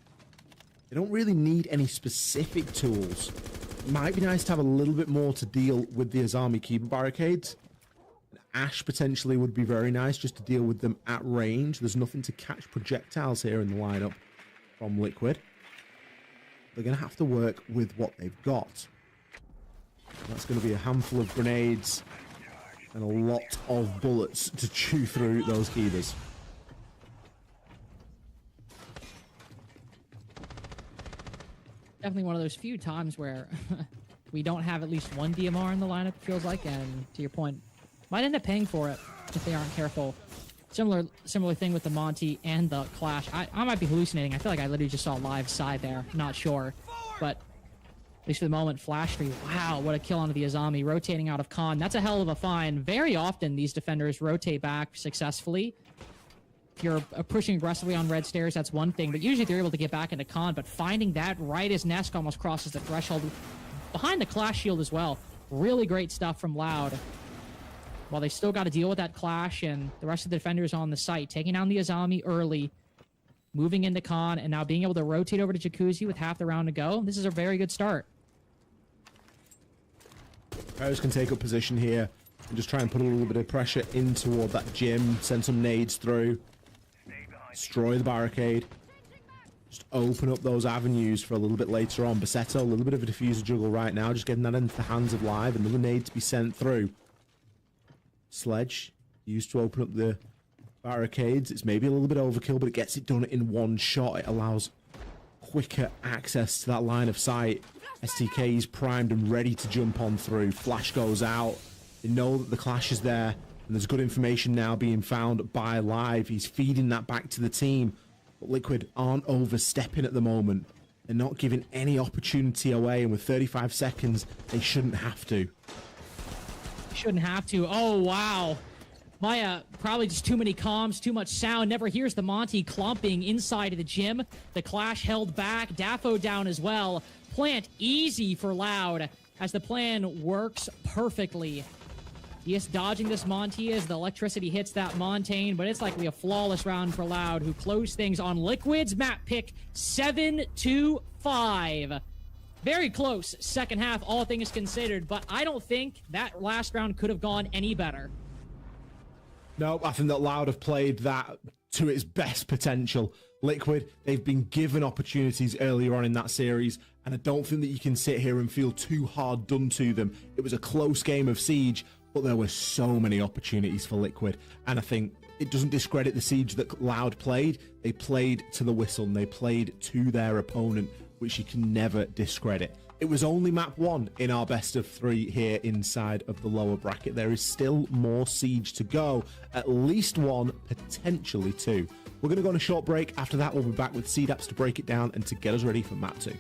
They don't really need any specific tools. It might be nice to have a little bit more to deal with the Azami Kiba barricades. Ash potentially would be very nice just to deal with them at range. There's nothing to catch projectiles here in the lineup from Liquid. They're going to have to work with what they've got. That's going to be a handful of grenades and a lot of bullets to chew through those Kibas. Definitely one of those few times where we don't have at least one DMR in the lineup, it feels like, and to your point, might end up paying for it if they aren't careful. Similar thing with the Monty and the Clash. I might be hallucinating. I feel like I literally just saw a live side there. Not sure. But at least for the moment, Flash 3. Wow, what a kill onto the Azami. Rotating out of Khan. That's a hell of a find. Very often, these defenders rotate back successfully. If you're pushing aggressively on red stairs, that's one thing. But usually they're able to get back into Khan. But finding that right as Nesk almost crosses the threshold. Behind the Clash shield as well. Really great stuff from Loud. While they still got to deal with that Clash and the rest of the defenders on the site, taking down the Azami early, moving into Khan, and now being able to rotate over to Jacuzzi with half the round to go. This is a very good start. Players can take up position here and just try and put a little bit of pressure in toward that gym, send some nades through, destroy the barricade, just open up those avenues for a little bit later on. Bassetto, a little bit of a diffuser juggle right now, just getting that into the hands of Live, another nade to be sent through. Sledge used to open up the barricades. It's maybe a little bit overkill, but it gets it done in one shot. It allows quicker access to that line of sight. STK is primed and ready to jump on through. Flash goes out. They know that the Clash is there, and there's good information now being found by Live. He's feeding that back to the team, but Liquid aren't overstepping at the moment. They're not giving any opportunity away, and with 35 seconds, they shouldn't have to. Shouldn't have to. Oh, wow. Maya, probably just too many comms, too much sound. Never hears the Monty clumping inside of the gym. The Clash held back. Daffo down as well. Plant easy for Loud as the plan works perfectly. Yes, dodging this Monty as the electricity hits that Montaigne, but it's likely a flawless round for Loud, who closed things on Liquid's map pick 7-5. Very close second half, all things considered, but I don't think that last round could have gone any better. No, I think that Loud have played that to its best potential. Liquid, they've been given opportunities earlier on in that series, and I don't think that you can sit here and feel too hard done to them. It was a close game of Siege, but there were so many opportunities for Liquid, and I think it doesn't discredit the Siege that Loud played. They played to the whistle, and they played to their opponent, which you can never discredit. It was only map 1 in our best of 3 here inside of the lower bracket. There is still more Siege to go, at least 1, potentially 2. We're going to go on a short break. After that, we'll be back with CDAPs to break it down and to get us ready for map 2.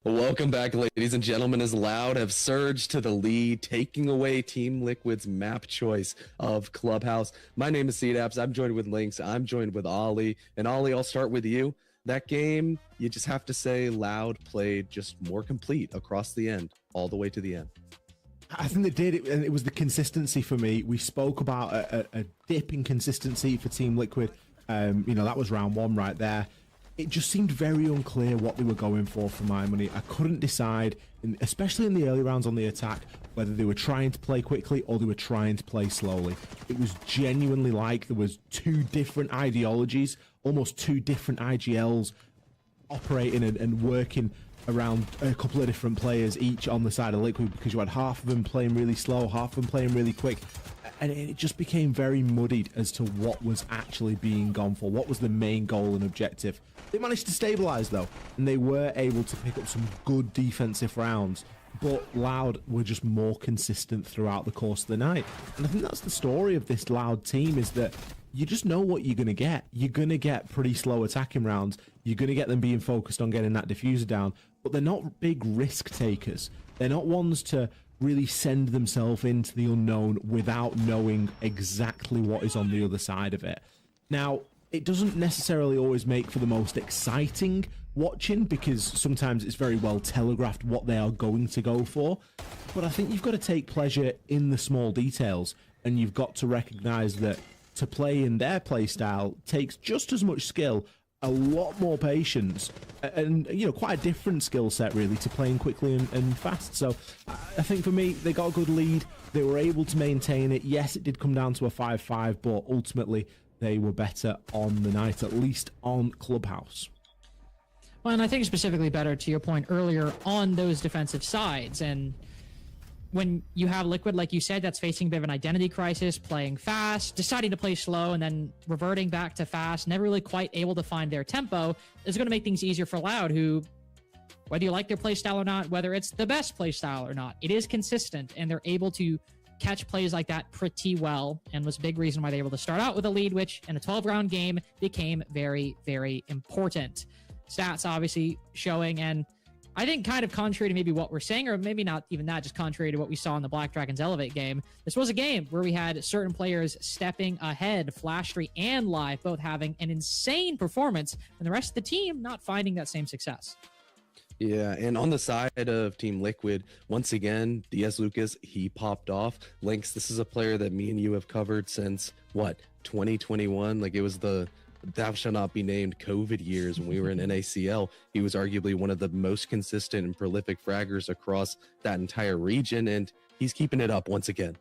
Welcome back, ladies and gentlemen, as Loud have surged to the lead, taking away Team Liquid's map choice of Clubhouse. My name is Seedaps. I'm joined with Lynx. I'm joined with Ollie. And Ollie, I'll start with you. That game, you just have to say Loud played just more complete across the end, all the way to the end. I think they did, and it was the consistency for me. We spoke about a dip in consistency for Team Liquid. That was round one right there. It just seemed very unclear what they were going for my money. I couldn't decide, especially in the early rounds on the attack, whether they were trying to play quickly or they were trying to play slowly. It was genuinely like there was two different ideologies, almost two different IGLs operating and working around a couple of different players each on the side of Liquid, because you had half of them playing really slow, half of them playing really quick. And it just became very muddied as to what was actually being gone for, what was the main goal and objective. They managed to stabilize though, and they were able to pick up some good defensive rounds, but Loud were just more consistent throughout the course of the night. And I think that's the story of this Loud team, is that you just know what you're going to get. You're going to get pretty slow attacking rounds. You're going to get them being focused on getting that diffuser down, but they're not big risk takers. They're not ones to really send themselves into the unknown without knowing exactly what is on the other side of it. Now, it doesn't necessarily always make for the most exciting watching, because sometimes it's very well telegraphed what they are going to go for, but I think you've got to take pleasure in the small details, and you've got to recognize that to play in their play style takes just as much skill, a lot more patience, and quite a different skill set really to playing quickly and fast. So I think for me, they got a good lead. They were able to maintain it. Yes, it did come down to a 5-5, but ultimately they were better on the night, at least on Clubhouse. Well, and I think specifically better, to your point earlier, on those defensive sides. And when you have Liquid, like you said, that's facing a bit of an identity crisis, playing fast, deciding to play slow, and then reverting back to fast, never really quite able to find their tempo, is going to make things easier for Loud, who, whether you like their playstyle or not, whether it's the best playstyle or not, it is consistent, and they're able to catch plays like that pretty well, and was a big reason why they were able to start out with a lead, which in a 12-round game became very, very important. Stats obviously showing, and I think kind of contrary to maybe what we're saying, or maybe not even that, just contrary to what we saw in the Black Dragons Elevate game, this was a game where we had certain players stepping ahead, Flashtree and Live both having an insane performance, and the rest of the team not finding that same success. Yeah, and on the side of Team Liquid, once again, DS Lucas, he popped off. Lynx, this is a player that me and you have covered since, 2021? Like, it was the thou shall not be named COVID years when we were in NACL. He was arguably one of the most consistent and prolific fraggers across that entire region, and he's keeping it up once again.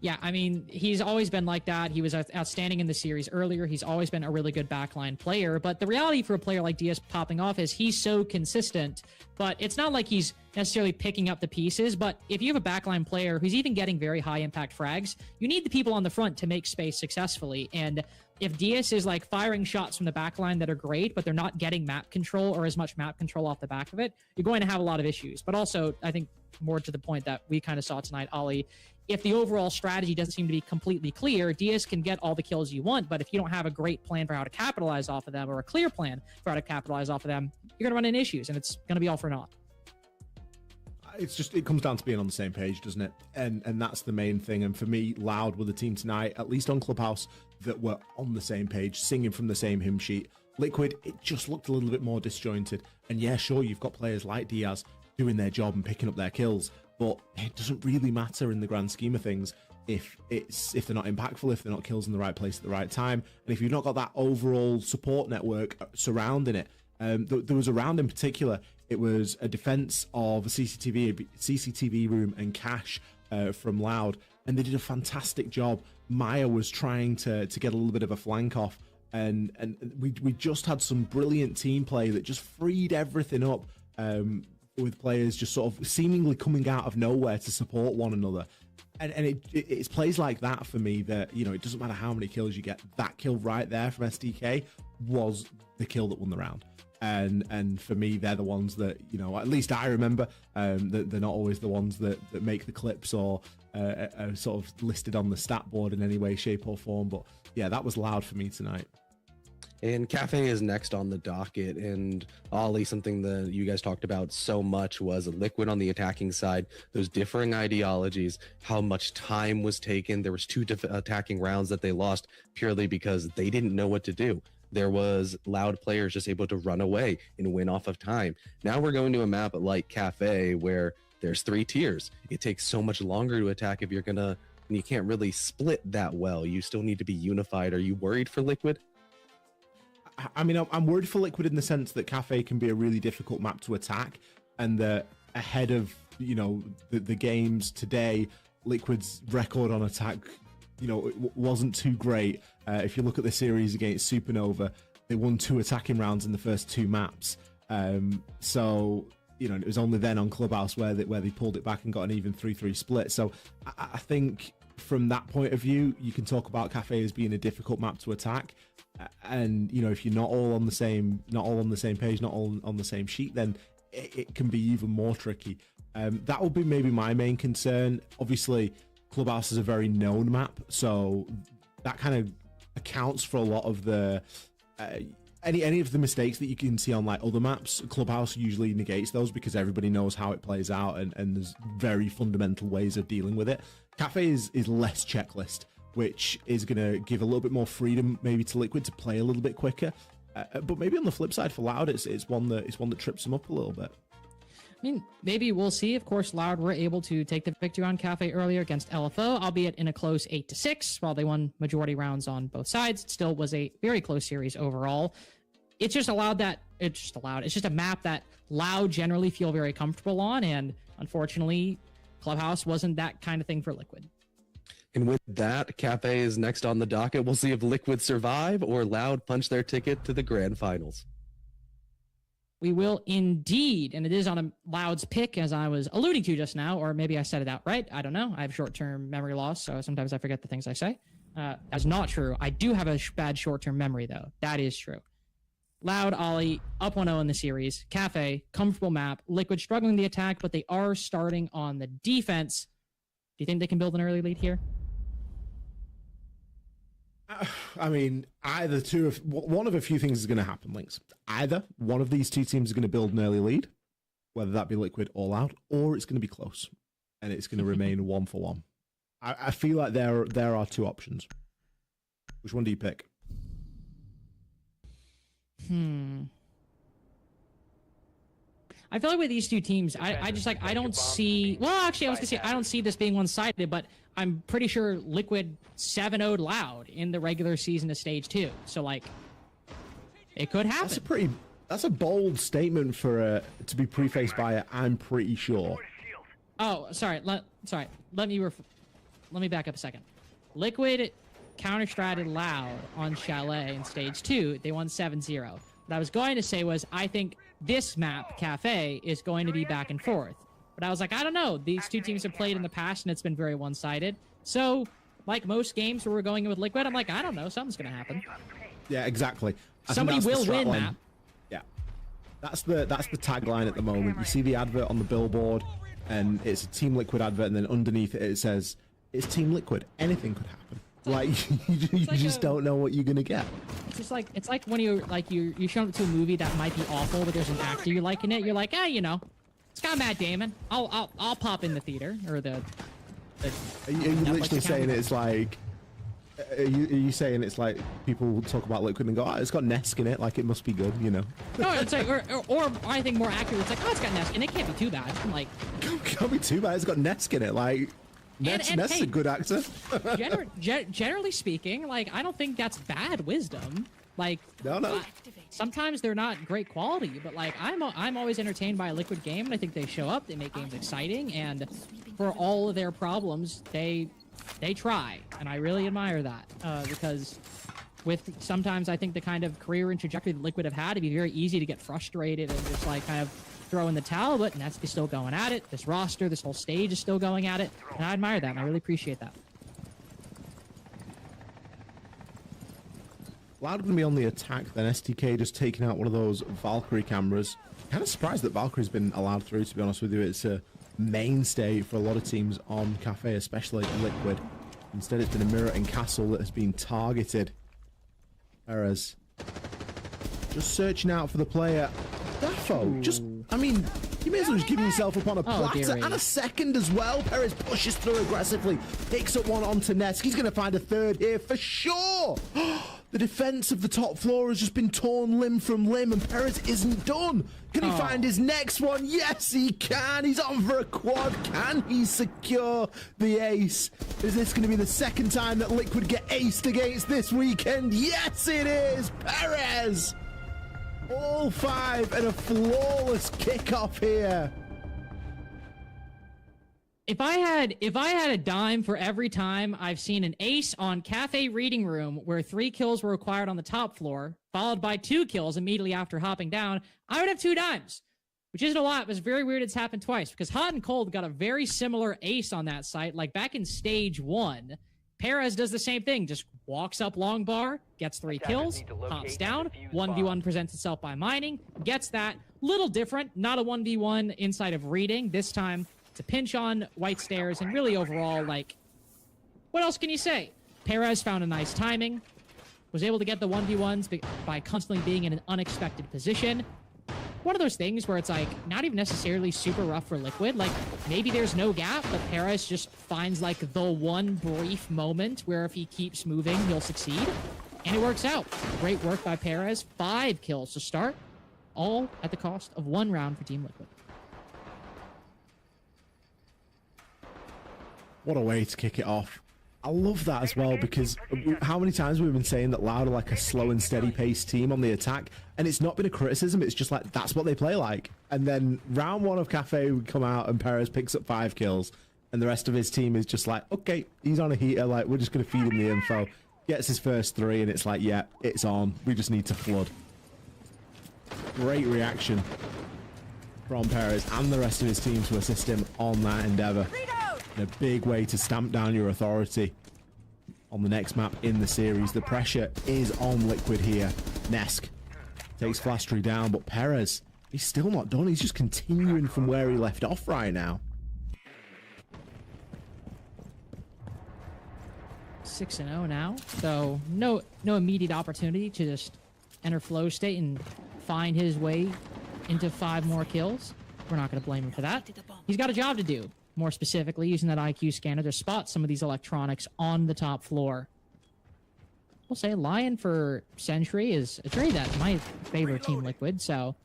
Yeah, I mean, he's always been like that. He was outstanding in the series earlier. He's always been a really good backline player. But the reality for a player like DS popping off is he's so consistent. But it's not like he's necessarily picking up the pieces. But if you have a backline player who's even getting very high impact frags, you need the people on the front to make space successfully. And if DS is like firing shots from the backline that are great, but they're not getting map control or as much map control off the back of it, you're going to have a lot of issues. But also, I think more to the point that we kind of saw tonight, Ollie, if the overall strategy doesn't seem to be completely clear, DS can get all the kills you want, but if you don't have a great plan for how to capitalize off of them, or a clear plan for how to capitalize off of them, you're going to run into issues, and it's going to be all for naught. It comes down to being on the same page, doesn't it? And that's the main thing. And for me, Loud were the team tonight, at least on Clubhouse, that were on the same page, singing from the same hymn sheet. Liquid, it just looked a little bit more disjointed. And yeah, sure, you've got players like Diaz doing their job and picking up their kills, but it doesn't really matter in the grand scheme of things if they're not impactful, if they're not kills in the right place at the right time, and if you've not got that overall support network surrounding it. There was a round in particular. It was a defense of a CCTV room and cache from Loud, and they did a fantastic job. Maya was trying to get a little bit of a flank off, and we just had some brilliant team play that just freed everything up, with players just sort of seemingly coming out of nowhere to support one another. And it's plays like that for me that, it doesn't matter how many kills you get. That kill right there from SDK was the kill that won the round. And for me, they're the ones that, at least I remember, that they're not always the ones that make the clips or are sort of listed on the stat board in any way, shape or form. But yeah, that was Loud for me tonight. And Cafe is next on the docket. And Ollie, something that you guys talked about so much was Liquid on the attacking side, those differing ideologies, how much time was taken. There was 2 attacking rounds that they lost purely because they didn't know what to do. There was Loud players just able to run away and win off of time. Now we're going to a map like Cafe where there's 3 tiers. It takes so much longer to attack if you're gonna, and you can't really split that well. You still need to be unified. Are you worried for Liquid? I mean, I'm worried for Liquid in the sense that Cafe can be a really difficult map to attack, and that ahead of, you know, the games today, Liquid's record on attack, you know, it wasn't too great. If you look at the series against Supernova, they won 2 attacking rounds in the first 2 maps. So, you know, it was only then on Clubhouse where they pulled it back and got an even 3-3 split. So I think from that point of view, you can talk about Cafe as being a difficult map to attack. And, you know, if you're not all on the same page, not all on the same sheet, then it can be even more tricky. That will be maybe my main concern. Obviously, Clubhouse is a very known map, so that kind of accounts for a lot of the any of the mistakes that you can see on like other maps. Clubhouse usually negates those because everybody knows how it plays out, and there's very fundamental ways of dealing with it. Cafe is less checklist, which is going to give a little bit more freedom maybe to Liquid to play a little bit quicker. But maybe on the flip side for Loud, it's one that trips them up a little bit. I mean, maybe we'll see. Of course, Loud were able to take the victory on Cafe earlier against LFO, albeit in a close 8-6. While they won majority rounds on both sides, it still was a very close series overall. It's just It's just a map that Loud generally feel very comfortable on, and unfortunately, Clubhouse wasn't that kind of thing for Liquid. And with that, Cafe is next on the docket. We'll see if Liquid survive or Loud punch their ticket to the grand finals. We will indeed, and it is on a Loud's pick, as I was alluding to just now, or maybe I said it outright. I don't know. I have short-term memory loss, so sometimes I forget the things I say. That's not true. I do have a bad short-term memory, though. That is true. Loud, Ollie, up 1-0 in the series. Cafe, comfortable map. Liquid struggling the attack, but they are starting on the defense. Do you think they can build an early lead here? I mean, one of a few things is going to happen, Lynx. Either one of these 2 teams is going to build an early lead, whether that be Liquid or Loud, or it's going to be close, and it's going to remain 1-1. I feel like there are 2 options. Which one do you pick? I feel like with these 2 teams, I don't see... Well, actually, I was going to say, I don't see this being one-sided, but I'm pretty sure Liquid 7-0'd Loud in the regular season of Stage 2. So, like, it could happen. That's a bold statement for to be prefaced by I'm pretty sure. Oh, sorry. Let me back up a second. Liquid counter-stratted Loud on Chalet in Stage 2. They won 7-0. What I was going to say was, I think this map, Cafe, is going to be back and forth. But I was like, I don't know. These 2 teams have played in the past, and it's been very one-sided. So, like most games where we're going in with Liquid, I'm like, I don't know. Something's going to happen. Yeah, exactly. Somebody will win, map. Yeah. That's the tagline at the moment. You see the advert on the billboard, and it's a Team Liquid advert, and then underneath it says, it's Team Liquid. Anything could happen. Like, you just don't know what you're going to get. It's like when you're showing up to a movie that might be awful, but there's an actor you like in it. You're like, you know, it's got Matt Damon. I'll pop in the theater or the Are you literally saying it's like? Are you saying it's like people talk about Liquid and go, it's got Nesk in it, like it must be good, you know? No, it's like, or I think more accurate, it's like, it's got Nesk in it, can't be too bad. I'm like, can't be too bad. It's got Nesk in it, like. Nesk's a good actor. Generally speaking, like, I don't think that's bad wisdom. Like, no. Sometimes they're not great quality, but like, I'm always entertained by a Liquid game, and I think they show up, they make games exciting, and for all of their problems, they try, and I really admire that because with sometimes I think the kind of career and trajectory that Liquid have had, it'd be very easy to get frustrated and just like kind of throw in the towel, but Nesk is still going at it. This roster, this whole stage is still going at it, and I admire that, and I really appreciate that. Loud going to be on the attack, then STK just taking out one of those Valkyrie cameras. Kind of surprised that Valkyrie's been allowed through, to be honest with you. It's a mainstay for a lot of teams on Cafe, especially Liquid. Instead, it's been a Mirror and Castle that has been targeted. Whereas just searching out for the player. Dafo, just, I mean, you may as well just give yourself up on a platter and a second as well. Perez pushes through aggressively, picks up one onto Nesk. He's going to find a third here for sure. The defense of the top floor has just been torn limb from limb, and Perez isn't done. Can he find his next one? Yes, he can. He's on for a quad. Can he secure the ace? Is this going to be the second time that Liquid get aced against this weekend? Yes, it is. Perez. All 5 and a flawless kickoff here. If I had a dime for every time I've seen an ace on Cafe Reading Room where 3 kills were required on the top floor, followed by 2 kills immediately after hopping down, I would have 2 dimes, which isn't a lot, but it's very weird it's happened twice because Hot and Cold got a very similar ace on that site, like back in stage 1. Perez does the same thing, just walks up long bar, gets 3 kills, hops down, 1v1 presents itself by mining, gets that. Little different, not a 1v1 inside of reading. This time, it's a pinch on white stairs, and really overall, like, what else can you say? Perez found a nice timing, was able to get the 1v1s by constantly being in an unexpected position. One of those things where it's like not even necessarily super rough for Liquid. Like maybe there's no gap, but Perez just finds like the one brief moment where if he keeps moving, he'll succeed. And it works out. Great work by Perez. 5 kills to start, all at the cost of 1 round for Team Liquid. What a way to kick it off. I love that as well, because how many times we've been saying that Loud are like a slow and steady paced team on the attack, and it's not been a criticism, it's just like that's what they play like. And then round 1 of Cafe would come out and Perez picks up 5 kills, and the rest of his team is just like, okay, he's on a heater, like we're just going to feed him the info. Gets his first 3 and it's like, yeah, it's on, we just need to flood. Great reaction from Perez and the rest of his team to assist him on that endeavor. And a big way to stamp down your authority on the next map in the series. The pressure is on Liquid here. Nesk takes Flastry down, but Perez, he's still not done. He's just continuing from where he left off right now. 6-0 now, so no immediate opportunity to just enter flow state and find his way into 5 more kills. We're not going to blame him for that. He's got a job to do. More specifically, using that IQ scanner to spot some of these electronics on the top floor. We'll say Lion for Sentry is a trade that might favor Team Liquid, so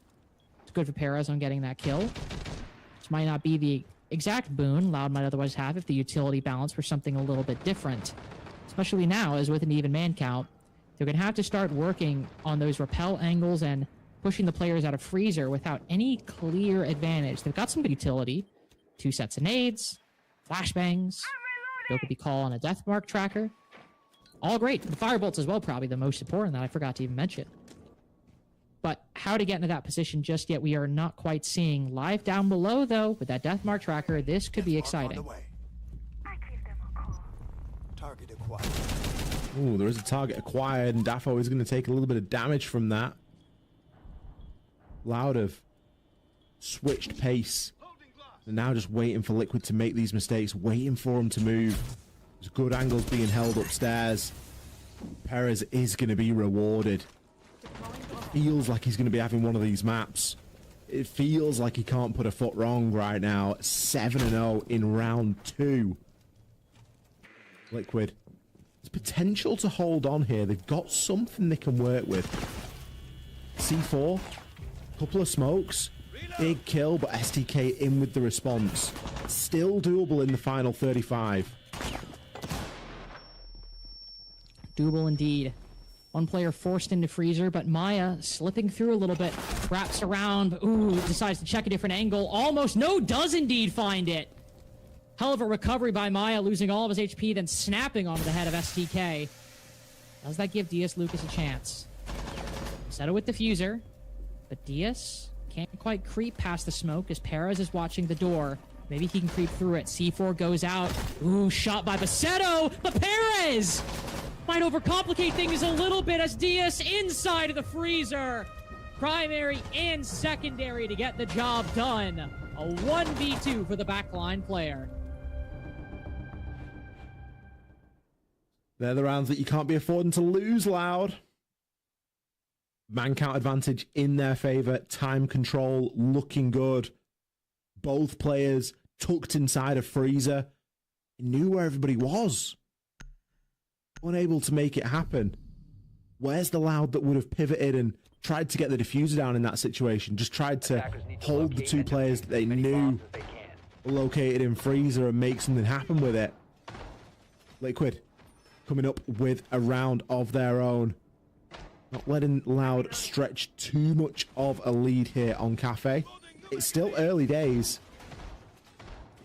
it's good for Perez on getting that kill. This might not be the exact boon Loud might otherwise have if the utility balance were something a little bit different. Especially now, as with an even man count, they're going to have to start working on those rappel angles and pushing the players out of freezer without any clear advantage. They've got some good utility. 2 sets of nades, flashbangs, Dokkaebi call on a death mark tracker. All great. The firebolts as well, probably the most important that I forgot to even mention. But how to get into that position just yet, we are not quite seeing. Live down below, though, with that death mark tracker, this could be exciting. Target acquired. Ooh, there is a target acquired, and Dafo is going to take a little bit of damage from that. Loud have switched pace. And now just waiting for Liquid to make these mistakes, waiting for them to move. There's good angles being held upstairs. Perez is going to be rewarded. Feels like he's going to be having one of these maps. It feels like he can't put a foot wrong right now. 7-0 in round 2. Liquid. There's potential to hold on here. They've got something they can work with. C4. Couple of smokes. Big kill, but STK in with the response. Still doable in the final 35. Doable indeed. One player forced into freezer, but Maya slipping through a little bit. Wraps around. Ooh, decides to check a different angle. Almost. No, does indeed find it. Hell of a recovery by Maya, losing all of his HP, then snapping onto the head of STK. Does that give DS Lucas a chance? Settle with Diffuser, but DS can't quite creep past the smoke as Perez is watching the door. Maybe he can creep through it. C4 goes out. Ooh, shot by Basetto, but Perez might overcomplicate things a little bit as DS inside of the freezer. Primary and secondary to get the job done. A 1v2 for the backline player. They're the rounds that you can't be affording to lose, Loud. Man count advantage in their favor. Time control looking good. Both players tucked inside a freezer. Knew where everybody was. Unable to make it happen. Where's the Loud that would have pivoted and tried to get the diffuser down in that situation? Just tried to hold the two players that they knew were located in freezer and make something happen with it. Liquid coming up with a round of their own. Not letting Loud stretch too much of a lead here on Cafe. It's still early days.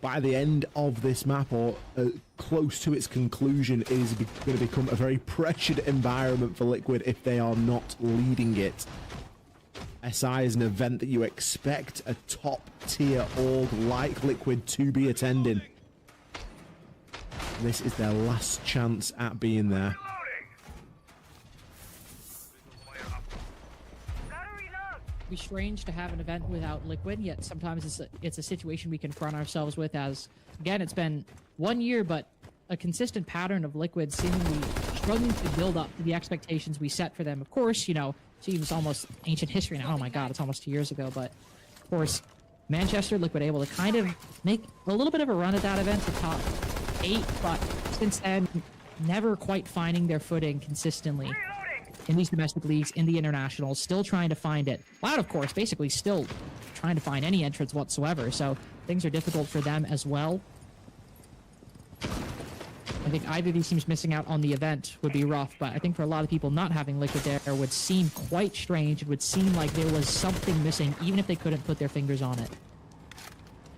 By the end of this map, or close to its conclusion, it is going to become a very pressured environment for Liquid if they are not leading it. SI is an event that you expect a top-tier org like Liquid to be attending. This is their last chance at being there. Be strange to have an event without Liquid, yet sometimes it's a situation we confront ourselves with as, again, it's been 1 year, but a consistent pattern of Liquid seemingly struggling to build up to the expectations we set for them. Of course, you know, seems almost ancient history now. Oh my god, it's almost 2 years ago, but of course, Manchester, Liquid able to kind of make a little bit of a run at that event to top 8, but since then, never quite finding their footing consistently in these domestic leagues, in the internationals, still trying to find it. Loud, of course, basically still trying to find any entrance whatsoever, so things are difficult for them as well. I think either of these teams missing out on the event would be rough, but I think for a lot of people not having Liquid there would seem quite strange. It would seem like there was something missing, even if they couldn't put their fingers on it.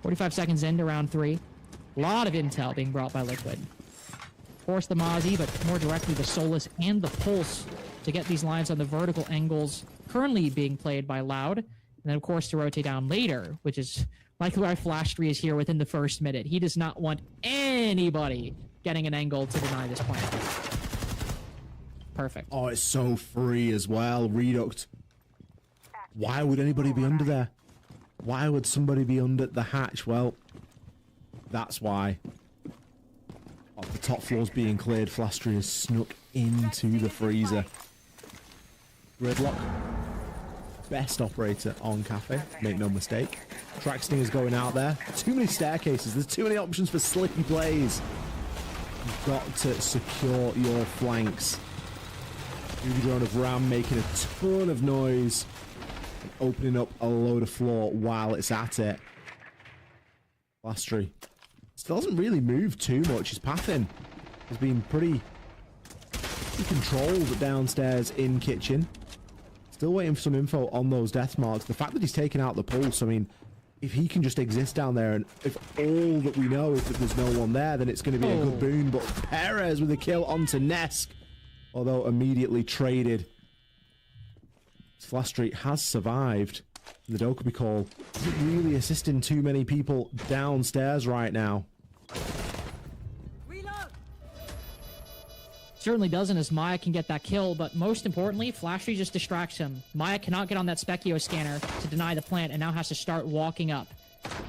45 seconds into round 3. A lot of intel being brought by Liquid. Of course, the Mozzie, but more directly the Solus and the Pulse to get these lines on the vertical angles currently being played by Loud. And then, of course, to rotate down later, which is likely why Flash3 is here within the first minute. He does not want anybody getting an angle to deny this plan. Perfect. Oh, it's so free as well. Reduct. Why would anybody be under there? Why would somebody be under the hatch? Well, that's why. Oh, the top floor's being cleared. Flash3 is snuck into the freezer. Gridlock. Best operator on Cafe. Make no mistake. Traxting is going out there. Too many staircases. There's too many options for SLICKK plays. You've got to secure your flanks. UV drone of Ram making a ton of noise. And opening up a load of floor while it's at it. Flash3 still hasn't really moved too much. His pathing has been pretty controlled downstairs in kitchen. Still waiting for some info on those death marks. The fact that he's taken out the pulse, I mean, if he can just exist down there, and if all that we know is that there's no one there, then it's going to be a good boon. But Perez with a kill onto Nesk, although immediately traded. Flash3 has survived. The Dokkaebi call isn't really assisting too many people downstairs right now. Certainly doesn't, as Maya can get that kill, but most importantly, Flash3 just distracts him. Maya cannot get on that Specchio scanner to deny the plant and now has to start walking up.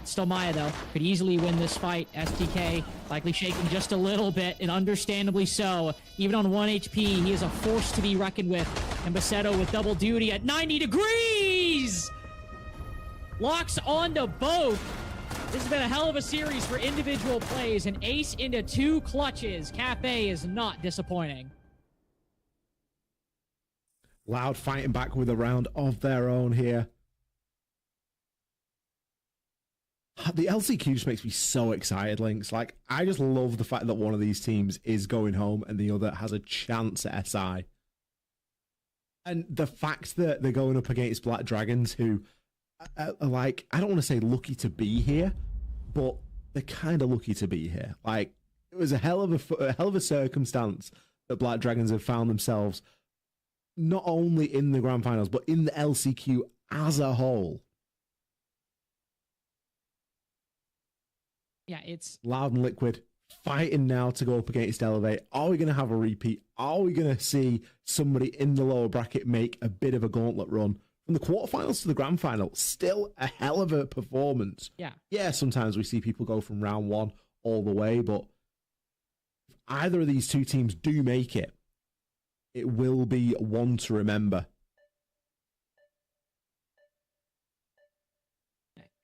Still Maya, though, could easily win this fight. STK likely shaking just a little bit, and understandably so. Even on 1 HP, he is a force to be reckoned with. And Baseto with double duty at 90 degrees! Locks onto both. This has been a hell of a series for individual plays. An ace into 2 clutches. Cafe is not disappointing. Loud fighting back with a round of their own here. The LCQ just makes me so excited, Lynx. Like, I just love the fact that one of these teams is going home and the other has a chance at SI. And the fact that they're going up against Black Dragons, who are like, I don't want to say lucky to be here, but they're kind of lucky to be here. Like, it was a hell of a circumstance that Black Dragons have found themselves not only in the grand finals, but in the LCQ as a whole. Yeah, it's Loud and Liquid fighting now to go up against Elevate. Are we going to have a repeat? Are we going to see somebody in the lower bracket make a bit of a gauntlet run? From the quarterfinals to the grand final, still a hell of a performance. Yeah, sometimes we see people go from round 1 all the way, but if either of these two teams do make it, it will be one to remember.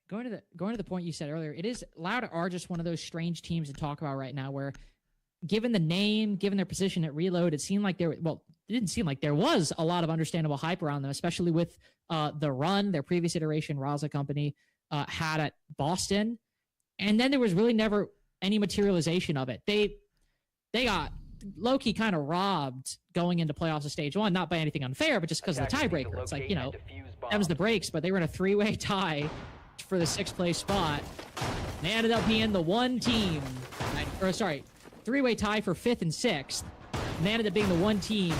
going to the point you said earlier, it is Loud are just one of those strange teams to talk about right now where given the name, given their position at Reload, it seemed like it didn't seem like there was a lot of understandable hype around them, especially with the run their previous iteration, Raza Company, had at Boston. And then there was really never any materialization of it. They got low-key kind of robbed going into playoffs of stage 1, not by anything unfair, but just because of the tiebreaker. It's like, that was the breaks, but they were in a 3-way tie for the 6th place spot. They ended up being the one team, 3-way tie for 5th and 6th. And they ended up being the one team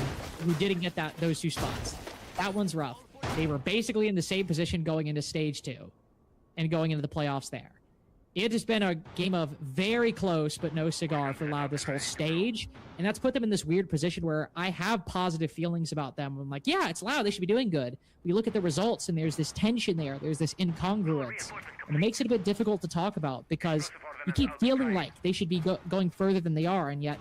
who didn't get those 2 spots. That one's rough. They were basically in the same position going into stage 2 and going into the playoffs there. It has been a game of very close but no cigar for Loud this whole stage, and that's put them in this weird position where I have positive feelings about them. I'm like, yeah, it's Loud. They should be doing good. We look at the results, and there's this tension there. There's this incongruence, and it makes it a bit difficult to talk about because you keep feeling like they should be going further than they are, and yet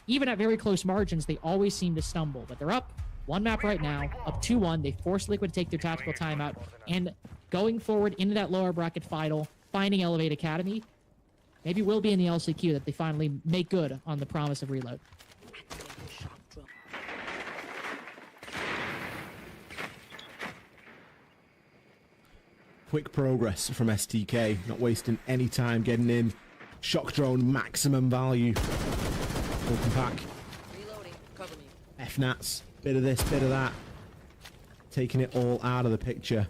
even at very close margins, they always seem to stumble. But they're up 1 map right now, up 2-1. They forced Liquid to take their tactical timeout, and going forward into that lower bracket final, finding Elevate Academy, maybe will be in the LCQ that they finally make good on the promise of Reload. Quick progress from STK, not wasting any time getting in. Shock drone, maximum value. Welcome back. Reloading. Cover me. FNATs, bit of this, bit of that. Taking it all out of the picture.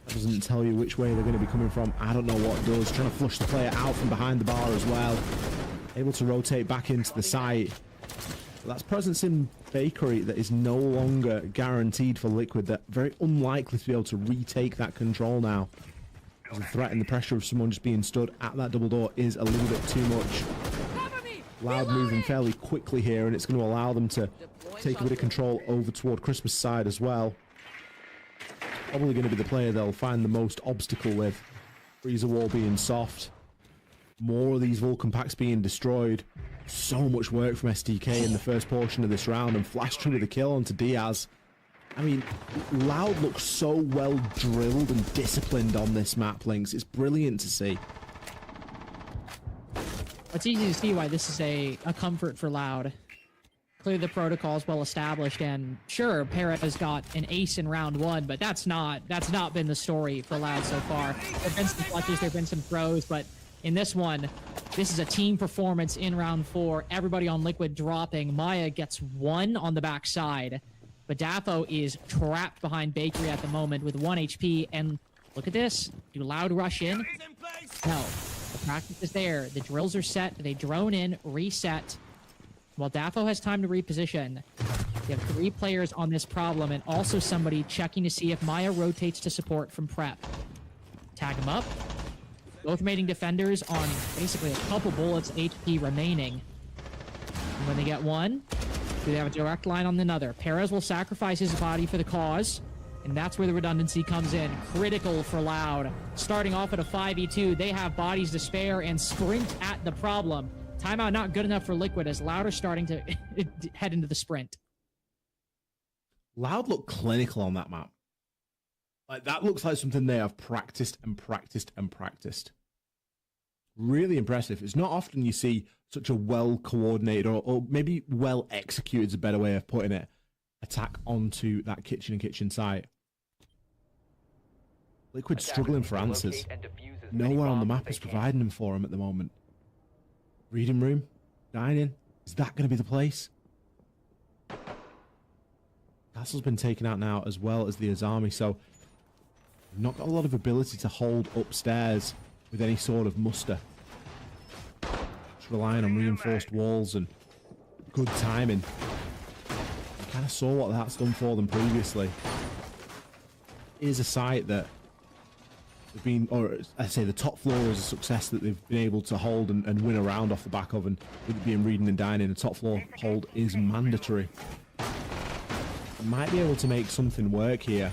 That doesn't tell you which way they're going to be coming from. I don't know what does. Trying to flush the player out from behind the bar as well. Able to rotate back into the site. But that's presence in Bakery that is no longer guaranteed for Liquid. They're very unlikely to be able to retake that control now. The threat and the pressure of someone just being stood at that double door is a little bit too much. Loud moving fairly quickly here, and it's going to allow them to take a bit of control over toward Christmas side as well. Probably going to be the player they'll find the most obstacle with. Freezer wall being soft. More of these Vulcan packs being destroyed. So much work from SDK in the first portion of this round, and Flash True with a kill onto Diaz. I mean, Loud looks so well drilled and disciplined on this map, Lynx. It's brilliant to see. It's easy to see why this is a comfort for Loud. Clearly the protocol is well established, and sure, Perez has got an ace in round 1, but that's not been the story for Loud so far. There have been some clutches, there have been some throws, but in this one, this is a team performance in round 4. Everybody on Liquid dropping. Maya gets 1 on the backside, but Daffo is trapped behind Bakery at the moment with 1 HP, and look at this. Do Loud rush in? No. The practice is there. The drills are set. They drone in, reset. While Daffo has time to reposition, you have 3 players on this problem and also somebody checking to see if Maya rotates to support from prep. Tag him up. Both remaining defenders on basically a couple bullets HP remaining. And when they get one, do they have a direct line on another? Perez will sacrifice his body for the cause, and that's where the redundancy comes in. Critical for Loud. Starting off at a 5v2, they have bodies to spare and sprint at the problem. Timeout not good enough for Liquid as Loud are starting to head into the sprint. Loud look clinical on that map. Like, that looks like something they have practiced and practiced and practiced. Really impressive. It's not often you see such a well-coordinated or maybe well-executed is a better way of putting it, attack onto that kitchen site. Liquid struggling for answers. Nowhere on the map is providing them for him at the moment. Reading room? Dining? Is that going to be the place? Castle's been taken out now as well as the Azami, so not got a lot of ability to hold upstairs with any sort of muster. Just relying on reinforced walls and good timing. I kind of saw what that's done for them previously. It is a site that they've been, or I say the top floor is a success that they've been able to hold and win a round off the back of, and with it being reading and dining, the top floor hold is mandatory. Might be able to make something work here.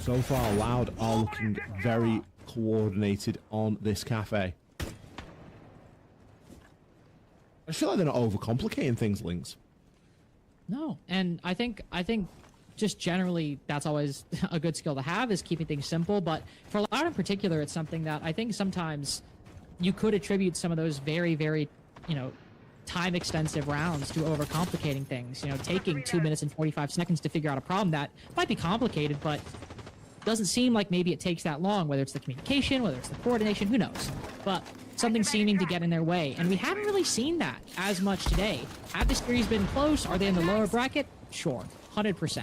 So far, Loud are looking very coordinated on this cafe. I feel like they're not overcomplicating things, Lynx. No, and I think just generally, that's always a good skill to have, is keeping things simple. But for Loud in particular, it's something that I think sometimes you could attribute some of those very, very, time-extensive rounds to overcomplicating things. Taking 2 minutes and 45 seconds to figure out a problem that might be complicated, but doesn't seem like maybe it takes that long, whether it's the communication, whether it's the coordination, who knows. But something seeming to get in their way, and we haven't really seen that as much today. Have the series been close? Are they in the lower bracket? Sure, 100%.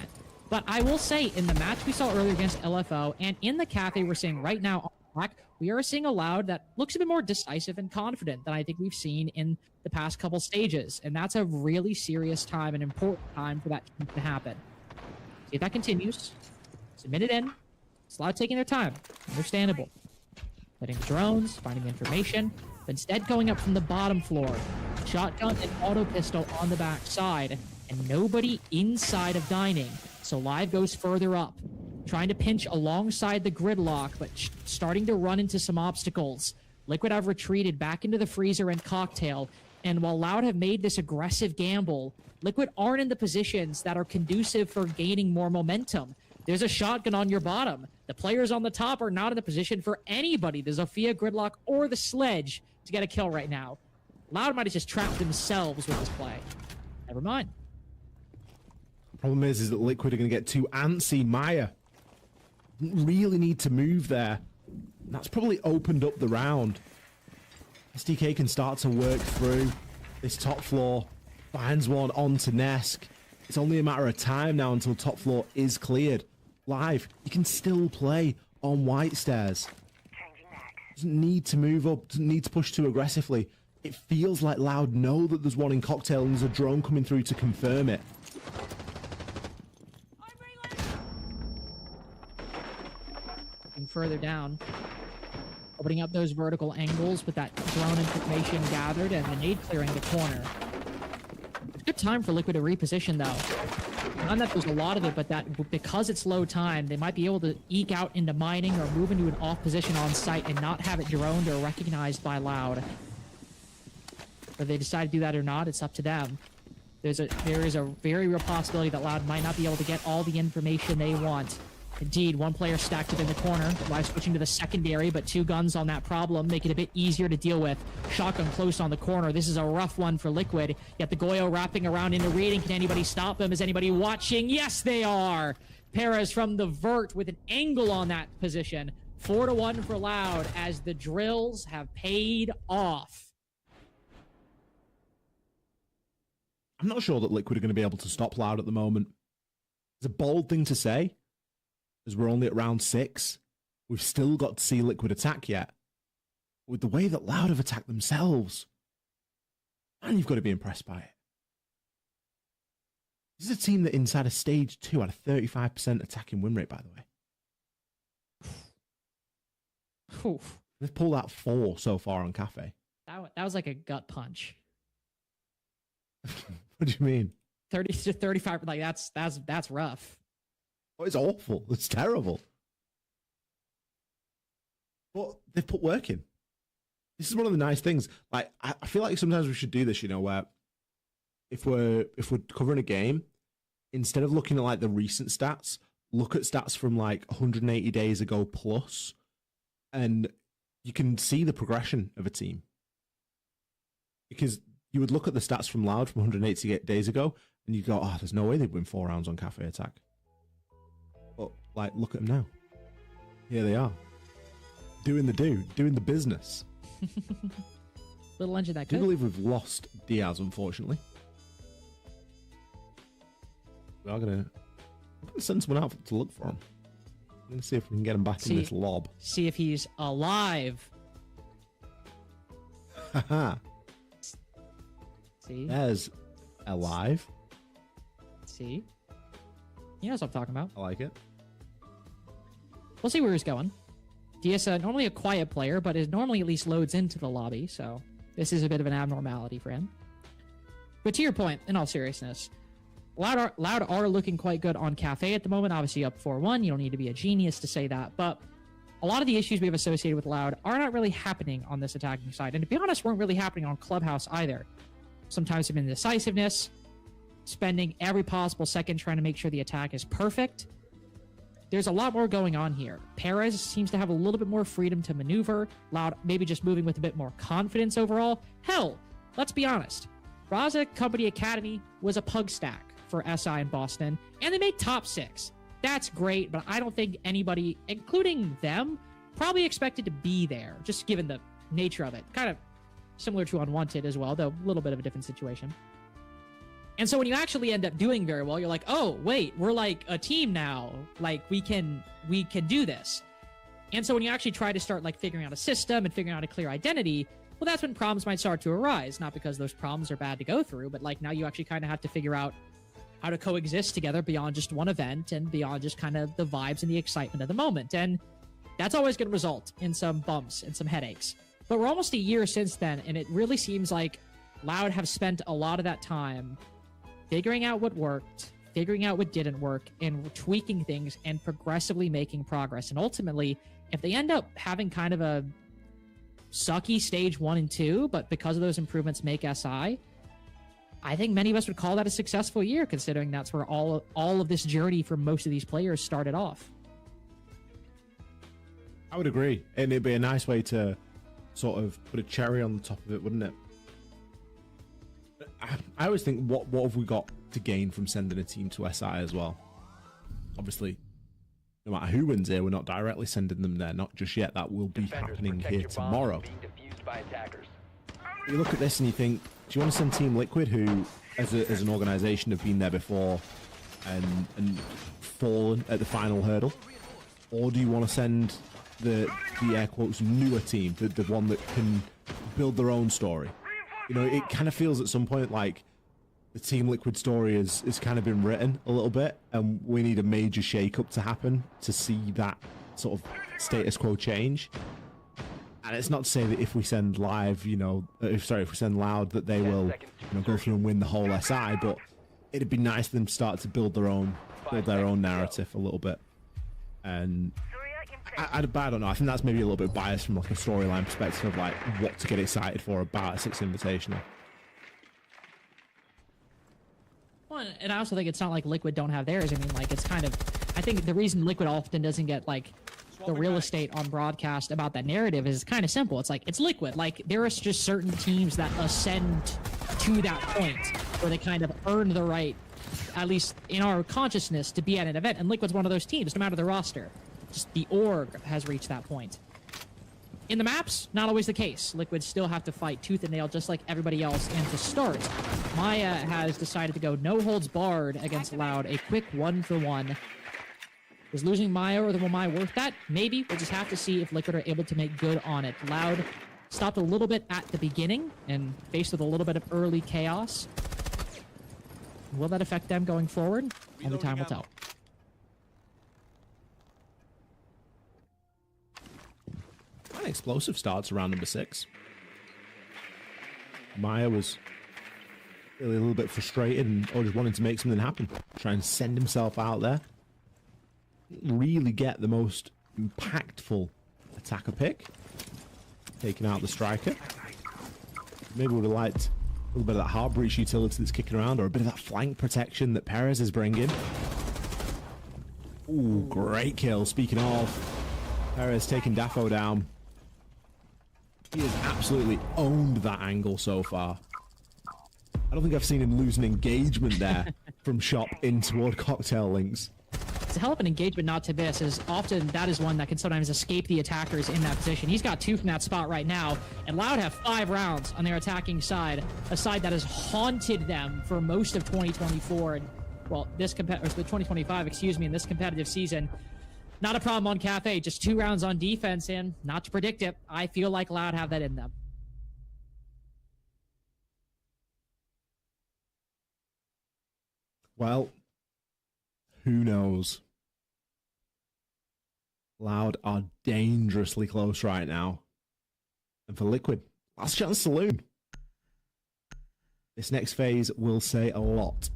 But I will say, in the match we saw earlier against LFO, and in the cafe we're seeing right now on Black, we are seeing a Loud that looks a bit more decisive and confident than I think we've seen in the past couple stages. And that's a really serious time, an important time for that to happen. See if that continues. Submit it in. It's Loud taking their time. Understandable. Letting the drones, finding information, but instead going up from the bottom floor. Shotgun and auto pistol on the back side, and nobody inside of dining. So Live goes further up, trying to pinch alongside the gridlock, but starting to run into some obstacles. Liquid have retreated back into the freezer and cocktail, and while Loud have made this aggressive gamble, Liquid aren't in the positions that are conducive for gaining more momentum. There's a shotgun on your bottom. The players on the top are not in the position for anybody, the Zofia, Gridlock, or the Sledge, to get a kill right now. Loud might have just trapped themselves with this play. Never mind. Problem is that Liquid are going to get too antsy. Maya really need to move there. That's probably opened up the round. SDK can start to work through this top floor. Finds one onto Nesk. It's only a matter of time now until top floor is cleared. Live, you can still play on white stairs. Doesn't need to move up, doesn't need to push too aggressively. It feels like Loud know that there's one in cocktail and there's a drone coming through to confirm it. Looking further down, opening up those vertical angles with that drone information gathered and the nade clearing the corner. It's a good time for Liquid to reposition though. Not that there's a lot of it, but that because it's low time, they might be able to eke out into mining or move into an off position on site and not have it droned or recognized by Loud. Whether they decide to do that or not, it's up to them. There is a very real possibility that Loud might not be able to get all the information they want. Indeed, one player stacked up in the corner. Live switching to the secondary, but 2 guns on that problem make it a bit easier to deal with. Shotgun close on the corner. This is a rough one for Liquid. Yet the Goyo wrapping around into reading. Can anybody stop them? Is anybody watching? Yes, they are! Perez from the vert with an angle on that position. 4-1 for Loud as the drills have paid off. I'm not sure that Liquid are going to be able to stop Loud at the moment. It's a bold thing to say, as we're only at round 6. We've still got to see Liquid attack yet. With the way that Loud have attacked themselves, man, you've got to be impressed by it. This is a team that inside of stage 2 had a 35% attacking win rate, by the way. Oof. They've pulled out 4 so far on Cafe. That was like a gut punch. What do you mean? 30 to 35, like that's rough. Oh, it's awful. It's terrible. But they've put work in. This is one of the nice things. Like I feel like sometimes we should do this, where if we're covering a game, instead of looking at like the recent stats, look at stats from like 180 days ago plus, and you can see the progression of a team. Because you would look at the stats from Loud from 180 days ago, and you go, "Oh, there's no way they'd win 4 rounds on Cafe Attack." But like, look at them now. Here they are, doing the business. Little engine that I do believe we've lost Diaz, unfortunately. We are gonna send someone out to look for him. I'm gonna see if we can get him back in this lob. See if he's alive. Haha. See? There's alive. See? You know what I'm talking about. I like it. We'll see where he's going. DS, normally a quiet player, but it normally at least loads into the lobby, so this is a bit of an abnormality for him. But to your point, in all seriousness, Loud are looking quite good on Cafe at the moment, obviously up 4-1. You don't need to be a genius to say that, but a lot of the issues we have associated with Loud are not really happening on this attacking side, and to be honest, weren't really happening on Clubhouse either. Sometimes some indecisiveness, spending every possible second trying to make sure the attack is perfect. There's a lot more going on here. Perez seems to have a little bit more freedom to maneuver. Loud maybe just moving with a bit more confidence overall. Hell, let's be honest. Raza Company Academy was a pug stack for SI in Boston, and they made top 6. That's great, but I don't think anybody, including them, probably expected to be there, just given the nature of it. Kind of similar to Unwanted as well, though a little bit of a different situation. And so when you actually end up doing very well, you're like, oh, wait, we're like a team now. Like, we can do this. And so when you actually try to start like figuring out a system and figuring out a clear identity, well, that's when problems might start to arise. Not because those problems are bad to go through, but like now you actually kind of have to figure out how to coexist together beyond just one event and beyond just kind of the vibes and the excitement of the moment. And that's always going to result in some bumps and some headaches. But we're almost a year since then, and it really seems like Loud have spent a lot of that time figuring out what worked, figuring out what didn't work, and tweaking things and progressively making progress. And ultimately, if they end up having kind of a sucky stage 1 and 2, but because of those improvements make SI, I think many of us would call that a successful year, considering that's where all of this journey for most of these players started off. I would agree, and it'd be a nice way to sort of put a cherry on the top of it, wouldn't it? I always think, what have we got to gain from sending a team to SI as well? Obviously, no matter who wins here, we're not directly sending them there, not just yet. That will be happening here tomorrow. You look at this and you think, do you want to send Team Liquid, who, as an organisation, have been there before and fallen at the final hurdle? Or do you want to send the air quotes newer team, the one that can build their own story? You know, it kind of feels at some point like the Team Liquid story is kind of been written a little bit, and we need a major shake-up to happen to see that sort of status quo change. And it's not to say that if we send live, if we send Loud, that they will, go through and win the whole SI, but it'd be nice for them to start to build their own narrative a little bit. And I don't know. I think that's maybe a little bit biased from like a storyline perspective of like what to get excited for about a 6 Invitational. Well, and I also think it's not like Liquid don't have theirs. I mean, like it's kind of, I think the reason Liquid often doesn't get like the real estate on broadcast about that narrative is kind of simple. It's like, it's Liquid. Like there are just certain teams that ascend to that point where they kind of earn the right, at least in our consciousness, to be at an event. And Liquid's one of those teams, no matter the roster. Just the org has reached that point. In the maps, not always the case. Liquid still have to fight tooth and nail just like everybody else. And to start, Maya has decided to go no holds barred against Loud. A quick 1-for-1. Is losing Maya or the Maya worth that? Maybe. We'll just have to see if Liquid are able to make good on it. Loud stopped a little bit at the beginning and faced with a little bit of early chaos. Will that affect them going forward? Only time will tell. An explosive starts around number 6. Maya was really a little bit frustrated and just wanted to make something happen. Try and send himself out there. Really get the most impactful attacker pick. Taking out the striker. Maybe would have liked a little bit of that hard breach utility that's kicking around, or a bit of that flank protection that Perez is bringing. Ooh, great kill. Speaking of, Perez taking Daffo down. He has absolutely owned that angle so far. I don't think I've seen him lose an engagement there from shop in toward Cocktail Links. It's a hell of an engagement not to miss, as often that is one that can sometimes escape the attackers in that position. He's got 2 from that spot right now, and Loud have 5 rounds on their attacking side, a side that has haunted them for most of 2024, and, well, the 2025, excuse me, in this competitive season. Not a problem on Cafe, just 2 rounds on defense, and not to predict it, I feel like Loud have that in them. Well, who knows? Loud are dangerously close right now. And for Liquid, last chance saloon. This next phase will say a lot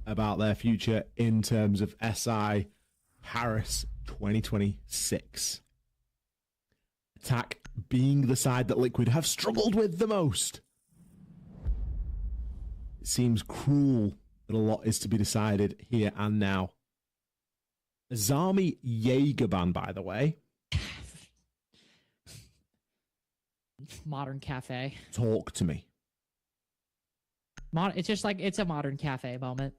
about their future in terms of SI Paris 2026. Attack being the side that Liquid have struggled with the most. It seems cruel that a lot is to be decided here and now. Azami Jaegerban, by the way. Modern cafe. Talk to me. It's just like, it's a modern cafe moment.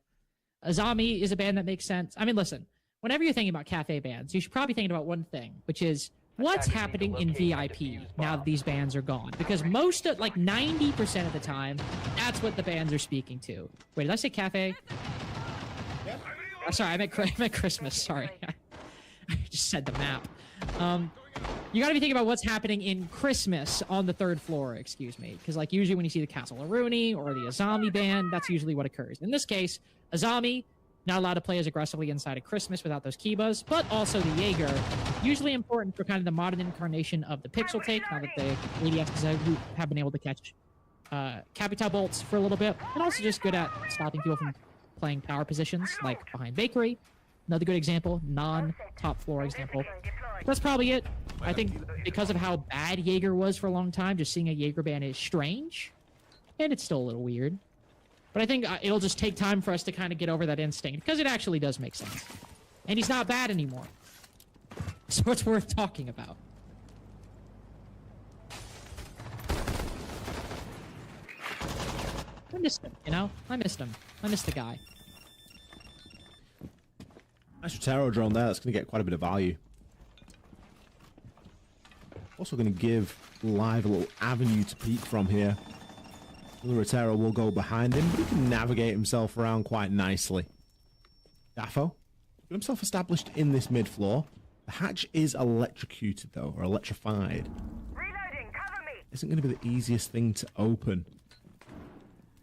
Azami is a band that makes sense. I mean, listen, whenever you're thinking about cafe bands, you should probably think about one thing, which is what's happening in VIP now that these bands are gone. Because most of, like 90% of the time, that's what the bands are speaking to. Wait, did I say cafe? Oh, sorry, I meant Christmas. Sorry. I just said the map. You gotta be thinking about what's happening in Christmas on the 3rd floor, excuse me. Because like usually when you see the Castle Rooney or the Azami band, that's usually what occurs. In this case, Azami, not allowed to play as aggressively inside of Christmas without those Kibas, but also the Jaeger, usually important for kind of the modern incarnation of the pixel take, now that the ADSs have been able to catch Capital bolts for a little bit, and also just good at stopping people from playing power positions, like behind Bakery. Another good example, non-top floor example. That's probably it. I think because of how bad Jaeger was for a long time, just seeing a Jaeger ban is strange, and it's still a little weird. But I think it'll just take time for us to kind of get over that instinct, because it actually does make sense. And he's not bad anymore. So it's worth talking about. I missed him, you know? I missed him. I missed the guy. Nice Rotero drone there. That's going to get quite a bit of value. Also going to give Live a little avenue to peek from here. The Rotero will go behind him, but he can navigate himself around quite nicely. Daffo got himself established in this mid-floor. The hatch is electrocuted, though, or electrified. Reloading, cover me. Isn't going to be the easiest thing to open.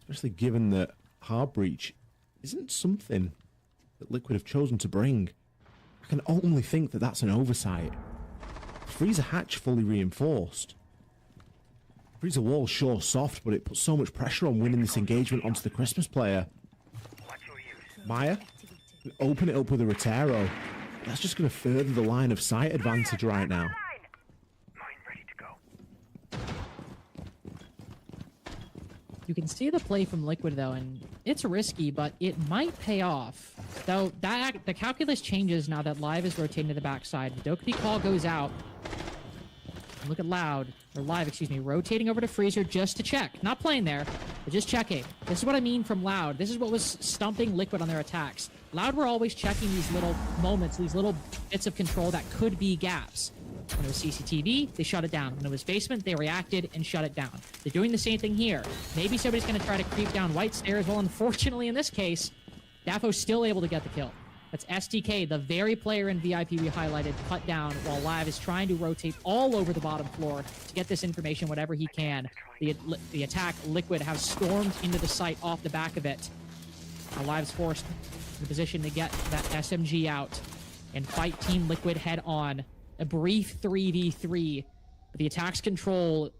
Especially given that hard breach isn't something that Liquid have chosen to bring. I can only think that that's an oversight. Freezer hatch fully reinforced. Freezer wall sure soft, but it puts so much pressure on winning this engagement onto the Christmas player. Maya, open it up with a Rotero. That's just going to further the line of sight advantage right now. You can see the play from Liquid, though, and it's risky, but it might pay off. Though, the calculus changes now that Live is rotating to the backside. The Dokkaebi call goes out. And look at Live, excuse me, rotating over to Freezer just to check. Not playing there, but just checking. This is what I mean from Loud. This is what was stumping Liquid on their attacks. Loud were always checking these little moments, these little bits of control that could be gaps. When it was CCTV, they shut it down. When it was basement, they reacted and shut it down. They're doing the same thing here. Maybe somebody's going to try to creep down white stairs. Well, unfortunately, in this case, Daffo's still able to get the kill. That's STK, the very player in VIP we highlighted, cut down while Live is trying to rotate all over the bottom floor to get this information whatever he can. The attack, Liquid, have stormed into the site off the back of it. Now Live's forced in the position to get that SMG out and fight Team Liquid head on. A brief 3v3, but the attack's control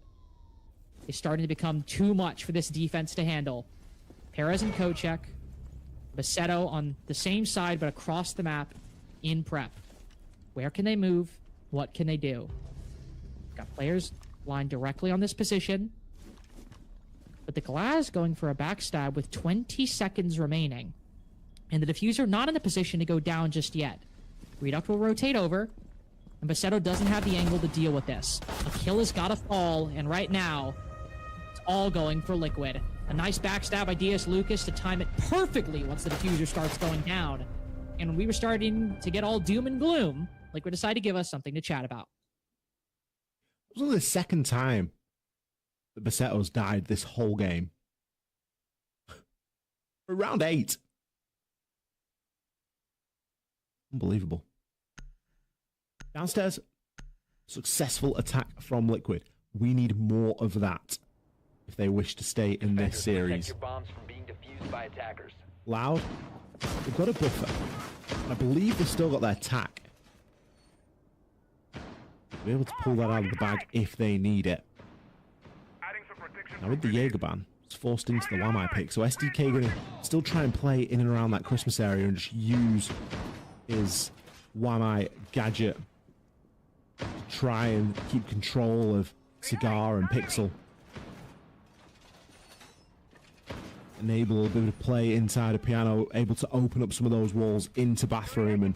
is starting to become too much for this defense to handle. Perez and Kochek, Basetto on the same side but across the map in prep. Where can they move? What can they do? Got players lined directly on this position, but the Glass going for a backstab with 20 seconds remaining, and the Diffuser not in a position to go down just yet. Reduct will rotate over, and Basetto doesn't have the angle to deal with this. A kill has got to fall, and right now, it's all going for Liquid. A nice backstab by DS Lucas to time it perfectly once the Diffuser starts going down. And when we were starting to get all doom and gloom, Liquid decided to give us something to chat about. It was only the second time that Basetto's died this whole game. Round 8. Unbelievable. Downstairs, successful attack from Liquid. We need more of that if they wish to stay in this series. Loud, they've got a buffer. And I believe they've still got their tack. They'll be able to pull that out of the bag if they need it. Now with the Jaegerban, it's forced into the Wamai pick, so SDK going to still try and play in and around that Christmas area and just use his Wamai gadget to try and keep control of Cigar and Pixel. enable a bit of play inside a piano, able to open up some of those walls into bathroom and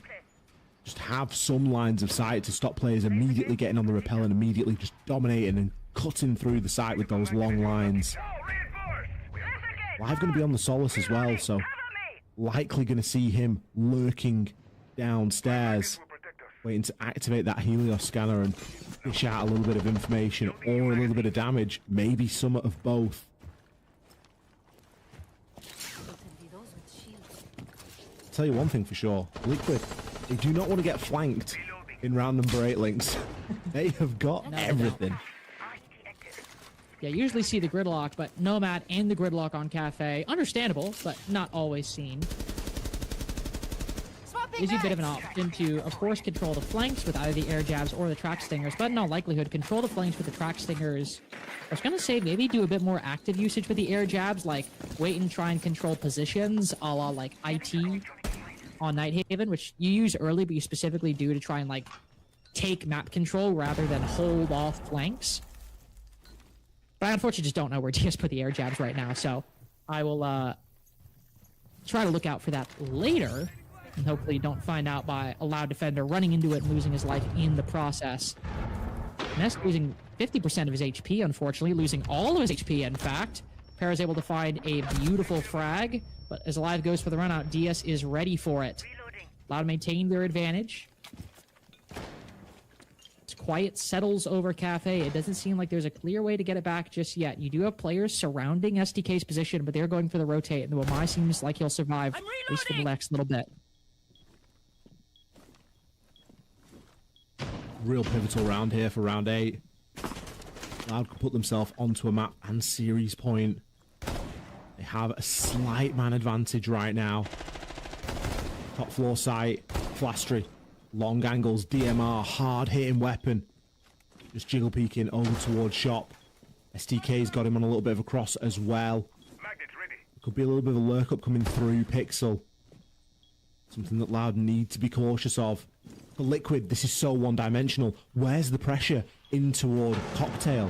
just have some lines of sight to stop players immediately getting on the rappel and immediately just dominating and cutting through the site with those long lines. Live going to be on the Solace as well, so likely going to see him lurking downstairs, waiting to activate that Helios scanner and dish out a little bit of information or a little bit of damage, maybe some of both. Tell you one thing for sure, Liquid, they do not want to get flanked in round number 8 links. They have got everything. Yeah, you usually see the gridlock, but Nomad and the gridlock on Cafe, understandable, but not always seen. Gives you a bit of an option to, of course, control the flanks with either the air jabs or the track stingers, but in all likelihood, control the flanks with the track stingers. I was going to say maybe do a bit more active usage with the air jabs, like wait and try and control positions, a la like IT on Night Haven, which you use early, but you specifically do to try and like take map control rather than hold off flanks. But I unfortunately just don't know where DS put the air jabs right now, so I will try to look out for that later, and hopefully don't find out by a Loud defender running into it and losing his life in the process. Nest losing 50% of his HP, unfortunately, losing all of his HP, in fact. Para is able to find a beautiful frag, but as Alive goes for the run out, DS is ready for it. Loud maintain their advantage. Quiet settles over Cafe. It doesn't seem like there's a clear way to get it back just yet. You do have players surrounding SDK's position, but they're going for the rotate, and the Wamai seems like he'll survive, at least for the next little bit. Real pivotal round here for round 8. Loud could put themselves onto a map and series point. They have a slight man advantage right now. Top floor site, Flastry. Long angles, DMR, hard-hitting weapon. Just jiggle peeking over towards shop. STK's got him on a little bit of a cross as well. Could be a little bit of a lurk up coming through Pixel. Something that Loud need to be cautious of. For Liquid, this is so one-dimensional. Where's the pressure in toward Cocktail?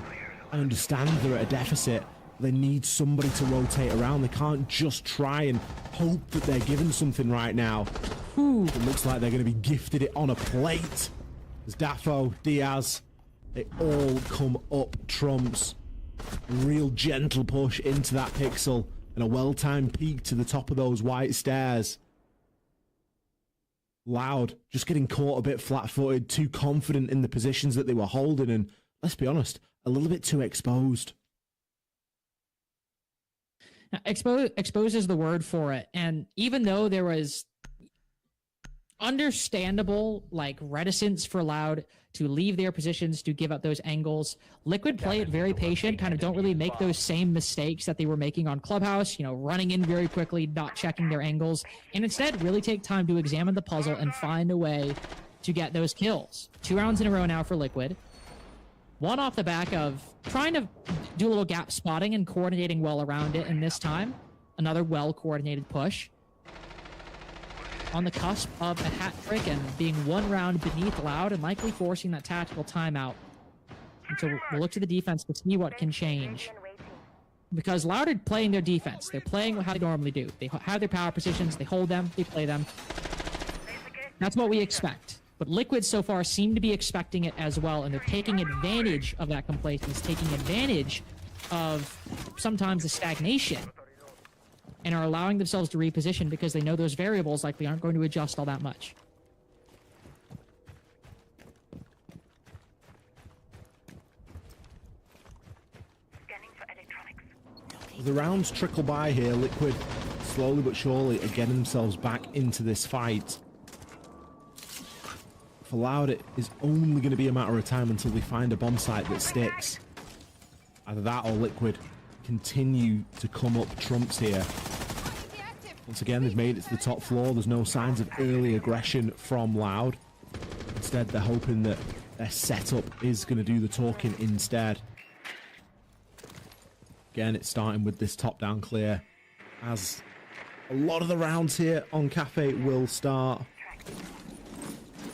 I understand they're at a deficit. They need somebody to rotate around. They can't just try and hope that they're given something right now. It looks like they're going to be gifted it on a plate. There's Dafo, Diaz, they all come up trumps. A real gentle push into that Pixel and a well-timed peek to the top of those white stairs. Loud, just getting caught a bit flat-footed, too confident in the positions that they were holding, and let's be honest, a little bit too exposed. Expose is the word for it, and even though there was understandable like reticence for Loud to leave their positions to give up those angles, Liquid play it very patient, kind of don't really make those same mistakes that they were making on Clubhouse, you know, running in very quickly, not checking their angles, and instead really take time to examine the puzzle and find a way to get those kills. 2 rounds in a row now for Liquid. One off the back of trying to do a little gap spotting and coordinating well around it, and this time, another well-coordinated push. On the cusp of a hat trick and being 1 round beneath Loud and likely forcing that tactical timeout. And so we'll look to the defense to see what can change. Because Loud are playing their defense. They're playing how they normally do. They have their power positions, they hold them, they play them. That's what we expect. But Liquid so far seem to be expecting it as well, and they're taking advantage of that complacence, taking advantage of sometimes the stagnation, and are allowing themselves to reposition because they know those variables likely aren't going to adjust all that much. The rounds trickle by here, Liquid slowly but surely are getting themselves back into this fight. For Loud, it is only going to be a matter of time until they find a bomb site that sticks. Either that or Liquid continue to come up trumps here. Once again, they've made it to the top floor. There's no signs of early aggression from Loud. Instead, they're hoping that their setup is going to do the talking instead. Again, it's starting with this top-down clear, as a lot of the rounds here on Cafe will start.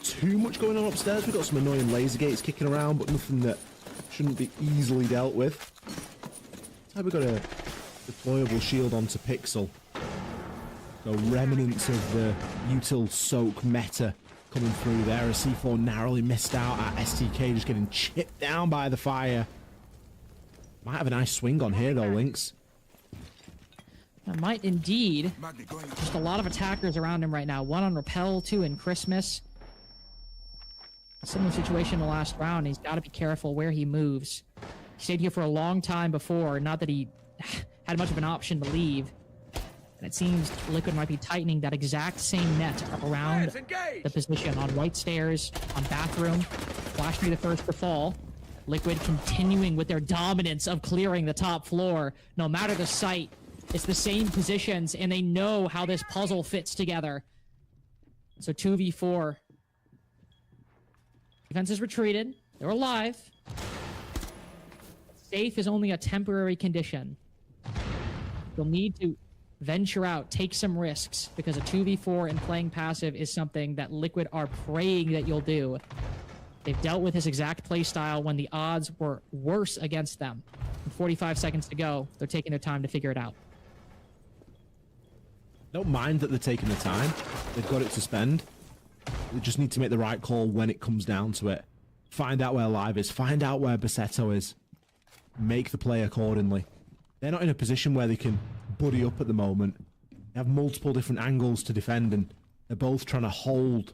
Too much going on upstairs. We've got some annoying laser gates kicking around, but nothing that shouldn't be easily dealt with. So we've got a deployable shield onto Pixel. So remnants of the util soak meta coming through there. A C4 narrowly missed out at STK, just getting chipped down by the fire. Might have a nice swing on here though, Lynx. That might indeed. Just a lot of attackers around him right now. One on Repel, two in Christmas. Similar situation in the last round. He's got to be careful where he moves. He stayed here for a long time before. Not that he had much of an option to leave. And it seems Liquid might be tightening that exact same net around the position on White Stairs, on Bathroom. Flash be the first to fall. Liquid continuing with their dominance of clearing the top floor. No matter the site, it's the same positions, and they know how this puzzle fits together. So 2v4. Defense is retreated. They're alive. Safe is only a temporary condition. You'll need to venture out, take some risks, because a 2v4 and playing passive is something that Liquid are praying that you'll do. They've dealt with this exact playstyle when the odds were worse against them. With 45 seconds to go, they're taking their time to figure it out. Don't mind that they're taking the time. They've got it to spend. They just need to make the right call when it comes down to it. Find out where Live is. Find out where Bassetto is. Make the play accordingly. They're not in a position where they can buddy up at the moment. They have multiple different angles to defend, and they're both trying to hold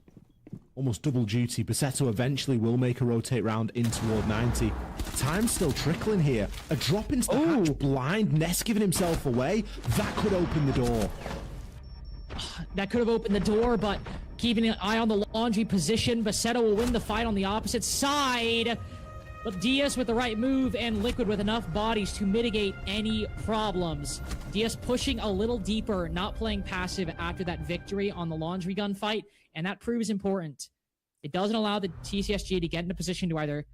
almost double duty. Bassetto eventually will make a rotate round in toward 90. Time's still trickling here. A drop into the hatch blind. Ness giving himself away. That could open the door. That could have opened the door, but keeping an eye on the laundry position, Bassetto will win the fight on the opposite side. But Diaz with the right move and Liquid with enough bodies to mitigate any problems. Diaz pushing a little deeper, not playing passive after that victory on the laundry gun fight, and that proves important. It doesn't allow the TCSG to get in a position to either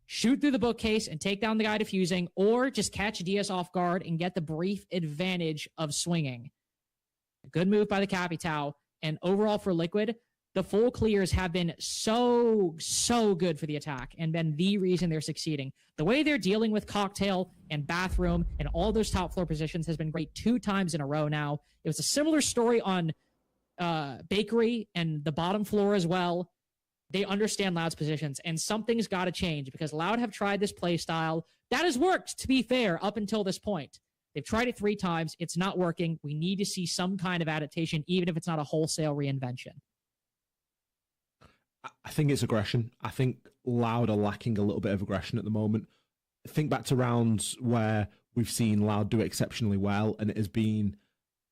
shoot through the bookcase and take down the guy defusing, or just catch Diaz off guard and get the brief advantage of swinging. A good move by the Capitao, and overall for Liquid, the full clears have been so good for the attack and been the reason they're succeeding. The way they're dealing with Cocktail and Bathroom and all those top floor positions has been great 2 times in a row now. It was a similar story on Bakery and the bottom floor as well. They understand Loud's positions, and something's got to change because Loud have tried this play style. That has worked, to be fair, up until this point. They've tried it 3 times. It's not working. We need to see some kind of adaptation, even if it's not a wholesale reinvention. I think it's aggression. I think Loud are lacking a little bit of aggression at the moment. Think back to rounds where we've seen Loud do exceptionally well, and it has been,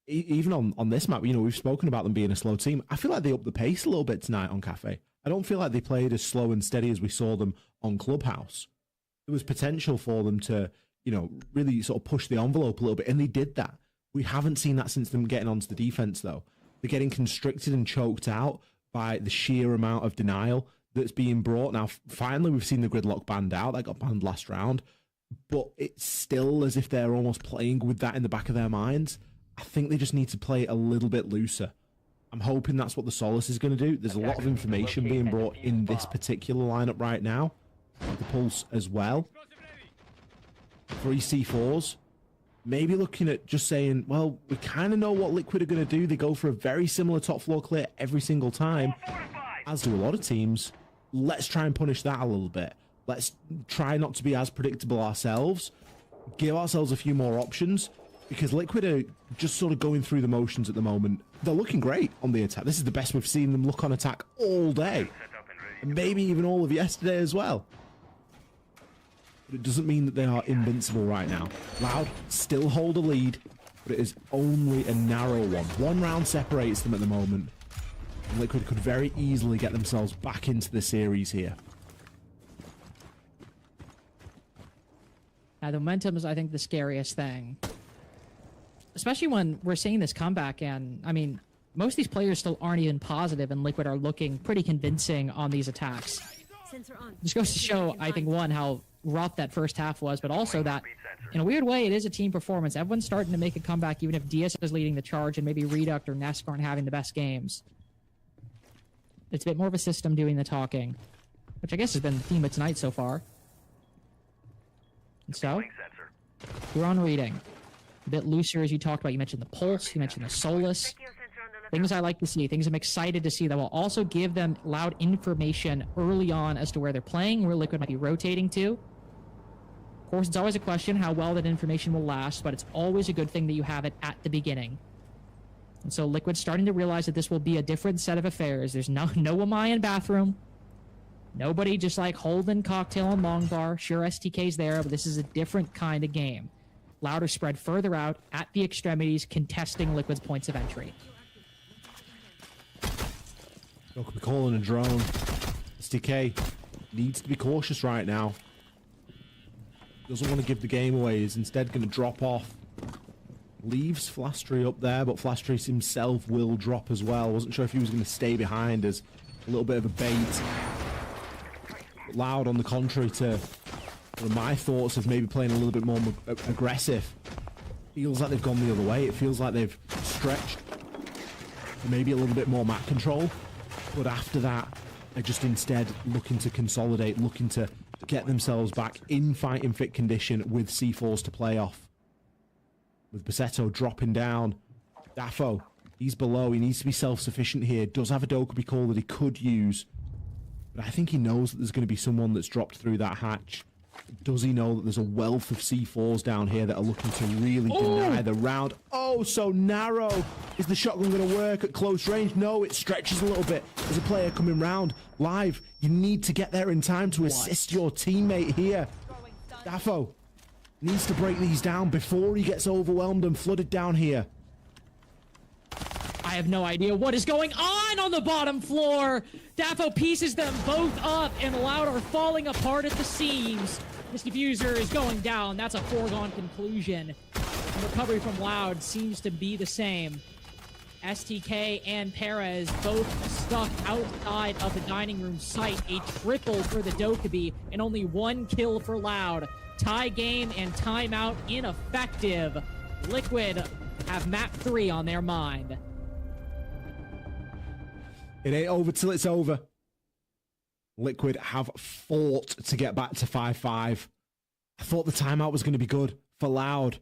even on this map, you know, we've spoken about them being a slow team. I feel like they upped the pace a little bit tonight on Cafe. I don't feel like they played as slow and steady as we saw them on Clubhouse. There was potential for them to, you know, really sort of push the envelope a little bit, and they did that. We haven't seen that since them getting onto the defense, though. They're getting constricted and choked out by the sheer amount of denial that's being brought. Now, finally, we've seen the gridlock banned out. That got banned last round. But it's still as if they're almost playing with that in the back of their minds. I think they just need to play a little bit looser. I'm hoping that's what the Solace is going to do. There's a lot of information being brought in this particular lineup right now. The Pulse as well. 3 C4s. Maybe looking at just saying, well, we kind of know what Liquid are going to do. They go for a very similar top floor clear every single time, as do a lot of teams. Let's try and punish that a little bit. Let's try not to be as predictable ourselves. Give ourselves a few more options, because Liquid are just sort of going through the motions at the moment. They're looking great on the attack. This is the best we've seen them look on attack all day. And maybe even all of yesterday as well. But it doesn't mean that they are invincible right now. Loud still hold a lead, but it is only a narrow one. 1 round separates them at the moment. And Liquid could very easily get themselves back into the series here. The momentum is, I think, the scariest thing. Especially when we're seeing this comeback, and, I mean, most of these players still aren't even positive, and Liquid are looking pretty convincing on these attacks. Just goes to show, I think, one, how rough that first half was, but also that, in a weird way, it is a team performance. Everyone's starting to make a comeback, even if Diaz is leading the charge and maybe Reduct or Nesk aren't having the best games. It's a bit more of a system doing the talking, which I guess has been the theme of tonight so far. And so, you're on reading. a bit looser, as you talked about. You mentioned the Pulse, you mentioned the Solus. Things I like to see, things I'm excited to see that will also give them loud information early on as to where they're playing, where Liquid might be rotating to. Of course, it's always a question how well that information will last, but it's always a good thing that you have it at the beginning. And so Liquid's starting to realize that this will be a different set of affairs. There's no Amaya in bathroom. Nobody just like holding cocktail and long bar. Sure, STK's there, but this is a different kind of game. Loud are spread further out at the extremities, contesting Liquid's points of entry. Don't be calling a drone. STK needs to be cautious right now. Doesn't want to give the game away. He's instead going to drop off. Leaves Flastry up there, but Flastry himself will drop as well. Wasn't sure if he was going to stay behind as a little bit of a bait. But Loud, on the contrary to one of my thoughts of maybe playing a little bit more aggressive, feels like they've gone the other way. It feels like they've stretched maybe a little bit more map control, but after that, they're just instead looking to consolidate, looking to get themselves back in fighting fit condition with C4s to play off. With Basetto dropping down, Daffo, he's below. He needs to be self-sufficient here. Does have a Dokkaebi call that he could use, but I think he knows that there's going to be someone that's dropped through that hatch. Does he know that there's a wealth of C4s down here that are looking to really deny the round? Oh, so narrow. Is the shotgun going to work at close range? No, it stretches a little bit. There's a player coming round. Live, you need to get there in time to assist your teammate here. Daffo needs to break these down before he gets overwhelmed and flooded down here. I have no idea what is going on the bottom floor. Daffo pieces them both up, and Loud are falling apart at the seams. This diffuser is going down. That's a foregone conclusion. And recovery from Loud seems to be the same. STK and Perez both stuck outside of the dining room site. A triple for the Dokkaebi and only one kill for Loud. Tie game and timeout ineffective. Liquid have map 3 on their mind. It ain't over till it's over. Liquid have fought to get back to 5-5. I thought the timeout was going to be good for Loud.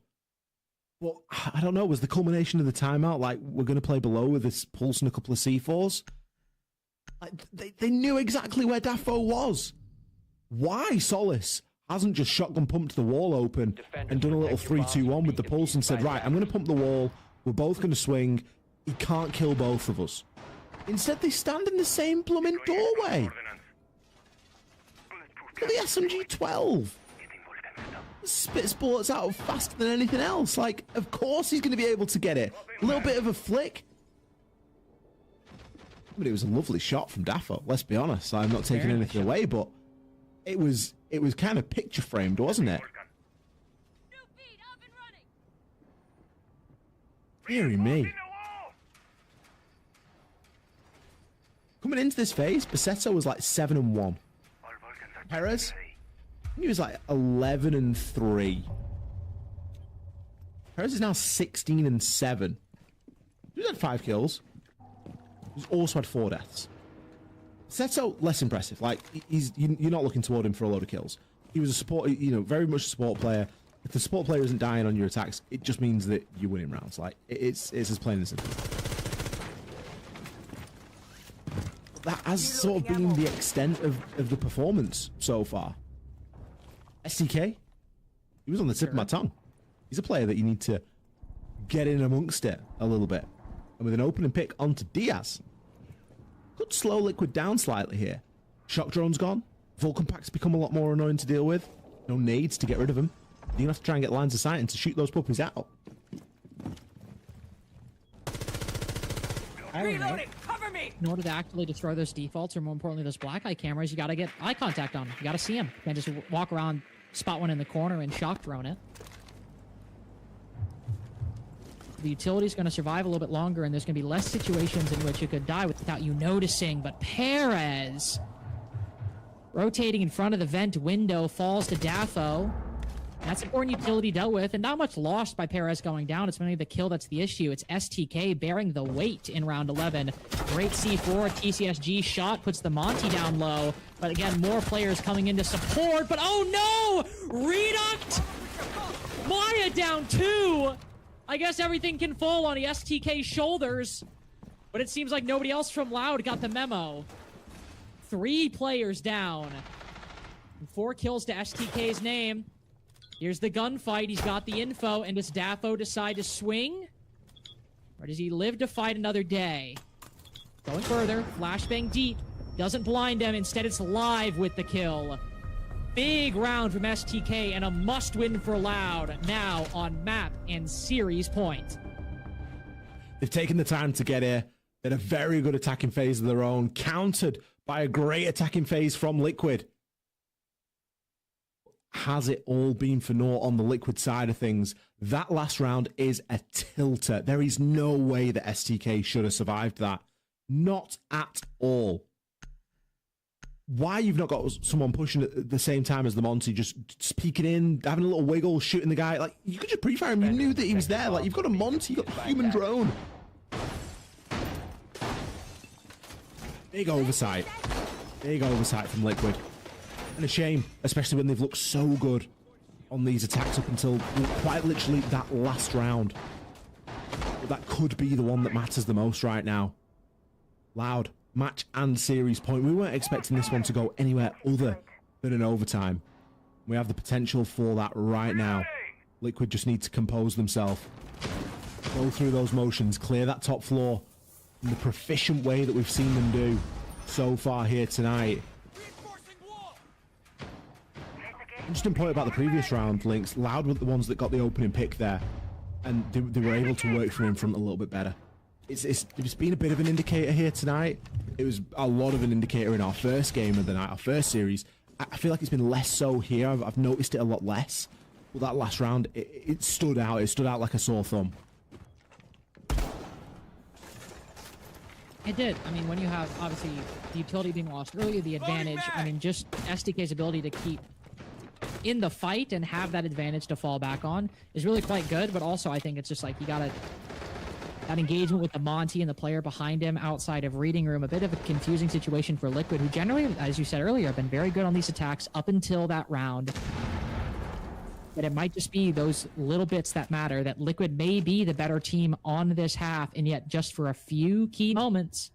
Well, I don't know. Was the culmination of the timeout like we're going to play below with this Pulse and a couple of C4s? Like, they knew exactly where Daffo was. Why Solace hasn't just shotgun pumped the wall open and done a little 3-2-1 with the Pulse and said, right, I'm going to pump the wall. We're both going to swing. He can't kill both of us. Instead, they stand in the same blooming doorway. Look at the SMG-12. Spits bullets out faster than anything else. Like, of course he's going to be able to get it. A little bit of a flick. But it was a lovely shot from Daffo, let's be honest. I'm not taking anything away, but it was kind of picture framed, wasn't it? Deary me. Coming into this phase, Basetto was like 7-1. Perez, he was like 11-3. Perez is now 16-7. He's had 5 kills. He's also had 4 deaths. Basetto, less impressive. Like, you're not looking toward him for a load of kills. He was a support, very much a support player. If the support player isn't dying on your attacks, it just means that you're winning rounds. Like, it's as plain as simple. That has sort of been the extent of the performance so far. STK, he was on the tip of my tongue. He's a player that you need to get in amongst it a little bit. And with an opening pick onto Diaz, could slow Liquid down slightly here. Shock drone's gone. Vulcan pack's become a lot more annoying to deal with. No nades to get rid of him. You're going to have to try and get lines of sight and to shoot those puppies out. Reloading! Cover me! In order to actively destroy those defaults, or more importantly, those black eye cameras, you gotta get eye contact on them. You gotta see them. You can't just walk around, spot one in the corner, and shock drone it. The utility's gonna survive a little bit longer, and there's gonna be less situations in which it could die without you noticing. But Perez, rotating in front of the vent window, falls to Daffo. That's important utility dealt with, and not much lost by Perez going down. It's mainly the kill that's the issue. It's STK bearing the weight in round 11. Great C4, TCSG shot puts the Monty down low, but again, more players coming in to support, but oh no! Reduct! Maya down 2! I guess everything can fall on the STK's shoulders. But it seems like nobody else from Loud got the memo. 3 players down. 4 kills to STK's name. Here's the gunfight. He's got the info. And does Daffo decide to swing? Or does he live to fight another day? Going further. Flashbang deep. Doesn't blind him. Instead, it's Live with the kill. Big round from STK and a must-win for Loud. Now on map and series point. They've taken the time to get here. They had a very good attacking phase of their own, countered by a great attacking phase from Liquid. Has it all been for naught on the Liquid side of things? That last round is a tilter. There is no way that STK should have survived that. Not at all. Why you've not got someone pushing at the same time as the Monty, just peeking in, having a little wiggle, shooting the guy. Like, you could just pre-fire him. You knew that he was there. Like, you've got a Monty, you've got a human drone. Big oversight. Big oversight from Liquid. And a shame, especially when they've looked so good on these attacks up until quite literally that last round. But that could be the one that matters the most right now. Loud, match and series point. We weren't expecting this one to go anywhere other than an overtime. We have the potential for that right now. Liquid just need to compose themselves. Go through those motions, clear that top floor in the proficient way that we've seen them do so far here tonight. Interesting point about the previous round, Lynx. Loud were the ones that got the opening pick there, and they were able to work from in front a little bit better. It's been a bit of an indicator here tonight. It was a lot of an indicator in our first game of the night, our first series. I feel like it's been less so here. I've noticed it a lot less. But that last round, it stood out. It stood out like a sore thumb. It did. I mean, when you have, obviously, the utility being lost earlier, the advantage, I mean, just SDK's ability to keep in the fight and have that advantage to fall back on is really quite good, but also I think it's just like you gotta... That engagement with the Monty and the player behind him outside of reading room, a bit of a confusing situation for Liquid, who generally, as you said earlier, have been very good on these attacks up until that round. But it might just be those little bits that matter, that Liquid may be the better team on this half, and yet just for a few key moments,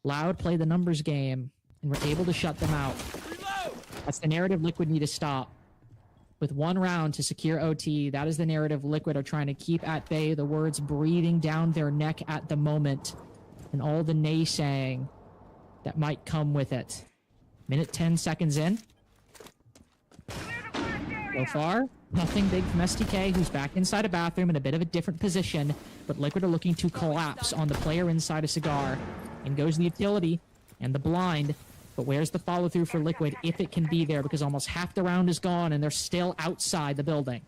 Loud played the numbers game and were able to shut them out. That's the narrative Liquid need to stop. With 1 round to secure OT, that is the narrative Liquid are trying to keep at bay, the words breathing down their neck at the moment, and all the naysaying that might come with it. Minute 10 seconds in. So far, nothing big from STK, who's back inside a bathroom in a bit of a different position, but Liquid are looking to collapse on the player inside a cigar. In goes the utility and the blind. But where's the follow-through for Liquid if it can be there? Because almost half the round is gone and they're still outside the building.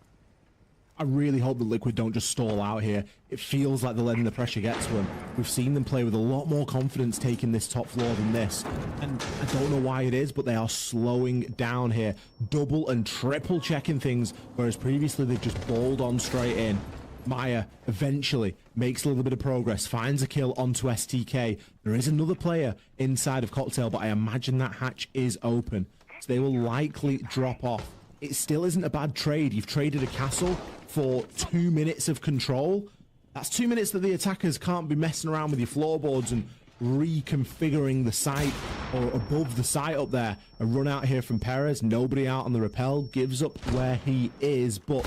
I really hope that Liquid don't just stall out here. It feels like they're letting the pressure get to them. We've seen them play with a lot more confidence taking this top floor than this. And I don't know why it is, but they are slowing down here. Double and triple checking things, whereas previously they've just balled on straight in. Maya eventually makes a little bit of progress, finds a kill onto STK. There is another player inside of Cocktail, but I imagine that hatch is open. So they will likely drop off. It still isn't a bad trade. You've traded a castle for 2 minutes of control. That's 2 minutes that the attackers can't be messing around with your floorboards and reconfiguring the site or above the site up there. A run out here from Perez, nobody out on the rappel, gives up where he is, but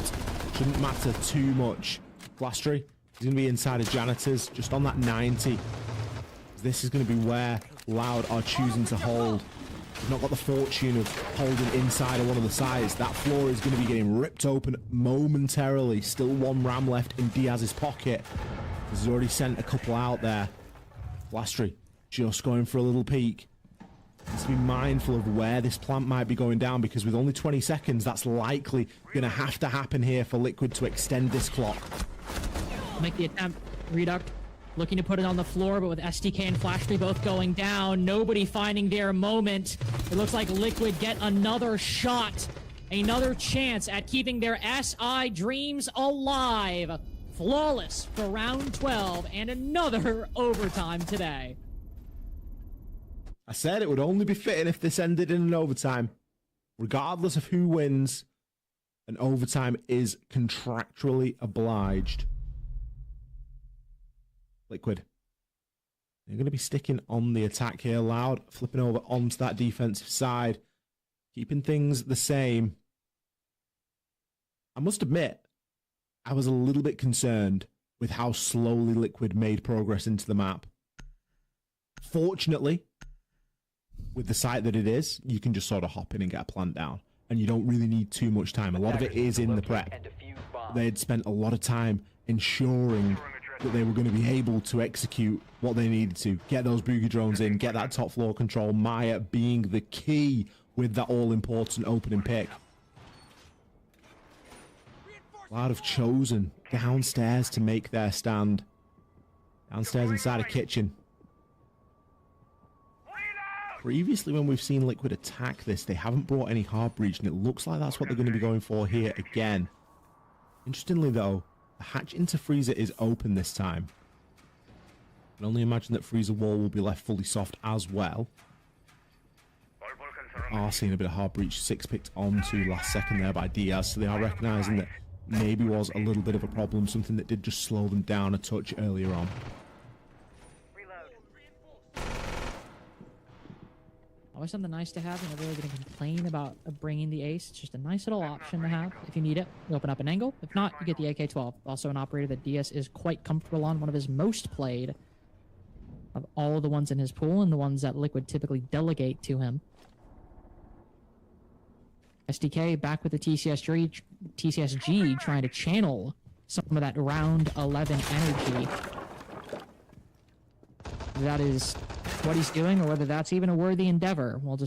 shouldn't matter too much. Glastry is going to be inside of Janitors, just on that 90. This is going to be where Loud are choosing to hold. They've not got the fortune of holding inside of one of the sides. That floor is going to be getting ripped open momentarily. Still 1 ram left in Diaz's pocket. He's already sent a couple out there. Glastry just going for a little peek. Needs to be mindful of where this plant might be going down, because with only 20 seconds, that's likely going to have to happen here for Liquid to extend this clock. Make the attempt. Reduct looking to put it on the floor, but with SDK and Flashtree both going down, nobody finding their moment. It looks like Liquid get another shot, another chance at keeping their SI dreams alive. Flawless for round 12 and another overtime today. I said it would only be fitting if this ended in an overtime. Regardless of who wins, and overtime is contractually obliged. Liquid. They're going to be sticking on the attack here. Loud flipping over onto that defensive side, keeping things the same. I must admit, I was a little bit concerned with how slowly Liquid made progress into the map. Fortunately, with the site that it is, you can just sort of hop in and get a plant down, and you don't really need too much time. A lot of it is in the prep. They had spent a lot of time ensuring that they were going to be able to execute what they needed to. Get those boogie drones in, get that top floor control, Maya being the key with that all-important opening pick. Loud have chosen downstairs to make their stand. Downstairs inside a kitchen. Previously, when we've seen Liquid attack this, they haven't brought any hard breach, and it looks like that's what they're going to be going for here again. Interestingly, though, the hatch into freezer is open this time. I can only imagine that freezer wall will be left fully soft as well. We are seeing a bit of hard breach. 6 picked onto last second there by Diaz, so they are recognising that maybe was a little bit of a problem, something that did just slow them down a touch earlier on. Always something nice to have. You're never really going to complain about bringing the ace. It's just a nice little option to have. If you need it, you open up an angle. If not, you get the AK-12. Also an operator that DS is quite comfortable on. One of his most played of all of the ones in his pool and the ones that Liquid typically delegate to him. SDK back with the TCSG trying to channel some of that round 11 energy. That is what he's doing, or whether that's even a worthy endeavor will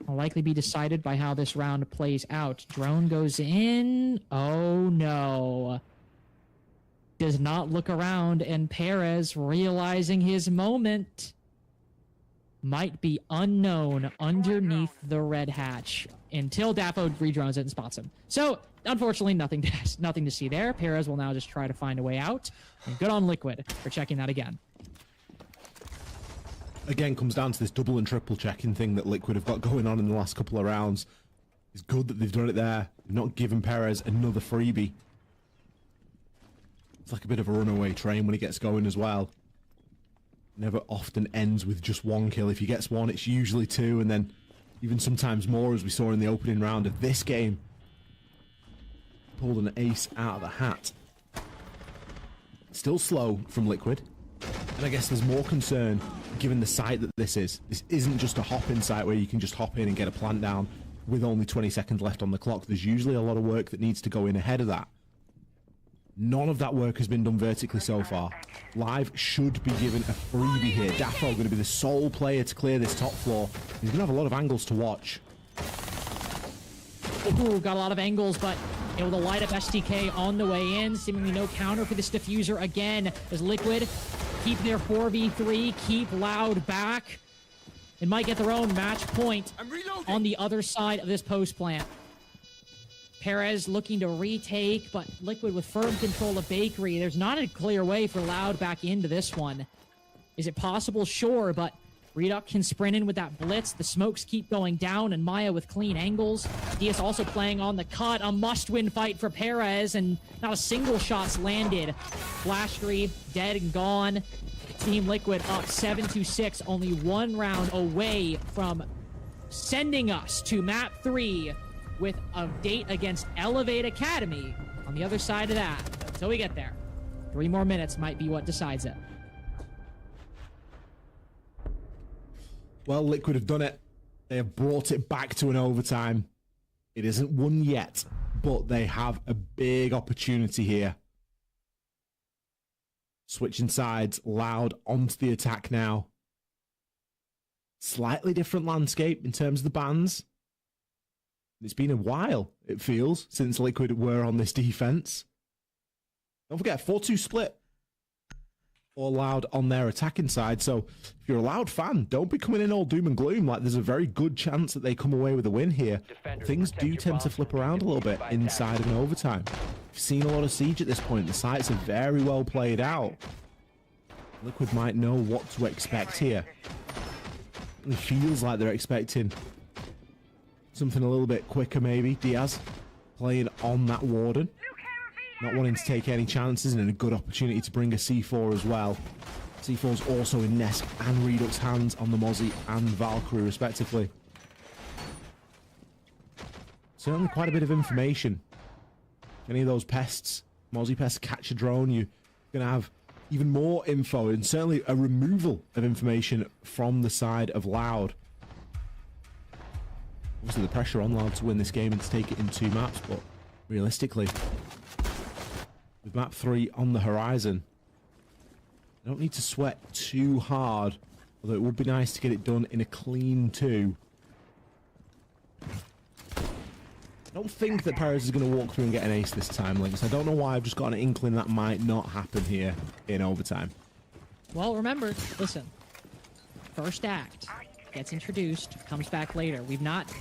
likely be decided by how this round plays out. Drone goes in. Oh no. Does not look around, and Perez, realizing his moment, might be unknown underneath the red hatch until Daffo redrones it and spots him. So, unfortunately, nothing to see there. Perez will now just try to find a way out. And good on Liquid for checking that again. Again, comes down to this double and triple checking thing that Liquid have got going on in the last couple of rounds. It's good that they've done it there. Not giving Perez another freebie. It's like a bit of a runaway train when he gets going as well. Never often ends with just one kill. If he gets one, it's usually two, and then even sometimes more, as we saw in the opening round of this game. Pulled an ace out of the hat. Still slow from Liquid. And I guess there's more concern given the site that this is. This isn't just a hop-in site where you can just hop in and get a plant down with only 20 seconds left on the clock. There's usually a lot of work that needs to go in ahead of that. None of that work has been done vertically so far. Live should be given a freebie here. Daffo going to be the sole player to clear this top floor. He's going to have a lot of angles to watch. Ooh, got a lot of angles, but able to light up STK on the way in. Seemingly no counter for this diffuser again as Liquid keep their 4v3, keep Loud back, and might get their own match point on the other side of this post plant. Perez looking to retake, but Liquid with firm control of Bakery. There's not a clear way for Loud back into this one. Is it possible? Sure, but Redux can sprint in with that blitz. The smokes keep going down, and Maya with clean angles. DS also playing on the cut. A must-win fight for Perez, and not a single shot's landed. Flashery dead and gone. Team Liquid up 7-6, only one round away from sending us to map 3 with a date against Elevate Academy on the other side of that. Until we get there, 3 more minutes might be what decides it. Well, Liquid have done it. They have brought it back to an overtime. It isn't won yet, but they have a big opportunity here. Switching sides, Loud onto the attack now. Slightly different landscape in terms of the bans. It's been a while, it feels, since Liquid were on this defense. Don't forget, 4-2 split. Or Loud on their attacking side. So if you're a Loud fan, don't be coming in all doom and gloom. Like, there's a very good chance that they come away with a win here. Things do tend to flip around a little bit inside of an overtime. We've seen a lot of Siege at this point. The sites are very well played out. Liquid might know what to expect here. It feels like they're expecting something a little bit quicker, maybe. Diaz playing on that Warden. Not wanting to take any chances, and a good opportunity to bring a C4 as well. C4's also in Nesk and Redux hands on the Mozzie and Valkyrie, respectively. Certainly quite a bit of information. Any of those pests, Mozzie pests, catch a drone, you're going to have even more info, and certainly a removal of information from the side of Loud. Obviously the pressure on Loud to win this game and to take it in 2 maps, but realistically, with map 3 on the horizon, I don't need to sweat too hard, although it would be nice to get it done in a clean 2. I don't think that Perez is going to walk through and get an ace this time, Lynx. I don't know why, I've just got an inkling that might not happen here in overtime. Well, remember, listen, first act gets introduced, comes back later. We've not,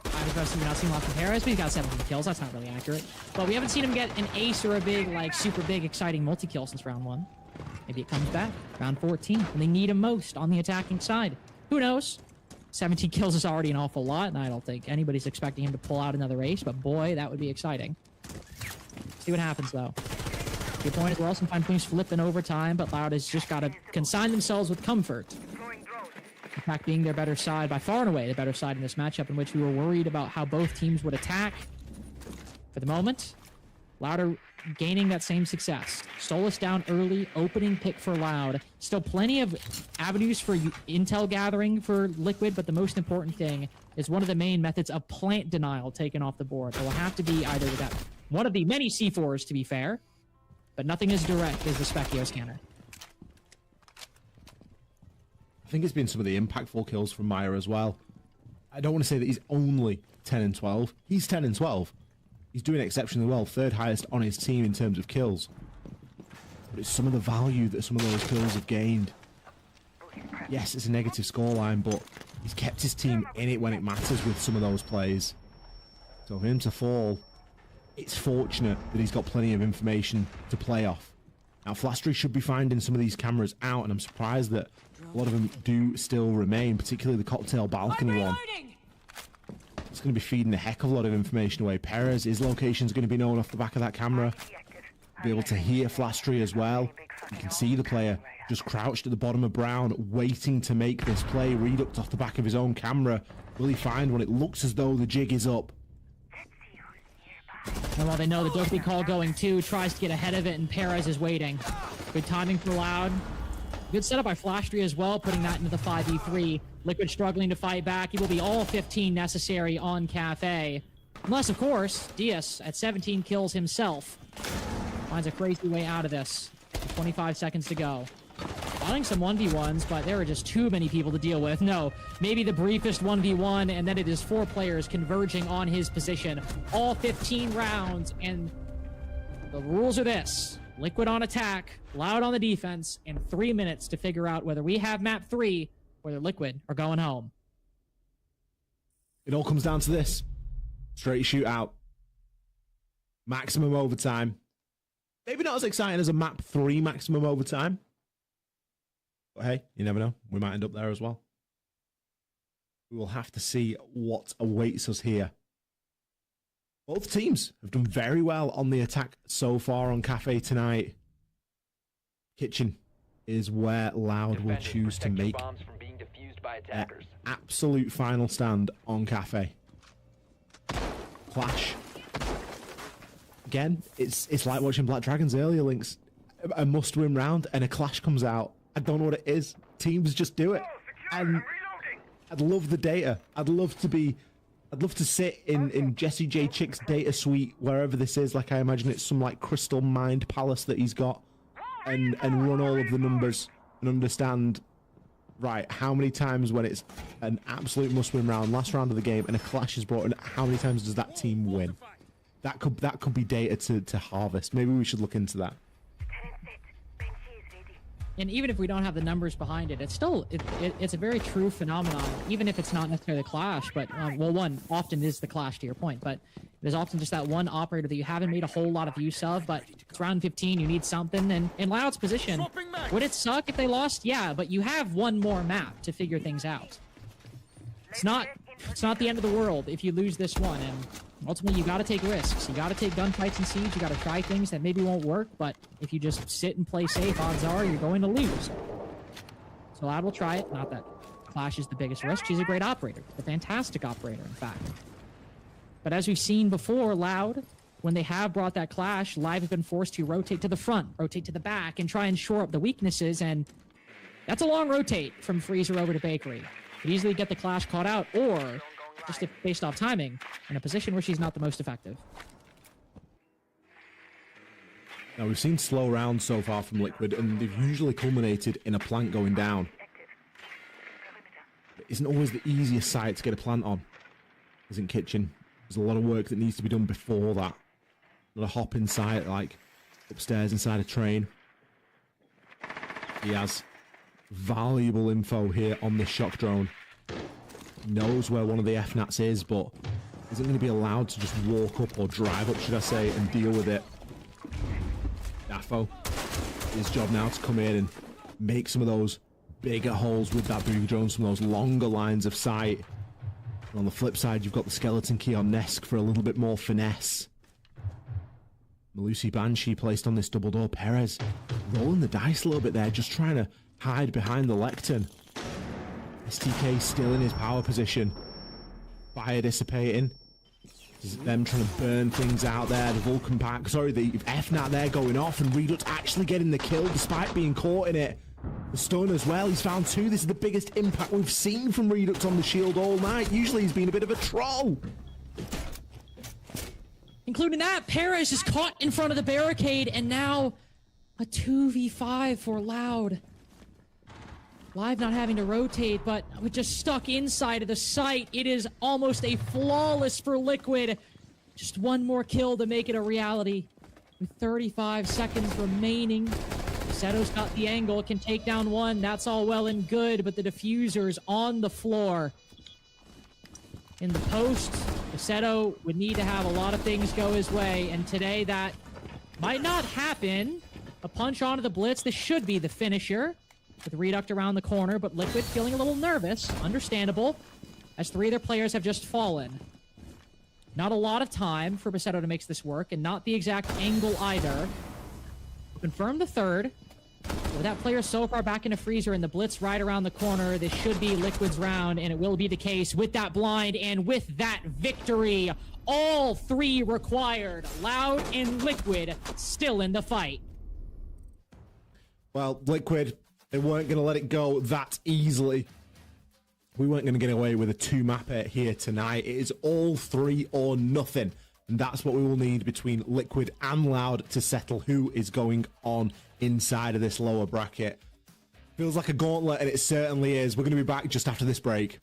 we've not seen lots of Perez, but he's got 17 kills. That's not really accurate. But we haven't seen him get an ace or a big, like, super big, exciting multi-kill since round 1. Maybe it comes back, round 14, and they need him most on the attacking side. Who knows? 17 kills is already an awful lot, and I don't think anybody's expecting him to pull out another ace, but boy, that would be exciting. See what happens, though. Your point as well, sometimes things flip in overtime, but Loud has just got to consign themselves with comfort. In fact, being their better side, by far and away the better side in this matchup, in which we were worried about how both teams would attack. For the moment, Loud are gaining that same success. Solus down early, opening pick for Loud. Still plenty of avenues for intel gathering for Liquid, but the most important thing is one of the main methods of plant denial taken off the board. It will have to be either that one of the many C4s, to be fair, but nothing as direct as the SLICKK scanner. I think it's been some of the impactful kills from Maya as well. I don't want to say that he's only 10 and 12. He's 10 and 12. He's doing exceptionally well, 3rd highest on his team in terms of kills. But it's some of the value that some of those kills have gained. Yes, it's a negative scoreline, but he's kept his team in it when it matters with some of those plays. So for him to fall, it's fortunate that he's got plenty of information to play off. Now, Flastry should be finding some of these cameras out, and I'm surprised that a lot of them do still remain, particularly the cocktail balcony one. It's going to be feeding a heck of a lot of information away. Perez, his location is going to be known off the back of that camera. Be able to hear Flastry as well. You can see the player just crouched at the bottom of Brown, waiting to make this play. Redux off the back of his own camera. Will he find one? It looks as though the jig is up. And while they know the Dopey call going too, tries to get ahead of it, and Perez is waiting. Good timing for Loud. Good setup by Flastry as well, putting that into the 5v3. Liquid struggling to fight back. He will be all 15 necessary on Cafe. Unless, of course, Diaz at 17 kills himself finds a crazy way out of this. 25 seconds to go. Finding some 1v1s, but there are just too many people to deal with. No, maybe the briefest 1v1, and then it is 4 players converging on his position. All 15 rounds, and the rules are this. Liquid on attack, Loud on the defense, and 3 minutes to figure out whether we have map 3, whether Liquid are going home. It all comes down to this. Straight shootout. Maximum overtime. Maybe not as exciting as a map 3 maximum overtime. But hey, you never know. We might end up there as well. We will have to see what awaits us here. Both teams have done very well on the attack so far on Cafe tonight. Kitchen is where Loud will choose to make an absolute final stand on Cafe. Clash. Again, it's like watching Black Dragons earlier, Lynx. A must-win round and a clash comes out. I don't know what it is. Teams just do it. And I'd love the data. I'd love to sit in Jesse J. Chick's data suite, wherever this is. Like, I imagine it's some like crystal mind palace that he's got, and run all of the numbers and understand, right, how many times when it's an absolute must-win round, last round of the game, and a clash is brought in, how many times does that team win? That could be data to harvest. Maybe we should look into that. And even if we don't have the numbers behind it, it's still it's a very true phenomenon, even if it's not necessarily the clash. But well, one often is the clash, to your point, but there's often just that one operator that you haven't made a whole lot of use of. But it's round 15, you need something. And in Loud's position, would it suck if they lost? Yeah, but you have one more map to figure things out. It's not the end of the world if you lose this one. And Ultimately, you got to take risks. You got to take gunfights and siege. You got to try things that maybe won't work, but if you just sit and play safe, odds are you're going to lose. So Loud will try it. Not that Clash is the biggest risk. She's a great operator. A fantastic operator, in fact. But as we've seen before, Loud, when they have brought that Clash, Live have been forced to rotate to the front, rotate to the back, and try and shore up the weaknesses, and that's a long rotate from Freezer over to Bakery. Could easily get the Clash caught out, or, just if based off timing, in a position where she's not the most effective. Now, we've seen slow rounds so far from Liquid, and they've usually culminated in a plant going down. It isn't always the easiest site to get a plant on. Isn't Kitchen. There's a lot of work that needs to be done before that. Not a hop inside, like upstairs inside a train. He has valuable info here on this shock drone. Knows where one of the FNATs is, but isn't going to be allowed to just walk up, or drive up, should I say, and deal with it. Daffo, his job now to come in and make some of those bigger holes with that boogie drone, some of those longer lines of sight. And on the flip side, you've got the skeleton key on Nesk for a little bit more finesse. Malusi Banshee placed on this double door. Perez rolling the dice a little bit there, just trying to hide behind the lectern. STK still in his power position. Fire dissipating. This is them trying to burn things out there. The Vulcan pack, sorry, the FNAT there going off, and Redux actually getting the kill despite being caught in it. The stun as well, he's found two. This is the biggest impact we've seen from Redux on the shield all night. Usually he's been a bit of a troll. Including that, Perez is caught in front of the barricade, and now a 2v5 for Loud. Live not having to rotate, but with just stuck inside of the site, it is almost a flawless for Liquid. Just one more kill to make it a reality. With 35 seconds remaining, Seto's got the angle, can take down one. That's all well and good, but the diffuser's on the floor. In the post, Seto would need to have a lot of things go his way, and today that might not happen. A punch onto the blitz, this should be the finisher. With Reduct around the corner, but Liquid feeling a little nervous, understandable, as three of their players have just fallen. Not a lot of time for Basetto to make this work, and not the exact angle either. Confirm the third. With that player so far back into Freezer and the blitz right around the corner, this should be Liquid's round, and it will be the case with that blind and with that victory. All three required. Loud and Liquid still in the fight. Well, Liquid, they weren't going to let it go that easily. We weren't going to get away with a two-mapper here tonight. It is all three or nothing. And that's what we will need between Liquid and Loud to settle who is going on inside of this lower bracket. Feels like a gauntlet, and it certainly is. We're going to be back just after this break.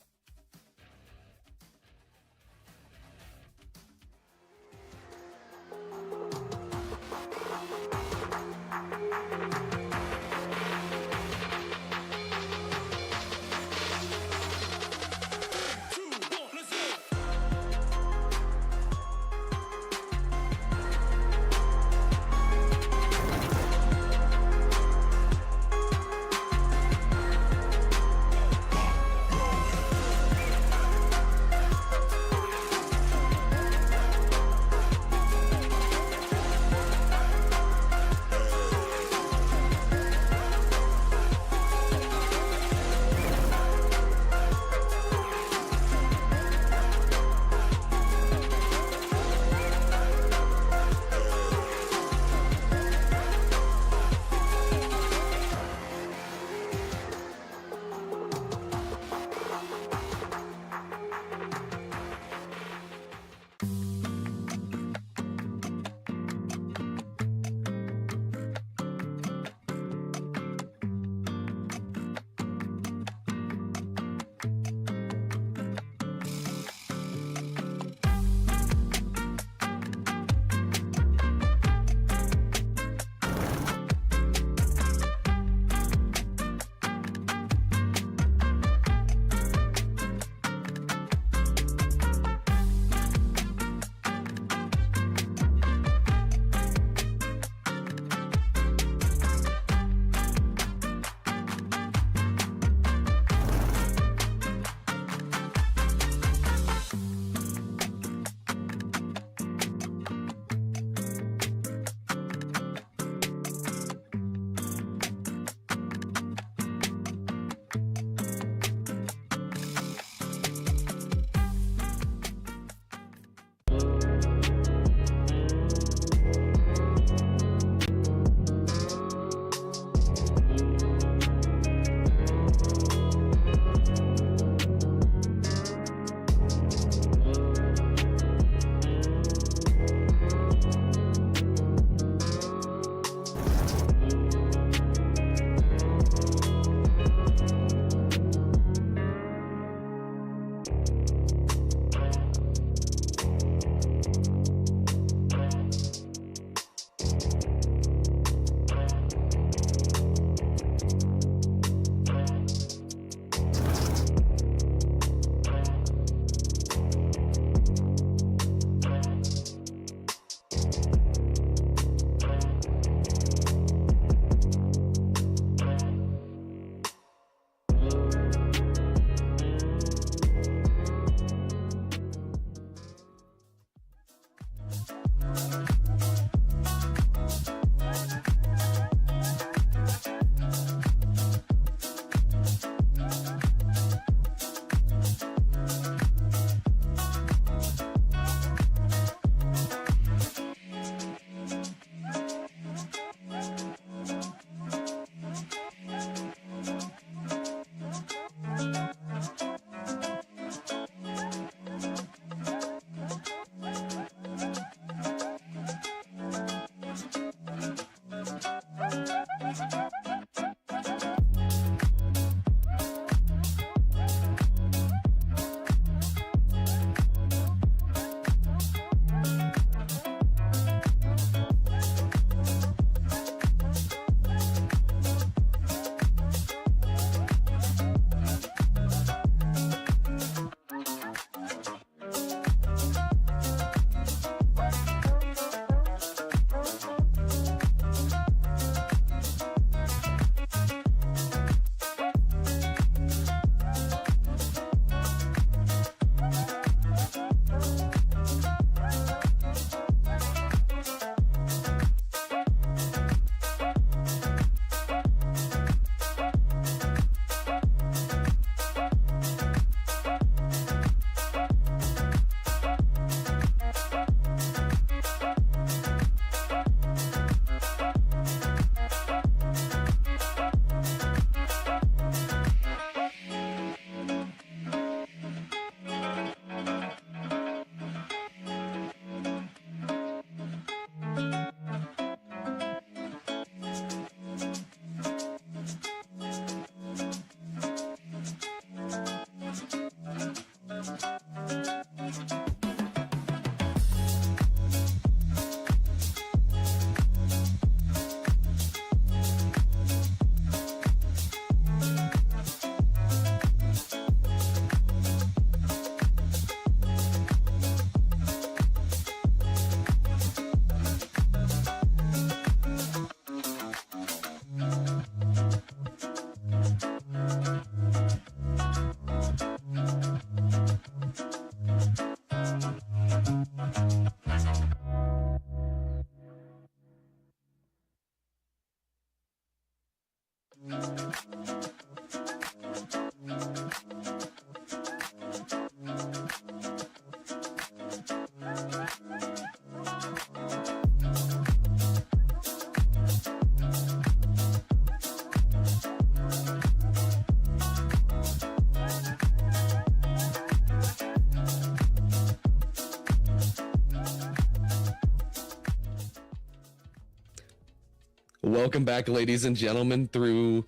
Welcome back, ladies and gentlemen, through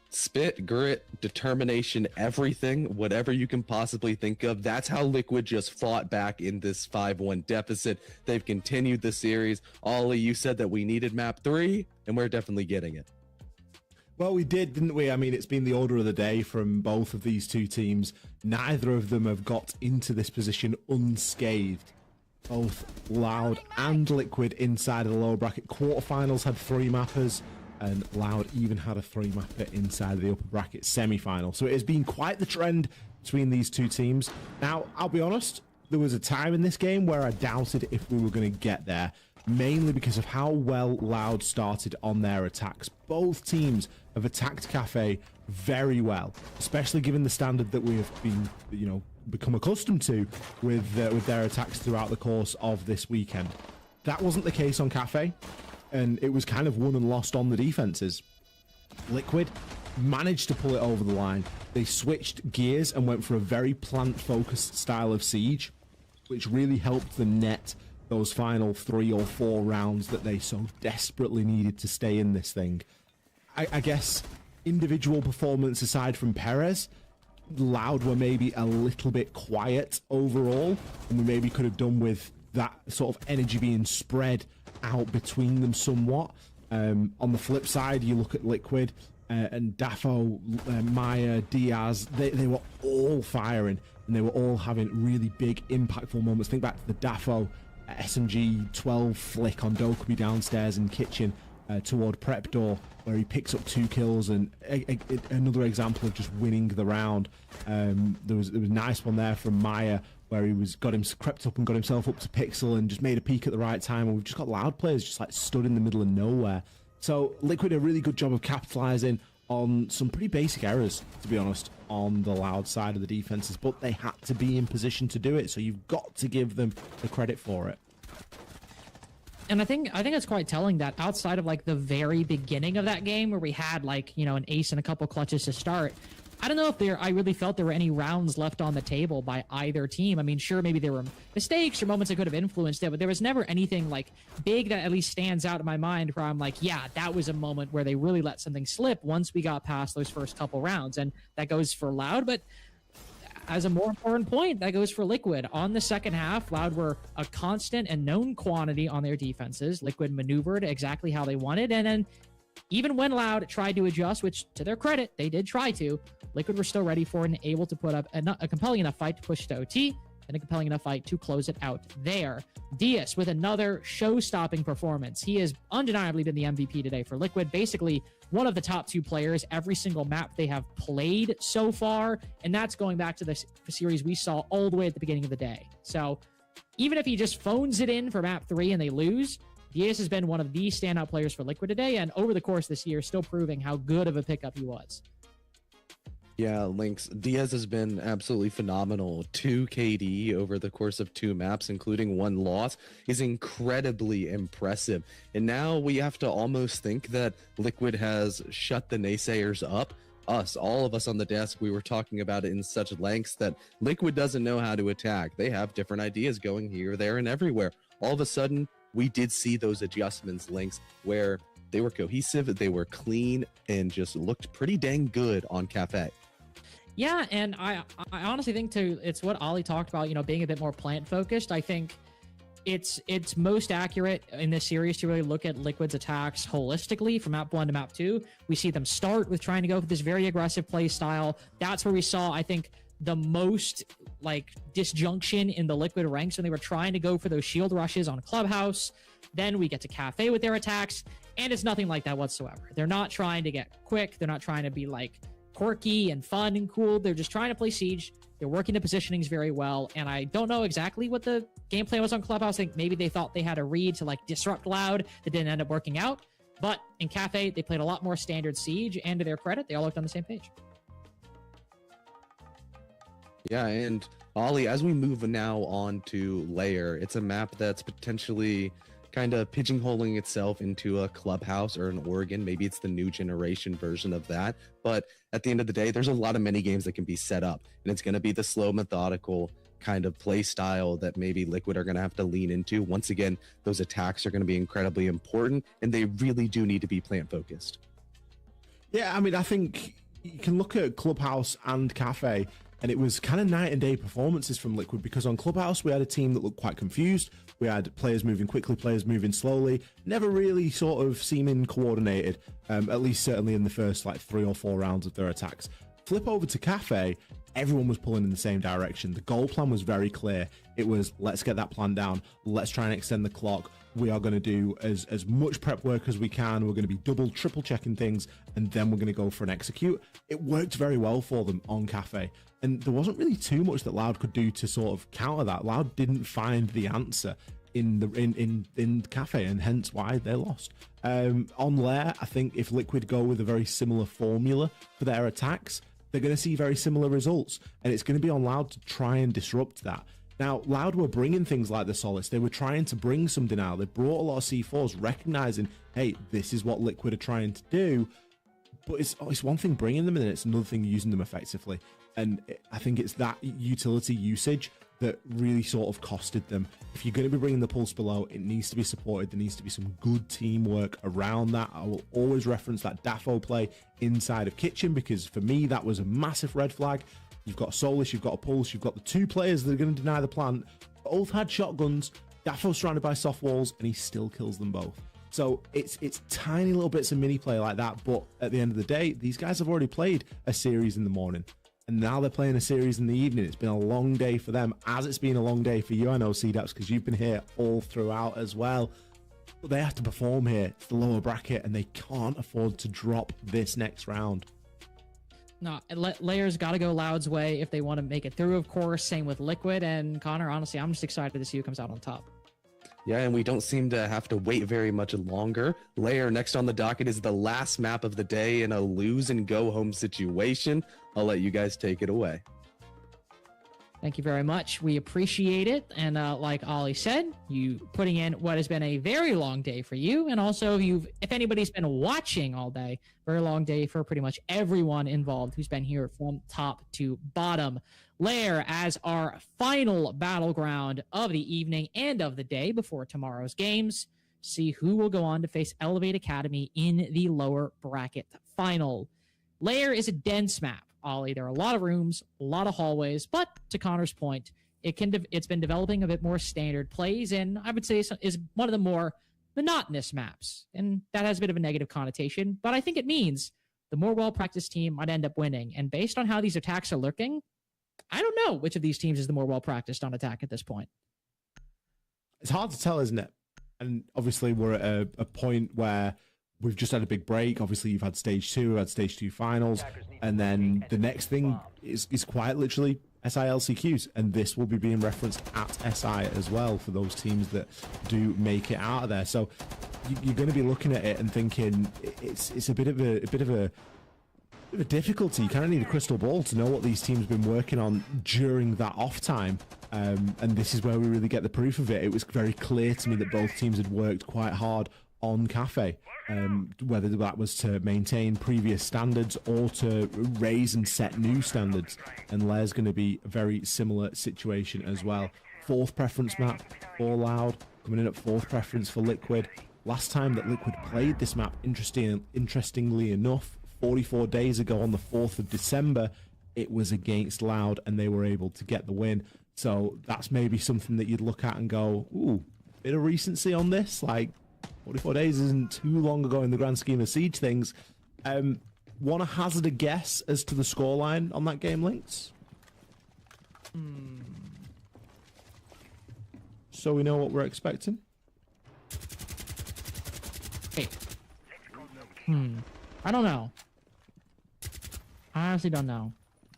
spit, grit, determination, everything, whatever you can possibly think of. That's how Liquid just fought back in this 5-1 deficit. They've continued the series. Ollie, you said that we needed map 3, and we're definitely getting it. Well, we did, didn't we? I mean, it's been the order of the day from both of these two teams. Neither of them have got into this position unscathed. Both Loud and Liquid inside of the lower bracket. Quarterfinals had 3 mappers, and Loud even had a 3 mapper inside of the upper bracket semi-final. So it has been quite the trend between these two teams. Now, I'll be honest, there was a time in this game where I doubted if we were going to get there, mainly because of how well Loud started on their attacks. Both teams have attacked Cafe very well, especially given the standard that we have been, become accustomed to with their attacks throughout the course of this weekend. That wasn't the case on Cafe, and it was kind of won and lost on the defenses. Liquid managed to pull it over the line. They switched gears and went for a very plant-focused style of siege, which really helped them net those final 3 or 4 rounds that they so desperately needed to stay in this thing. I guess individual performance aside from Perez, Loud were maybe a little bit quiet overall, and we maybe could have done with that sort of energy being spread out between them somewhat. On the flip side, you look at Liquid and Dafo, Maya, Diaz, they were all firing, and they were all having really big, impactful moments. Think back to the Dafo SMG 12 flick on Dokumi downstairs in kitchen toward Prep Door, where he picks up 2 kills, and another example of just winning the round. There was a nice one there from Maya, where he crept up and got himself up to Pixel and just made a peek at the right time, and we've just got Loud players just like stood in the middle of nowhere. So Liquid did a really good job of capitalizing on some pretty basic errors, to be honest, on the Loud side of the defenses, but they had to be in position to do it, so you've got to give them the credit for it. And I think it's quite telling that outside of like the very beginning of that game where we had like, an ace and a couple clutches to start, I don't know if I really felt there were any rounds left on the table by either team. I mean, sure, maybe there were mistakes or moments that could have influenced it, but there was never anything like big that at least stands out in my mind where I'm like, yeah, that was a moment where they really let something slip once we got past those first couple rounds. And that goes for Loud, but as a more important point, that goes for Liquid. On the second half, Loud were a constant and known quantity on their defenses. Liquid maneuvered exactly how they wanted, and then even when Loud tried to adjust, which to their credit, they did try to, Liquid were still ready for it and able to put up a compelling enough fight to push to OT, and a compelling enough fight to close it out there. Diaz with another show-stopping performance. He has undeniably been the MVP today for Liquid. Basically, one of the top 2 players every single map they have played so far, and that's going back to the series we saw all the way at the beginning of the day. So even if he just phones it in for map 3 and they lose, Diaz has been one of the standout players for Liquid today, and over the course of this year, still proving how good of a pickup he was. Yeah, Lynx, Diaz has been absolutely phenomenal. 2 KD over the course of 2 maps, including 1 loss, is incredibly impressive. And now we have to almost think that Liquid has shut the naysayers up. All of us on the desk, we were talking about it in such lengths that Liquid doesn't know how to attack. They have different ideas going here, there, and everywhere. All of a sudden, we did see those adjustments, Lynx, where they were cohesive, they were clean, and just looked pretty dang good on Cafe. Yeah, and I honestly think too, it's what Ollie talked about, being a bit more plant focused. I think it's most accurate in this series to really look at Liquid's attacks holistically from map 1 to map 2. We see them start with trying to go for this very aggressive play style. That's where we saw, I think, the most disjunction in the Liquid ranks when they were trying to go for those shield rushes on Clubhouse. Then we get to Cafe with their attacks, and it's nothing like that whatsoever. They're not trying to get quick. They're not trying to be quirky and fun and cool. They're just trying to play Siege. They're working the positionings very well, and I don't know exactly what the game plan was on Clubhouse. I think maybe they thought they had a read to disrupt Loud that didn't end up working out. But in Cafe, they played a lot more standard Siege, and to their credit, they all looked on the same page. Yeah, and Ollie, as we move now on to Layer, it's a map that's potentially kind of pigeonholing itself into a Clubhouse or an Oregon. Maybe it's the new generation version of that. But at the end of the day, there's a lot of mini games that can be set up, and it's going to be the slow, methodical kind of play style that maybe Liquid are going to have to lean into. Once again, those attacks are going to be incredibly important, and they really do need to be plant focused. Yeah, I mean, I think you can look at Clubhouse and Cafe, and it was kind of night and day performances from Liquid, because on Clubhouse we had a team that looked quite confused. We had players moving quickly, players moving slowly, never really sort of seeming coordinated, at least certainly in the first like 3 or 4 rounds of their attacks. Flip over to Cafe, everyone was pulling in the same direction. The goal plan was very clear. It was, let's get that plan down, let's try and extend the clock. We are going to do as much prep work as we can. We're going to be double, triple checking things, and then we're going to go for an execute. It worked very well for them on Cafe, and there wasn't really too much that Loud could do to sort of counter that. Loud didn't find the answer in Cafe, and hence why they lost. On Lair, I think if Liquid go with a very similar formula for their attacks, they're going to see very similar results, and it's going to be on Loud to try and disrupt that. Now, Loud were bringing things like the Solace. They were trying to bring something out. They brought a lot of C4s, recognizing, hey, this is what Liquid are trying to do. But it's one thing bringing them, and it's another thing using them effectively. And I think it's that utility usage that really sort of costed them. If you're going to be bringing the pulse below, it needs to be supported. There needs to be some good teamwork around that. I will always reference that Daffo play inside of Kitchen, because for me, that was a massive red flag. You've got a Solus, you've got a Pulse, you've got the 2 players that are going to deny the plant. Both had shotguns. Daffo's surrounded by soft walls, and he still kills them both. So it's tiny little bits of mini play like that, but at the end of the day, these guys have already played a series in the morning, and now they're playing a series in the evening. It's been a long day for them, as it's been a long day for you, I know, CDAPS, because you've been here all throughout as well. But they have to perform here. It's the lower bracket, and they can't afford to drop this next round. No, Layer's got to go Loud's way if they want to make it through, of course. Same with Liquid. And Connor, honestly, I'm just excited to see who comes out on top. Yeah, and we don't seem to have to wait very much longer. Layer next on the docket is the last map of the day in a lose and go home situation. I'll let you guys take it away. Thank you very much. We appreciate it. And like Ollie said, you putting in what has been a very long day for you. And also, if anybody's been watching all day, very long day for pretty much everyone involved who's been here from top to bottom. Lair as our final battleground of the evening and of the day before tomorrow's games. See who will go on to face Elevate Academy in the lower bracket final. Lair is a dense map, Ollie. There are a lot of rooms, a lot of hallways, but to Connor's point, it's been developing a bit more standard plays, and I would say is one of the more monotonous maps, and that has a bit of a negative connotation, but I think it means the more well-practiced team might end up winning, and based on how these attacks are looking, I don't know which of these teams is the more well-practiced on attack at this point. It's hard to tell, isn't it? And obviously we're at a point where we've just had a big break. Obviously you've had stage 2, we've had stage 2 finals, and then the next thing is quite literally SILCQs, and this will be being referenced at SI as well for those teams that do make it out of there. So you're going to be looking at it and thinking it's a bit of a difficulty. You kind of need a crystal ball to know what these teams have been working on during that off time, and this is where we really get the proof of it. It was very clear to me that both teams had worked quite hard on Cafe, whether that was to maintain previous standards or to raise and set new standards, and Lair's going to be a very similar situation as well. 4th preference map for Loud, coming in at 4th preference for Liquid. Last time that Liquid played this map, interestingly enough, 44 days ago on the 4th of December, it was against Loud, and they were able to get the win. So that's maybe something that you'd look at and go, ooh, bit of recency on this. Like, 44 days isn't too long ago in the grand scheme of Siege things. Want to hazard a guess as to the scoreline on that game, Lynx? So we know what we're expecting? Hey. I don't know. I honestly don't know.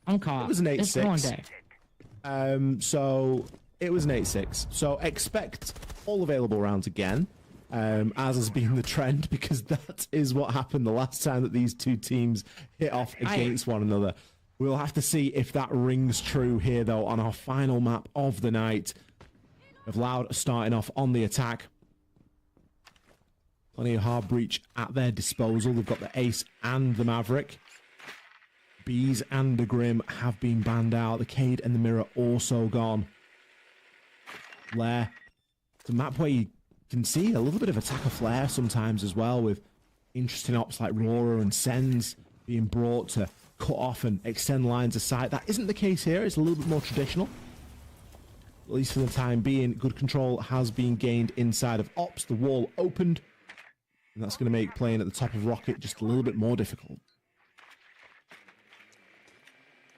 I'm caught. It was an 8-6. It's a long day. So it was an 8-6. So expect all available rounds again. as has been the trend, because that is what happened the last time that these two teams hit off against one another. We'll have to see if that rings true here, though, on our final map of the night. Of Loud starting off on the attack. Plenty of hard breach at their disposal. They've got the Ace and the Maverick. Bees and the Grim have been banned out. The Cade and the Mirror also gone. Lair. It's a map where you can see a little bit of attacker flair sometimes as well, with interesting ops like Roarer and Sens being brought to cut off and extend lines of sight. That isn't the case here. It's a little bit more traditional. At least for the time being, good control has been gained inside of ops. The wall opened, and that's going to make playing at the top of Rocket just a little bit more difficult.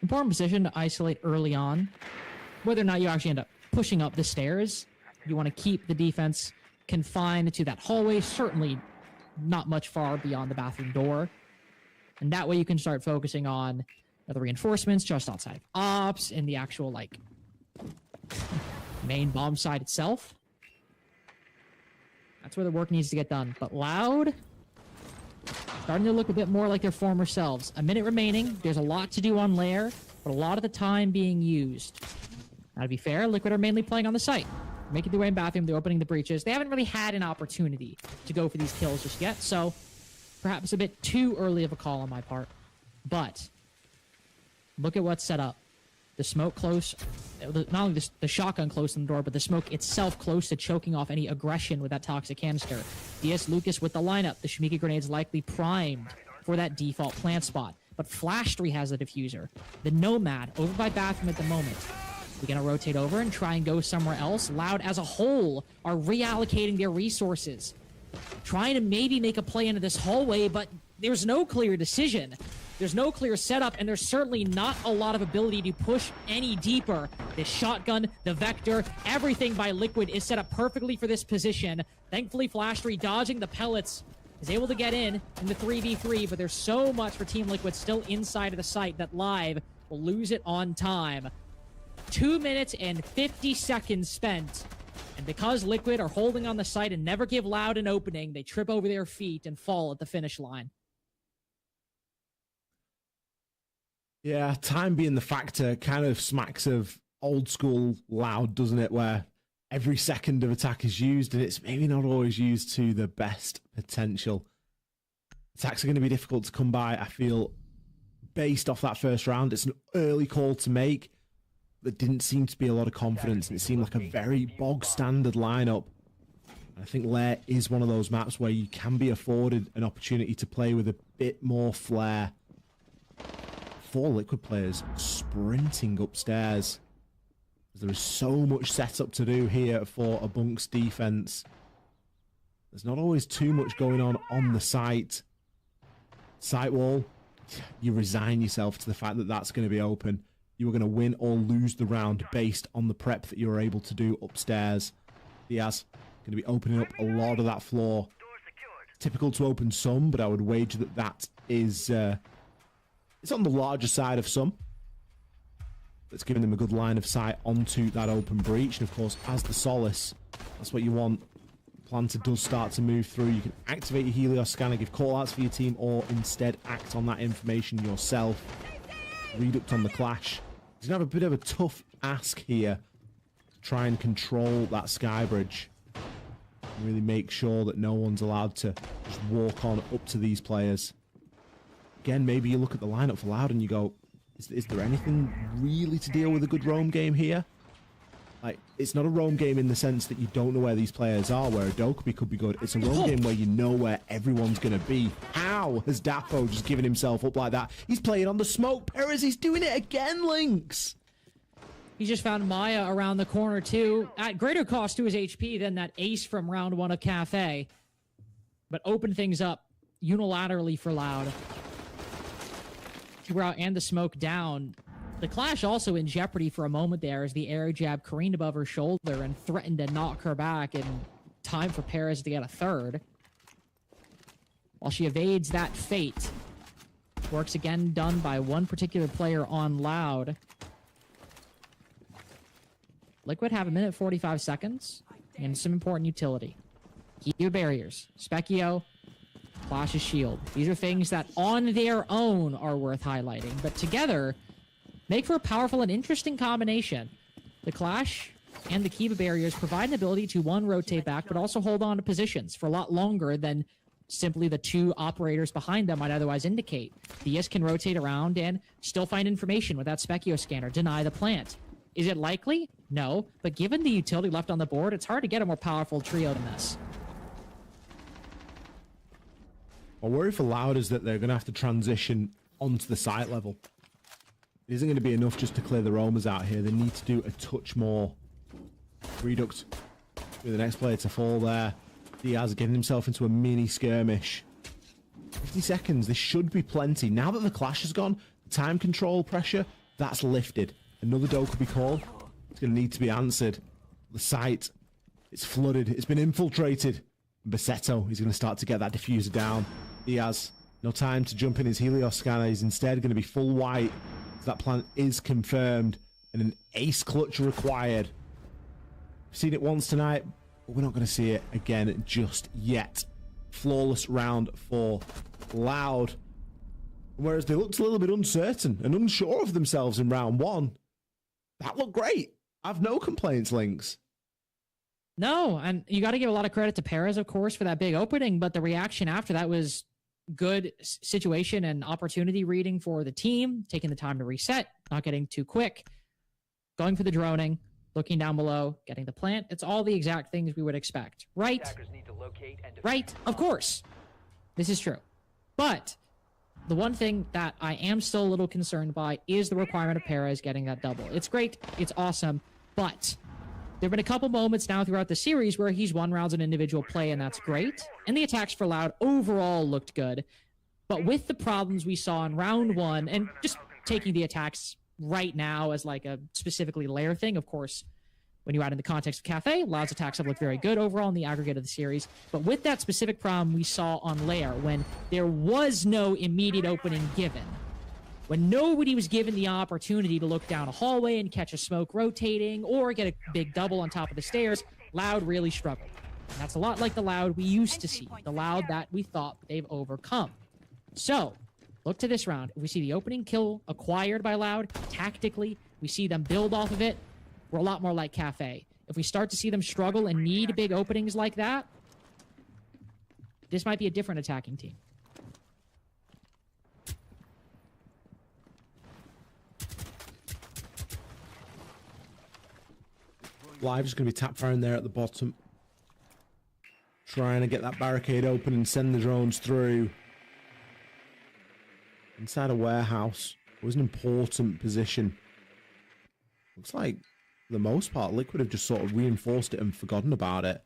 Important position to isolate early on. Whether or not you actually end up pushing up the stairs, you want to keep the defense confined to that hallway, certainly not much far beyond the bathroom door. And that way you can start focusing on the reinforcements just outside of ops and the actual, like, main bomb site itself. That's where the work needs to get done. But Loud, starting to look a bit more like their former selves. A minute remaining. There's a lot to do on Lair, but a lot of the time being used. Now, to be fair, Liquid are mainly playing on the site. Making their way in bathroom, they're opening the breaches. They haven't really had an opportunity to go for these kills just yet, so perhaps a bit too early of a call on my part. But look at what's set up. The smoke close, not only the shotgun close on the door, but the smoke itself close to choking off any aggression with that toxic canister. DS Lucas with the lineup. The Shimiki grenade's likely primed for that default plant spot. But Flash 3 has the diffuser. The Nomad over by bathroom at the moment. We're going to rotate over and try and go somewhere else. Loud as a whole are reallocating their resources. Trying to maybe make a play into this hallway, but there's no clear decision. There's no clear setup, and there's certainly not a lot of ability to push any deeper. The shotgun, the Vector, everything by Liquid is set up perfectly for this position. Thankfully, Flash 3 dodging the pellets is able to get in the 3v3, but there's so much for Team Liquid still inside of the site that Live will lose it on time. 2 minutes and 50 seconds spent. And because Liquid are holding on the site and never give Loud an opening, they trip over their feet and fall at the finish line. Yeah, time being the factor kind of smacks of old school Loud, doesn't it? Where every second of attack is used and it's maybe not always used to the best potential. Attacks are going to be difficult to come by, I feel, based off that first round. It's an early call to make. There didn't seem to be a lot of confidence, and it seemed like a very bog standard lineup. I think Lair is one of those maps where you can be afforded an opportunity to play with a bit more flair. 4 Liquid players sprinting upstairs. There is so much setup to do here for a Bunk's defense. There's not always too much going on the site. Site wall, you resign yourself to the fact that that's going to be open. You are going to win or lose the round based on the prep that you're able to do upstairs. Diaz going to be opening up a lot of that floor. Typical to open some, but I would wager that that is it's on the larger side of some. That's giving them a good line of sight onto that open breach. And of course, as the Solace, that's what you want. Planter does start to move through. You can activate your Helios scanner, give call-outs for your team, or instead act on that information yourself. Reduct on the Clash. He's going to have a bit of a tough ask here to try and control that sky bridge. And really make sure that no one's allowed to just walk on up to these players. Again, maybe you look at the lineup for Loud and you go, is there anything really to deal with a good roam game here? Like, it's not a roam game in the sense that you don't know where these players are, where a Dokkaebi could be good. It's a roam game where you know where everyone's going to be. How has Dapo just given himself up like that? He's playing on the smoke. Perez, he's doing it again, Lynx. He just found Maya around the corner, too, at greater cost to his HP than that ace from round 1 of Cafe. But open things up unilaterally for Loud. Out and the smoke down. The Clash also in jeopardy for a moment there as the air jab careened above her shoulder and threatened to knock her back in time for Perez to get a third. While she evades that fate. Works again done by one particular player on Loud. Liquid have 1 minute 45 seconds and some important utility. Keep barriers. Specchio, Flash's shield. These are things that on their own are worth highlighting, but together make for a powerful and interesting combination. The Clash and the Kiba barriers provide an ability to, one, rotate back, but also hold on to positions for a lot longer than simply the two operators behind them might otherwise indicate. DS can rotate around and still find information with that Specchio scanner, deny the plant. Is it likely? No, but given the utility left on the board, it's hard to get a more powerful trio than this. My worry for Loud is that they're going to have to transition onto the site level. It isn't going to be enough just to clear the roamers out here. They need to do a touch more. Redux with the next player to fall there. Diaz getting himself into a mini skirmish. 50 seconds, this should be plenty. Now that the Clash has gone, the time control pressure, that's lifted. Another doe could be called. It's going to need to be answered. The site, it's flooded. It's been infiltrated. Bassetto, he's going to start to get that diffuser down. Diaz, no time to jump in his Helios scanner. He's instead going to be full white. So that plan is confirmed. And an ace clutch required. We've seen it once tonight, but we're not going to see it again just yet. Flawless round for Loud. Whereas they looked a little bit uncertain and unsure of themselves in round one, that looked great. I've no complaints, Lynx. No, and you got to give a lot of credit to Perez, of course, for that big opening, but the reaction after that was good situation and opportunity reading for the team, taking the time to reset, not getting too quick, going for the droning, looking down below, getting the plant. It's all the exact things we would expect, right? Right, of course. This is true. But the one thing that I am still a little concerned by is the requirement of Perez getting that double. It's great, it's awesome, but there have been a couple moments now throughout the series where he's won rounds in individual play, and that's great. And the attacks for Loud overall looked good. But with the problems we saw in round one, and just taking the attacks right now as like a specifically Lair thing, of course, when you add in the context of Cafe, Loud's attacks have looked very good overall in the aggregate of the series. But with that specific problem we saw on Lair, when there was no immediate opening given, when nobody was given the opportunity to look down a hallway and catch a smoke rotating or get a big double on top of the stairs, Loud really struggled. And that's a lot like the Loud we used to see, the Loud that we thought they've overcome. So, look to this round. If we see the opening kill acquired by Loud, tactically, we see them build off of it, we're a lot more like Cafe. If we start to see them struggle and need big openings like that, this might be a different attacking team. Live is going to be tap firing there at the bottom. Trying to get that barricade open and send the drones through. Inside a warehouse. It was an important position. Looks like, for the most part, Liquid have just sort of reinforced it and forgotten about it.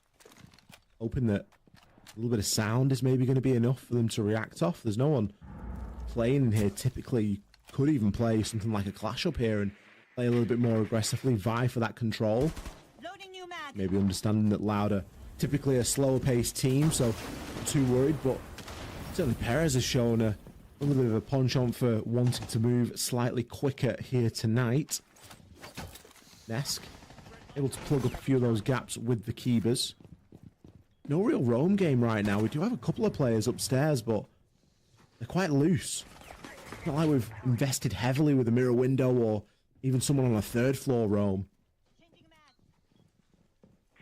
Hoping that a little bit of sound is maybe going to be enough for them to react off. There's no one playing in here. Typically, you could even play something like a Clash up here and play a little bit more aggressively, vie for that control. Maybe understanding that Louder, typically a slower paced team, so not too worried, but certainly Perez has shown a little bit of a penchant for wanting to move slightly quicker here tonight. Nesk able to plug up a few of those gaps with the Keybers. No real roam game right now. We do have a couple of players upstairs, but they're quite loose. It's not like we've invested heavily with a mirror window or even someone on a third floor roam.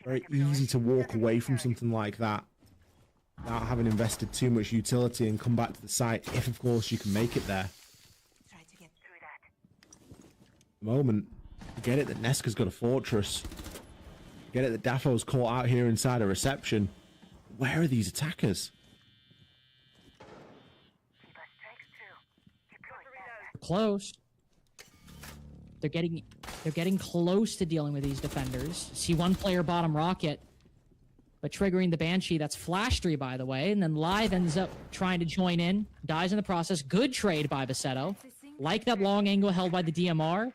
Very easy to walk away from something like that without having invested too much utility and come back to the site, if of course you can make it there. At the moment, I get it that Neska's got a fortress. I get it that Dafo's caught out here inside a reception. Where are these attackers? Close. They're getting close to dealing with these defenders. See one player bottom rocket, but triggering the Banshee. That's Flashtree, by the way. And then Live ends up trying to join in. Dies in the process. Good trade by Bassetto. Like that long angle held by the DMR.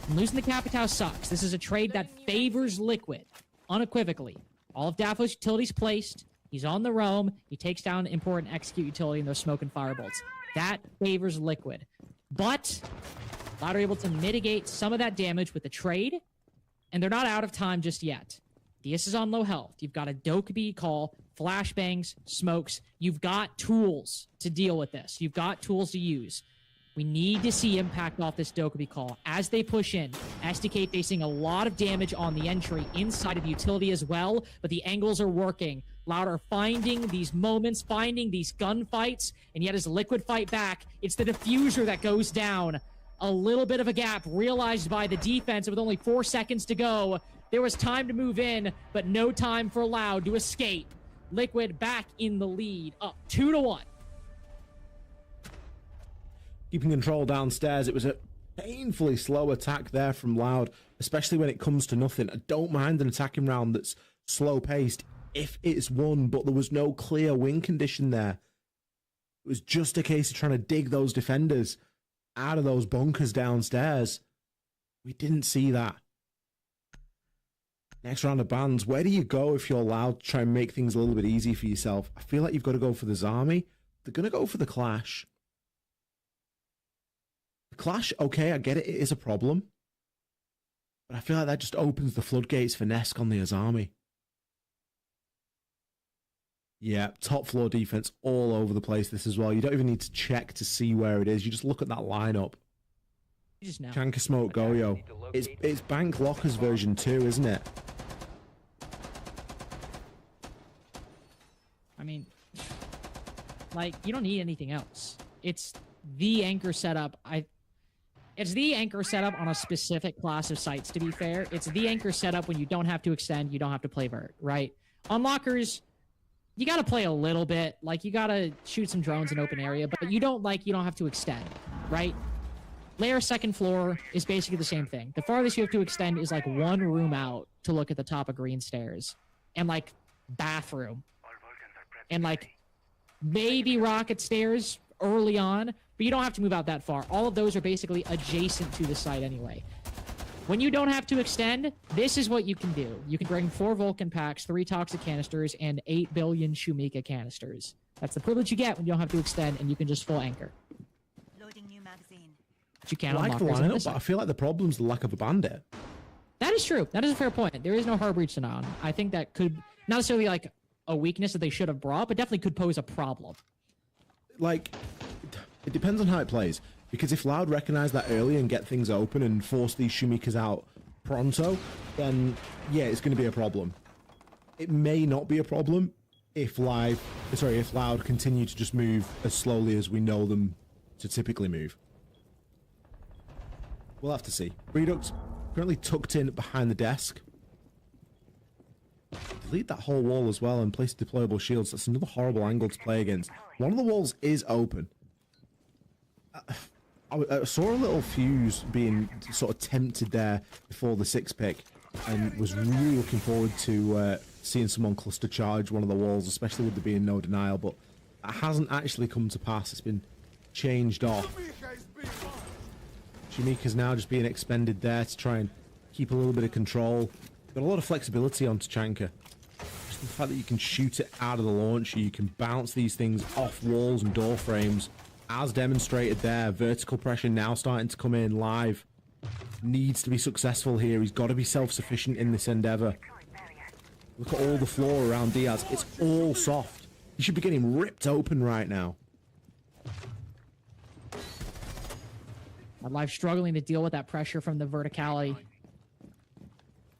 And losing the Capitao sucks. This is a trade that favors Liquid. Unequivocally. All of Dafo's utilities placed. He's on the roam. He takes down important execute utility in those smoke and firebolts. That favors Liquid. But Loud are able to mitigate some of that damage with the trade, and they're not out of time just yet. Diaz is on low health. You've got a Dokkaebi call, flashbangs, smokes. You've got tools to deal with this. You've got tools to use. We need to see impact off this Dokkaebi call. As they push in, SDK facing a lot of damage on the entry inside of the utility as well, but the angles are working. Loud are finding these moments, finding these gunfights, and yet as Liquid fight back, it's the diffuser that goes down. A little bit of a gap realized by the defense with only 4 seconds to go. There was time to move in, but no time for Loud to escape. Liquid back in the lead, up 2-1. Keeping control downstairs. It was a painfully slow attack there from Loud, especially when it comes to nothing. I don't mind an attacking round that's slow-paced if it's won, but there was no clear win condition there. It was just a case of trying to dig those defenders out of those bunkers downstairs. We didn't see that. Next round of bans. Where do you go if you're Loud to try and make things a little bit easy for yourself? I feel like you've got to go for the Zami. They're going to go for the Clash. Clash, okay, I get it, it is a problem. But I feel like that just opens the floodgates for Nesk on the Azami. Yeah, top floor defense all over the place this as well. You don't even need to check to see where it is. You just look at that lineup. Chanka Smoke Goyo. It's Bank Lockers version 2, isn't it? I mean, like, you don't need anything else. It's the anchor setup. It's the anchor setup on a specific class of sites, to be fair. It's the anchor setup when you don't have to extend, you don't have to play vert, right? On lockers, you got to play a little bit. Like, you got to shoot some drones in open area, but you don't have to extend, right? Layer second floor is basically the same thing. The farthest you have to extend is like one room out to look at the top of green stairs. And like bathroom. And like maybe rocket stairs early on, but you don't have to move out that far. All of those are basically adjacent to the site anyway. When you don't have to extend, this is what you can do. You can bring 4 Vulcan packs, 3 toxic canisters, and 8 billion Shumika canisters. That's the privilege you get when you don't have to extend, and you can just full anchor. Loading new magazine. But you can't I like the lineup, but I feel like the problem's the lack of a bandit. That is true. That is a fair point. There is no hard breach tonight. I think that could not necessarily like a weakness that they should have brought, but definitely could pose a problem. Like, it depends on how it plays. Because if Loud recognize that early and get things open and force these Shumikas out pronto, then yeah, it's going to be a problem. It may not be a problem if Loud continue to just move as slowly as we know them to typically move. We'll have to see. Redux currently tucked in behind the desk. Delete that whole wall as well and place deployable shields. That's another horrible angle to play against. One of the walls is open. I saw a little fuse being sort of tempted there before the 6 pick and was really looking forward to seeing someone cluster charge one of the walls, especially with there being no denial, but that hasn't actually come to pass. It's been changed off. Shumika's now just being expended there to try and keep a little bit of control. Got a lot of flexibility on Tachanka. Just the fact that you can shoot it out of the launcher, you can bounce these things off walls and door frames. As demonstrated there, vertical pressure now starting to come in live. Needs to be successful here. He's got to be self-sufficient in this endeavor. Look at all the floor around Diaz. It's all soft. He should be getting ripped open right now. Live struggling to deal with that pressure from the verticality.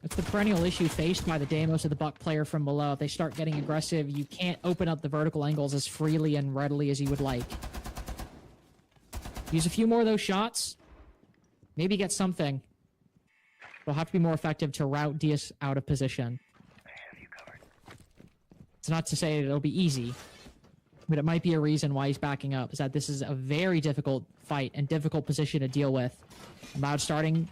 That's the perennial issue faced by the Deimos of the Buck player from below. If they start getting aggressive, you can't open up the vertical angles as freely and readily as you would like. Use a few more of those shots. Maybe get something. It'll have to be more effective to route Diaz out of position. It's not to say it'll be easy, but it might be a reason why he's backing up, is that this is a very difficult fight and difficult position to deal with. Loud starting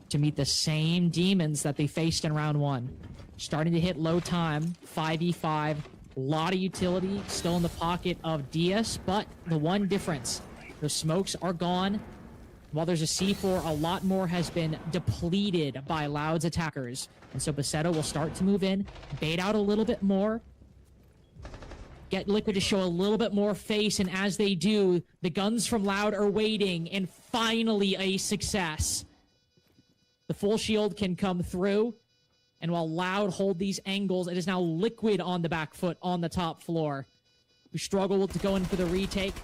to meet the same demons that they faced in round 1. Starting to hit low time, 5v5, a lot of utility still in the pocket of Diaz, but the one difference, the smokes are gone. While there's a C4, a lot more has been depleted by Loud's attackers. And so Baseto will start to move in, bait out a little bit more, get Liquid to show a little bit more face, and as they do, the guns from Loud are waiting, and finally a success. The full shield can come through. And while Loud hold these angles, it is now Liquid on the back foot on the top floor, who struggled to go in for the retake.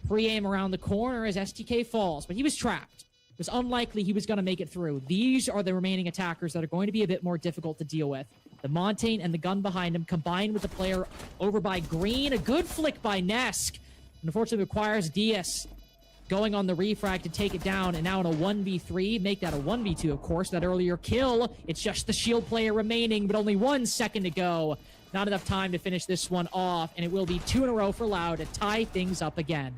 Pre-aim around the corner as STK falls, but he was trapped. It was unlikely he was going to make it through. These are the remaining attackers that are going to be a bit more difficult to deal with. The Montaigne and the gun behind him, combined with the player over by Green. A good flick by Nesk. Unfortunately requires Diaz going on the refrag to take it down, and now in a 1v3, make that a 1v2, of course. That earlier kill, it's just the shield player remaining, but only 1 second to go. Not enough time to finish this one off, and it will be 2 in a row for Loud to tie things up again.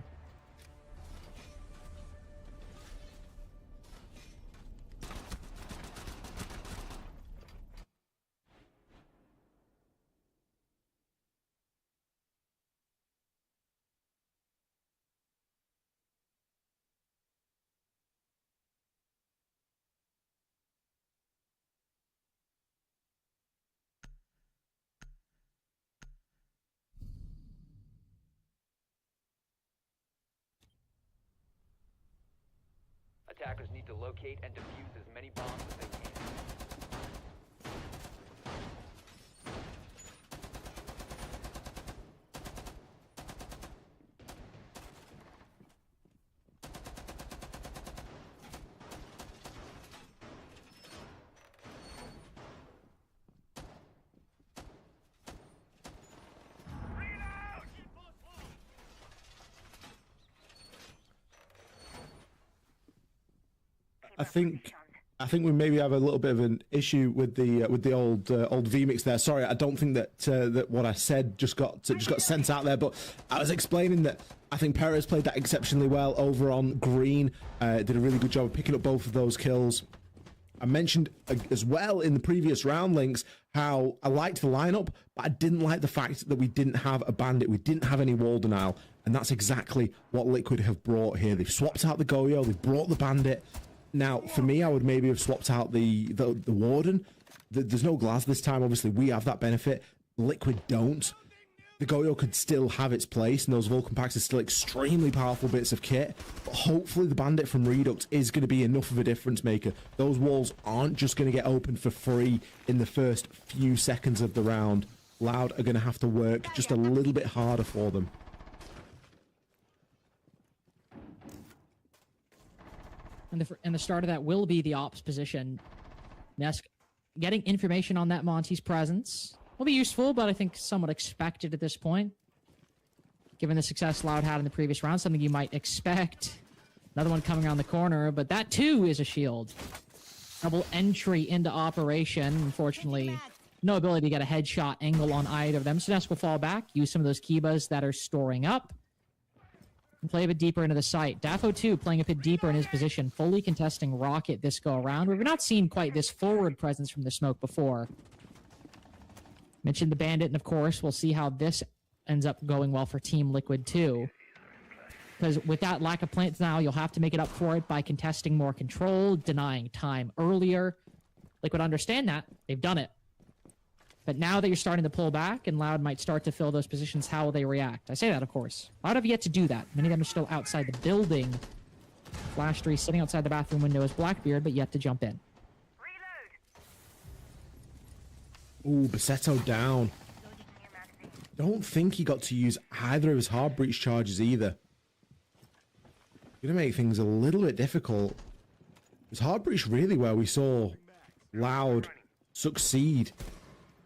Attackers need to locate and defuse as many bombs as they can. I think we maybe have a little bit of an issue with the old vmix there. Sorry, I don't think that that what I said just got sent out there. But I was explaining that I think Perez played that exceptionally well over on Green. Did a really good job of picking up both of those kills. I mentioned as well in the previous round links how I liked the lineup, but I didn't like the fact that we didn't have a bandit, we didn't have any wall denial, and that's exactly what Liquid have brought here. They've swapped out the Goyo, they've brought the bandit. Now, for me, I would maybe have swapped out the Warden. There's no glass this time. Obviously, we have that benefit. Liquid don't. The Goyo could still have its place, and those Vulcan packs are still extremely powerful bits of kit. But hopefully, the Bandit from Redux is going to be enough of a difference maker. Those walls aren't just going to get opened for free in the first few seconds of the round. Loud are going to have to work just a little bit harder for them. And the start of that will be the ops position. Nesk getting information on that Monty's presence will be useful, but I think somewhat expected at this point. Given the success Loud had in the previous round, something you might expect. Another one coming around the corner, but that too is a shield. Double entry into operation. Unfortunately, no ability to get a headshot angle on either of them. So Nesk will fall back, use some of those Kibas that are storing up, and play a bit deeper into the site. Dafo, too, playing a bit deeper in his position, fully contesting Rocket this go-around. We've not seen quite this forward presence from the smoke before. Mentioned the Bandit, and of course, we'll see how this ends up going well for Team Liquid, too. Because with that lack of plant now, you'll have to make it up for it by contesting more control, denying time earlier. Liquid understand that. They've done it. But now that you're starting to pull back and Loud might start to fill those positions, how will they react? I say that, of course. Loud have yet to do that. Many of them are still outside the building. Flash 3 sitting outside the bathroom window is Blackbeard, but yet to jump in. Ooh, Basetto down. Don't think he got to use either of his hard breach charges either. Gonna make things a little bit difficult. It was hard breach really where we saw Loud succeed.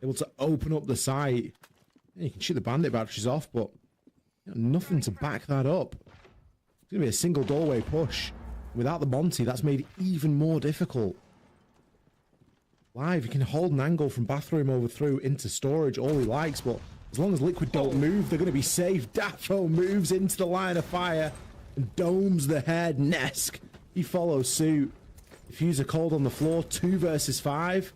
Able to open up the site. Yeah, you can shoot the bandit batteries off, but nothing to back that up. It's going to be a single doorway push. Without the Monty, that's made it even more difficult. Live, he can hold an angle from bathroom over through into storage all he likes, but as long as Liquid don't move, they're going to be safe. Dafo moves into the line of fire and domes the head. Nesk, he follows suit. Diffuser cold on the floor, 2 versus 5.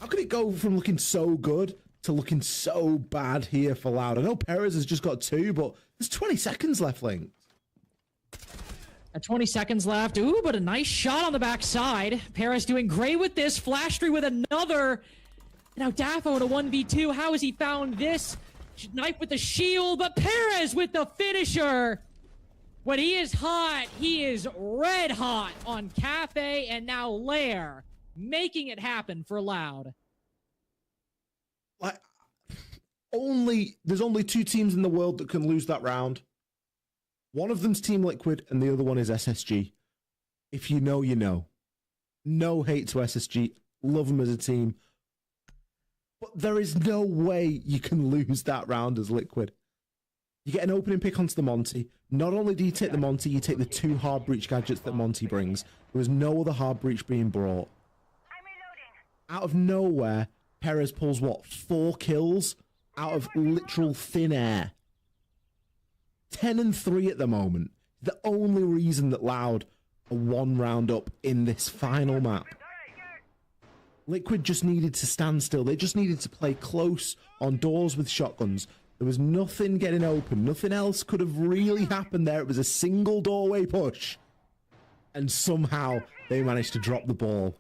How could it go from looking so good to looking so bad here for Loud? I know Perez has just got 2, but there's 20 seconds left, Link. 20 seconds left. Ooh, but a nice shot on the backside. Perez doing great with this. Flash 3 with another. Now Dafo in a 1v2. How has he found this? Knife with the shield, but Perez with the finisher. When he is hot, he is red hot on Cafe and now Lair. making it happen for Loud. Like, there's only two teams in the world that can lose that round. One of them's Team Liquid, and the other one is SSG. If you know, you know. No hate to SSG. Love them as a team. But there is no way you can lose that round as Liquid. You get an opening pick onto the Monty. Not only do you take the Monty, you take the 2 hard breach gadgets that Monty brings. There was no other hard breach being brought. Out of nowhere, Perez pulls, 4 kills out of literal thin air. 10 and 3 at the moment. The only reason that Loud are 1 round up in this final map. Liquid just needed to stand still. They just needed to play close on doors with shotguns. There was nothing getting open. Nothing else could have really happened there. It was a single doorway push. And somehow they managed to drop the ball.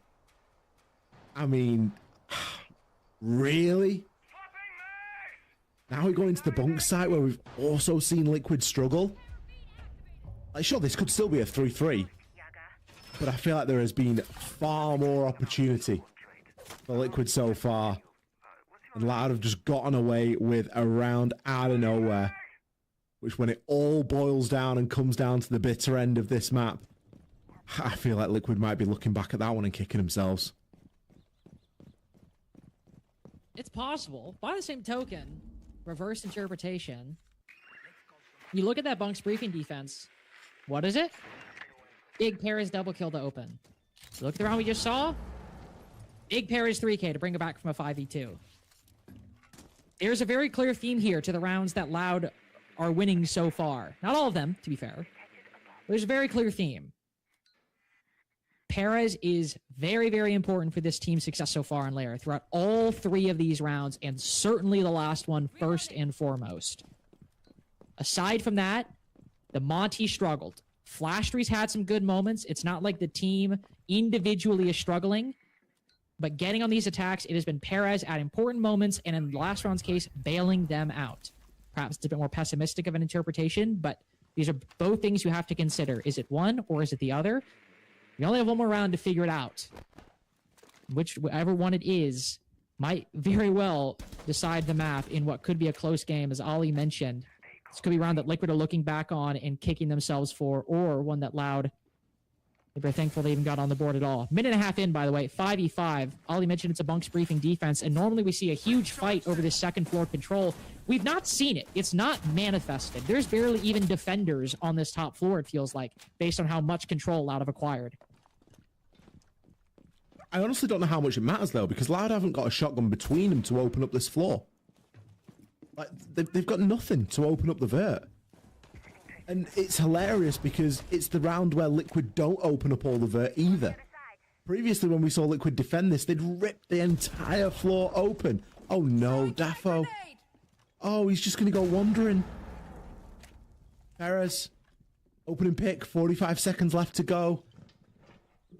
I mean, really? Now we're going to the bunk site where we've also seen Liquid struggle. Like, sure, this could still be a 3-3. But I feel like there has been far more opportunity for Liquid so far. And Loud have just gotten away with a round out of nowhere. Which, when it all boils down and comes down to the bitter end of this map, I feel like Liquid might be looking back at that one and kicking themselves. It's possible. By the same token, reverse interpretation. You look at that Bunk's briefing defense. What is it? Big Perez double kill to open. Look at the round we just saw. Big Perez 3K to bring it back from a 5v2. There's a very clear theme here to the rounds that Loud are winning so far. Not all of them, to be fair. There's a very clear theme. Perez is very, very important for this team's success so far in Lair throughout all 3 of these rounds, and certainly the last one first and foremost. Aside from that, the Monty struggled. Flashtree's had some good moments. It's not like the team individually is struggling, but getting on these attacks, it has been Perez at important moments, and in the last round's case, bailing them out. Perhaps it's a bit more pessimistic of an interpretation, but these are both things you have to consider. Is it one or is it the other? You only have one more round to figure it out. Whichever one it is might very well decide the map in what could be a close game, as Ali mentioned. This could be a round that Liquid are looking back on and kicking themselves for, or one that Loud, they're thankful they even got on the board at all. Minute and a half in, by the way, 5v5. Ali mentioned it's a Bunk's briefing defense, and normally we see a huge fight over this second floor control. We've not seen it. It's not manifested. There's barely even defenders on this top floor, it feels like, based on how much control Loud have acquired. I honestly don't know how much it matters, though, because Loud haven't got a shotgun between them to open up this floor. Like, they've got nothing to open up the vert. And it's hilarious because it's the round where Liquid don't open up all the vert either. Previously, when we saw Liquid defend this, they'd rip the entire floor open. Oh no, Daffo. Oh, he's just going to go wandering. Perez, opening pick, 45 seconds left to go.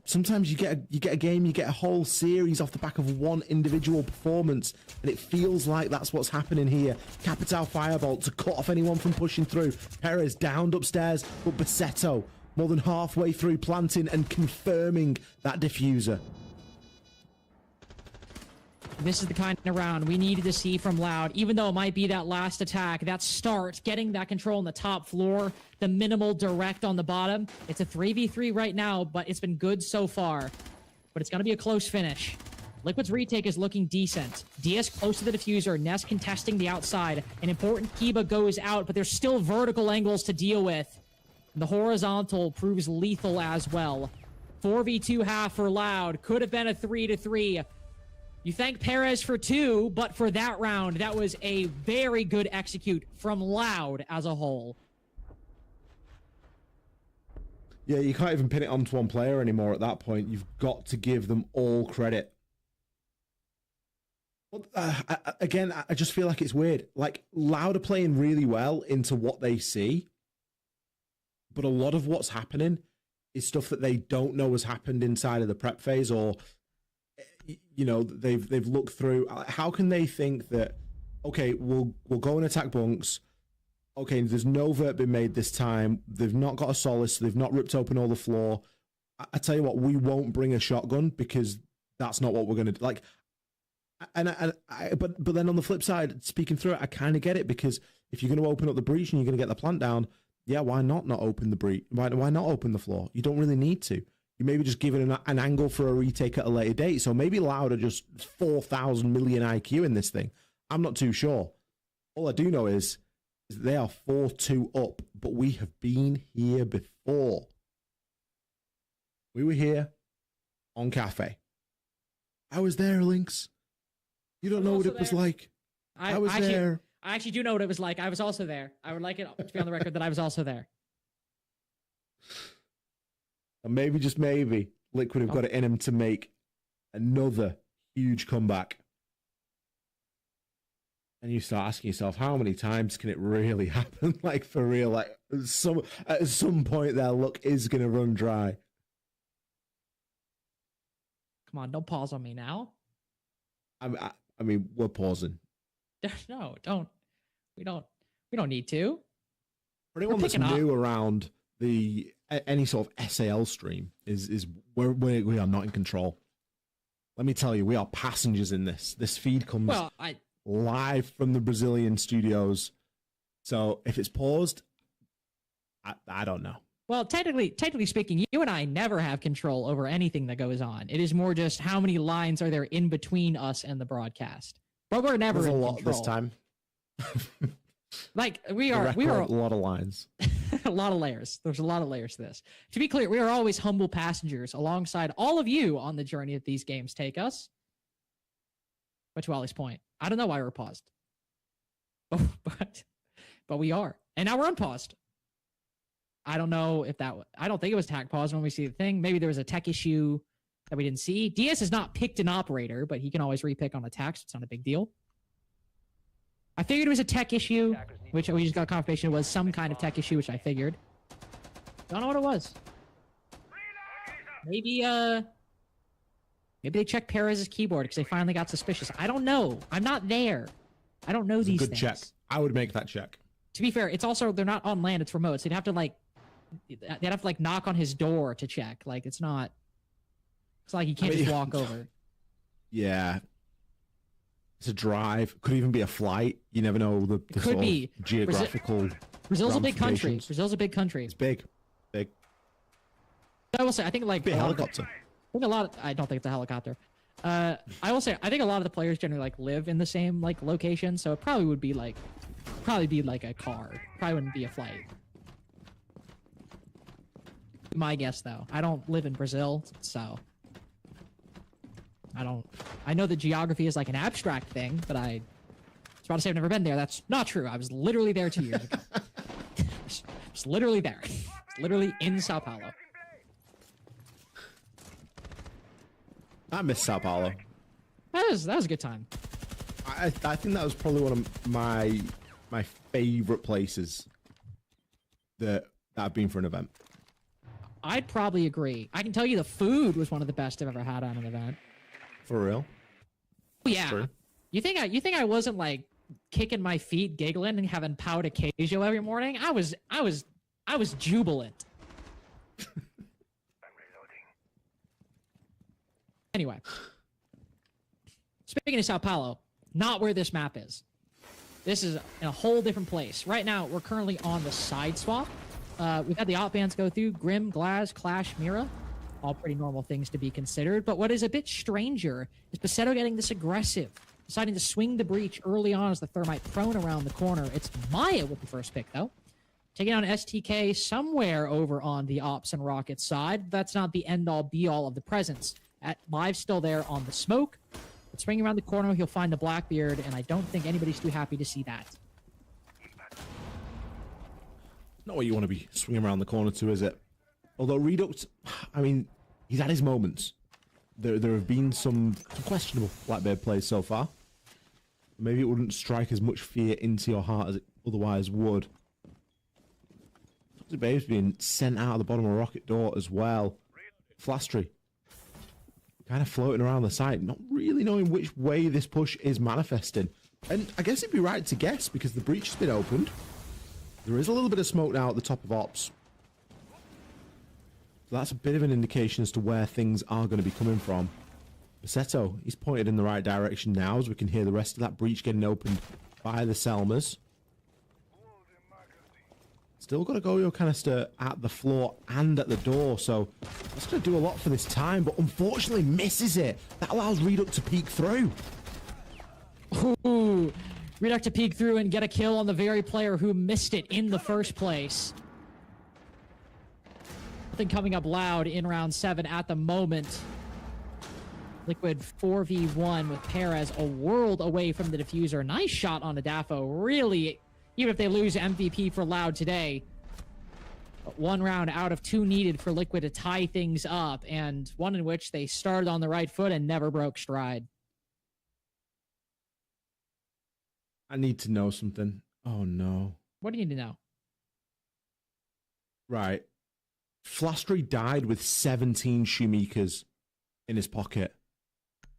Sometimes you get a game, you get a whole series off the back of one individual performance, and it feels like that's what's happening here. Capital Firebolt to cut off anyone from pushing through. Perez downed upstairs, but Bassetto more than halfway through planting and confirming that diffuser. This is the kind of round we needed to see from Loud, even though it might be that last attack, that start, getting that control on the top floor, the minimal direct on the bottom. It's a 3v3 right now, but it's been good so far. But it's going to be a close finish. Liquid's retake is looking decent. DS close to the diffuser, Nest contesting the outside. An important Kiba goes out, but there's still vertical angles to deal with. The horizontal proves lethal as well. 4v2 half for Loud. Could have been a 3-3. You thank Perez for 2, but for that round, that was a very good execute from Loud as a whole. Yeah, you can't even pin it onto one player anymore at that point. You've got to give them all credit. Again, I just feel like it's weird. Like, Loud are playing really well into what they see, but a lot of what's happening is stuff that they don't know has happened inside of the prep phase, or you know, they've looked through. How can they think that, okay, we'll go and attack bunks, okay, there's no vert been made this time, they've not got a solace, they've not ripped open all the floor. I tell you what, we won't bring a shotgun because that's not what we're going to like. But then on the flip side, speaking through it, I kind of get it, because if you're going to open up the breach and you're going to get the plant down, yeah, why not open the breach? Why not open the floor? You don't really need to. You maybe just give it an angle for a retake at a later date. So maybe Loud are just 4,000 million IQ in this thing. I'm not too sure. All I do know is they are 4-2 up, but we have been here before. We were here on Cafe. I was there, Lynx. You don't know what it was like. I was there. I actually do know what it was like. I was also there. I would like it to be on the record that I was also there. And maybe, just maybe, Liquid have got it in him to make another huge comeback. And you start asking yourself, how many times can it really happen? Like, for real, like, at some point their luck is going to run dry. Come on, don't pause on me now. I mean, we're pausing. No, don't. We don't need to. For anyone that's new around any sort of SAL stream, is we are not in control. Let me tell you, we are passengers in this. This feed comes live from the Brazilian studios. So if it's paused, I don't know. Well, technically speaking, you and I never have control over anything that goes on. It is more just how many lines are there in between us and the broadcast. But we're never in control. There's a lot this time. Like we are a lot of lines. A lot of layers. There's a lot of layers to this. To be clear, we are always humble passengers alongside all of you on the journey that these games take us. But to Wally's point, I don't know why we're paused. But we are. And now we're unpaused. I don't know if I don't think it was tech pause when we see the thing. Maybe there was a tech issue that we didn't see. DS has not picked an operator, but he can always repick on attacks. It's not a big deal. I figured it was a tech issue, which we just got confirmation was some kind of tech issue, which I figured. Don't know what it was. Maybe they checked Perez's keyboard because they finally got suspicious. I don't know. I'm not there. I don't know these things. Good check. I would make that check. To be fair, it's also, they're not on land, it's remote, so they'd have to knock on his door to check. Like, it's not like you can't just walk over. Yeah. It's a drive. Could even be a flight. You never know the could be geographical. Brazil's a big country. Brazil's a big country. It's big. I will say, I think be a helicopter. I don't think it's a helicopter. I will say, I think a lot of the players generally live in the same location, so it probably would be a car. Probably wouldn't be a flight. My guess, though. I don't live in Brazil, so I know the geography is an abstract thing, but I was about to say I've never been there. That's not true. I was literally there 2 years ago. Just literally there. Literally in Sao Paulo. I miss Sao Paulo. That was a good time. I think that was probably one of my favorite places that I've been for an event. I'd probably agree. I can tell you the food was one of the best I've ever had on an event. For real? Yeah. True. You think I wasn't kicking my feet, giggling, and having pau de queijo every morning? I was jubilant. Anyway, speaking of Sao Paulo, not where this map is. This is in a whole different place. Right now, we're currently on the side swap. We've had the op bands go through Grim, Glaz, Clash, Mira. All pretty normal things to be considered. But what is a bit stranger is Paceto getting this aggressive, deciding to swing the breach early on as the Thermite prone around the corner. It's Maya with the first pick, though. Taking on STK somewhere over on the Ops and Rockets side. That's not the end-all, be-all of the presence. Live's still there on the smoke. But swinging around the corner, he'll find the Blackbeard, and I don't think anybody's too happy to see that. Not what you want to be swinging around the corner to, is it? Although Redux, I mean, he's had his moments. There have been some questionable Blackbeard plays so far. Maybe it wouldn't strike as much fear into your heart as it otherwise would. Toxic Babe's being sent out of the bottom of a rocket door as well. Flastry kind of floating around the site, not really knowing which way this push is manifesting. And I guess it'd be right to guess because the breach has been opened. There is a little bit of smoke now at the top of Ops. So that's a bit of an indication as to where things are going to be coming from. Basetto, he's pointed in the right direction now, as we can hear the rest of that breach getting opened by the Selmas. Still got a Goyo canister at the floor and at the door, so that's going to do a lot for this time, but unfortunately misses it. That allows Reduct to peek through. Ooh, Reduct to peek through and get a kill on the very player who missed it in the first place. Nothing coming up loud in round 7 at the moment. Liquid 4v1 with Perez a world away from the diffuser. Nice shot on Adafo. Really, even if they lose MVP for Loud today, but 1 round out of 2 needed for Liquid to tie things up, and one in which they started on the right foot and never broke stride. I need to know something. Oh no. What do you need to know? Right. Flastry died with 17 Shumikas in his pocket.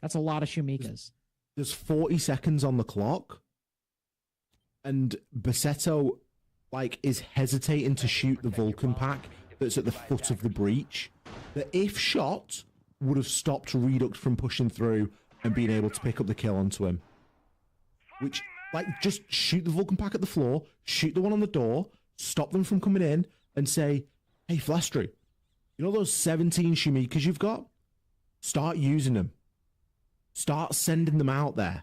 That's a lot of Shumikas. There's 40 seconds on the clock. And Basetto, like, is hesitating to shoot the Vulcan pack that's at the foot of the breach. That if shot, would have stopped Reduct from pushing through and being able to pick up the kill onto him. Which, like, just shoot the Vulcan pack at the floor, shoot the one on the door, stop them from coming in, and say, hey, Flastry, you know those 17 Shumikas you've got? Start using them. Start sending them out there.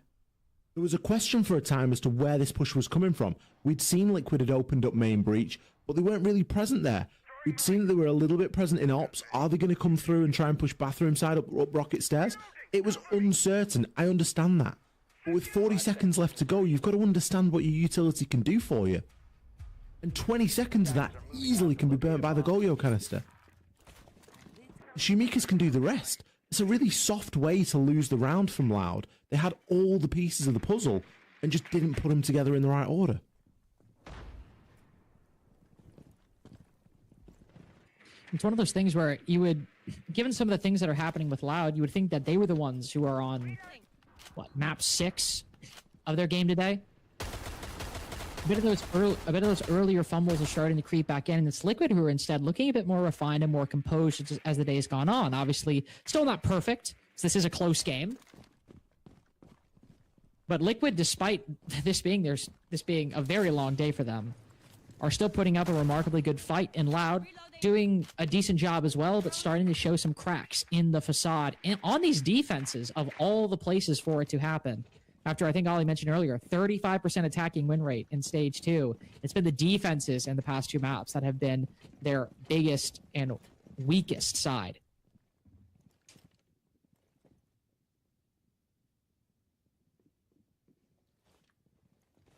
There was a question for a time as to where this push was coming from. We'd seen Liquid had opened up main breach, but they weren't really present there. We'd seen that they were a little bit present in ops. Are they going to come through and try and push bathroom side up rocket stairs? It was uncertain. I understand that. But with 40 seconds left to go, you've got to understand what your utility can do for you. And 20 seconds of that easily can be burnt by the Goyo canister. Shumikas can do the rest. It's a really soft way to lose the round from Loud. They had all the pieces of the puzzle and just didn't put them together in the right order. It's one of those things where you would, given some of the things that are happening with Loud, you would think that they were the ones who are on, what, map 6 of their game today? A bit of those earlier fumbles are starting to creep back in, and it's Liquid who are instead looking a bit more refined and more composed as the day's gone on. Obviously, still not perfect, so this is a close game. But Liquid, despite this being a very long day for them, are still putting up a remarkably good fight in Loud, doing a decent job as well, but starting to show some cracks in the facade and on these defenses of all the places for it to happen. After, I think Ollie mentioned earlier, 35% attacking win rate in Stage 2. It's been the defenses in the past 2 maps that have been their biggest and weakest side.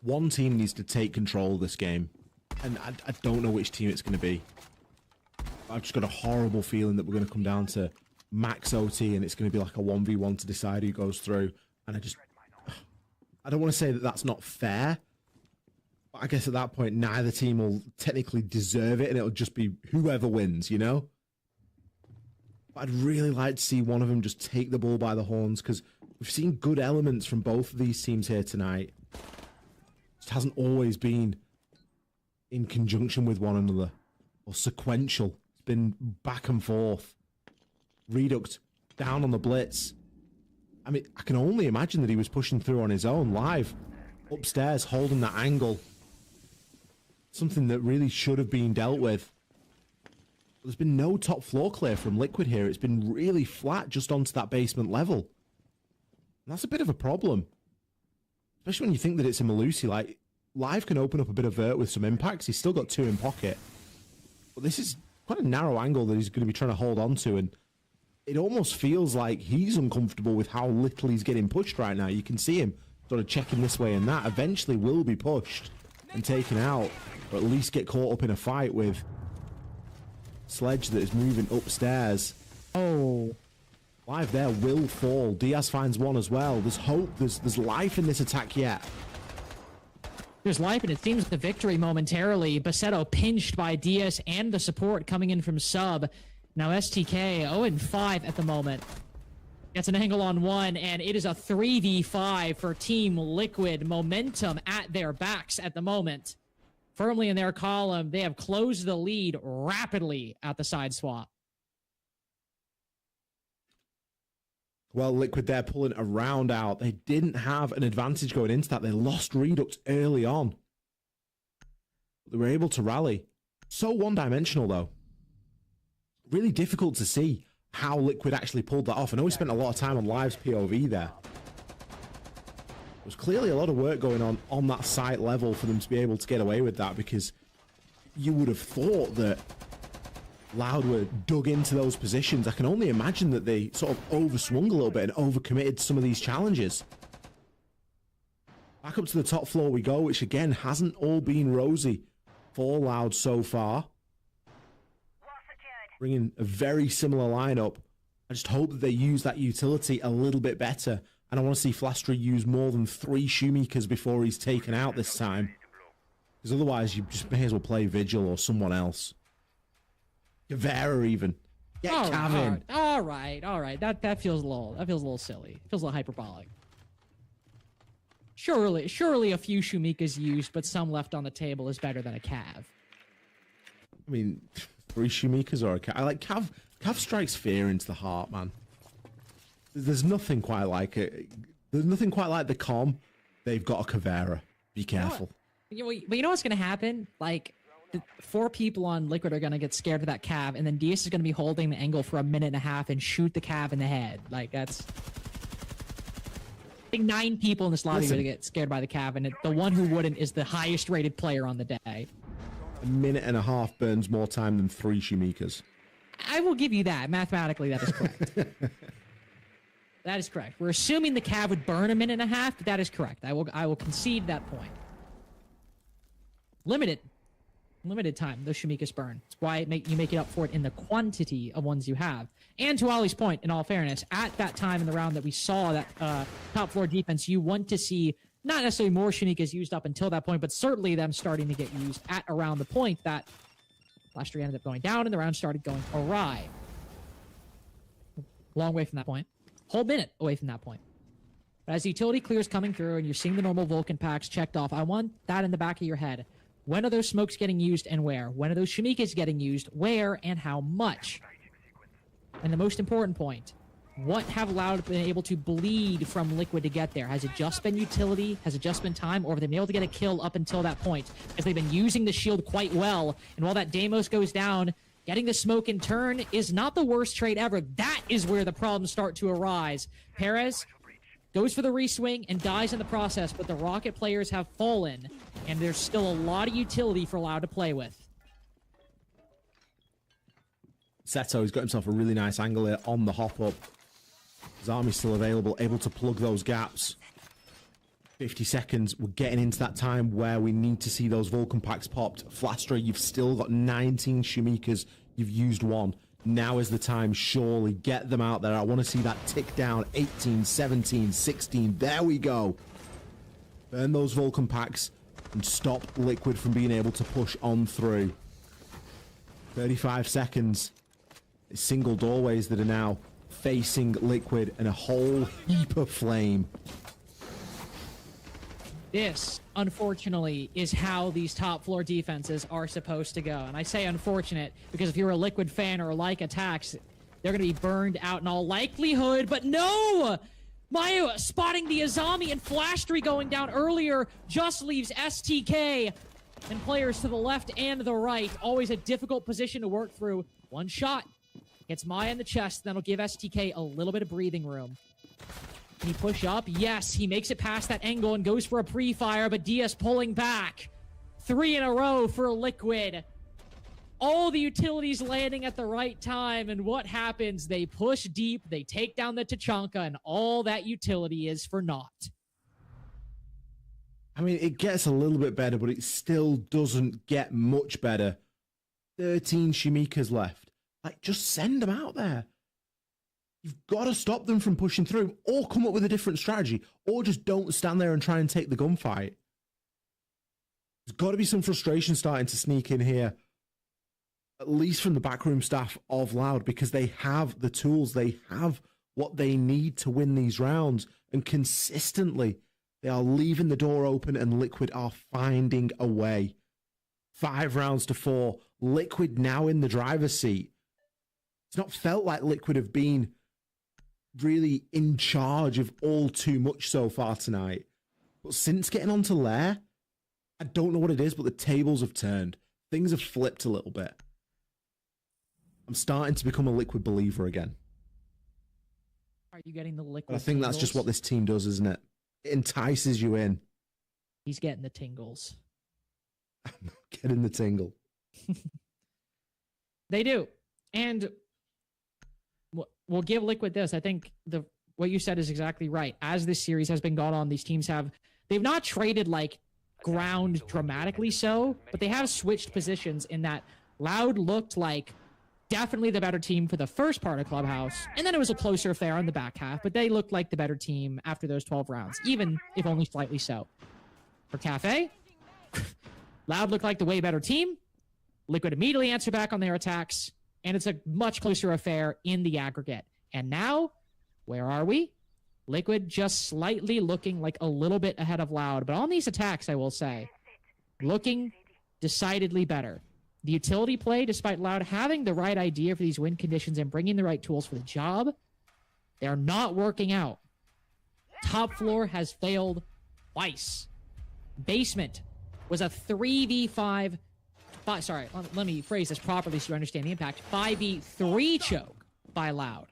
One team needs to take control of this game, and I don't know which team it's going to be. I've just got a horrible feeling that we're going to come down to max OT, and it's going to be like a 1v1 to decide who goes through, and I don't want to say that that's not fair, but I guess at that point, neither team will technically deserve it, and it'll just be whoever wins, you know? But I'd really like to see one of them just take the bull by the horns, because we've seen good elements from both of these teams here tonight. It just hasn't always been in conjunction with one another, or sequential. It's been back and forth. Reduct down on the blitz. I mean, I can only imagine that he was pushing through on his own live upstairs, holding that angle. Something that really should have been dealt with. There's been no top floor clear from Liquid here. It's been really flat just onto that basement level. And that's a bit of a problem. Especially when you think that it's a Malusi. Like, Live can open up a bit of vert with some impacts. He's still got 2 in pocket. But this is quite a narrow angle that he's going to be trying to hold on to, and it almost feels like he's uncomfortable with how little he's getting pushed right now. You can see him sort of checking this way and that. Eventually will be pushed and taken out, or at least get caught up in a fight with Sledge that is moving upstairs. Oh. Live there will fall. Diaz finds one as well. There's hope. There's life in this attack yet. There's life, and it seems the victory momentarily. Basetto pinched by Diaz and the support coming in from sub. Now STK 0-5 at the moment. Gets an angle on one, and it is a 3v5 for Team Liquid. Momentum at their backs at the moment. Firmly in their column, they have closed the lead rapidly at the side swap. Well, Liquid there pulling a round out. They didn't have an advantage going into that. They lost Redux early on. They were able to rally. So one-dimensional, though. Really difficult to see how Liquid actually pulled that off. I know we spent a lot of time on Live's POV there. There was clearly a lot of work going on that site level for them to be able to get away with that, because you would have thought that Loud were dug into those positions. I can only imagine that they sort of overswung a little bit and overcommitted some of these challenges. Back up to the top floor we go, which again hasn't all been rosy for Loud so far. Bringing a very similar lineup. I just hope that they use that utility a little bit better. And I want to see Flastry use more than 3 Shoemakers before he's taken out this time. Because otherwise you just may as well play Vigil or someone else. Vera even. Get Cav in. All right. That feels a little silly. It feels a little hyperbolic. Surely a few Shumikas used, but some left on the table is better than a Cav. I mean, 3 Shumikas or a Cav. I like Cav. Cav strikes fear into the heart, man. There's nothing quite like it. There's nothing quite like the com. They've got a Kavera. Be careful. But you know what's going to happen? Like, 4 people on Liquid are going to get scared of that Cav, and then DS is going to be holding the angle for a minute and a half and shoot the Cav in the head. Like, that's... I think 9 people in this lobby are going to get scared by the Cav, and the one who wouldn't is the highest rated player on the day. A minute and a half burns more time than 3 Shumikas. I will give you that. Mathematically, that is correct. That is correct. We're assuming the Cav would burn a minute and a half, but that is correct. I will concede that point. Limited time, those Shumikas burn. That's why you make it up for it in the quantity of ones you have. And to Ollie's point, in all fairness, at that time in the round that we saw that top floor defense, you want to see not necessarily more Shumikas used up until that point, but certainly them starting to get used at around the point that Flastry ended up going down and the round started going awry. Long way from that point. Whole minute away from that point. But as the utility clears coming through and you're seeing the normal Vulcan packs checked off, I want that in the back of your head. When are those smokes getting used and where? When are those Shumikas getting used, where, and how much? And the most important point, what have Loud been able to bleed from Liquid to get there? Has it just been utility? Has it just been time? Or have they been able to get a kill up until that point? As they've been using the shield quite well, and while that Deimos goes down, getting the smoke in turn is not the worst trade ever. That is where the problems start to arise. Perez goes for the reswing and dies in the process, but the Rocket players have fallen, and there's still a lot of utility for Loud to play with. Seto, he's got himself a really nice angle here on the hop-up. His army's still available, able to plug those gaps. 50 seconds, we're getting into that time where we need to see those Vulcan packs popped. Flastra, you've still got 19 Shumikas, you've used 1. Now is the time, surely. Get them out there. I want to see that tick down. 18, 17, 16. There we go. Burn those Vulcan packs and stop Liquid from being able to push on through. 35 seconds. It's single doorways that are now facing Liquid and a whole heap of flame. This, unfortunately, is how these top floor defenses are supposed to go. And I say unfortunate because if you're a Liquid fan or like attacks, they're going to be burned out in all likelihood. But no! Mayu spotting the Azami and Flastry going down earlier just leaves STK and players to the left and the right. Always a difficult position to work through. One shot gets Maya in the chest, that'll give STK a little bit of breathing room. Can he push up? Yes, he makes it past that angle and goes for a pre-fire, but DS pulling back. 3 in a row for Liquid. All the utilities landing at the right time, and what happens? They push deep, they take down the Tachanka, and all that utility is for naught. I mean, it gets a little bit better, but it still doesn't get much better. 13 Shumikas left. Like, just send them out there. You've got to stop them from pushing through, or come up with a different strategy, or just don't stand there and try and take the gunfight. There's got to be some frustration starting to sneak in here, at least from the backroom staff of Loud, because they have the tools, they have what they need to win these rounds, and consistently they are leaving the door open and Liquid are finding a way. 5 rounds to 4, Liquid now in the driver's seat. It's not felt like Liquid have been really in charge of all too much so far tonight. But since getting onto Lair, I don't know what it is, but the tables have turned. Things have flipped a little bit. I'm starting to become a Liquid believer again. Are you getting the Liquid But I think that's just what this team does, isn't it? It entices you in. He's getting the tingles. I'm getting the tingle. They do. And we'll give Liquid this. I think what you said is exactly right. As this series has been going on, these teams they've not traded like ground dramatically so, but they have switched positions in that Loud looked like definitely the better team for the first part of Clubhouse, and then it was a closer affair in the back half, but they looked like the better team after those 12 rounds, even if only slightly so. For Cafe, Loud looked like the way better team. Liquid immediately answered back on their attacks, and it's a much closer affair in the aggregate. And now, where are we? Liquid just slightly looking like a little bit ahead of Loud, but on these attacks, I will say, looking decidedly better. The utility play, despite Loud having the right idea for these win conditions and bringing the right tools for the job, they're not working out. Top floor has failed twice. Basement was a 3v5... Sorry, let me phrase this properly so you understand the impact. 5v3 choke by Loud.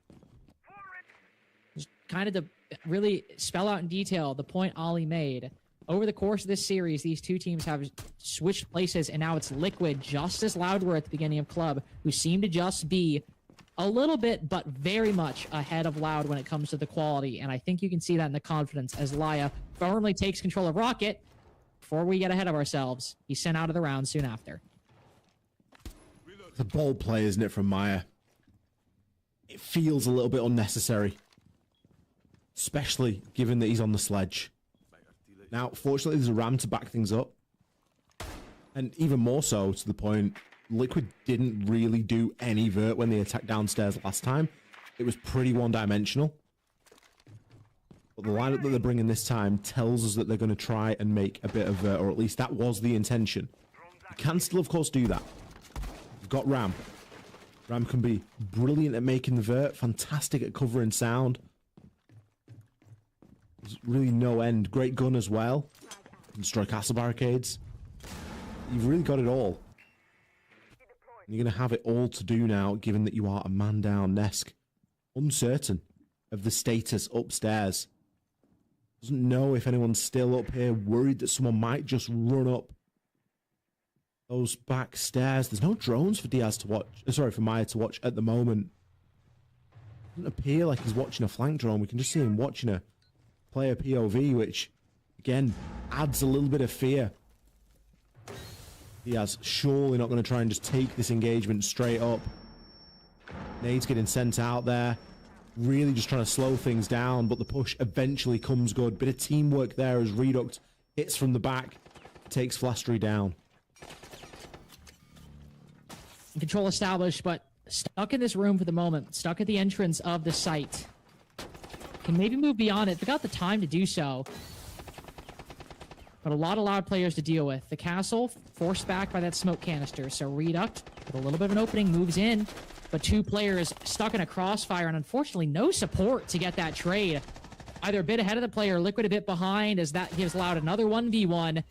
Just kind of to really spell out in detail the point Ollie made. Over the course of this series, these two teams have switched places, and now it's Liquid, just as Loud were at the beginning of Club, who seem to just be a little bit, but very much ahead of Loud when it comes to the quality. And I think you can see that in the confidence as Laya firmly takes control of Rocket. Before we get ahead of ourselves, he's sent out of the round soon after. It's a bold play, isn't it, from Maya? It feels a little bit unnecessary. Especially given that he's on the sledge. Now, fortunately, there's a ram to back things up. And even more so, to the point, Liquid didn't really do any vert when they attacked downstairs last time. It was pretty one-dimensional. But the lineup that they're bringing this time tells us that they're going to try and make a bit of vert, or at least that was the intention. You can still, of course, do that. You've got Ram. Ram can be brilliant at making the vert, fantastic at covering sound. There's really no end. Great gun as well. Destroy castle barricades. You've really got it all. And you're going to have it all to do now, given that you are a man down. Nesk, uncertain of the status upstairs. Doesn't know if anyone's still up here. Worried that someone might just run up those back stairs. There's no drones for Diaz to watch. Sorry, for Maya to watch at the moment. Doesn't appear like he's watching a flank drone. We can just see him watching a player POV, which, again, adds a little bit of fear. Diaz surely not going to try and just take this engagement straight up. Nade's getting sent out there. Really just trying to slow things down, but the push eventually comes good. Bit of teamwork there as Reduct hits from the back. Takes Flastry down. Control established, but stuck in this room for the moment. Stuck at the entrance of the site. Can maybe move beyond it. They got the time to do so. But a lot of Loud players to deal with. The castle forced back by that smoke canister. So Reduct, with a little bit of an opening, moves in. But two players stuck in a crossfire, and unfortunately no support to get that trade. Either a bit ahead of the player, Liquid a bit behind, as that gives Loud another 1v1.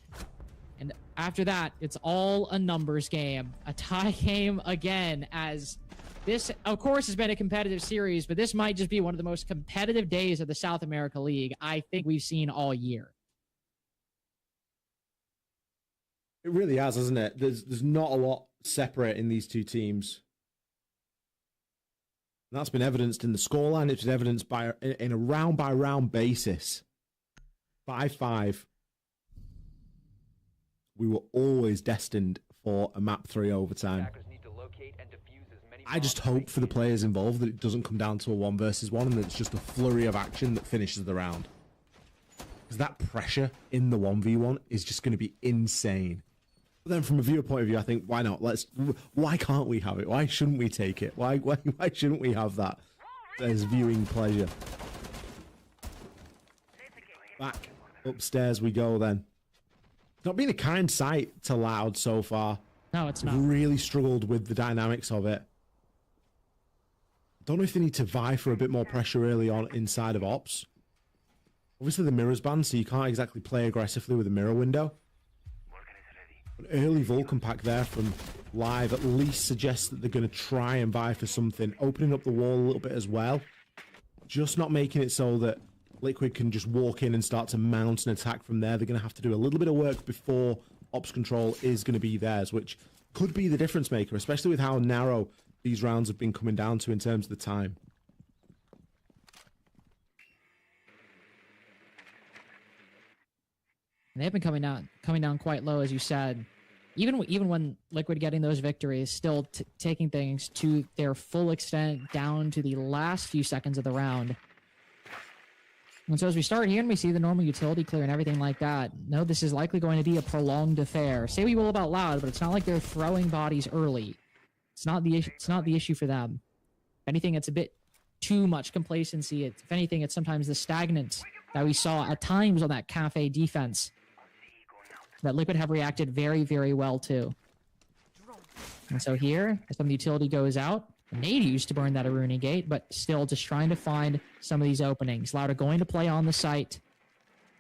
And after that, it's all a numbers game. A tie game again, as this, of course, has been a competitive series, but this might just be one of the most competitive days of the South America League I think we've seen all year. It really has, hasn't it? There's not a lot separating these two teams. And that's been evidenced in the scoreline. It's been evidenced in a round-by-round basis. 5-5. We were always destined for a map 3 overtime. I just hope for the players involved that it doesn't come down to a 1 versus 1 and that it's just a flurry of action that finishes the round. Because that pressure in the 1v1 is just going to be insane. But then from a viewer point of view, I think, why not? Why can't we have it? Why shouldn't we take it? Why shouldn't we have that as viewing pleasure? Back upstairs we go then. It's not been a kind sight to Loud so far. No, it's not. We've really struggled with the dynamics of it. don't know if they need to vie for a bit more pressure early on inside of Ops. Obviously, the mirror's banned, so you can't exactly play aggressively with a mirror window. An early Vulcan pack there from Live at least suggests that they're going to try and vie for something, opening up the wall a little bit as well. Just not making it so that Liquid can just walk in and start to mount an attack from there. They're going to have to do a little bit of work before Ops control is going to be theirs, which could be the difference maker, especially with how narrow these rounds have been coming down to in terms of the time. And they've been coming down quite low, as you said. Even when Liquid getting those victories, still taking things to their full extent down to the last few seconds of the round. And so as we start here and we see the normal utility clear and everything like that, no, this is likely going to be a prolonged affair. Say we will about Loud, but it's not like they're throwing bodies early. It's not the issue for them. If anything, it's a bit too much complacency. If anything, it's sometimes the stagnant that we saw at times on that Cafe defense that Liquid have reacted very, very well to. And so here, as some of the utility goes out, Nade used to burn that Aruni gate, but still just trying to find some of these openings. Loud are going to play on the site.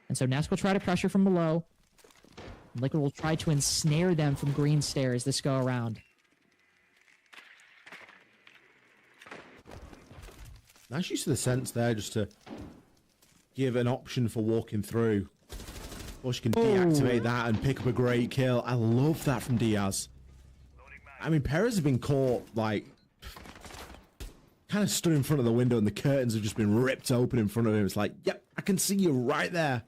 And so Nest will try to pressure from below. Liquid will try to ensnare them from green stairs this go around. Nice use of the sense there just to give an option for walking through. Or you can deactivate that and pick up a great kill. I love that from Diaz. I mean, Perez has been caught, like, kind of stood in front of the window and the curtains have just been ripped open in front of him. It's like, yep, I can see you right there.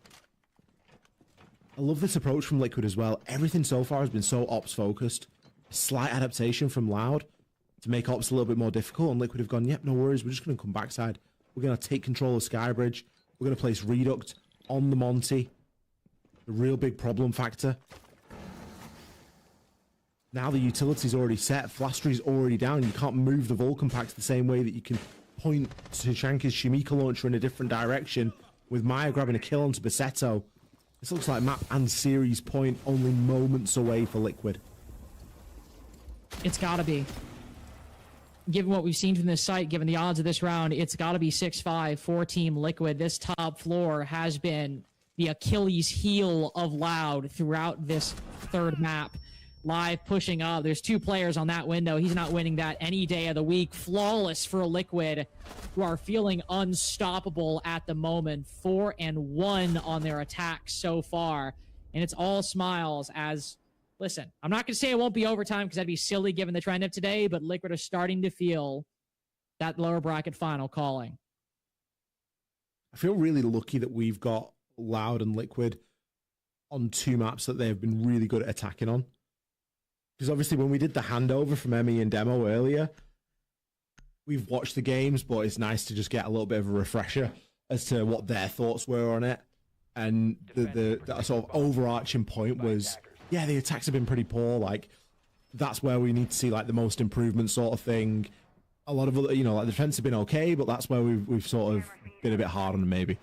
I love this approach from Liquid as well. Everything so far has been so Ops focused. Slight adaptation from Loud to make Ops a little bit more difficult, and Liquid have gone, yep, no worries, we're just going to come backside. We're going to take control of Skybridge. We're going to place Reduct on the Monty. The real big problem factor. Now the utility's already set, Flastery's already down. You can't move the Vulcan packs the same way that you can point to Shanka's Shimika launcher in a different direction with Maya grabbing a kill onto Basetto. This looks like map and series point only moments away for Liquid. It's gotta be. Given what we've seen from this site, given the odds of this round, it's gotta be 6-5 for Team Liquid. This top floor has been the Achilles heel of Loud throughout this third map. Live pushing up. There's two players on that window. He's not winning that any day of the week. Flawless for Liquid, who are feeling unstoppable at the moment. 4-1 on their attacks so far. And it's all smiles as, listen, I'm not going to say it won't be overtime because that'd be silly given the trend of today, but Liquid are starting to feel that lower bracket final calling. I feel really lucky that we've got Loud and Liquid on two maps that they've been really good at attacking on. Because obviously when we did the handover from Emmy and Demo earlier, we've watched the games, but it's nice to just get a little bit of a refresher as to what their thoughts were on it. And the sort of overarching point was, yeah, the attacks have been pretty poor. Like, that's where we need to see like the most improvement sort of thing. A lot of other, you know, like the defense have been okay, but that's where we've sort of been a bit hard on them maybe.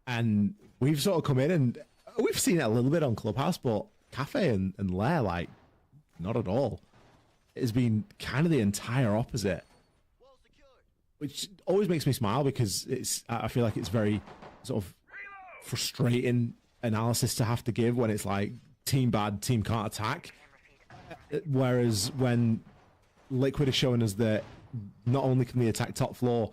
And we've sort of come in and we've seen it a little bit on Clubhouse, but Cafe and Lair, like, not at all. It's been kind of the entire opposite, which always makes me smile because I feel like it's very sort of frustrating analysis to have to give when it's like team bad, team can't attack. Whereas when Liquid is showing us that not only can they attack top floor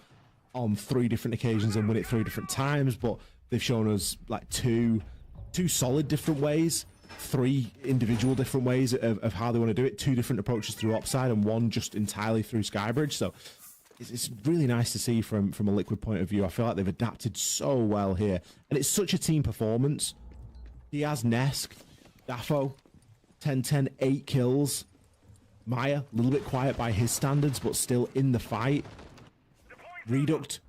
on 3 different occasions and win it 3 different times, but they've shown us like two solid different ways, 3 individual different ways of how they want to do it, 2 different approaches through upside and 1 just entirely through Skybridge. So it's really nice to see from a Liquid point of view. I feel like they've adapted so well here, and it's such a team performance. Diaz, Nesk, Daffo, 10-10, 8 kills. Maya, a little bit quiet by his standards, but still in the fight. Reduct,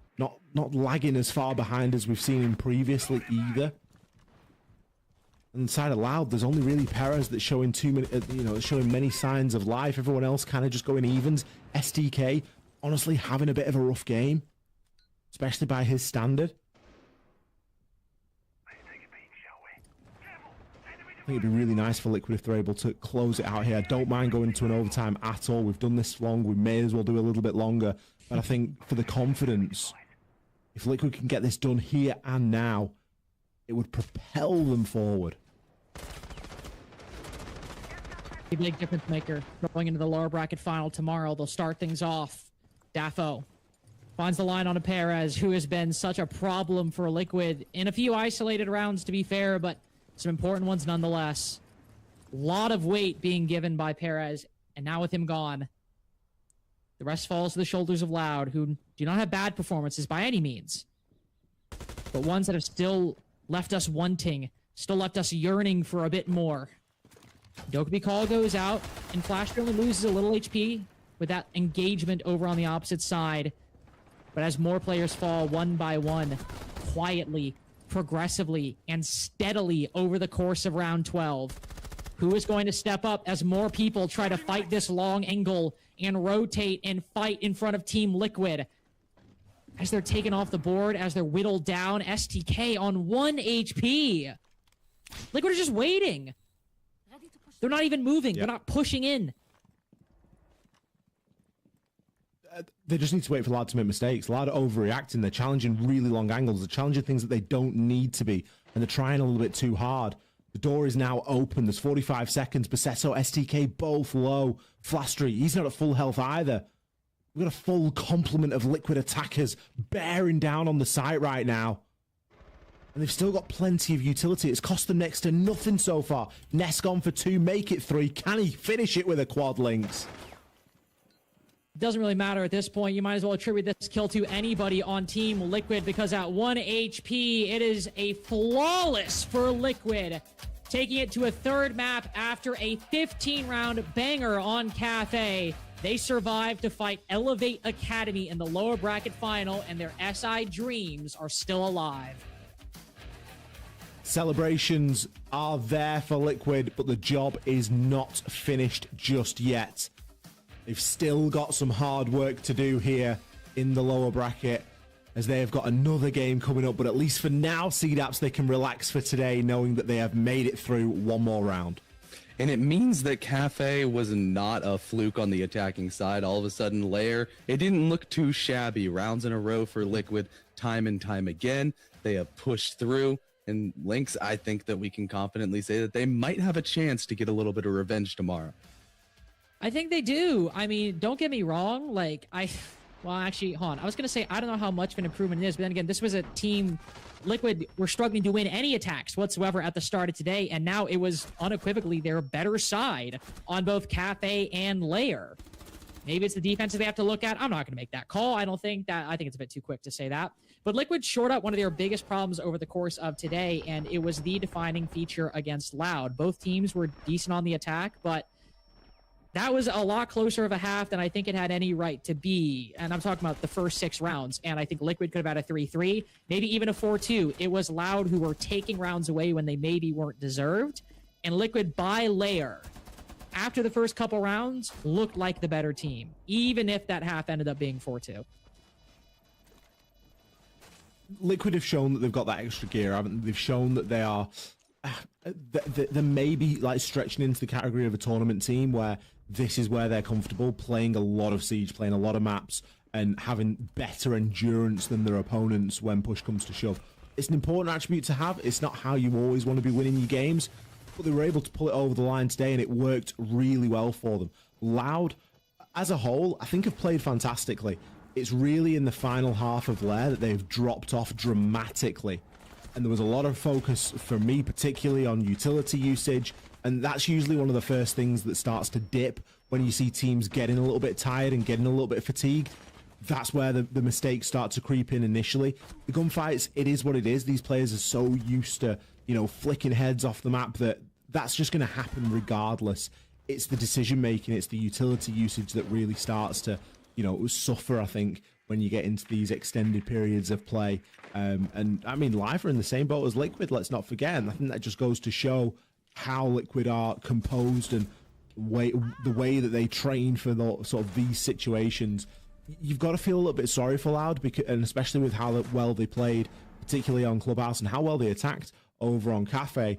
not lagging as far behind as we've seen him previously either. And inside of Loud, there's only really Perez that's showing showing many signs of life. Everyone else kind of just going evens. STK, honestly, having a bit of a rough game, especially by his standard. I think it'd be really nice for Liquid if they're able to close it out here. I don't mind going to an overtime at all. We've done this long. We may as well do a little bit longer. But I think for the confidence, if Liquid can get this done here and now, it would propel them forward. A big difference maker going into the lower bracket final tomorrow. They'll start things off. Dafo finds the line on a Perez, who has been such a problem for Liquid in a few isolated rounds, to be fair, but some important ones nonetheless. A lot of weight being given by Perez, and now with him gone, the rest falls to the shoulders of Loud, who do not have bad performances by any means, but ones that have still left us wanting, still left us yearning for a bit more. Dokkaebi Call goes out, and Flash only loses a little HP with that engagement over on the opposite side. But as more players fall one by one, quietly, progressively, and steadily over the course of round 12, who is going to step up as more people try to fight this long angle and rotate and fight in front of Team Liquid? As they're taken off the board, as they're whittled down, STK on 1 HP. Liquid are just waiting. They're not even moving. They're not pushing in. They just need to wait for Loud to make mistakes. Loud are overreacting. They're challenging really long angles. They're challenging things that they don't need to be. And they're trying a little bit too hard. The door is now open. There's 45 seconds. Bassetto, STK, both low. Flastry, he's not at full health either. We've got a full complement of Liquid attackers bearing down on the site right now. And they've still got plenty of utility. It's cost them next to nothing so far. Ness gone for 2, make it 3. Can he finish it with a quad links? Doesn't really matter at this point. You might as well attribute this kill to anybody on Team Liquid, because at 1 HP, it is a flawless for Liquid, taking it to a third map after a 15-round banger on Cafe. They survived to fight Elevate Academy in the lower bracket final, and their SI dreams are still alive. Celebrations are there for Liquid, but the job is not finished just yet. They've still got some hard work to do here in the lower bracket, as they have got another game coming up. But at least for now, CDAPS, they can relax for today, knowing that they have made it through one more round. And it means that Cafe was not a fluke on the attacking side. All of a sudden, Lair, it didn't look too shabby. Rounds in a row for Liquid, time and time again. They have pushed through. And Lynx, I think that we can confidently say that they might have a chance to get a little bit of revenge tomorrow. I think they do. I mean, don't get me wrong. Well, actually, hold on. I was going to say, I don't know how much of an improvement it is, but then again, this was a team, Liquid were struggling to win any attacks whatsoever at the start of today, and now it was unequivocally their better side on both Cafe and Lair. Maybe it's the defense that they have to look at. I'm not going to make that call. I think it's a bit too quick to say that. But Liquid shored up one of their biggest problems over the course of today, and it was the defining feature against Loud. Both teams were decent on the attack, but that was a lot closer of a half than I think it had any right to be. And I'm talking about the first 6 rounds, and I think Liquid could have had a 3-3, maybe even a 4-2. It was Loud who were taking rounds away when they maybe weren't deserved, and Liquid by Lair, after the first couple rounds, looked like the better team, even if that half ended up being 4-2. Liquid have shown that they've got that extra gear, haven't they? They've shown that they are they're maybe like stretching into the category of a tournament team where this is where they're comfortable, playing a lot of Siege, playing a lot of maps, and having better endurance than their opponents when push comes to shove. It's an important attribute to have. It's not how you always want to be winning your games, but they were able to pull it over the line today, and it worked really well for them. Loud, as a whole, I think have played fantastically. It's really in the final half of Lair that they've dropped off dramatically. And there was a lot of focus for me, particularly on utility usage. And that's usually one of the first things that starts to dip when you see teams getting a little bit tired and getting a little bit fatigued. That's where the mistakes start to creep in initially. The gunfights, it is what it is. These players are so used to, flicking heads off the map that that's just going to happen regardless. It's the decision making, it's the utility usage that really starts to suffer, I think, when you get into these extended periods of play. And I mean, Live are in the same boat as Liquid, let's not forget. And I think that just goes to show how Liquid are composed and the way that they train for these situations. You've got to feel a little bit sorry for Loud, and especially with how well they played, particularly on Clubhouse, and how well they attacked over on Cafe.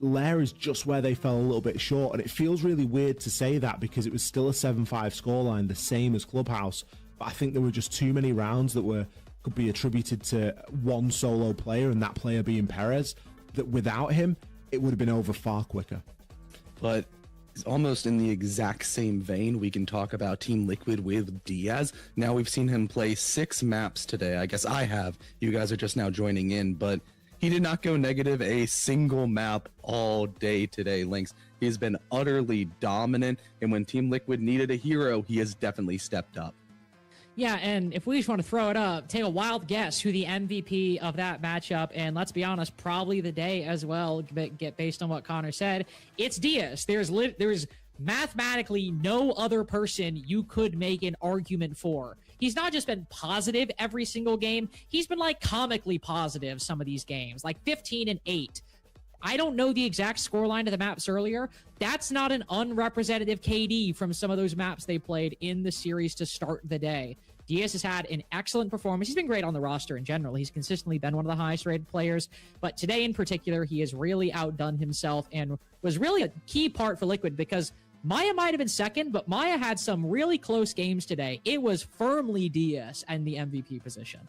Lair is just where they fell a little bit short, and it feels really weird to say that because it was still a 7-5 scoreline, the same as Clubhouse, but I think there were just too many rounds that could be attributed to one solo player, and that player being Perez, that without him, it would have been over far quicker. But almost in the exact same vein, we can talk about Team Liquid with Diaz. Now we've seen him play 6 maps today. I guess I have. You guys are just now joining in, but he did not go negative a single map all day today, Lynx. He has been utterly dominant, and when Team Liquid needed a hero, he has definitely stepped up. Yeah, and if we just want to throw it up, take a wild guess who the MVP of that matchup, and let's be honest, probably the day as well, get based on what Connor said, it's Diaz. There's mathematically no other person you could make an argument for. He's not just been positive every single game, he's been like comically positive some of these games, like 15-8. I don't know the exact scoreline of the maps earlier. That's not an unrepresentative KD from some of those maps they played in the series to start the day. Diaz has had an excellent performance. He's been great on the roster in general. He's consistently been one of the highest rated players, but today in particular, he has really outdone himself and was really a key part for Liquid because Maya might have been second, but Maya had some really close games today. It was firmly Diaz in the MVP position.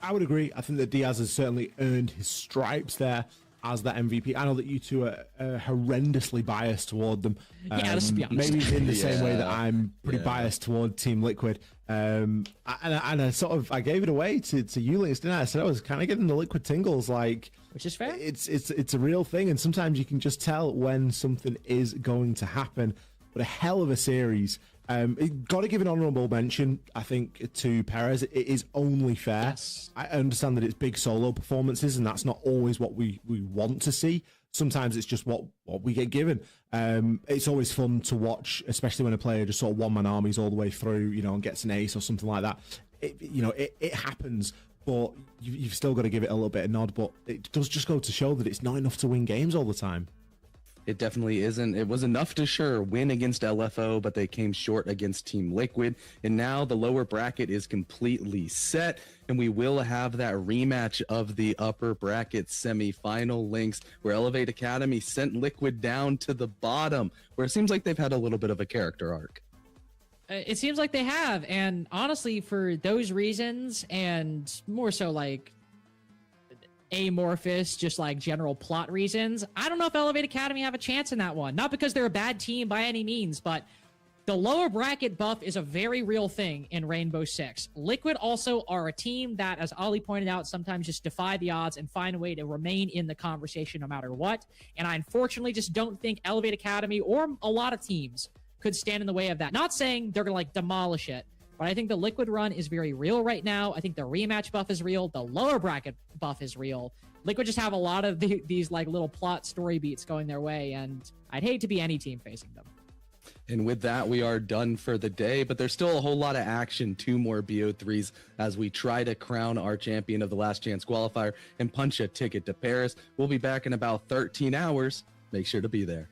I would agree. I think that Diaz has certainly earned his stripes there as that MVP. I know that you two are horrendously biased toward them. Yeah, let's be honest. Maybe in the same way that I'm pretty biased toward Team Liquid. And I gave it away to you, Lynx, didn't I? I said I was kind of getting the Liquid tingles, like, which is fair. It's a real thing, and sometimes you can just tell when something is going to happen. But a hell of a series. Got to give an honourable mention, I think, to Perez. It is only fair. Yes. I understand that it's big solo performances, and that's not always what we want to see. Sometimes it's just what we get given. It's always fun to watch, especially when a player just sort of one-man armies all the way through, and gets an ace or something like that. It happens, but you've still got to give it a little bit of nod. But it does just go to show that it's not enough to win games all the time. It definitely isn't. It was enough to sure win against LFO, but they came short against Team Liquid. And now the lower bracket is completely set, and we will have that rematch of the upper bracket semifinal, Lynx, where Elevate Academy sent Liquid down to the bottom, where it seems like they've had a little bit of a character arc. It seems like they have, and honestly, for those reasons, and more so like amorphous, just like general plot reasons, I don't know if Elevate Academy have a chance in that one. Not because they're a bad team by any means, but the lower bracket buff is a very real thing in Rainbow Six. Liquid also are a team that, as Ali pointed out, sometimes just defy the odds and find a way to remain in the conversation no matter what. And I unfortunately just don't think Elevate Academy or a lot of teams could stand in the way of that. Not saying they're gonna like demolish it, but I think the Liquid run is very real right now. I think the rematch buff is real. The lower bracket buff is real. Liquid just have a lot of these like little plot story beats going their way, and I'd hate to be any team facing them. And with that, we are done for the day, but there's still a whole lot of action. 2 more BO3s as we try to crown our champion of the Last Chance qualifier and punch a ticket to Paris. We'll be back in about 13 hours. Make sure to be there.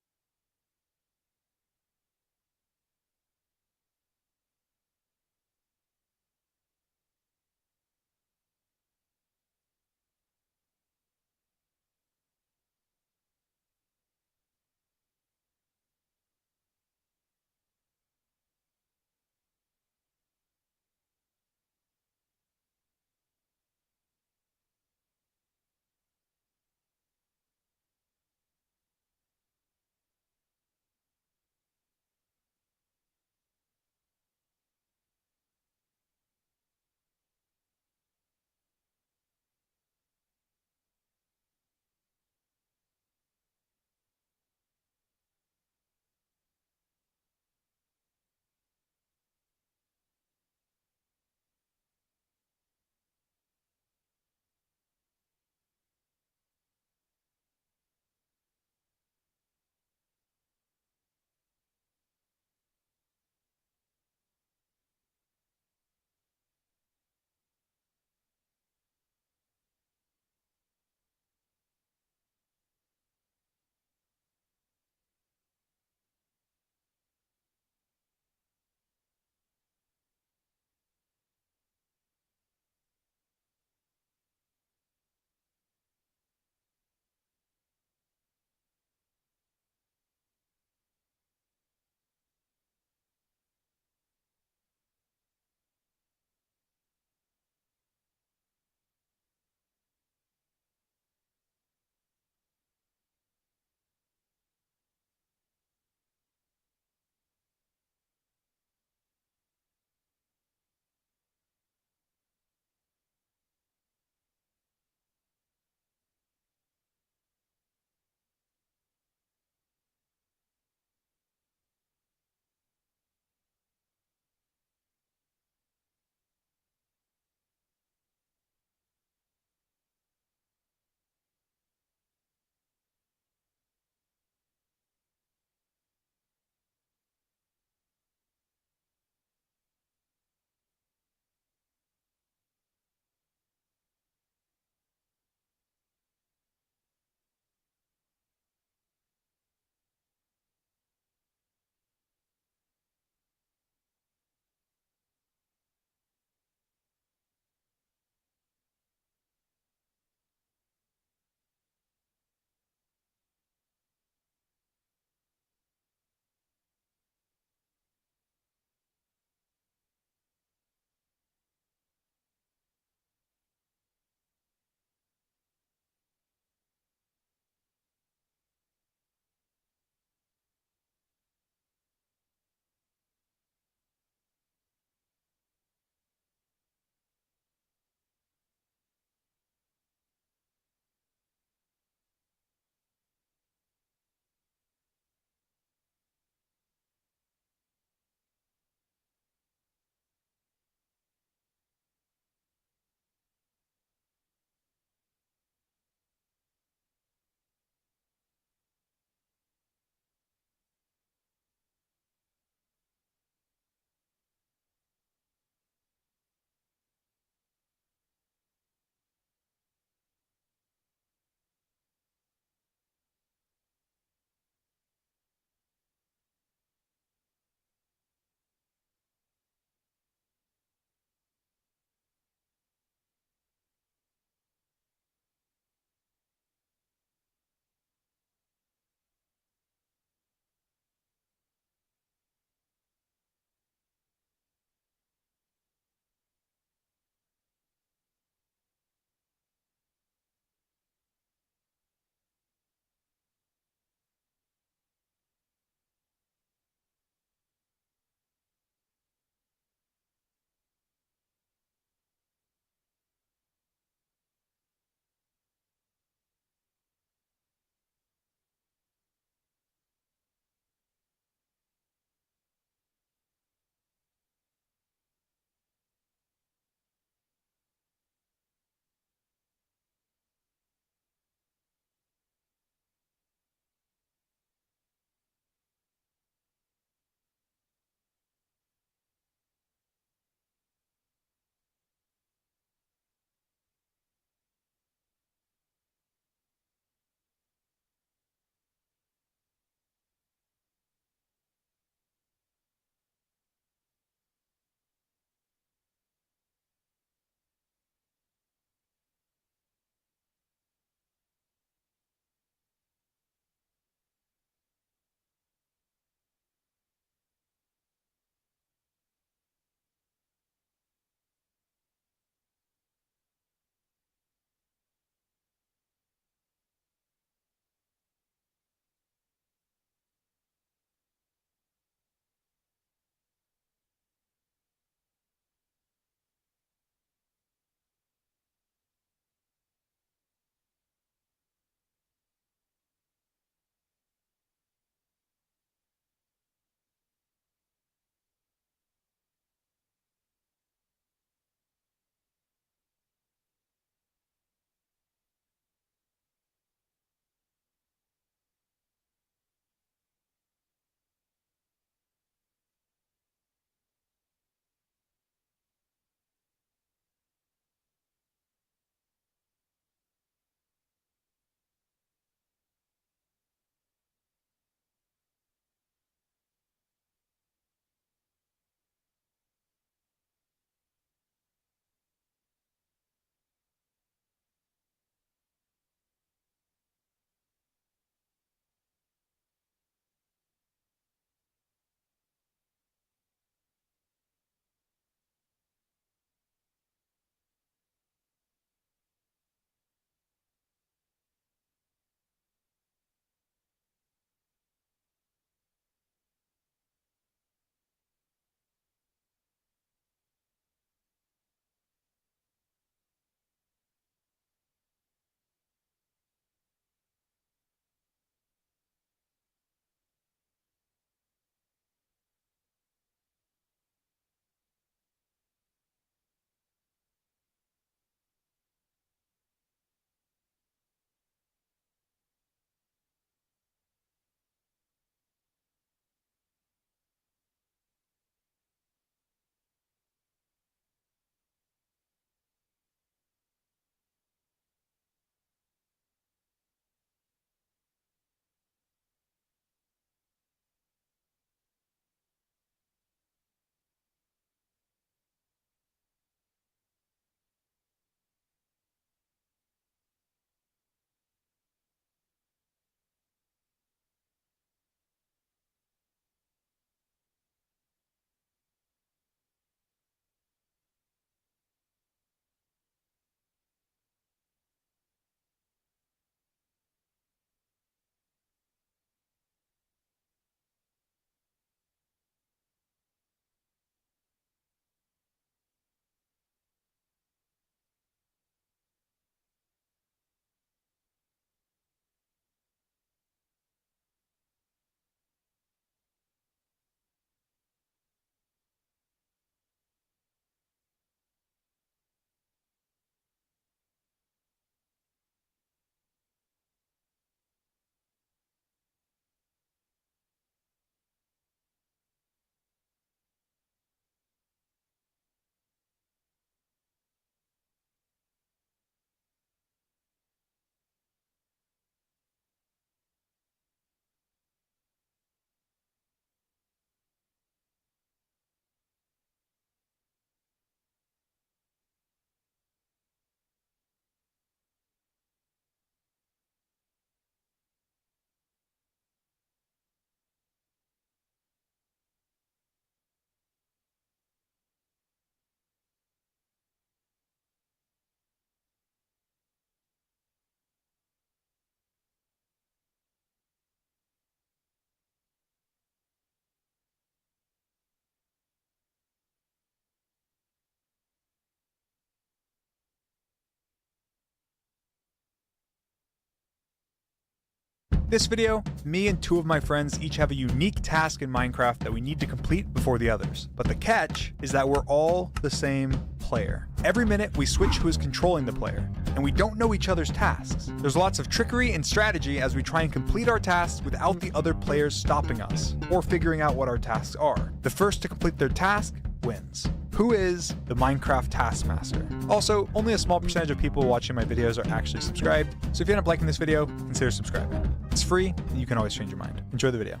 This video, me and 2 of my friends each have a unique task in Minecraft that we need to complete before the others. But the catch is that we're all the same player. Every minute we switch who is controlling the player, and we don't know each other's tasks. There's lots of trickery and strategy as we try and complete our tasks without the other players stopping us, or figuring out what our tasks are. The first to complete their task wins. Who is the Minecraft Taskmaster? Also, only a small percentage of people watching my videos are actually subscribed, so if you end up liking this video, consider subscribing. It's free, and you can always change your mind. Enjoy the video.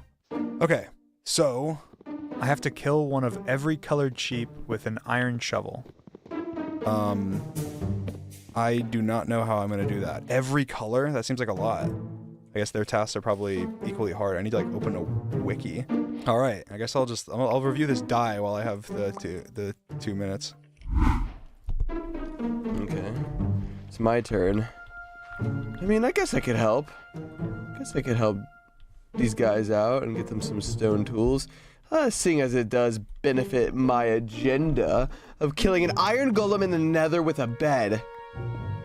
Okay, so I have to kill one of every colored sheep with an iron shovel. I do not know how I'm gonna do that. Every color? That seems like a lot. I guess their tasks are probably equally hard. I need to like open a wiki. All right, I guess I'll review this die while I have the 2 minutes. Okay, it's my turn. I mean, I guess I could help. I guess I could help these guys out and get them some stone tools. Seeing as it does benefit my agenda of killing an iron golem in the nether with a bed.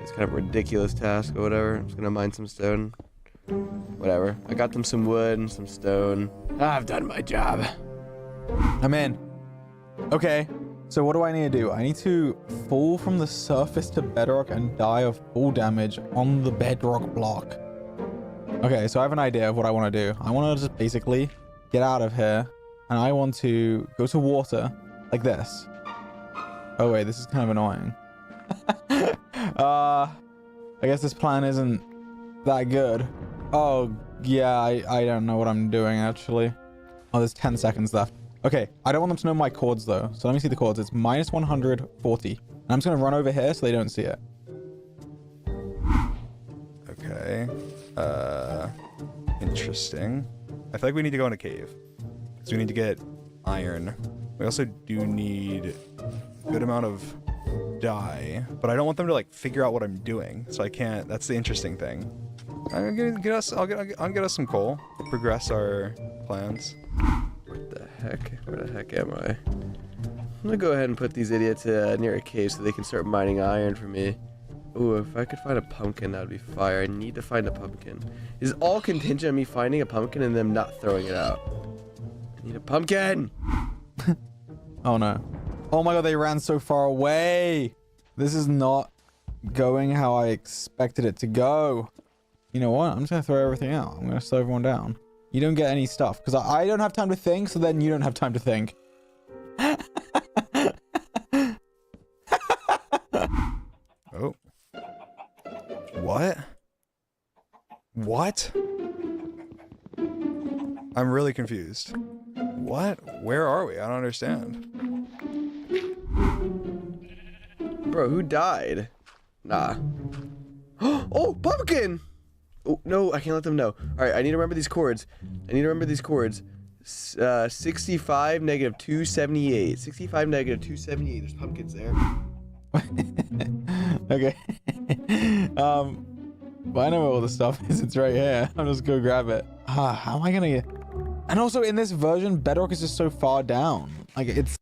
It's kind of a ridiculous task or whatever. I'm just gonna mine some stone. Whatever. I got them some wood and some stone. I've done my job. I'm in. Okay, so what do I need to do? I need to fall from the surface to bedrock and die of full damage on the bedrock block. Okay, so I have an idea of what I want to do. I want to just basically get out of here, and I want to go to water like this. Oh wait, this is kind of annoying. I guess this plan isn't that good. Oh, yeah, I don't know what I'm doing, actually. Oh, there's 10 seconds left. Okay, I don't want them to know my chords, though. So let me see the chords. It's minus 140. And I'm just going to run over here so they don't see it. Okay. Interesting. I feel like we need to go in a cave. So we need to get iron. We also do need a good amount of dye. But I don't want them to, like, figure out what I'm doing. So I can't. That's the interesting thing. I'll get us some coal. Progress our plans. What the heck? Where the heck am I? I'm gonna go ahead and put these idiots near a cave so they can start mining iron for me. Ooh, if I could find a pumpkin, that would be fire. I need to find a pumpkin. Is all contingent on me finding a pumpkin and them not throwing it out? I need a pumpkin! Oh no. Oh my god, they ran so far away! This is not going how I expected it to go. You know what? I'm just gonna throw everything out. I'm gonna slow everyone down. You don't get any stuff because I don't have time to think, so then you don't have time to think. Oh. What? What? I'm really confused. What? Where are we? I don't understand. Bro, who died? Nah. Oh, pumpkin! Oh, no, I can't let them know. Alright, I need to remember these chords. 65, negative 278. 65, negative 278. There's pumpkins there. Okay. But I know where all the stuff is. It's right here. I'm just gonna grab it. How am I gonna get... And also in this version, bedrock is just so far down. Like it's